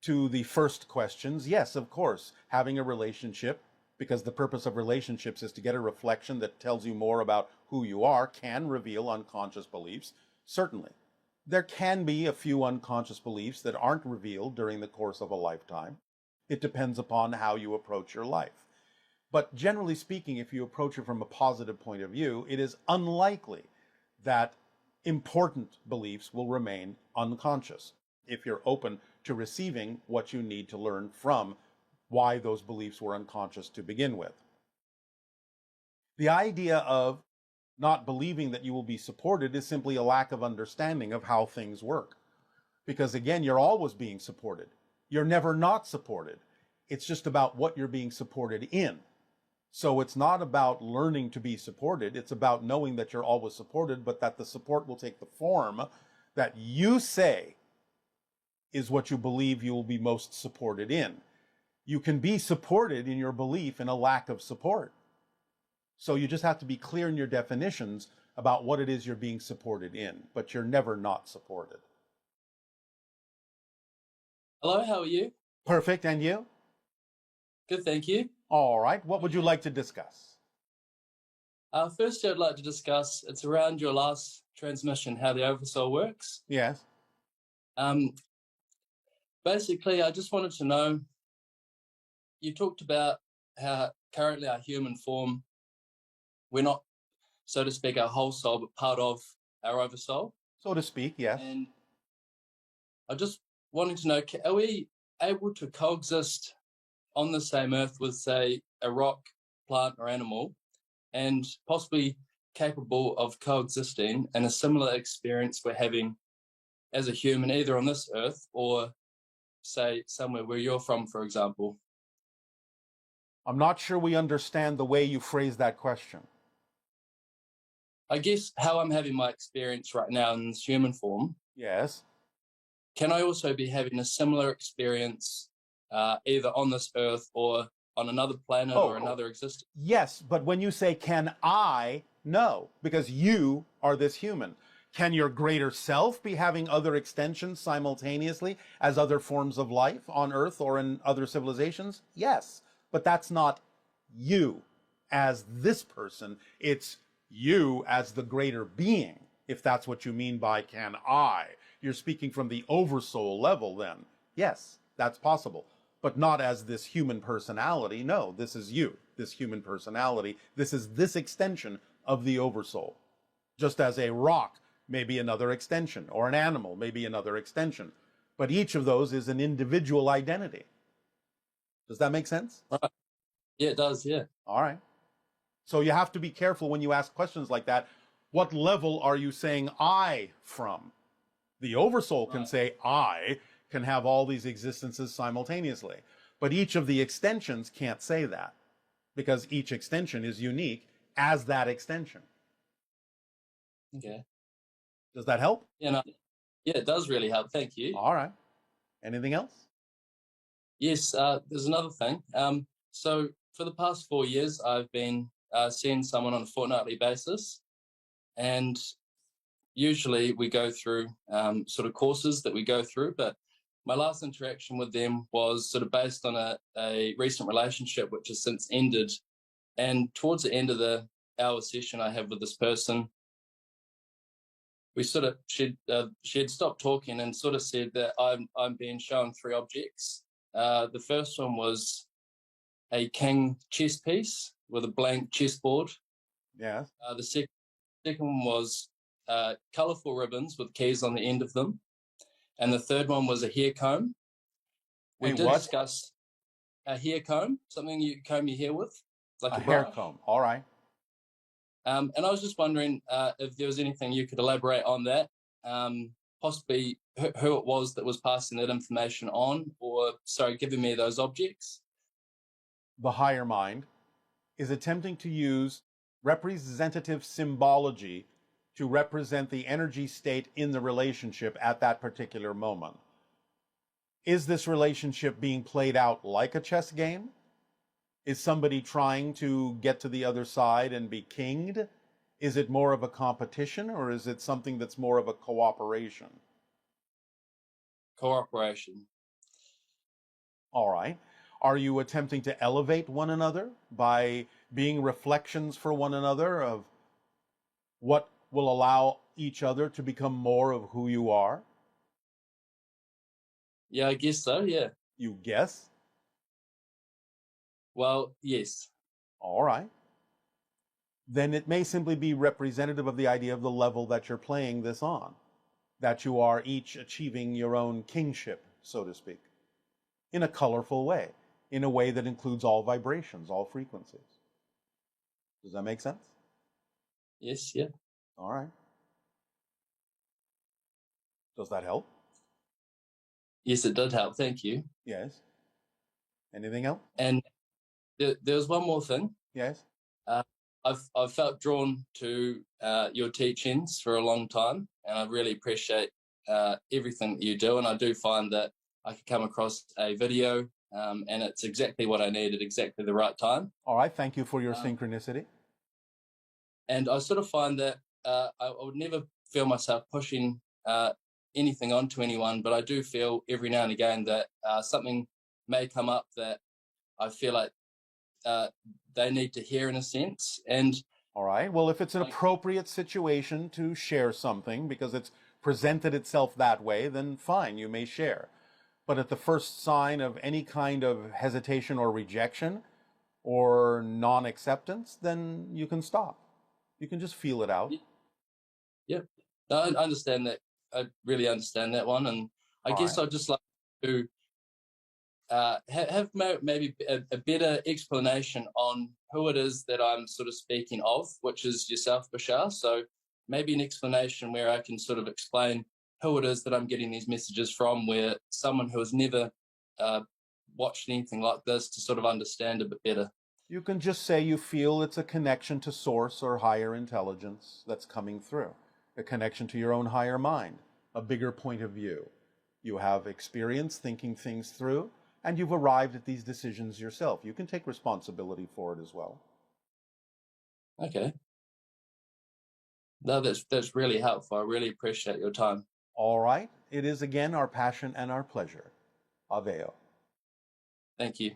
To the first questions, yes, of course. Having a relationship, because the purpose of relationships is to get a reflection that tells you more about who you are, can reveal unconscious beliefs, certainly. There can be a few unconscious beliefs that aren't revealed during the course of a lifetime. It depends upon how you approach your life. But generally speaking, if you approach it from a positive point of view, it is unlikely that important beliefs will remain unconscious if you're open to receiving what you need to learn from why those beliefs were unconscious to begin with. The idea of not believing that you will be supported is simply a lack of understanding of how things work. Because again, you're always being supported. You're never not supported. It's just about what you're being supported in. So it's not about learning to be supported. It's about knowing that you're always supported, but that the support will take the form that you say is what you believe you will be most supported in. You can be supported in your belief in a lack of support. So you just have to be clear in your definitions about what it is you're being supported in, but you're never not supported. Hello, how are you? Perfect, and you? Good, thank you. All right, what would you like to discuss? First, I'd like to discuss, it's around your last transmission, how the oversoul works. Yes. Basically, I just wanted to know, you talked about how currently our human form, we're not, so to speak, our whole soul, but part of our oversoul. So to speak, yes. And I just wanted to know, are we able to coexist on the same earth with, say, a rock, plant, or animal, and possibly capable of coexisting in a similar experience we're having as a human, either on this earth or, say, somewhere where you're from, for example? I'm not sure we understand the way you phrase that question. I guess how I'm having my experience right now in this human form. Yes. Can I also be having a similar experience either on this earth or on another planet or another existence? Yes, but when you say, can I? No, because you are this human. Can your greater self be having other extensions simultaneously as other forms of life on Earth or in other civilizations? Yes, but that's not you as this person. It's you as the greater being, if that's what you mean by can I. You're speaking from the oversoul level then. Yes, that's possible, but not as this human personality. No, this is you, this human personality. This is this extension of the oversoul. Just as a rock may be another extension, or an animal may be another extension. But each of those is an individual identity. Does that make sense? Right. Yeah, it does, yeah. All right. So you have to be careful when you ask questions like that. What level are you saying I from? The oversoul can say I can have all these existences simultaneously. But each of the extensions can't say that, because each extension is unique as that extension. Okay. Does that help? Yeah, no, yeah, it does really help. Thank you. All right. Anything else? Yes, there's another thing. So for the past 4 years, I've been seeing someone on a fortnightly basis, and usually we go through sort of courses that we go through, but my last interaction with them was sort of based on a recent relationship which has since ended. And towards the end of the hour session I have with this person, we sort of she had stopped talking and sort of said that I'm being shown 3 objects. The first one was a king chess piece with a blank chessboard. Yeah. The second one was colourful ribbons with keys on the end of them, and the third one was a hair comb. We did discuss a hair comb, something you comb your hair with, like a hair brush. comb. All right. And I was just wondering if there was anything you could elaborate on that. possibly who it was that was passing that information on, or, sorry, giving me those objects. The higher mind is attempting to use representative symbology to represent the energy state in the relationship at that particular moment. Is this relationship being played out like a chess game? Is somebody trying to get to the other side and be kinged? Is it more of a competition, or is it something that's more of a cooperation? Cooperation. All right. Are you attempting to elevate one another by being reflections for one another of what will allow each other to become more of who you are? Yeah, I guess so, yeah. You guess? Well, yes. All right. Then it may simply be representative of the idea of the level that you're playing this on, that you are each achieving your own kingship, so to speak, in a colorful way, in a way that includes all vibrations, all frequencies. Does that make sense? Yes, yeah. All right. Does that help? Yes, it did help. Thank you. Yes. Anything else? And there was one more thing. Yes. I've felt drawn to your teachings for a long time, and I really appreciate everything that you do. And I do find that I can come across a video, and it's exactly what I need at exactly the right time. All right. Thank you for your synchronicity. And I sort of find that I would never feel myself pushing anything onto anyone, but I do feel every now and again that something may come up that I feel like they need to hear in a sense. And all right. Well, if it's an appropriate situation to share something because it's presented itself that way, then fine, you may share. But at the first sign of any kind of hesitation or rejection or non-acceptance, then you can stop. You can just feel it out. Yep. No, I understand that. I really understand that one. And I guess I'd just like to have maybe a better explanation on who it is that I'm sort of speaking of, which is yourself, Bashar. So maybe an explanation where I can sort of explain who it is that I'm getting these messages from, where someone who has never watched anything like this to sort of understand a bit better. You can just say you feel it's a connection to source or higher intelligence that's coming through, a connection to your own higher mind, a bigger point of view. You have experience thinking things through, and you've arrived at these decisions yourself. You can take responsibility for it as well. Okay. No, that's really helpful. I really appreciate your time. All right. It is again our passion and our pleasure. Aveo. Thank you.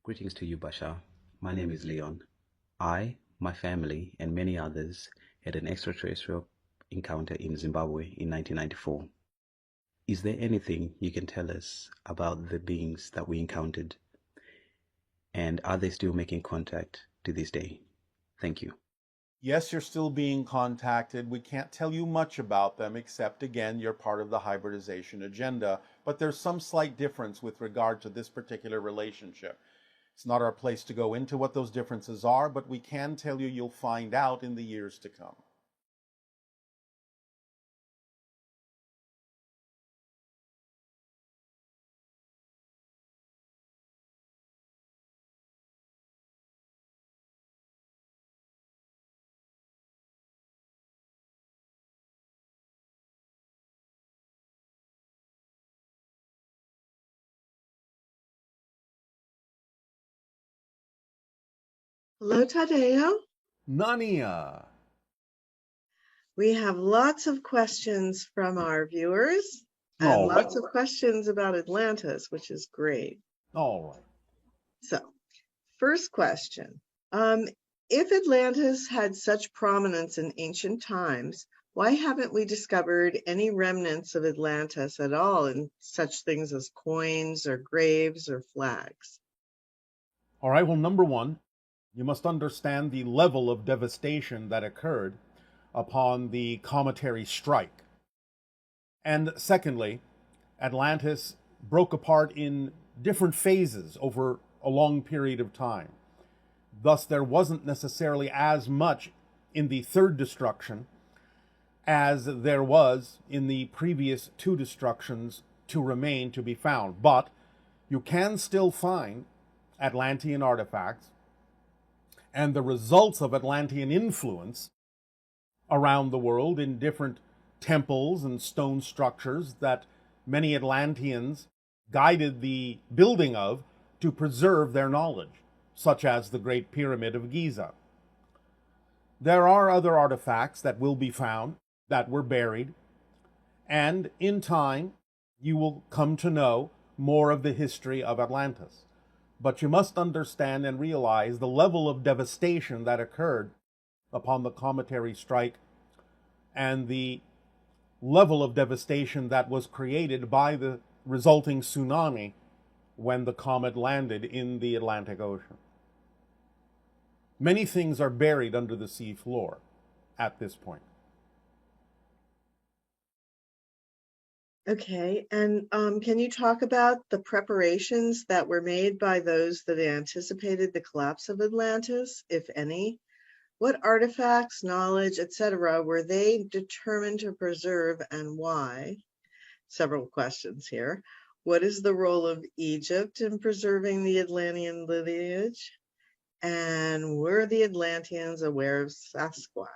Greetings to you, Bashar. My name is Leon. I, my family, and many others had an extraterrestrial encounter in Zimbabwe in 1994. Is there anything you can tell us about the beings that we encountered? And are they still making contact to this day? Thank you. Yes, you're still being contacted. We can't tell you much about them, except, again, you're part of the hybridization agenda. But there's some slight difference with regard to this particular relationship. It's not our place to go into what those differences are, but we can tell you you'll find out in the years to come. Hello, Tadeo. Nania. We have lots of questions from our viewers and lots of questions about Atlantis, which is great. All right. So, first question. If Atlantis had such prominence in ancient times, why haven't we discovered any remnants of Atlantis at all in such things as coins or graves or flags? All right, well, number one, you must understand the level of devastation that occurred upon the cometary strike. And secondly, Atlantis broke apart in different phases over a long period of time. Thus, there wasn't necessarily as much in the third destruction as there was in the previous two destructions to remain to be found. But you can still find Atlantean artifacts and the results of Atlantean influence around the world in different temples and stone structures that many Atlanteans guided the building of to preserve their knowledge, such as the Great Pyramid of Giza. There are other artifacts that will be found that were buried, and in time you will come to know more of the history of Atlantis. But you must understand and realize the level of devastation that occurred upon the cometary strike and the level of devastation that was created by the resulting tsunami when the comet landed in the Atlantic Ocean. Many things are buried under the sea floor at this point. Okay, and can you talk about the preparations that were made by those that anticipated the collapse of Atlantis, if any? What artifacts, knowledge, etc., were they determined to preserve and why? Several questions here. What is the role of Egypt in preserving the Atlantean lineage? And were the Atlanteans aware of Sasquatch?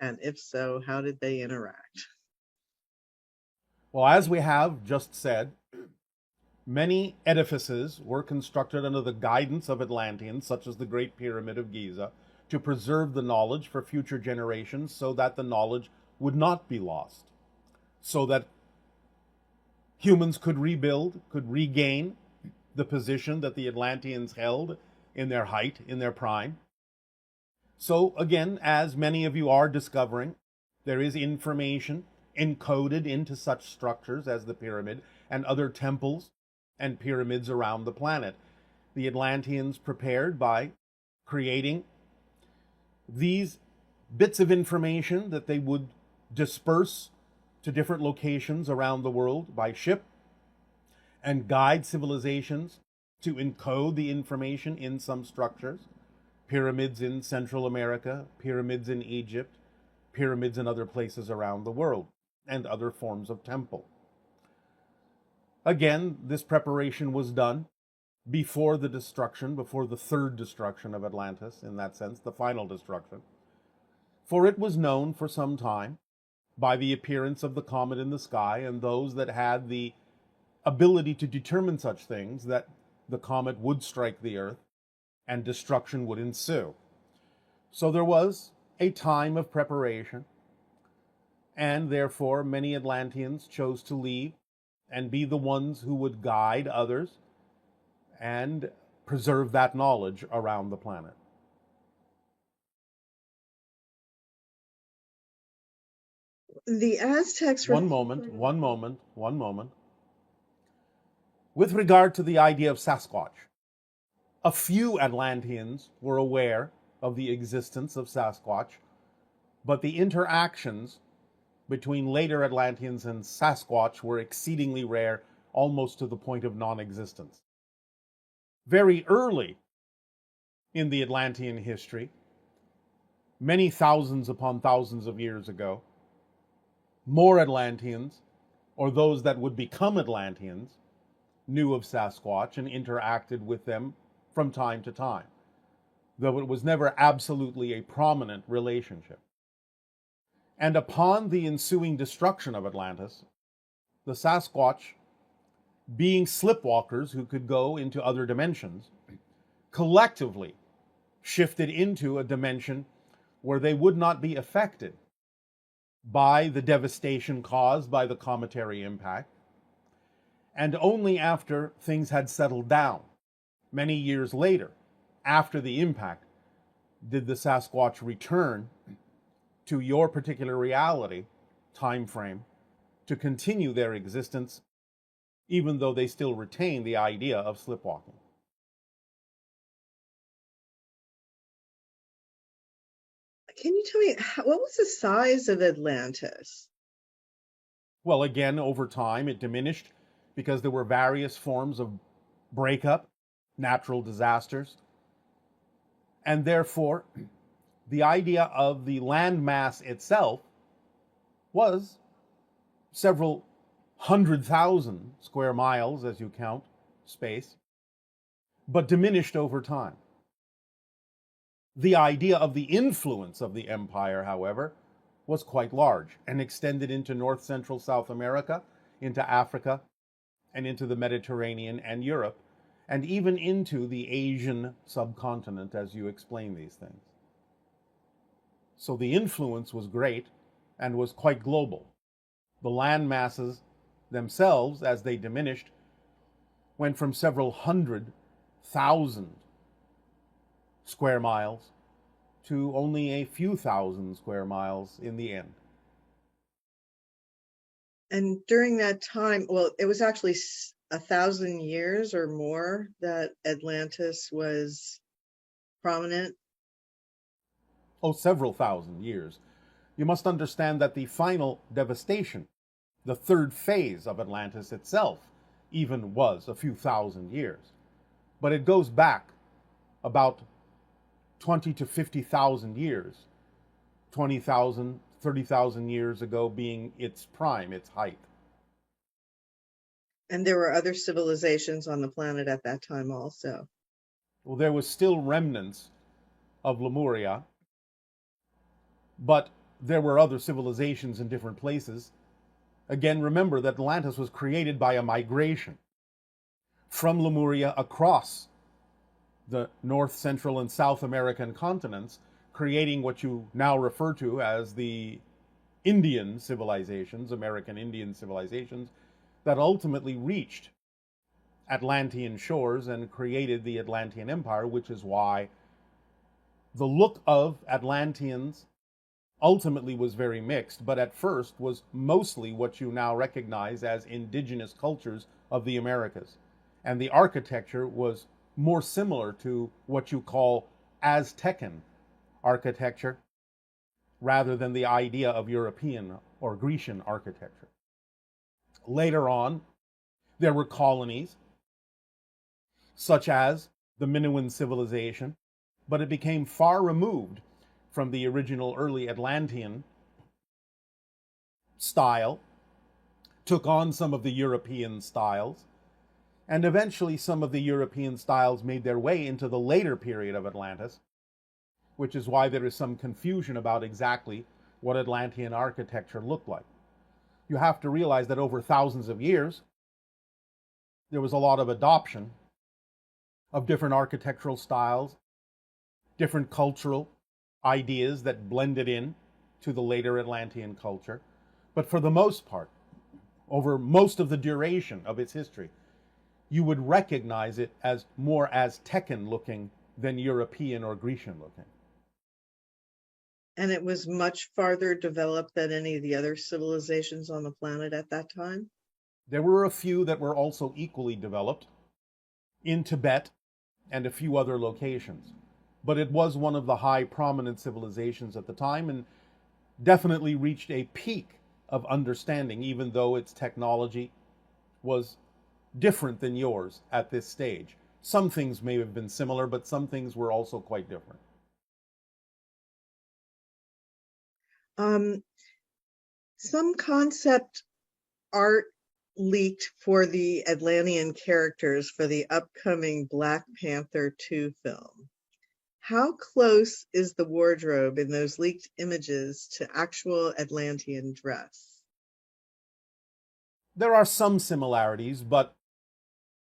And if so, how did they interact? Well, as we have just said, many edifices were constructed under the guidance of Atlanteans, such as the Great Pyramid of Giza, to preserve the knowledge for future generations so that the knowledge would not be lost, so that humans could rebuild, could regain the position that the Atlanteans held in their height, in their prime. So again, as many of you are discovering, there is information encoded into such structures as the pyramid and other temples and pyramids around the planet. The Atlanteans prepared by creating these bits of information that they would disperse to different locations around the world by ship and guide civilizations to encode the information in some structures. Pyramids in Central America, pyramids in Egypt, pyramids in other places around the world, and other forms of temple. Again, this preparation was done before the destruction, before the third destruction of Atlantis, in that sense, the final destruction. For it was known for some time by the appearance of the comet in the sky and those that had the ability to determine such things that the comet would strike the earth and destruction would ensue. So there was a time of preparation, and therefore many Atlanteans chose to leave and be the ones who would guide others and preserve that knowledge around the planet. The Aztecs were... One moment. With regard to the idea of Sasquatch, a few Atlanteans were aware of the existence of Sasquatch, but the interactions between later Atlanteans and Sasquatch were exceedingly rare, almost to the point of non-existence. Very early in the Atlantean history, many thousands upon thousands of years ago, more Atlanteans, or those that would become Atlanteans, knew of Sasquatch and interacted with them from time to time, though it was never absolutely a prominent relationship. And upon the ensuing destruction of Atlantis, the Sasquatch, being slipwalkers who could go into other dimensions, collectively shifted into a dimension where they would not be affected by the devastation caused by the cometary impact. And only after things had settled down, many years later, after the impact, did the Sasquatch return to your particular reality, time frame, to continue their existence, even though they still retain the idea of slipwalking. Can you tell me, what was the size of Atlantis? Well, again, over time, it diminished because there were various forms of breakup, natural disasters, And therefore, the idea of the landmass itself was several 100,000 square miles, as you count space, but diminished over time. The idea of the influence of the empire, however, was quite large and extended into North Central South America, into Africa, and into the Mediterranean and Europe, and even into the Asian subcontinent, as you explain these things. So the influence was great and was quite global. The land masses themselves, as they diminished, went from several 100,000 square miles to only a few thousand square miles in the end. And during that time, well, it was actually 1,000 years or more that Atlantis was prominent. Oh, several thousand years. You must understand that the final devastation, the third phase of Atlantis itself, even was a few thousand years. But it goes back about 20 to 50,000 years, 20,000, 30,000 years ago being its prime, its height. And there were other civilizations on the planet at that time also. Well, there was still remnants of Lemuria, but there were other civilizations in different places. Again, remember that Atlantis was created by a migration from Lemuria across the North, Central, and South American continents, creating what you now refer to as the Indian civilizations, American Indian civilizations, that ultimately reached Atlantean shores and created the Atlantean Empire, which is why the look of Atlanteans ultimately was very mixed, but at first was mostly what you now recognize as indigenous cultures of the Americas. And the architecture was more similar to what you call Aztecan architecture rather than the idea of European or Grecian architecture. Later on, there were colonies, such as the Minoan civilization, but it became far removed from the original early Atlantean style, took on some of the European styles, and eventually some of the European styles made their way into the later period of Atlantis, which is why there is some confusion about exactly what Atlantean architecture looked like. You have to realize that over thousands of years, there was a lot of adoption of different architectural styles, different cultural ideas that blended in to the later Atlantean culture. But for the most part, over most of the duration of its history, you would recognize it as more Aztecan looking than European or Grecian looking. And it was much farther developed than any of the other civilizations on the planet at that time? There were a few that were also equally developed in Tibet and a few other locations. But it was one of the high prominent civilizations at the time and definitely reached a peak of understanding, even though its technology was different than yours at this stage. Some things may have been similar, but some things were also quite different. Some concept art leaked for the Atlantean characters for the upcoming Black Panther 2 film. How close is the wardrobe in those leaked images to actual Atlantean dress? There are some similarities, but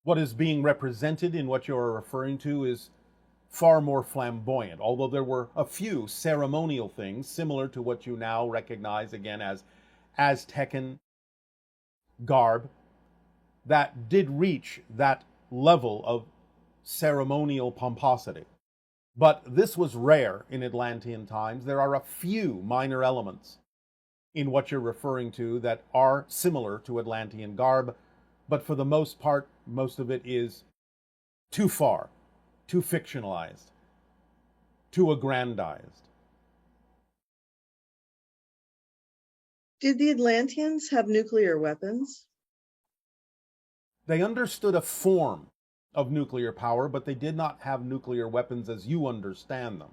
what is being represented in what you're referring to is far more flamboyant, although there were a few ceremonial things similar to what you now recognize again as Aztecan garb that did reach that level of ceremonial pomposity. But this was rare in Atlantean times. There are a few minor elements in what you're referring to that are similar to Atlantean garb, but for the most part, most of it is too far, too fictionalized, too aggrandized. Did the Atlanteans have nuclear weapons? They understood a form of nuclear power, but they did not have nuclear weapons as you understand them.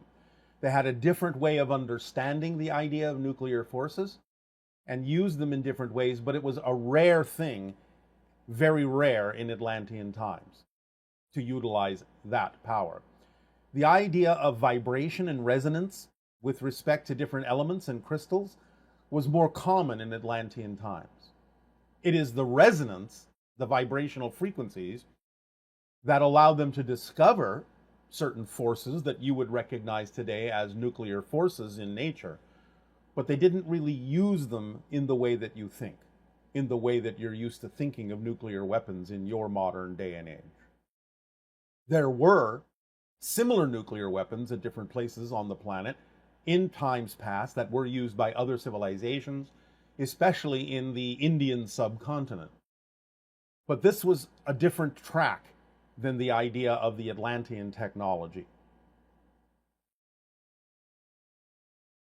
They had a different way of understanding the idea of nuclear forces and used them in different ways, but it was a rare thing, very rare in Atlantean times, to utilize that power. The idea of vibration and resonance with respect to different elements and crystals was more common in Atlantean times. It is the resonance, the vibrational frequencies, that allowed them to discover certain forces that you would recognize today as nuclear forces in nature, but they didn't really use them in the way that you think, in the way that you're used to thinking of nuclear weapons in your modern day and age. There were similar nuclear weapons at different places on the planet in times past that were used by other civilizations, especially in the Indian subcontinent. But this was a different track than the idea of the Atlantean technology.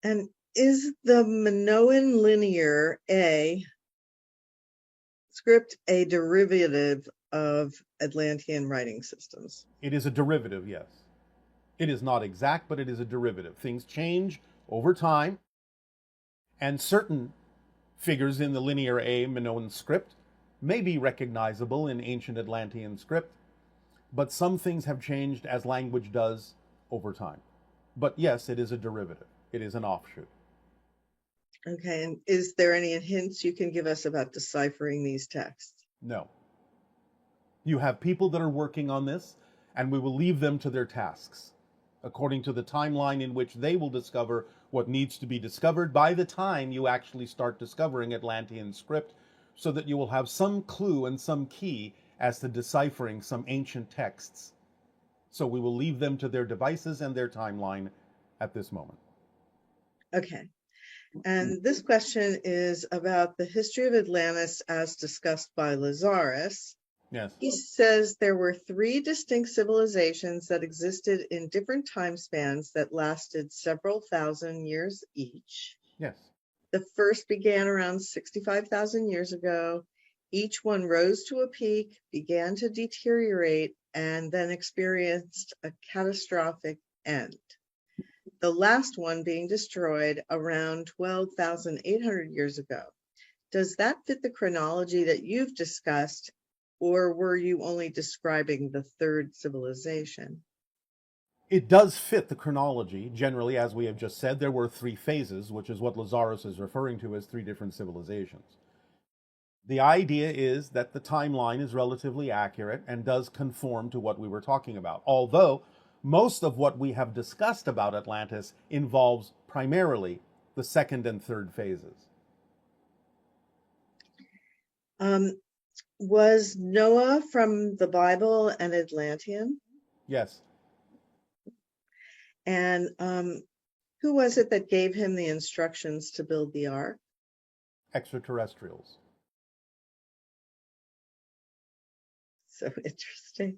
And is the Minoan linear A script a derivative of Atlantean writing systems? It is a derivative, yes. It is not exact, but it is a derivative. Things change over time, and certain figures in the linear A Minoan script may be recognizable in ancient Atlantean script, but some things have changed as language does over time. But yes, it is a derivative. It is an offshoot. Okay, and is there any hints you can give us about deciphering these texts? No. You have people that are working on this, and we will leave them to their tasks, according to the timeline in which they will discover what needs to be discovered by the time you actually start discovering Atlantean script, so that you will have some clue and some key as to deciphering some ancient texts. So we will leave them to their devices and their timeline at this moment. Okay. And this question is about the history of Atlantis as discussed by Lazarus. Yes. He says there were 3 distinct civilizations that existed in different time spans that lasted several thousand years each. Yes. The first began around 65,000 years ago. Each one rose to a peak, began to deteriorate, and then experienced a catastrophic end. The last one being destroyed around 12,800 years ago. Does that fit the chronology that you've discussed, or were you only describing the third civilization? It does fit the chronology. Generally, as we have just said, there were 3 phases, which is what Lazarus is referring to as 3 different civilizations. The idea is that the timeline is relatively accurate and does conform to what we were talking about, although most of what we have discussed about Atlantis involves primarily the second and third phases. Was Noah from the Bible an Atlantean? Yes. And who was it that gave him the instructions to build the ark? Extraterrestrials. So interesting.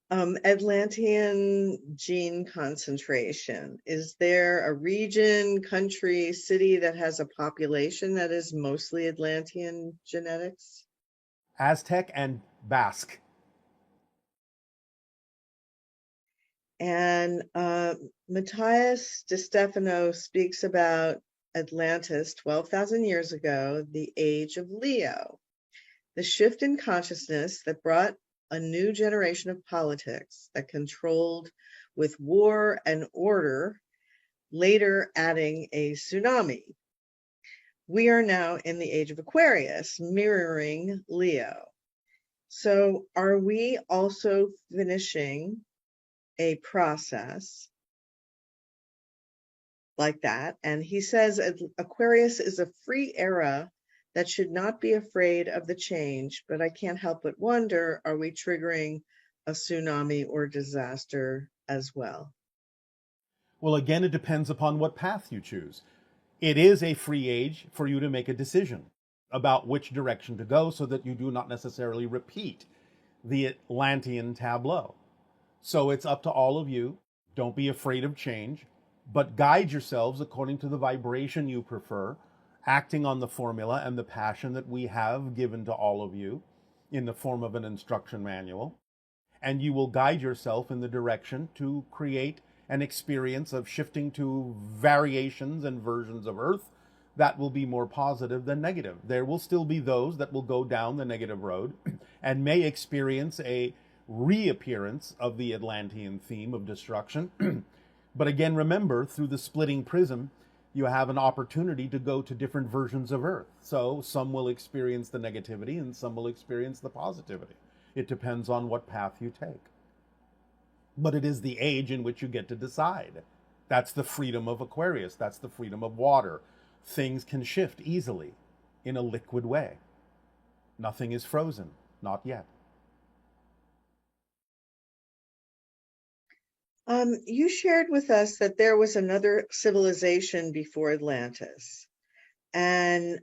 Atlantean gene concentration. Is there a region, country, city that has a population that is mostly Atlantean genetics? Aztec and Basque. And Matthias de Stefano speaks about Atlantis 12,000 years ago, the age of Leo. The shift in consciousness that brought a new generation of politics that controlled with war and order, later adding a tsunami. We are now in the age of Aquarius, mirroring Leo. So are we also finishing a process like that? And he says Aquarius is a free era that should not be afraid of the change, but I can't help but wonder, are we triggering a tsunami or disaster as well? Well, again, it depends upon what path you choose. It is a free age for you to make a decision about which direction to go so that you do not necessarily repeat the Atlantean tableau. So it's up to all of you. Don't be afraid of change, but guide yourselves according to the vibration you prefer, acting on the formula and the passion that we have given to all of you in the form of an instruction manual. and you will guide yourself in the direction to create an experience of shifting to variations and versions of Earth that will be more positive than negative. There will still be those that will go down the negative road and may experience a reappearance of the Atlantean theme of destruction. But again, remember, through the splitting prism, you have an opportunity to go to different versions of Earth. So some will experience the negativity and some will experience the positivity. It depends on what path you take. But it is the age in which you get to decide. That's the freedom of Aquarius. That's the freedom of water. Things can shift easily in a liquid way. Nothing is frozen, not yet. You shared with us that there was another civilization before Atlantis, and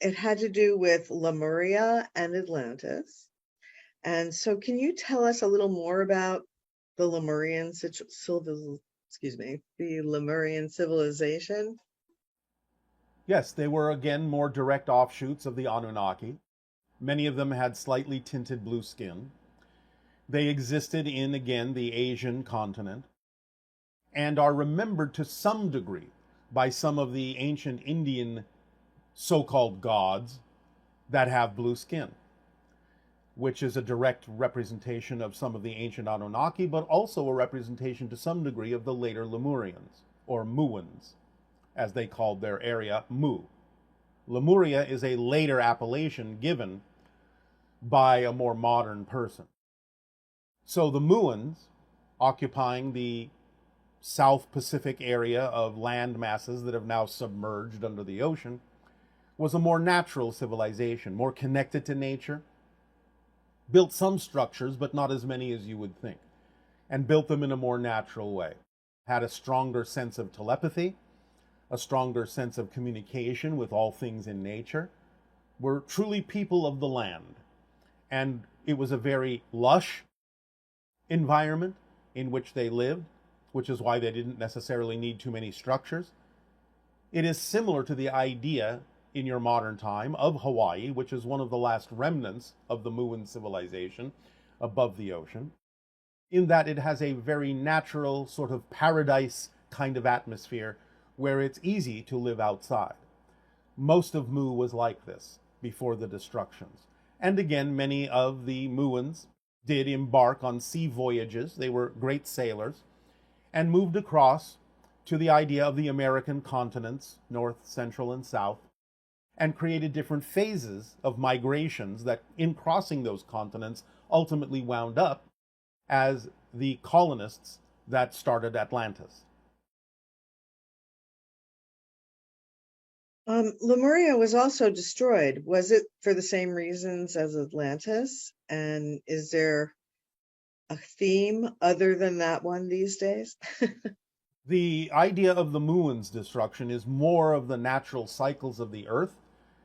it had to do with Lemuria and Atlantis. And so can you tell us a little more about the Lemurian civilization? Yes, they were again more direct offshoots of the Anunnaki. Many of them had slightly tinted blue skin. They existed in, again, the Asian continent and are remembered to some degree by some of the ancient Indian so-called gods that have blue skin, which is a direct representation of some of the ancient Anunnaki, but also a representation to some degree of the later Lemurians, or Muans, as they called their area, Mu. Lemuria is a later appellation given by a more modern person. So the Muans, occupying the South Pacific area of land masses that have now submerged under the ocean, was a more natural civilization, more connected to nature, built some structures, but not as many as you would think, and built them in a more natural way. Had a stronger sense of telepathy, a stronger sense of communication with all things in nature, were truly people of the land. And it was a very lush environment in which they lived, which is why they didn't necessarily need too many structures. It is similar to the idea in your modern time of Hawaii, which is one of the last remnants of the Muan civilization above the ocean, in that it has a very natural sort of paradise kind of atmosphere where it's easy to live outside. Most of Mu was like this before the destructions. And again, many of the Muans did embark on sea voyages. They were great sailors and moved across to the idea of the American continents, North, Central, and South, and created different phases of migrations that, in crossing those continents, ultimately wound up as the colonists that started Atlantis. Lemuria was also destroyed. Was it for the same reasons as Atlantis? And is there a theme other than that one these days? The idea of the Muans' destruction is more of the natural cycles of the Earth.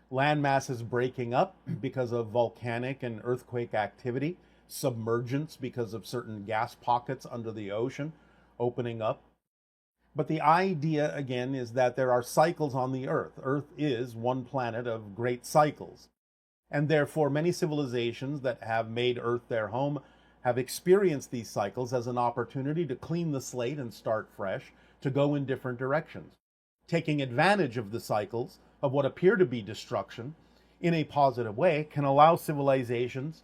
Land masses breaking up because of volcanic and earthquake activity, submergence because of certain gas pockets under the ocean opening up. But the idea, again, is that there are cycles on the Earth. Earth is one planet of great cycles. And therefore, many civilizations that have made Earth their home have experienced these cycles as an opportunity to clean the slate and start fresh, to go in different directions, taking advantage of the cycles of what appear to be destruction in a positive way can allow civilizations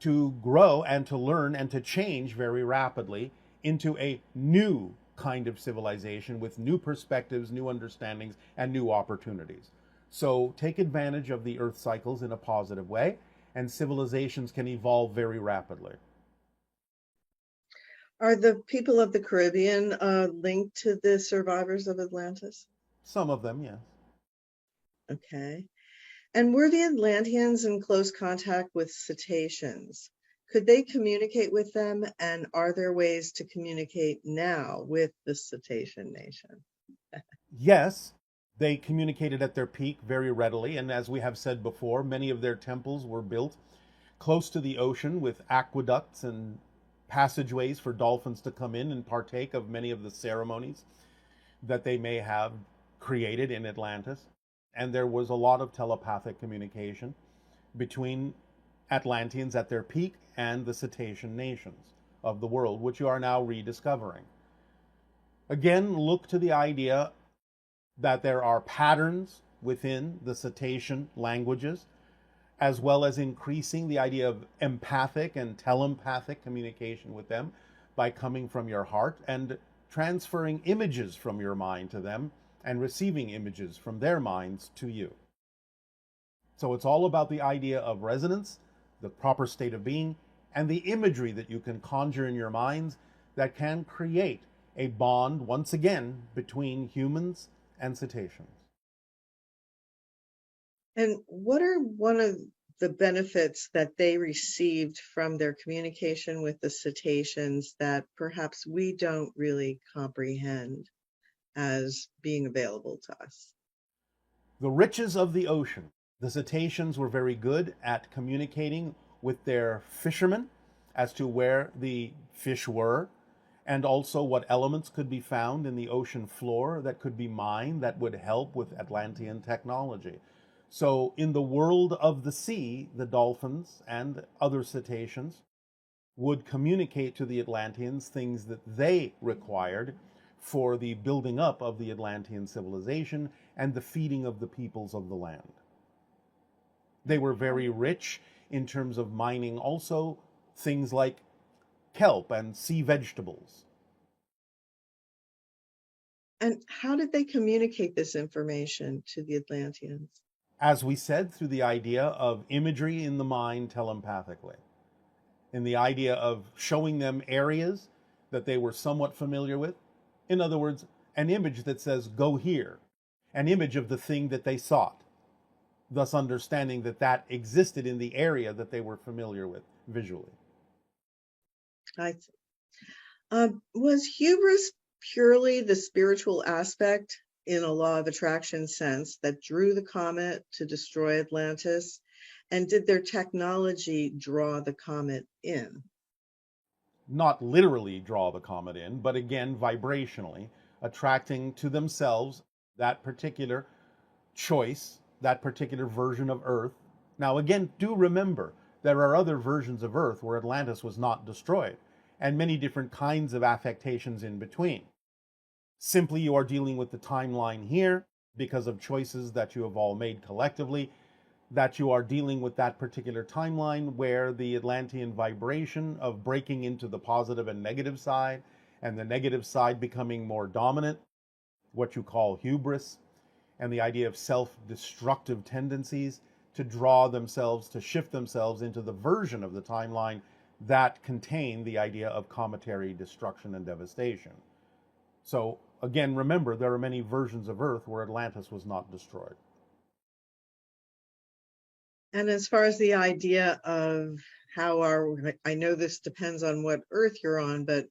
to grow and to learn and to change very rapidly into a new kind of civilization with new perspectives, new understandings, and new opportunities. So take advantage of the Earth cycles in a positive way, and civilizations can evolve very rapidly. Are the people of the Caribbean linked to the survivors of Atlantis? Some of them, yes. Okay. And were the Atlanteans in close contact with cetaceans? Could they communicate with them? And are there ways to communicate now with the cetacean nation? Yes, they communicated at their peak very readily. And as we have said before, many of their temples were built close to the ocean with aqueducts and passageways for dolphins to come in and partake of many of the ceremonies that they may have created in Atlantis. And there was a lot of telepathic communication between Atlanteans at their peak and the cetacean nations of the world, which you are now rediscovering. Again, look to the idea that there are patterns within the cetacean languages, as well as increasing the idea of empathic and telepathic communication with them by coming from your heart and transferring images from your mind to them and receiving images from their minds to you. So it's all about the idea of resonance, the proper state of being, and the imagery that you can conjure in your minds that can create a bond, once again, between humans and cetaceans. And what are one of the benefits that they received from their communication with the cetaceans that perhaps we don't really comprehend as being available to us? The riches of the ocean. The cetaceans were very good at communicating with their fishermen as to where the fish were, and also what elements could be found in the ocean floor that could be mined that would help with Atlantean technology. So in the world of the sea, the dolphins and other cetaceans would communicate to the Atlanteans things that they required for the building up of the Atlantean civilization and the feeding of the peoples of the land. They were very rich in terms of mining also things like kelp and sea vegetables. And how did they communicate this information to the Atlanteans? As we said, through the idea of imagery in the mind telepathically, in the idea of showing them areas that they were somewhat familiar with. In other words, an image that says, go here, an image of the thing that they sought, thus understanding that that existed in the area that they were familiar with visually. I see. Was hubris purely the spiritual aspect in a law of attraction sense that drew the comet to destroy Atlantis? And did their technology draw the comet in? Not literally draw the comet in, but again, vibrationally, attracting to themselves that particular choice, that particular version of Earth. Now, again, do remember, there are other versions of Earth where Atlantis was not destroyed, and many different kinds of affectations in between. Simply, you are dealing with the timeline here because of choices that you have all made collectively, that you are dealing with that particular timeline where the Atlantean vibration of breaking into the positive and negative side, and the negative side becoming more dominant, what you call hubris, and the idea of self-destructive tendencies to draw themselves, to shift themselves into the version of the timeline that contained the idea of cometary destruction and devastation. So, again, remember, there are many versions of Earth where Atlantis was not destroyed. And as far as the idea of I know this depends on what Earth you're on, but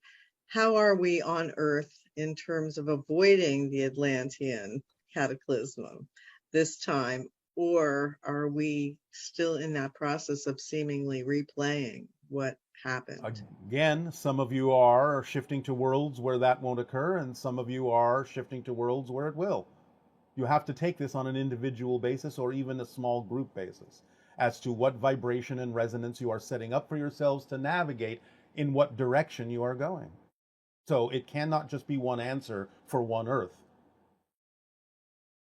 how are we on Earth in terms of avoiding the Atlantean cataclysm this time? Or are we still in that process of seemingly replaying what happened? Again, some of you are shifting to worlds where that won't occur, and some of you are shifting to worlds where it will. You have to take this on an individual basis or even a small group basis as to what vibration and resonance you are setting up for yourselves to navigate in what direction you are going. So it cannot just be one answer for one Earth.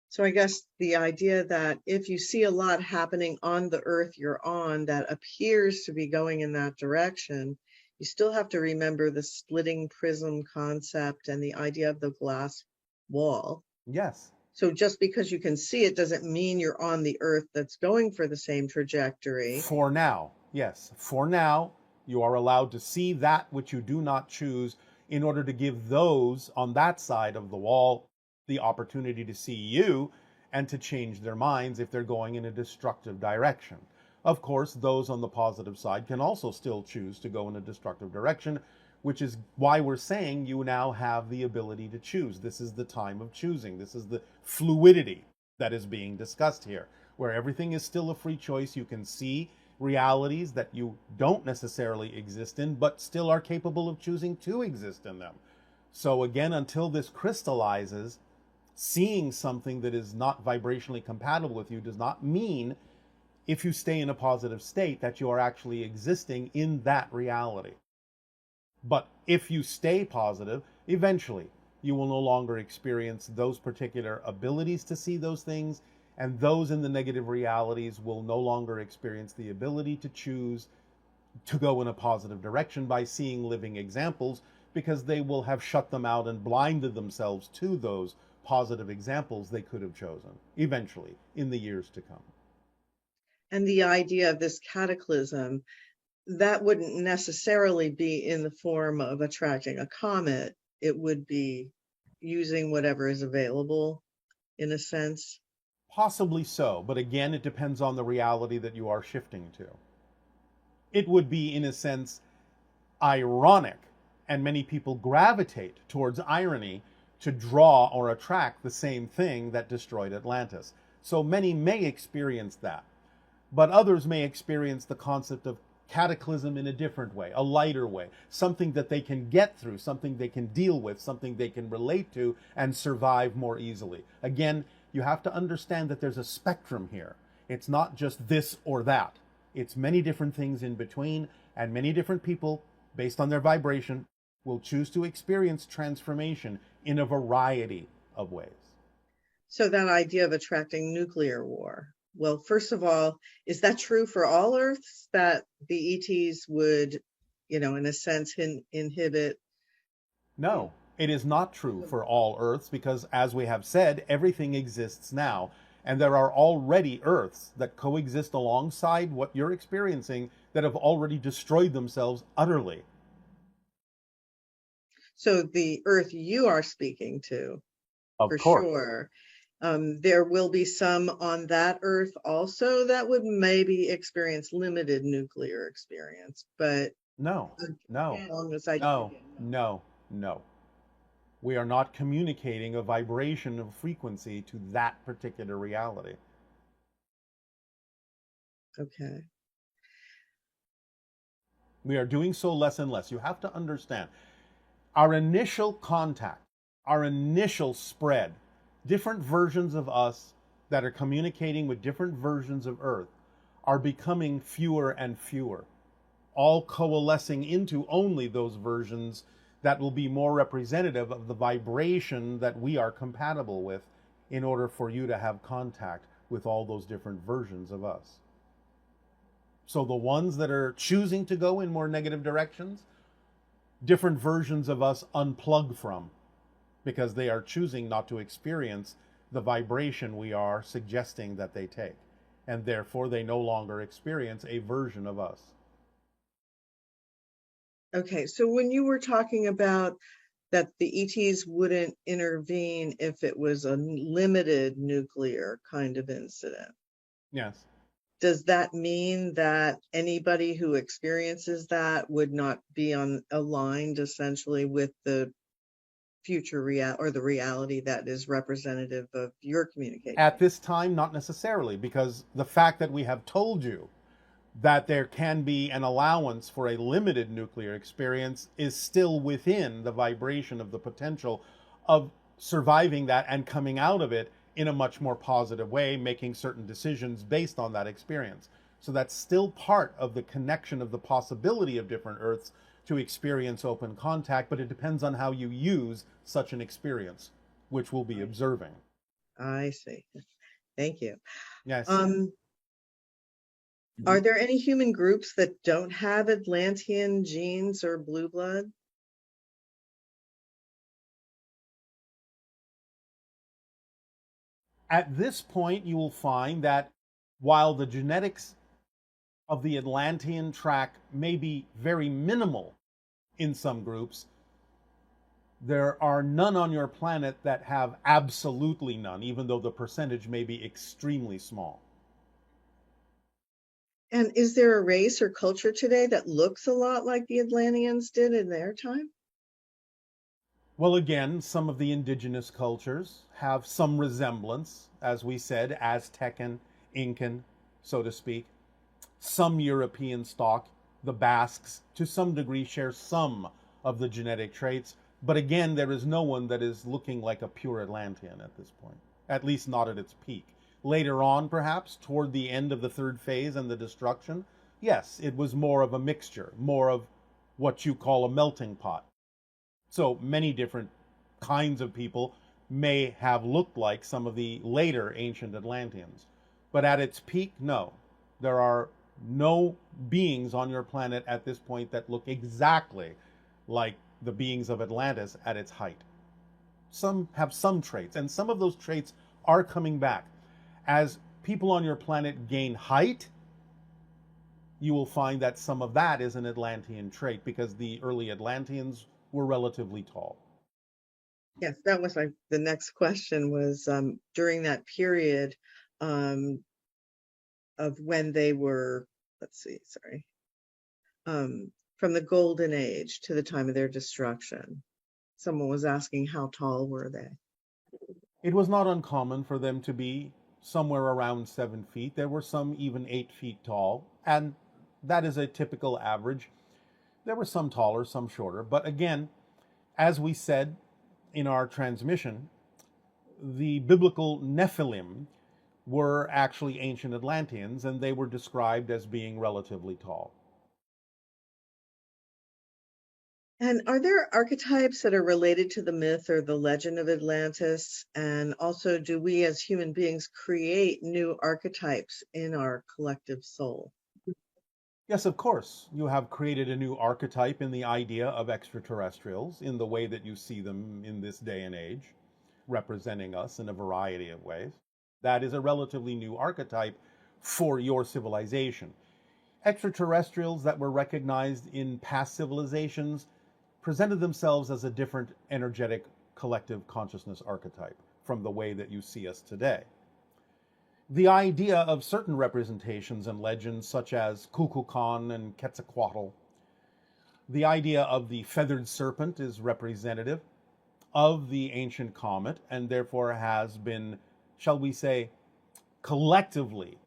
So I guess the idea that if you see a lot happening on the Earth you're on that appears to be going in that direction, you still have to remember the splitting prism concept and the idea of the glass wall. Yes. So just because you can see it doesn't mean you're on the Earth that's going for the same trajectory. For now, yes. For now, you are allowed to see that which you do not choose in order to give those on that side of the wall the opportunity to see you and to change their minds if they're going in a destructive direction. Of course, those on the positive side can also still choose to go in a destructive direction, which is why we're saying you now have the ability to choose. This is the time of choosing. This is the fluidity that is being discussed here, where everything is still a free choice. You can see realities that you don't necessarily exist in, but still are capable of choosing to exist in them. So again, until this crystallizes, seeing something that is not vibrationally compatible with you does not mean if you stay in a positive state, that you are actually existing in that reality. But if you stay positive, eventually you will no longer experience those particular abilities to see those things, and those in the negative realities will no longer experience the ability to choose to go in a positive direction by seeing living examples, because they will have shut them out and blinded themselves to those positive examples they could have chosen eventually in the years to come. And the idea of this cataclysm, that wouldn't necessarily be in the form of attracting a comet. It would be using whatever is available, in a sense. Possibly so, but again, it depends on the reality that you are shifting to. It would be, in a sense, ironic, and many people gravitate towards irony to draw or attract the same thing that destroyed Atlantis. So many may experience that, but others may experience the concept of cataclysm in a different way, a lighter way, something that they can get through, something they can deal with, something they can relate to and survive more easily. Again, you have to understand that there's a spectrum here. It's not just this or that. It's many different things in between, and many different people, based on their vibration, will choose to experience transformation in a variety of ways. So that idea of attracting nuclear war. Well, first of all, is that true for all Earths, that the ETs would, in a sense, inhibit? No, it is not true for all Earths, because as we have said, everything exists now. And there are already Earths that coexist alongside what you're experiencing that have already destroyed themselves utterly. So the Earth you are speaking to, Of for course. sure. There will be some on that Earth also that would maybe experience limited nuclear experience, but No, no, as long as I no. We are not communicating a vibration of frequency to that particular reality. Okay. We are doing so less and less. You have to understand, our initial contact, our initial spread, different versions of us that are communicating with different versions of Earth are becoming fewer and fewer, all coalescing into only those versions that will be more representative of the vibration that we are compatible with, in order for you to have contact with all those different versions of us. So the ones that are choosing to go in more negative directions, different versions of us unplug from, because they are choosing not to experience the vibration we are suggesting that they take. And therefore, they no longer experience a version of us. Okay, so when you were talking about that the ETs wouldn't intervene if it was a limited nuclear kind of incident, Yes. does that mean that anybody who experiences that would not be aligned essentially with the future or the reality that is representative of your communication? At this time, not necessarily, because the fact that we have told you that there can be an allowance for a limited nuclear experience is still within the vibration of the potential of surviving that and coming out of it in a much more positive way, making certain decisions based on that experience. So that's still part of the connection of the possibility of different Earths to experience open contact, but it depends on how you use such an experience, which we'll be observing. I see. Thank you. Yes. Are there any human groups that don't have Atlantean genes or blue blood? At this point, you will find that while the genetics of the Atlantean track may be very minimal in some groups, there are none on your planet that have absolutely none, even though the percentage may be extremely small. And is there a race or culture today that looks a lot like the Atlanteans did in their time? Well, again, some of the indigenous cultures have some resemblance, as we said, Aztecan, Incan, so to speak. Some European stock, the Basques, to some degree share some of the genetic traits, but again, there is no one that is looking like a pure Atlantean at this point, at least not at its peak. Later on, perhaps, toward the end of the third phase and the destruction, yes, it was more of a mixture, more of what you call a melting pot. So many different kinds of people may have looked like some of the later ancient Atlanteans. But at its peak, no. There are no beings on your planet at this point that look exactly like the beings of Atlantis at its height. Some have some traits, and some of those traits are coming back. As people on your planet gain height, you will find that some of that is an Atlantean trait, because the early Atlanteans were relatively tall. Yes, that was the next question was during that period of when they were, from the golden age to the time of their destruction. Someone was asking how tall were they? It was not uncommon for them to be somewhere around 7 feet. There were some even 8 feet tall, and that is a typical average. There were some taller, some shorter, but again, as we said in our transmission, the biblical Nephilim were actually ancient Atlanteans, and they were described as being relatively tall. And are there archetypes that are related to the myth or the legend of Atlantis? And also, do we as human beings create new archetypes in our collective soul? Yes, of course. You have created a new archetype in the idea of extraterrestrials in the way that you see them in this day and age, representing us in a variety of ways. That is a relatively new archetype for your civilization. Extraterrestrials that were recognized in past civilizations presented themselves as a different energetic collective consciousness archetype from the way that you see us today. The idea of certain representations and legends, such as Kukulkan and Quetzalcoatl, the idea of the feathered serpent is representative of the ancient comet, and therefore has been, shall we say, collectively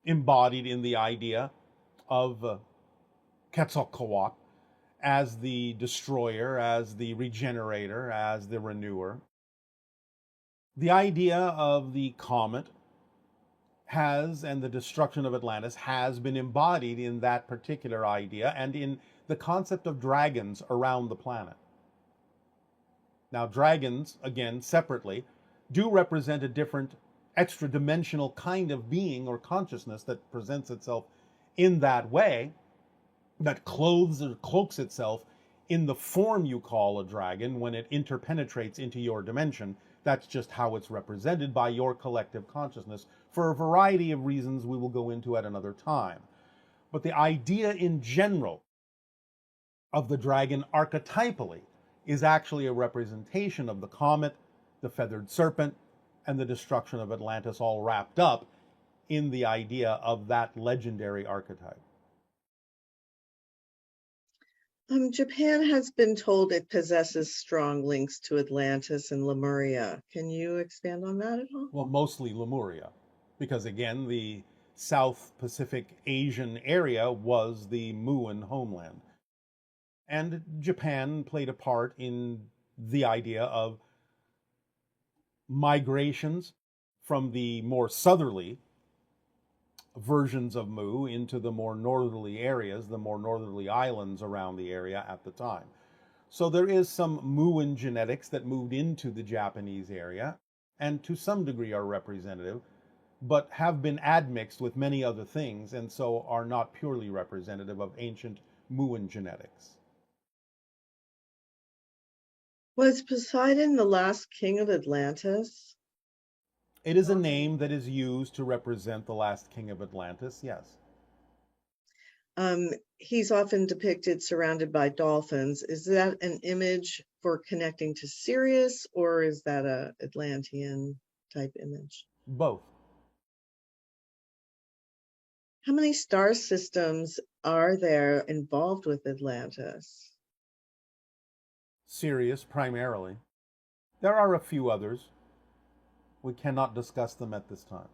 embodied in the idea of Quetzalcoatl as the destroyer, as the regenerator, as the renewer. The idea of the comet has, and the destruction of Atlantis has been embodied in that particular idea and in the concept of dragons around the planet. Now, dragons, again, separately, do represent a different extra-dimensional kind of being or consciousness that presents itself in that way, that clothes or cloaks itself in the form you call a dragon when it interpenetrates into your dimension. That's just how it's represented by your collective consciousness for a variety of reasons we will go into at another time. But the idea in general of the dragon archetypally is actually a representation of the comet, the feathered serpent, and the destruction of Atlantis, all wrapped up in the idea of that legendary archetype. Japan has been told it possesses strong links to Atlantis and Lemuria. Can you expand on that at all? Well, mostly Lemuria, because again, the South Pacific Asian area was the Muon homeland. And Japan played a part in the idea of migrations from the more southerly versions of Mu into the more northerly areas, the more northerly islands around the area at the time. So there is some Muon genetics that moved into the Japanese area, and to some degree are representative, but have been admixed with many other things, and so are not purely representative of ancient Muon genetics. Was Poseidon the last king of Atlantis? It is a name that is used to represent the last king of Atlantis, yes. He's often depicted surrounded by dolphins. Is that an image for connecting to Sirius, or is that a Atlantean type image? Both. How many star systems are there involved with Atlantis? Sirius, primarily. There are a few others. We cannot discuss them at this time.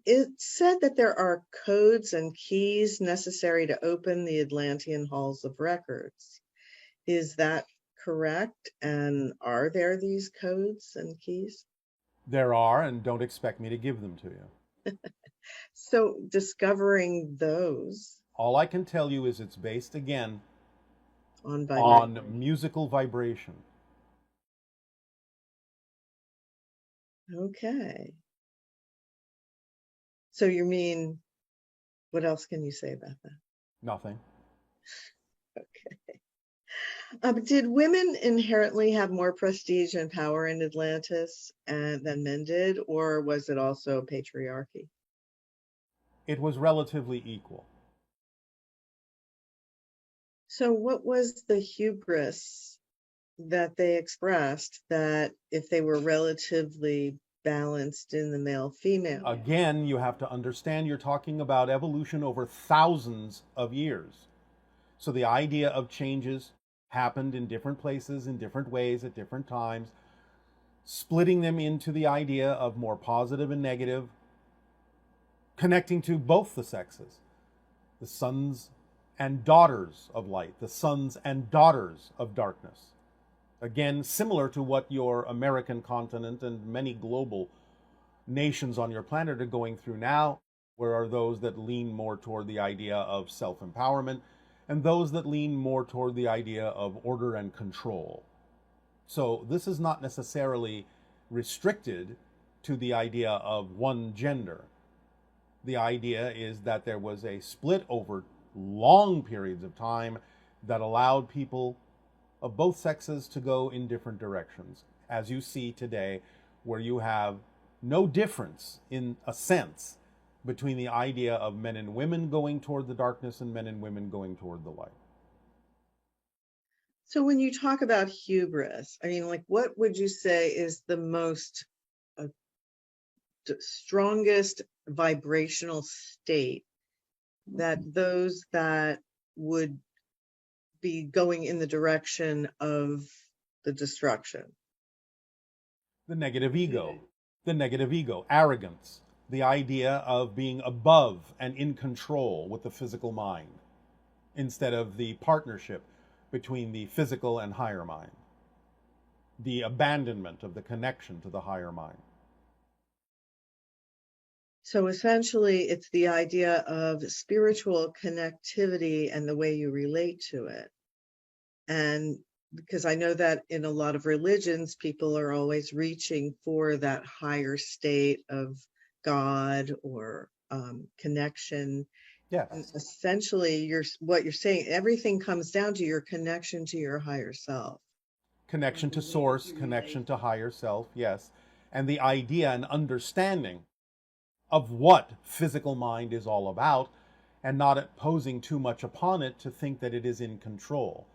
It's said that there are codes and keys necessary to open the Atlantean halls of records. Is that correct? And are there these codes and keys? There are, and don't expect me to give them to you. So discovering those. All I can tell you is it's based, again, on musical vibration. Okay. So you mean, what else can you say about that? Nothing. Okay. Did women inherently have more prestige and power in Atlantis than men did, or was it also patriarchy? It was relatively equal. So what was the hubris that they expressed, that if they were relatively balanced in the male-female? Again, you have to understand you're talking about evolution over thousands of years. So the idea of changes happened in different places, in different ways, at different times, splitting them into the idea of more positive and negative, connecting to both the sexes, the sons and daughters of light, the sons and daughters of darkness. Again, similar to what your American continent and many global nations on your planet are going through now, where are those that lean more toward the idea of self-empowerment and those that lean more toward the idea of order and control. So this is not necessarily restricted to the idea of one gender. The idea is that there was a split over long periods of time that allowed people of both sexes to go in different directions, as you see today, where you have no difference, in a sense, between the idea of men and women going toward the darkness and men and women going toward the light. So when you talk about hubris, I mean, like, what would you say is the most strongest vibrational state that those that would be going in the direction of the destruction? The negative ego, arrogance, the idea of being above and in control with the physical mind, instead of the partnership between the physical and higher mind, the abandonment of the connection to the higher mind. So essentially, it's the idea of spiritual connectivity and the way you relate to it. And because I know that in a lot of religions, people are always reaching for that higher state of God or connection. Yes. And essentially, what you're saying, everything comes down to your connection to your higher self. Connection to source, connection to higher self, yes. And the idea and understanding of what physical mind is all about, and not imposing too much upon it to think that it is in control.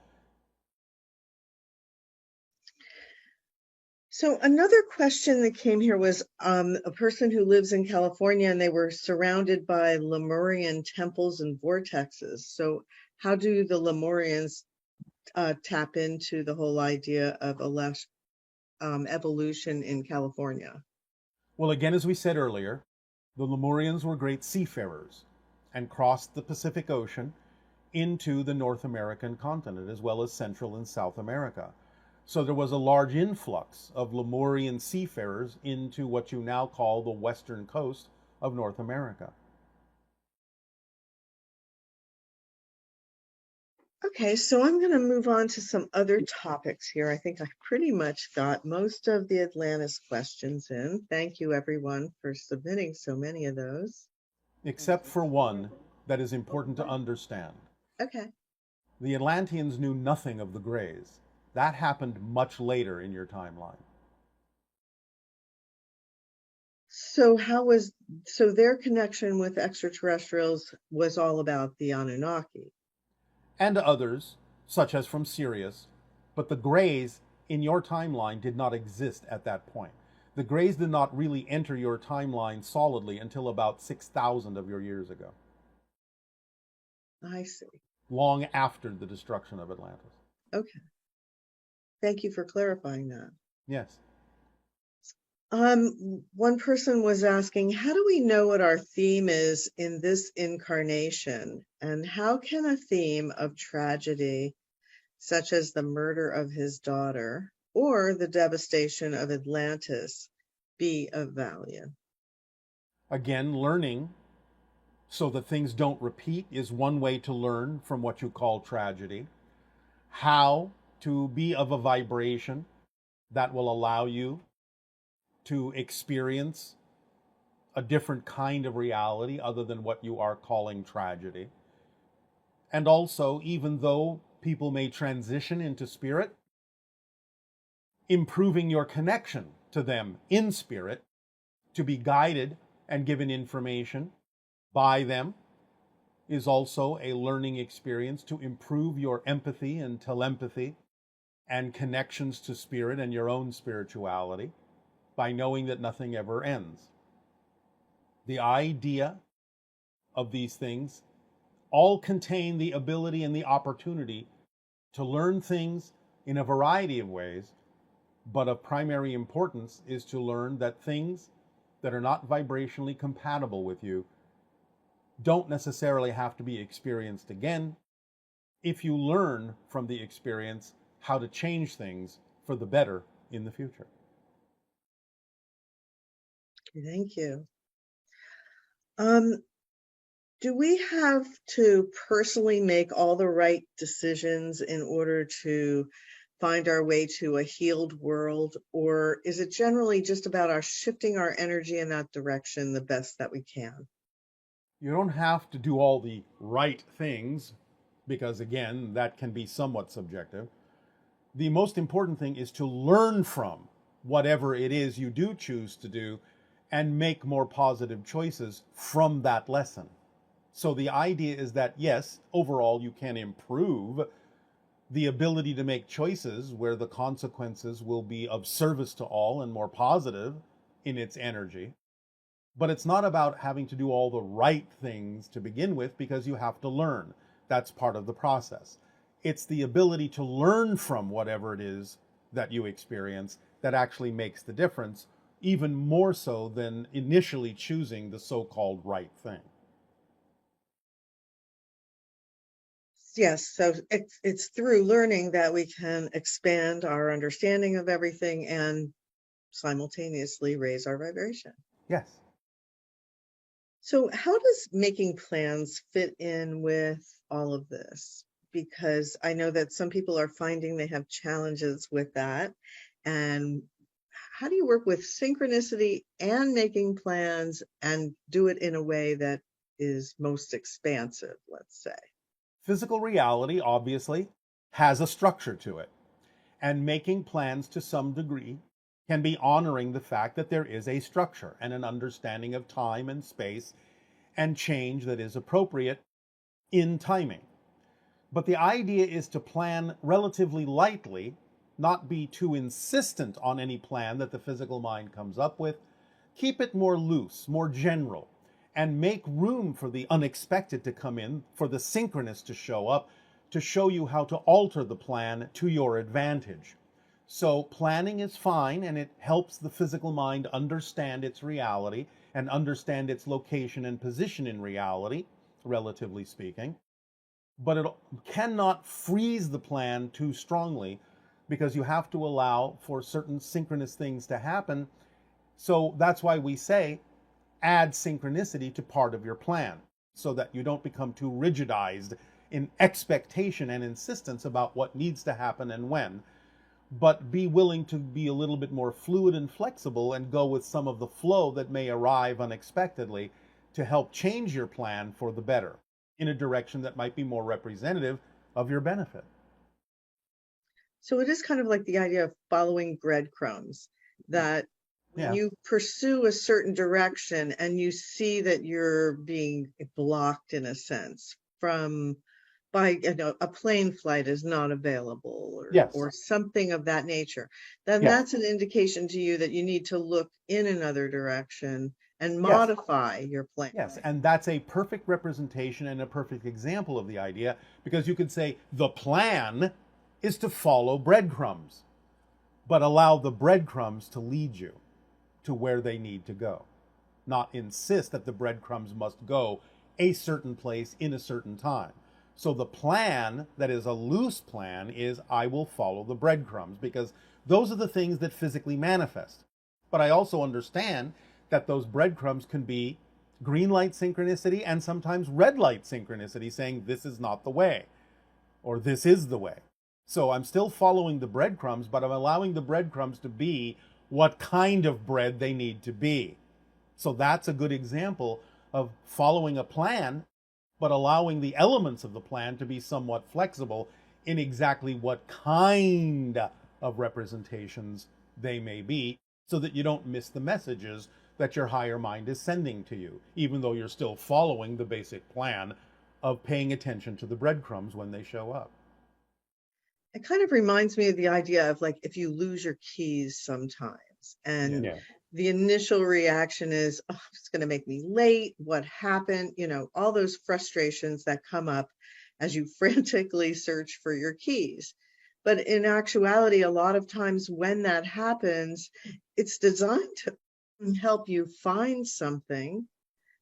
So another question that came here was a person who lives in California, and they were surrounded by Lemurian temples and vortexes. So how do the Lemurians tap into the whole idea of evolution in California? Well, again, as we said earlier, the Lemurians were great seafarers and crossed the Pacific Ocean into the North American continent, as well as Central and South America. So there was a large influx of Lemurian seafarers into what you now call the western coast of North America. Okay, so I'm going to move on to some other topics here. I think I pretty much got most of the Atlantis questions in. Thank you, everyone, for submitting so many of those. Except for one that is important to understand. Okay. The Atlanteans knew nothing of the Greys. That happened much later in your timeline. So their connection with extraterrestrials was all about the Anunnaki? And others, such as from Sirius, but the Greys in your timeline did not exist at that point. The Greys did not really enter your timeline solidly until about 6,000 of your years ago. I see. Long after the destruction of Atlantis. Okay. Thank you for clarifying that. Yes. One person was asking, how do we know what our theme is in this incarnation? And how can a theme of tragedy, such as the murder of his daughter or the devastation of Atlantis, be of value? Again, learning so that things don't repeat is one way to learn from what you call tragedy. How to be of a vibration that will allow you to experience a different kind of reality other than what you are calling tragedy. And also, even though people may transition into spirit, improving your connection to them in spirit to be guided and given information by them is also a learning experience to improve your empathy and telepathy and connections to spirit and your own spirituality by knowing that nothing ever ends. The idea of these things all contain the ability and the opportunity to learn things in a variety of ways, but of primary importance is to learn that things that are not vibrationally compatible with you don't necessarily have to be experienced again if you learn from the experience how to change things for the better in the future. Thank you. Do we have to personally make all the right decisions in order to find our way to a healed world, or is it generally just about our shifting our energy in that direction the best that we can? You don't have to do all the right things, because again, that can be somewhat subjective. The most important thing is to learn from whatever it is you do choose to do and make more positive choices from that lesson. So the idea is that, yes, overall you can improve the ability to make choices where the consequences will be of service to all and more positive in its energy. But it's not about having to do all the right things to begin with, because you have to learn. That's part of the process. It's the ability to learn from whatever it is that you experience that actually makes the difference, even more so than initially choosing the so-called right thing. Yes, so it's through learning that we can expand our understanding of everything and simultaneously raise our vibration. Yes. So how does making plans fit in with all of this? Because I know that some people are finding they have challenges with that. And how do you work with synchronicity and making plans and do it in a way that is most expansive, let's say? Physical reality, obviously, has a structure to it. And making plans to some degree can be honoring the fact that there is a structure and an understanding of time and space and change that is appropriate in timing. But the idea is to plan relatively lightly, not be too insistent on any plan that the physical mind comes up with. Keep it more loose, more general, and make room for the unexpected to come in, for the synchronous to show up, to show you how to alter the plan to your advantage. So planning is fine, and it helps the physical mind understand its reality and understand its location and position in reality, relatively speaking. But it cannot freeze the plan too strongly, because you have to allow for certain synchronous things to happen. So that's why we say add synchronicity to part of your plan, so that you don't become too rigidized in expectation and insistence about what needs to happen and when, but be willing to be a little bit more fluid and flexible and go with some of the flow that may arrive unexpectedly to help change your plan for the better in a direction that might be more representative of your benefit. So it is kind of like the idea of following breadcrumbs, that when you pursue a certain direction and you see that you're being blocked in a sense by a plane flight is not available or something of that nature, then that's an indication to you that you need to look in another direction and modify your plan. Yes, and that's a perfect representation and a perfect example of the idea, because you could say the plan is to follow breadcrumbs, but allow the breadcrumbs to lead you to where they need to go, not insist that the breadcrumbs must go a certain place in a certain time. So the plan that is a loose plan is I will follow the breadcrumbs, because those are the things that physically manifest. But I also understand that those breadcrumbs can be green light synchronicity and sometimes red light synchronicity, saying this is not the way, or this is the way. So I'm still following the breadcrumbs, but I'm allowing the breadcrumbs to be what kind of bread they need to be. So that's a good example of following a plan, but allowing the elements of the plan to be somewhat flexible in exactly what kind of representations they may be, so that you don't miss the messages that your higher mind is sending to you, even though you're still following the basic plan of paying attention to the breadcrumbs when they show up. It kind of reminds me of the idea of like if you lose your keys sometimes, and the initial reaction is, oh, it's going to make me late. What happened? You know, all those frustrations that come up as you frantically search for your keys. But in actuality, a lot of times when that happens, it's designed to help you find something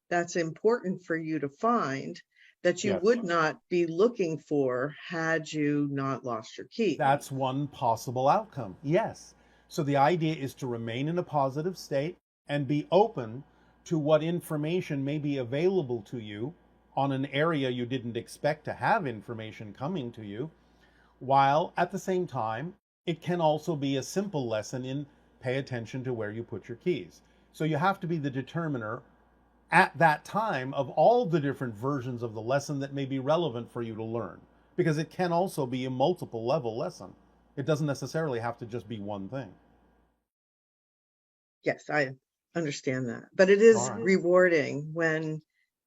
that's important for you to find that you would not be looking for had you not lost your key. That's one possible outcome, yes. So the idea is to remain in a positive state and be open to what information may be available to you on an area you didn't expect to have information coming to you, while at the same time, it can also be a simple lesson in pay attention to where you put your keys. So you have to be the determiner at that time of all the different versions of the lesson that may be relevant for you to learn, because it can also be a multiple level lesson. It doesn't necessarily have to just be one thing. Yes, I understand that. But it is rewarding when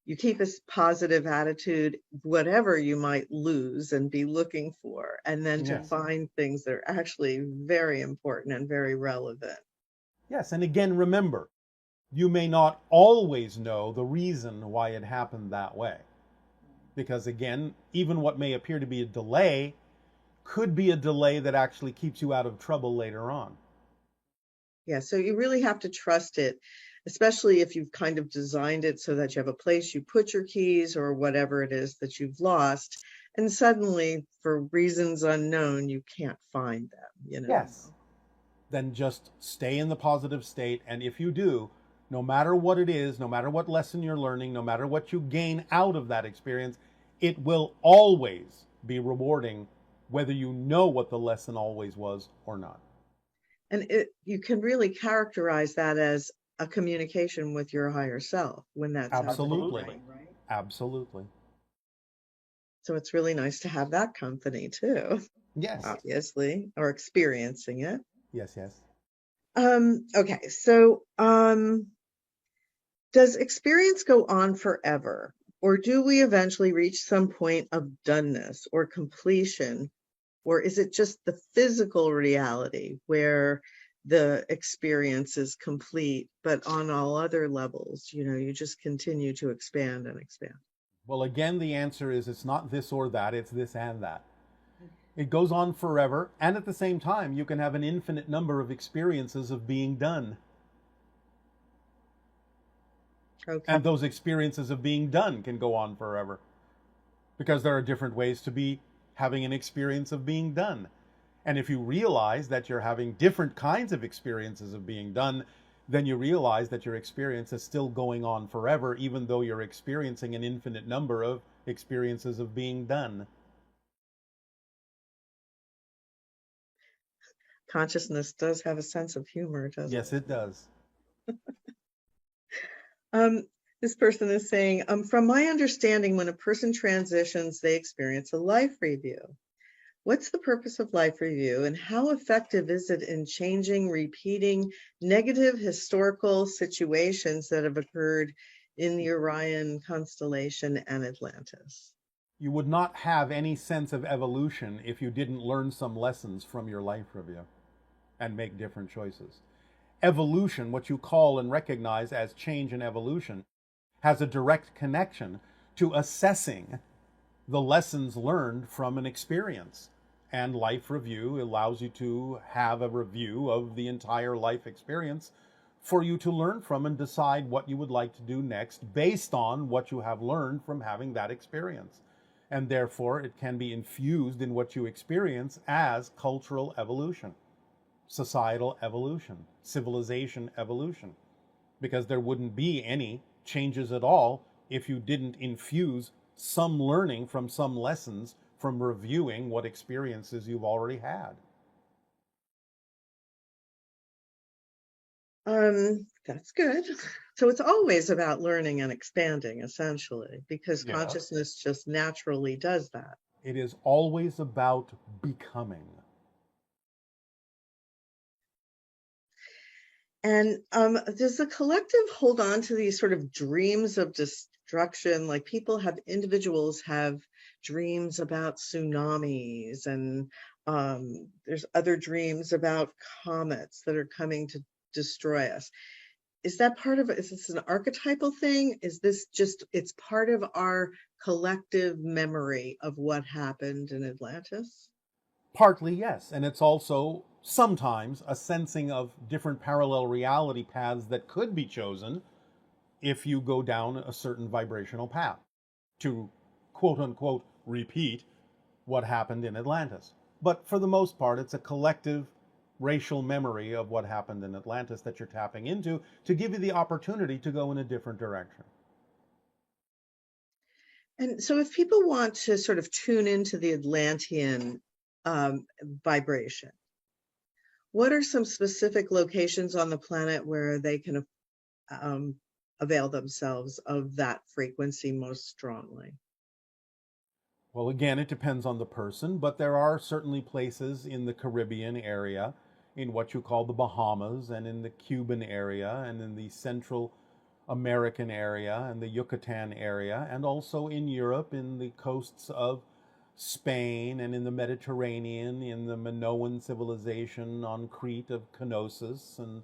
you keep a positive attitude, whatever you might lose and be looking for, and then to find things that are actually very important and very relevant. Yes, and again, remember, you may not always know the reason why it happened that way. Because again, even what may appear to be a delay could be a delay that actually keeps you out of trouble later on. Yeah, so you really have to trust it, especially if you've kind of designed it so that you have a place you put your keys or whatever it is that you've lost, and suddenly, for reasons unknown, you can't find them, you know? Yes. Then just stay in the positive state, and if you do, no matter what it is, no matter what lesson you're learning, no matter what you gain out of that experience, it will always be rewarding, whether you know what the lesson always was or not. And you can really characterize that as a communication with your higher self when that's absolutely happening, right? Absolutely. So it's really nice to have that company too. Yes. Obviously, or experiencing it. Yes, yes. Okay, so does experience go on forever, or do we eventually reach some point of doneness or completion? Or is it just the physical reality where the experience is complete, but on all other levels, you know, you just continue to expand and expand? Well, again, the answer is it's not this or that, it's this and that. It goes on forever, and at the same time, you can have an infinite number of experiences of being done. Okay. And those experiences of being done can go on forever, because there are different ways to be having an experience of being done. And if you realize that you're having different kinds of experiences of being done, then you realize that your experience is still going on forever, even though you're experiencing an infinite number of experiences of being done. Consciousness does have a sense of humor, doesn't it? Yes, it does. This person is saying, from my understanding, when a person transitions, they experience a life review. What's the purpose of life review, and how effective is it in changing, repeating negative historical situations that have occurred in the Orion constellation and Atlantis? You would not have any sense of evolution if you didn't learn some lessons from your life review and make different choices. Evolution, what you call and recognize as change and evolution, has a direct connection to assessing the lessons learned from an experience. And life review allows you to have a review of the entire life experience for you to learn from and decide what you would like to do next based on what you have learned from having that experience. And therefore, it can be infused in what you experience as cultural evolution. societal evolution, civilization evolution, because there wouldn't be any changes at all if you didn't infuse some learning from some lessons from reviewing what experiences you've already had. That's good. So it's always about learning and expanding, essentially, because Yeah. consciousness just naturally does that. It is always about becoming. And does the collective hold on to these sort of dreams of destruction? Like individuals have dreams about tsunamis, and there's other dreams about comets that are coming to destroy us. Is that is this an archetypal thing? Is this just, it's part of our collective memory of what happened in Atlantis? Partly, yes. And it's also sometimes a sensing of different parallel reality paths that could be chosen if you go down a certain vibrational path to quote unquote repeat what happened in Atlantis. But for the most part, it's a collective racial memory of what happened in Atlantis that you're tapping into to give you the opportunity to go in a different direction. And so if people want to sort of tune into the Atlantean vibration, what are some specific locations on the planet where they can avail themselves of that frequency most strongly? Well, again, it depends on the person, but there are certainly places in the Caribbean area, in what you call the Bahamas, and in the Cuban area, and in the Central American area, and the Yucatan area, and also in Europe, in the coasts of Spain, and in the Mediterranean, in the Minoan civilization on Crete of Knossos, and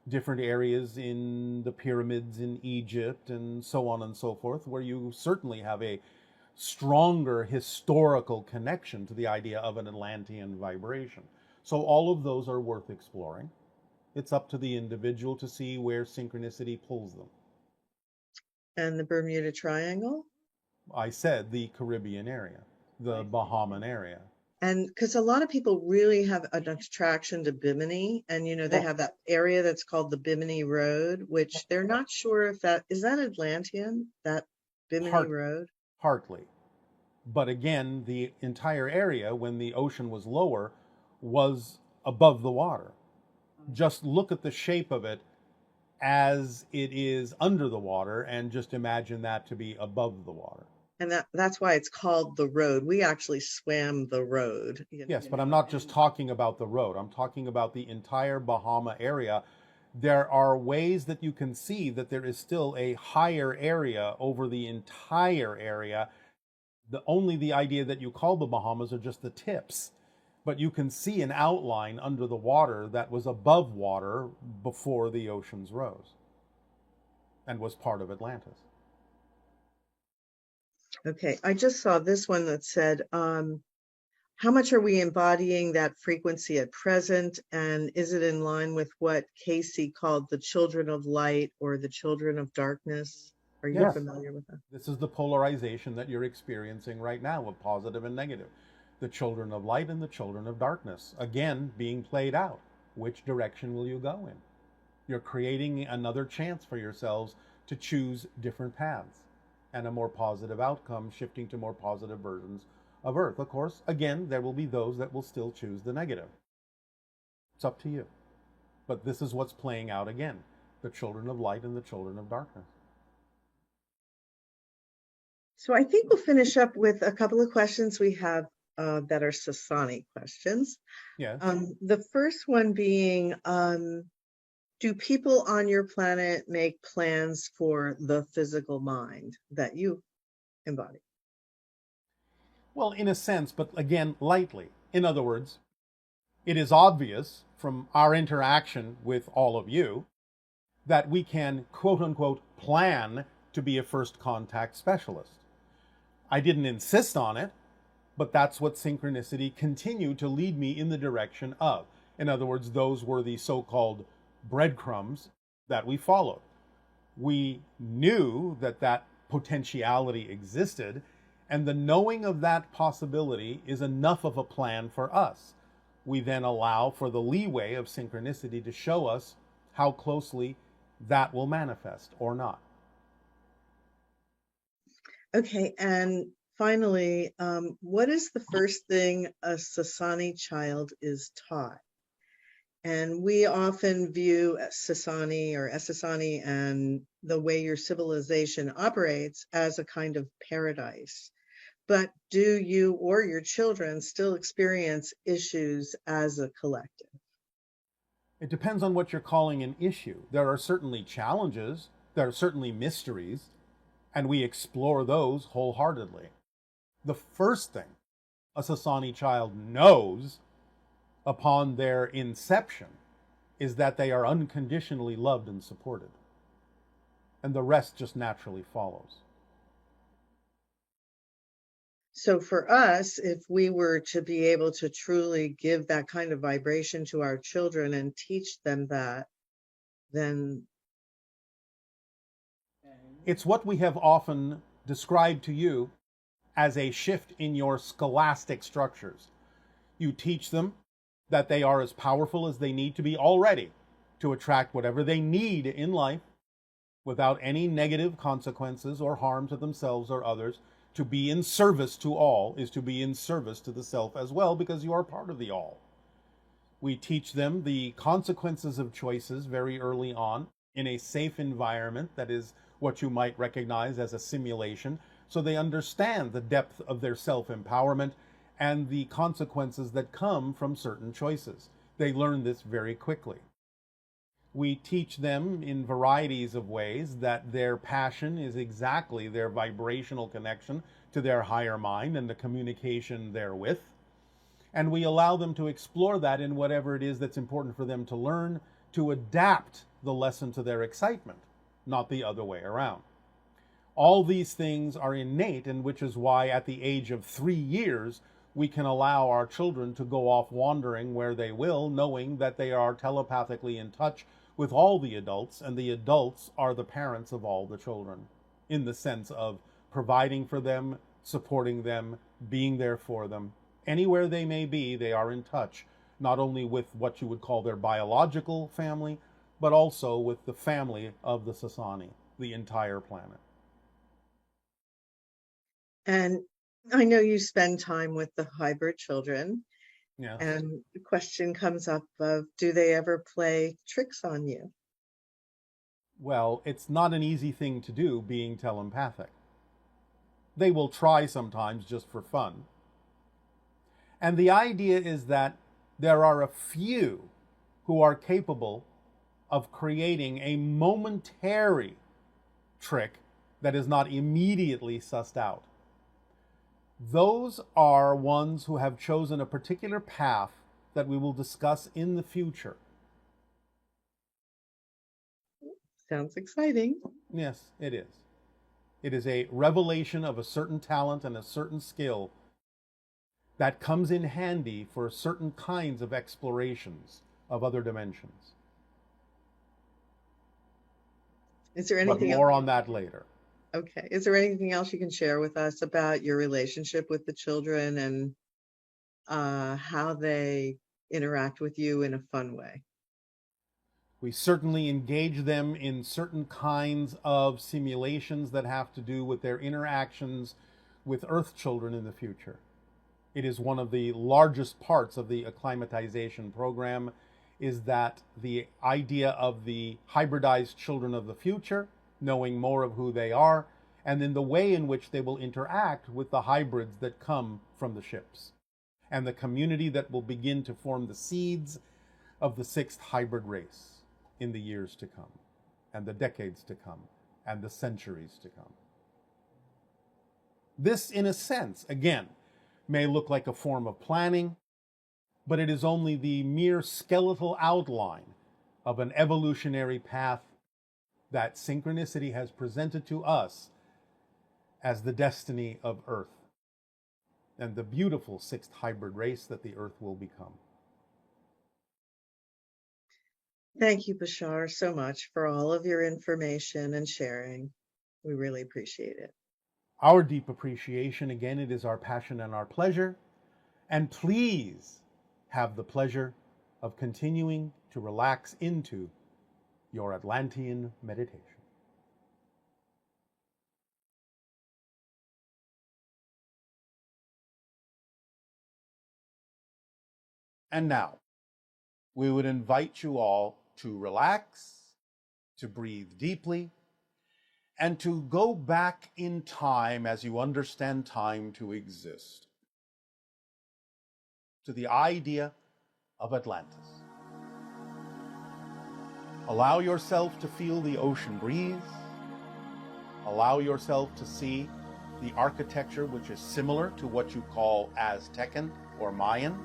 different areas in the pyramids in Egypt, and so on and so forth, where you certainly have a stronger historical connection to the idea of an Atlantean vibration. So all of those are worth exploring. It's up to the individual to see where synchronicity pulls them. And the Bermuda Triangle? I said the Caribbean area, the Bahaman area. And because a lot of people really have an attraction to Bimini, and they have that area that's called the Bimini Road, which they're not sure if is that Atlantean, that Bimini Road? Partly. But again, the entire area, when the ocean was lower, was above the water. Just look at the shape of it as it is under the water, and just imagine that to be above the water. And that's why it's called the road. We actually swam the road. Yes, but I'm not just talking about the road. I'm talking about the entire Bahama area. There are ways that you can see that there is still a higher area over the entire area. Only the idea that you call the Bahamas are just the tips. But you can see an outline under the water that was above water before the oceans rose and was part of Atlantis. Okay, I just saw this one that said, how much are we embodying that frequency at present? And is it in line with what Casey called the children of light or the children of darkness? Are you familiar with that? This is the polarization that you're experiencing right now of positive and negative. The children of light and the children of darkness, again, being played out. Which direction will you go in? You're creating another chance for yourselves to choose different paths and a more positive outcome, shifting to more positive versions of Earth. Of course, again, there will be those that will still choose the negative. It's up to you. But this is what's playing out again. The children of light and the children of darkness. So I think we'll finish up with a couple of questions we have that are Sasani questions. Yes. The first one being, do people on your planet make plans for the physical mind that you embody? Well, in a sense, but again, lightly. In other words, it is obvious from our interaction with all of you that we can, quote unquote, plan to be a first contact specialist. I didn't insist on it, but that's what synchronicity continued to lead me in the direction of. In other words, those were the so-called breadcrumbs that we followed. We knew that that potentiality existed, and the knowing of that possibility is enough of a plan for us. we then allow for the leeway of synchronicity to show us how closely that will manifest or not. Okay, and finally, what is the first thing a Sasani child is taught? And we often view Sasani or Sasani and the way your civilization operates as a kind of paradise. But do you or your children still experience issues as a collective? It depends on what you're calling an issue. There are certainly challenges, there are certainly mysteries, and we explore those wholeheartedly. The first thing a Sasani child knows upon their inception is that they are unconditionally loved and supported. And the rest just naturally follows. So for us, if we were to be able to truly give that kind of vibration to our children and teach them that, then it's what we have often described to you as a shift in your scholastic structures. You teach them that they are as powerful as they need to be already to attract whatever they need in life without any negative consequences or harm to themselves or others. To be in service to all is to be in service to the self as well, because you are part of the all. We teach them the consequences of choices very early on in a safe environment that is what you might recognize as a simulation, so they understand the depth of their self-empowerment and the consequences that come from certain choices. They learn this very quickly. We teach them in varieties of ways that their passion is exactly their vibrational connection to their higher mind and the communication therewith. And we allow them to explore that in whatever it is that's important for them to learn, to adapt the lesson to their excitement, not the other way around. All these things are innate, and which is why at the age of 3 years, we can allow our children to go off wandering where they will, knowing that they are telepathically in touch with all the adults, and the adults are the parents of all the children, in the sense of providing for them, supporting them, being there for them. Anywhere they may be, they are in touch, not only with what you would call their biological family, but also with the family of the Sasani, the entire planet. And I know you spend time with the hybrid children. Yes. And the question comes up of, do they ever play tricks on you? Well, it's not an easy thing to do, being telepathic. They will try sometimes just for fun. And the idea is that there are a few who are capable of creating a momentary trick that is not immediately sussed out. Those are ones who have chosen a particular path that we will discuss in the future. Sounds exciting. Yes, it is. It is a revelation of a certain talent and a certain skill that comes in handy for certain kinds of explorations of other dimensions. Is there anything But more else? on that later. Okay. Is there anything else you can share with us about your relationship with the children and how they interact with you in a fun way? We certainly engage them in certain kinds of simulations that have to do with their interactions with Earth children in the future. It is one of the largest parts of the acclimatization program, is that the idea of the hybridized children of the future, knowing more of who they are, and then the way in which they will interact with the hybrids that come from the ships, and the community that will begin to form the seeds of the 6th hybrid race in the years to come, and the decades to come, and the centuries to come. This, in a sense, again, may look like a form of planning, but it is only the mere skeletal outline of an evolutionary path that synchronicity has presented to us as the destiny of Earth and the beautiful 6th hybrid race that the Earth will become. Thank you, Bashar, so much for all of your information and sharing. We really appreciate it. Our deep appreciation, again, it is our passion and our pleasure. And please have the pleasure of continuing to relax into your Atlantean meditation. And now, we would invite you all to relax, to breathe deeply, and to go back in time as you understand time to exist, to the idea of Atlantis. Allow yourself to feel the ocean breeze. Allow yourself to see the architecture which is similar to what you call Aztecan or Mayan.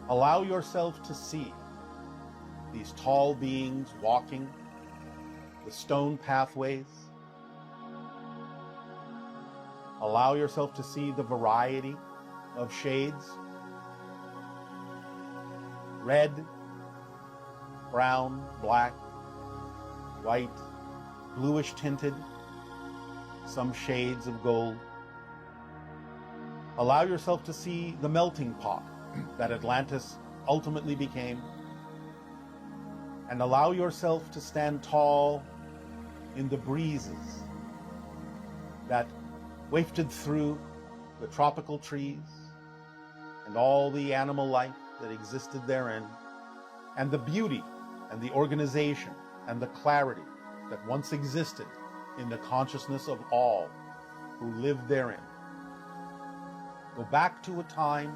Allow yourself to see these tall beings walking the stone pathways. Allow yourself to see the variety of shades: red, brown, black, white, bluish tinted, some shades of gold. Allow yourself to see the melting pot that Atlantis ultimately became, and allow yourself to stand tall in the breezes that wafted through the tropical trees and all the animal life that existed therein, and the beauty and the organization and the clarity that once existed in the consciousness of all who lived therein. Go back to a time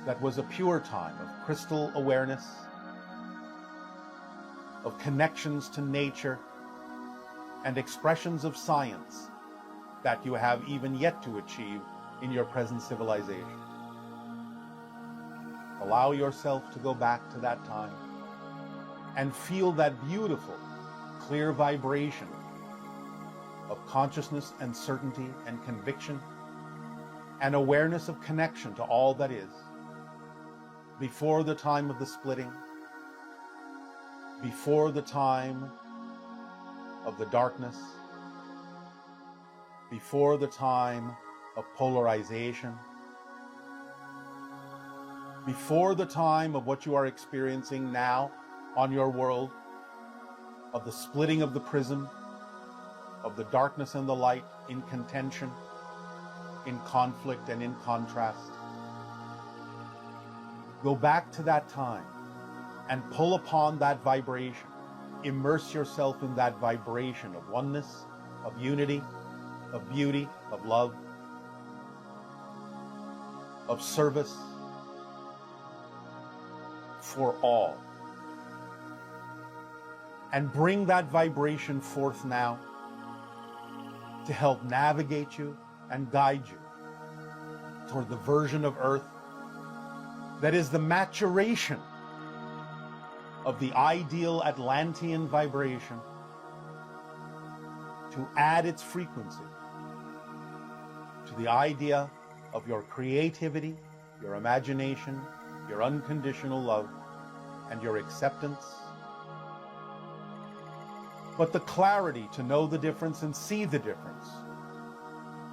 that was a pure time of crystal awareness, of connections to nature, and expressions of science that you have even yet to achieve in your present civilization. Allow yourself to go back to that time and feel that beautiful, clear vibration of consciousness and certainty and conviction and awareness of connection to all that is, before the time of the splitting, before the time of the darkness, before the time of polarization, before the time of what you are experiencing now on your world, of the splitting of the prism, of the darkness and the light in contention, in conflict and in contrast. Go back to that time and pull upon that vibration. Immerse yourself in that vibration of oneness, of unity, of beauty, of love, of service for all. And bring that vibration forth now to help navigate you and guide you toward the version of Earth that is the maturation of the ideal Atlantean vibration, to add its frequency to the idea of your creativity, your imagination, your unconditional love, and your acceptance. But the clarity to know the difference and see the difference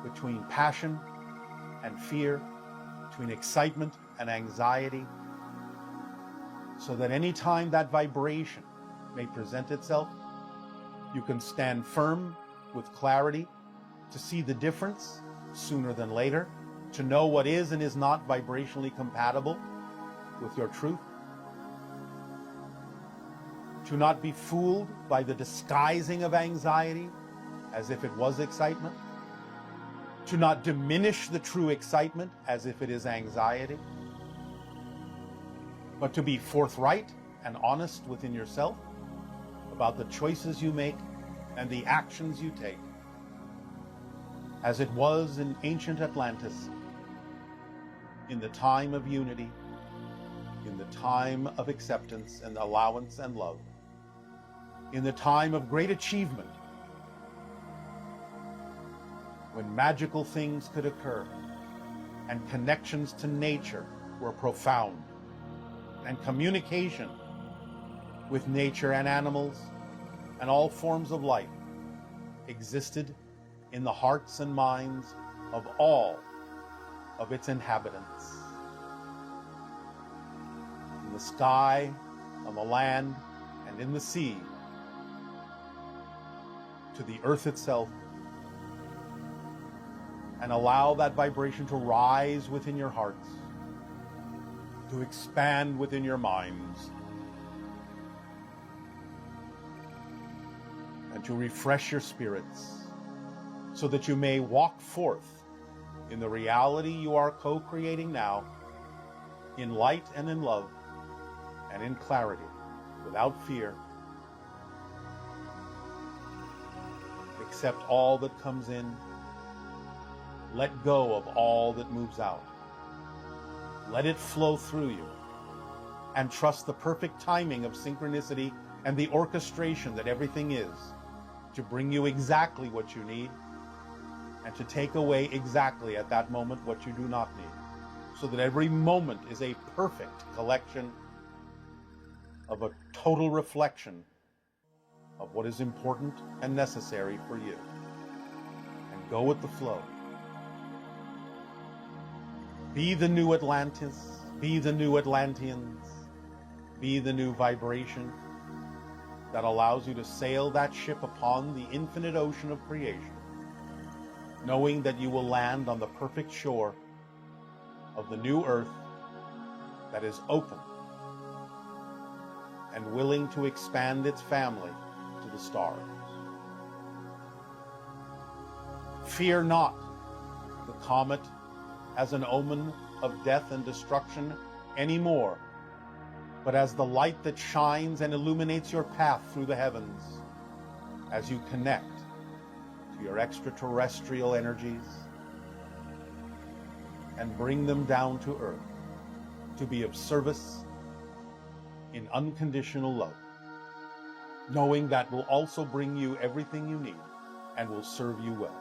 between passion and fear, between excitement and anxiety, so that any time that vibration may present itself, you can stand firm with clarity to see the difference sooner than later, to know what is and is not vibrationally compatible with your truth, to not be fooled by the disguising of anxiety as if it was excitement, to not diminish the true excitement as if it is anxiety, but to be forthright and honest within yourself about the choices you make and the actions you take, as it was in ancient Atlantis, in the time of unity, in the time of acceptance and allowance and love, in the time of great achievement, when magical things could occur and connections to nature were profound, and communication with nature and animals and all forms of life existed in the hearts and minds of all of its inhabitants. the sky, on the land, and in the sea, to the earth itself, and allow that vibration to rise within your hearts, to expand within your minds, and to refresh your spirits, so that you may walk forth in the reality you are co-creating now, in light and in love, and in clarity, without fear. Accept all that comes in. Let go of all that moves out. Let it flow through you, and trust the perfect timing of synchronicity and the orchestration that everything is to bring you exactly what you need and to take away exactly at that moment what you do not need, so that every moment is a perfect collection of a total reflection of what is important and necessary for you. And go with the flow. Be the new Atlantis, be the new Atlanteans, be the new vibration that allows you to sail that ship upon the infinite ocean of creation, knowing that you will land on the perfect shore of the new earth that is open and willing to expand its family to the stars. Fear not the comet as an omen of death and destruction anymore, but as the light that shines and illuminates your path through the heavens as you connect to your extraterrestrial energies and bring them down to earth to be of service in unconditional love, knowing that will also bring you everything you need and will serve you well.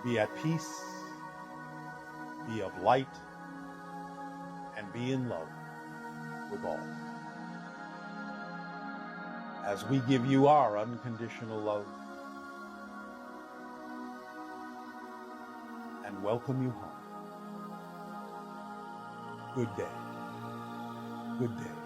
Be at peace, be of light, and be in love with all. As we give you our unconditional love and welcome you home. Good day. Good day.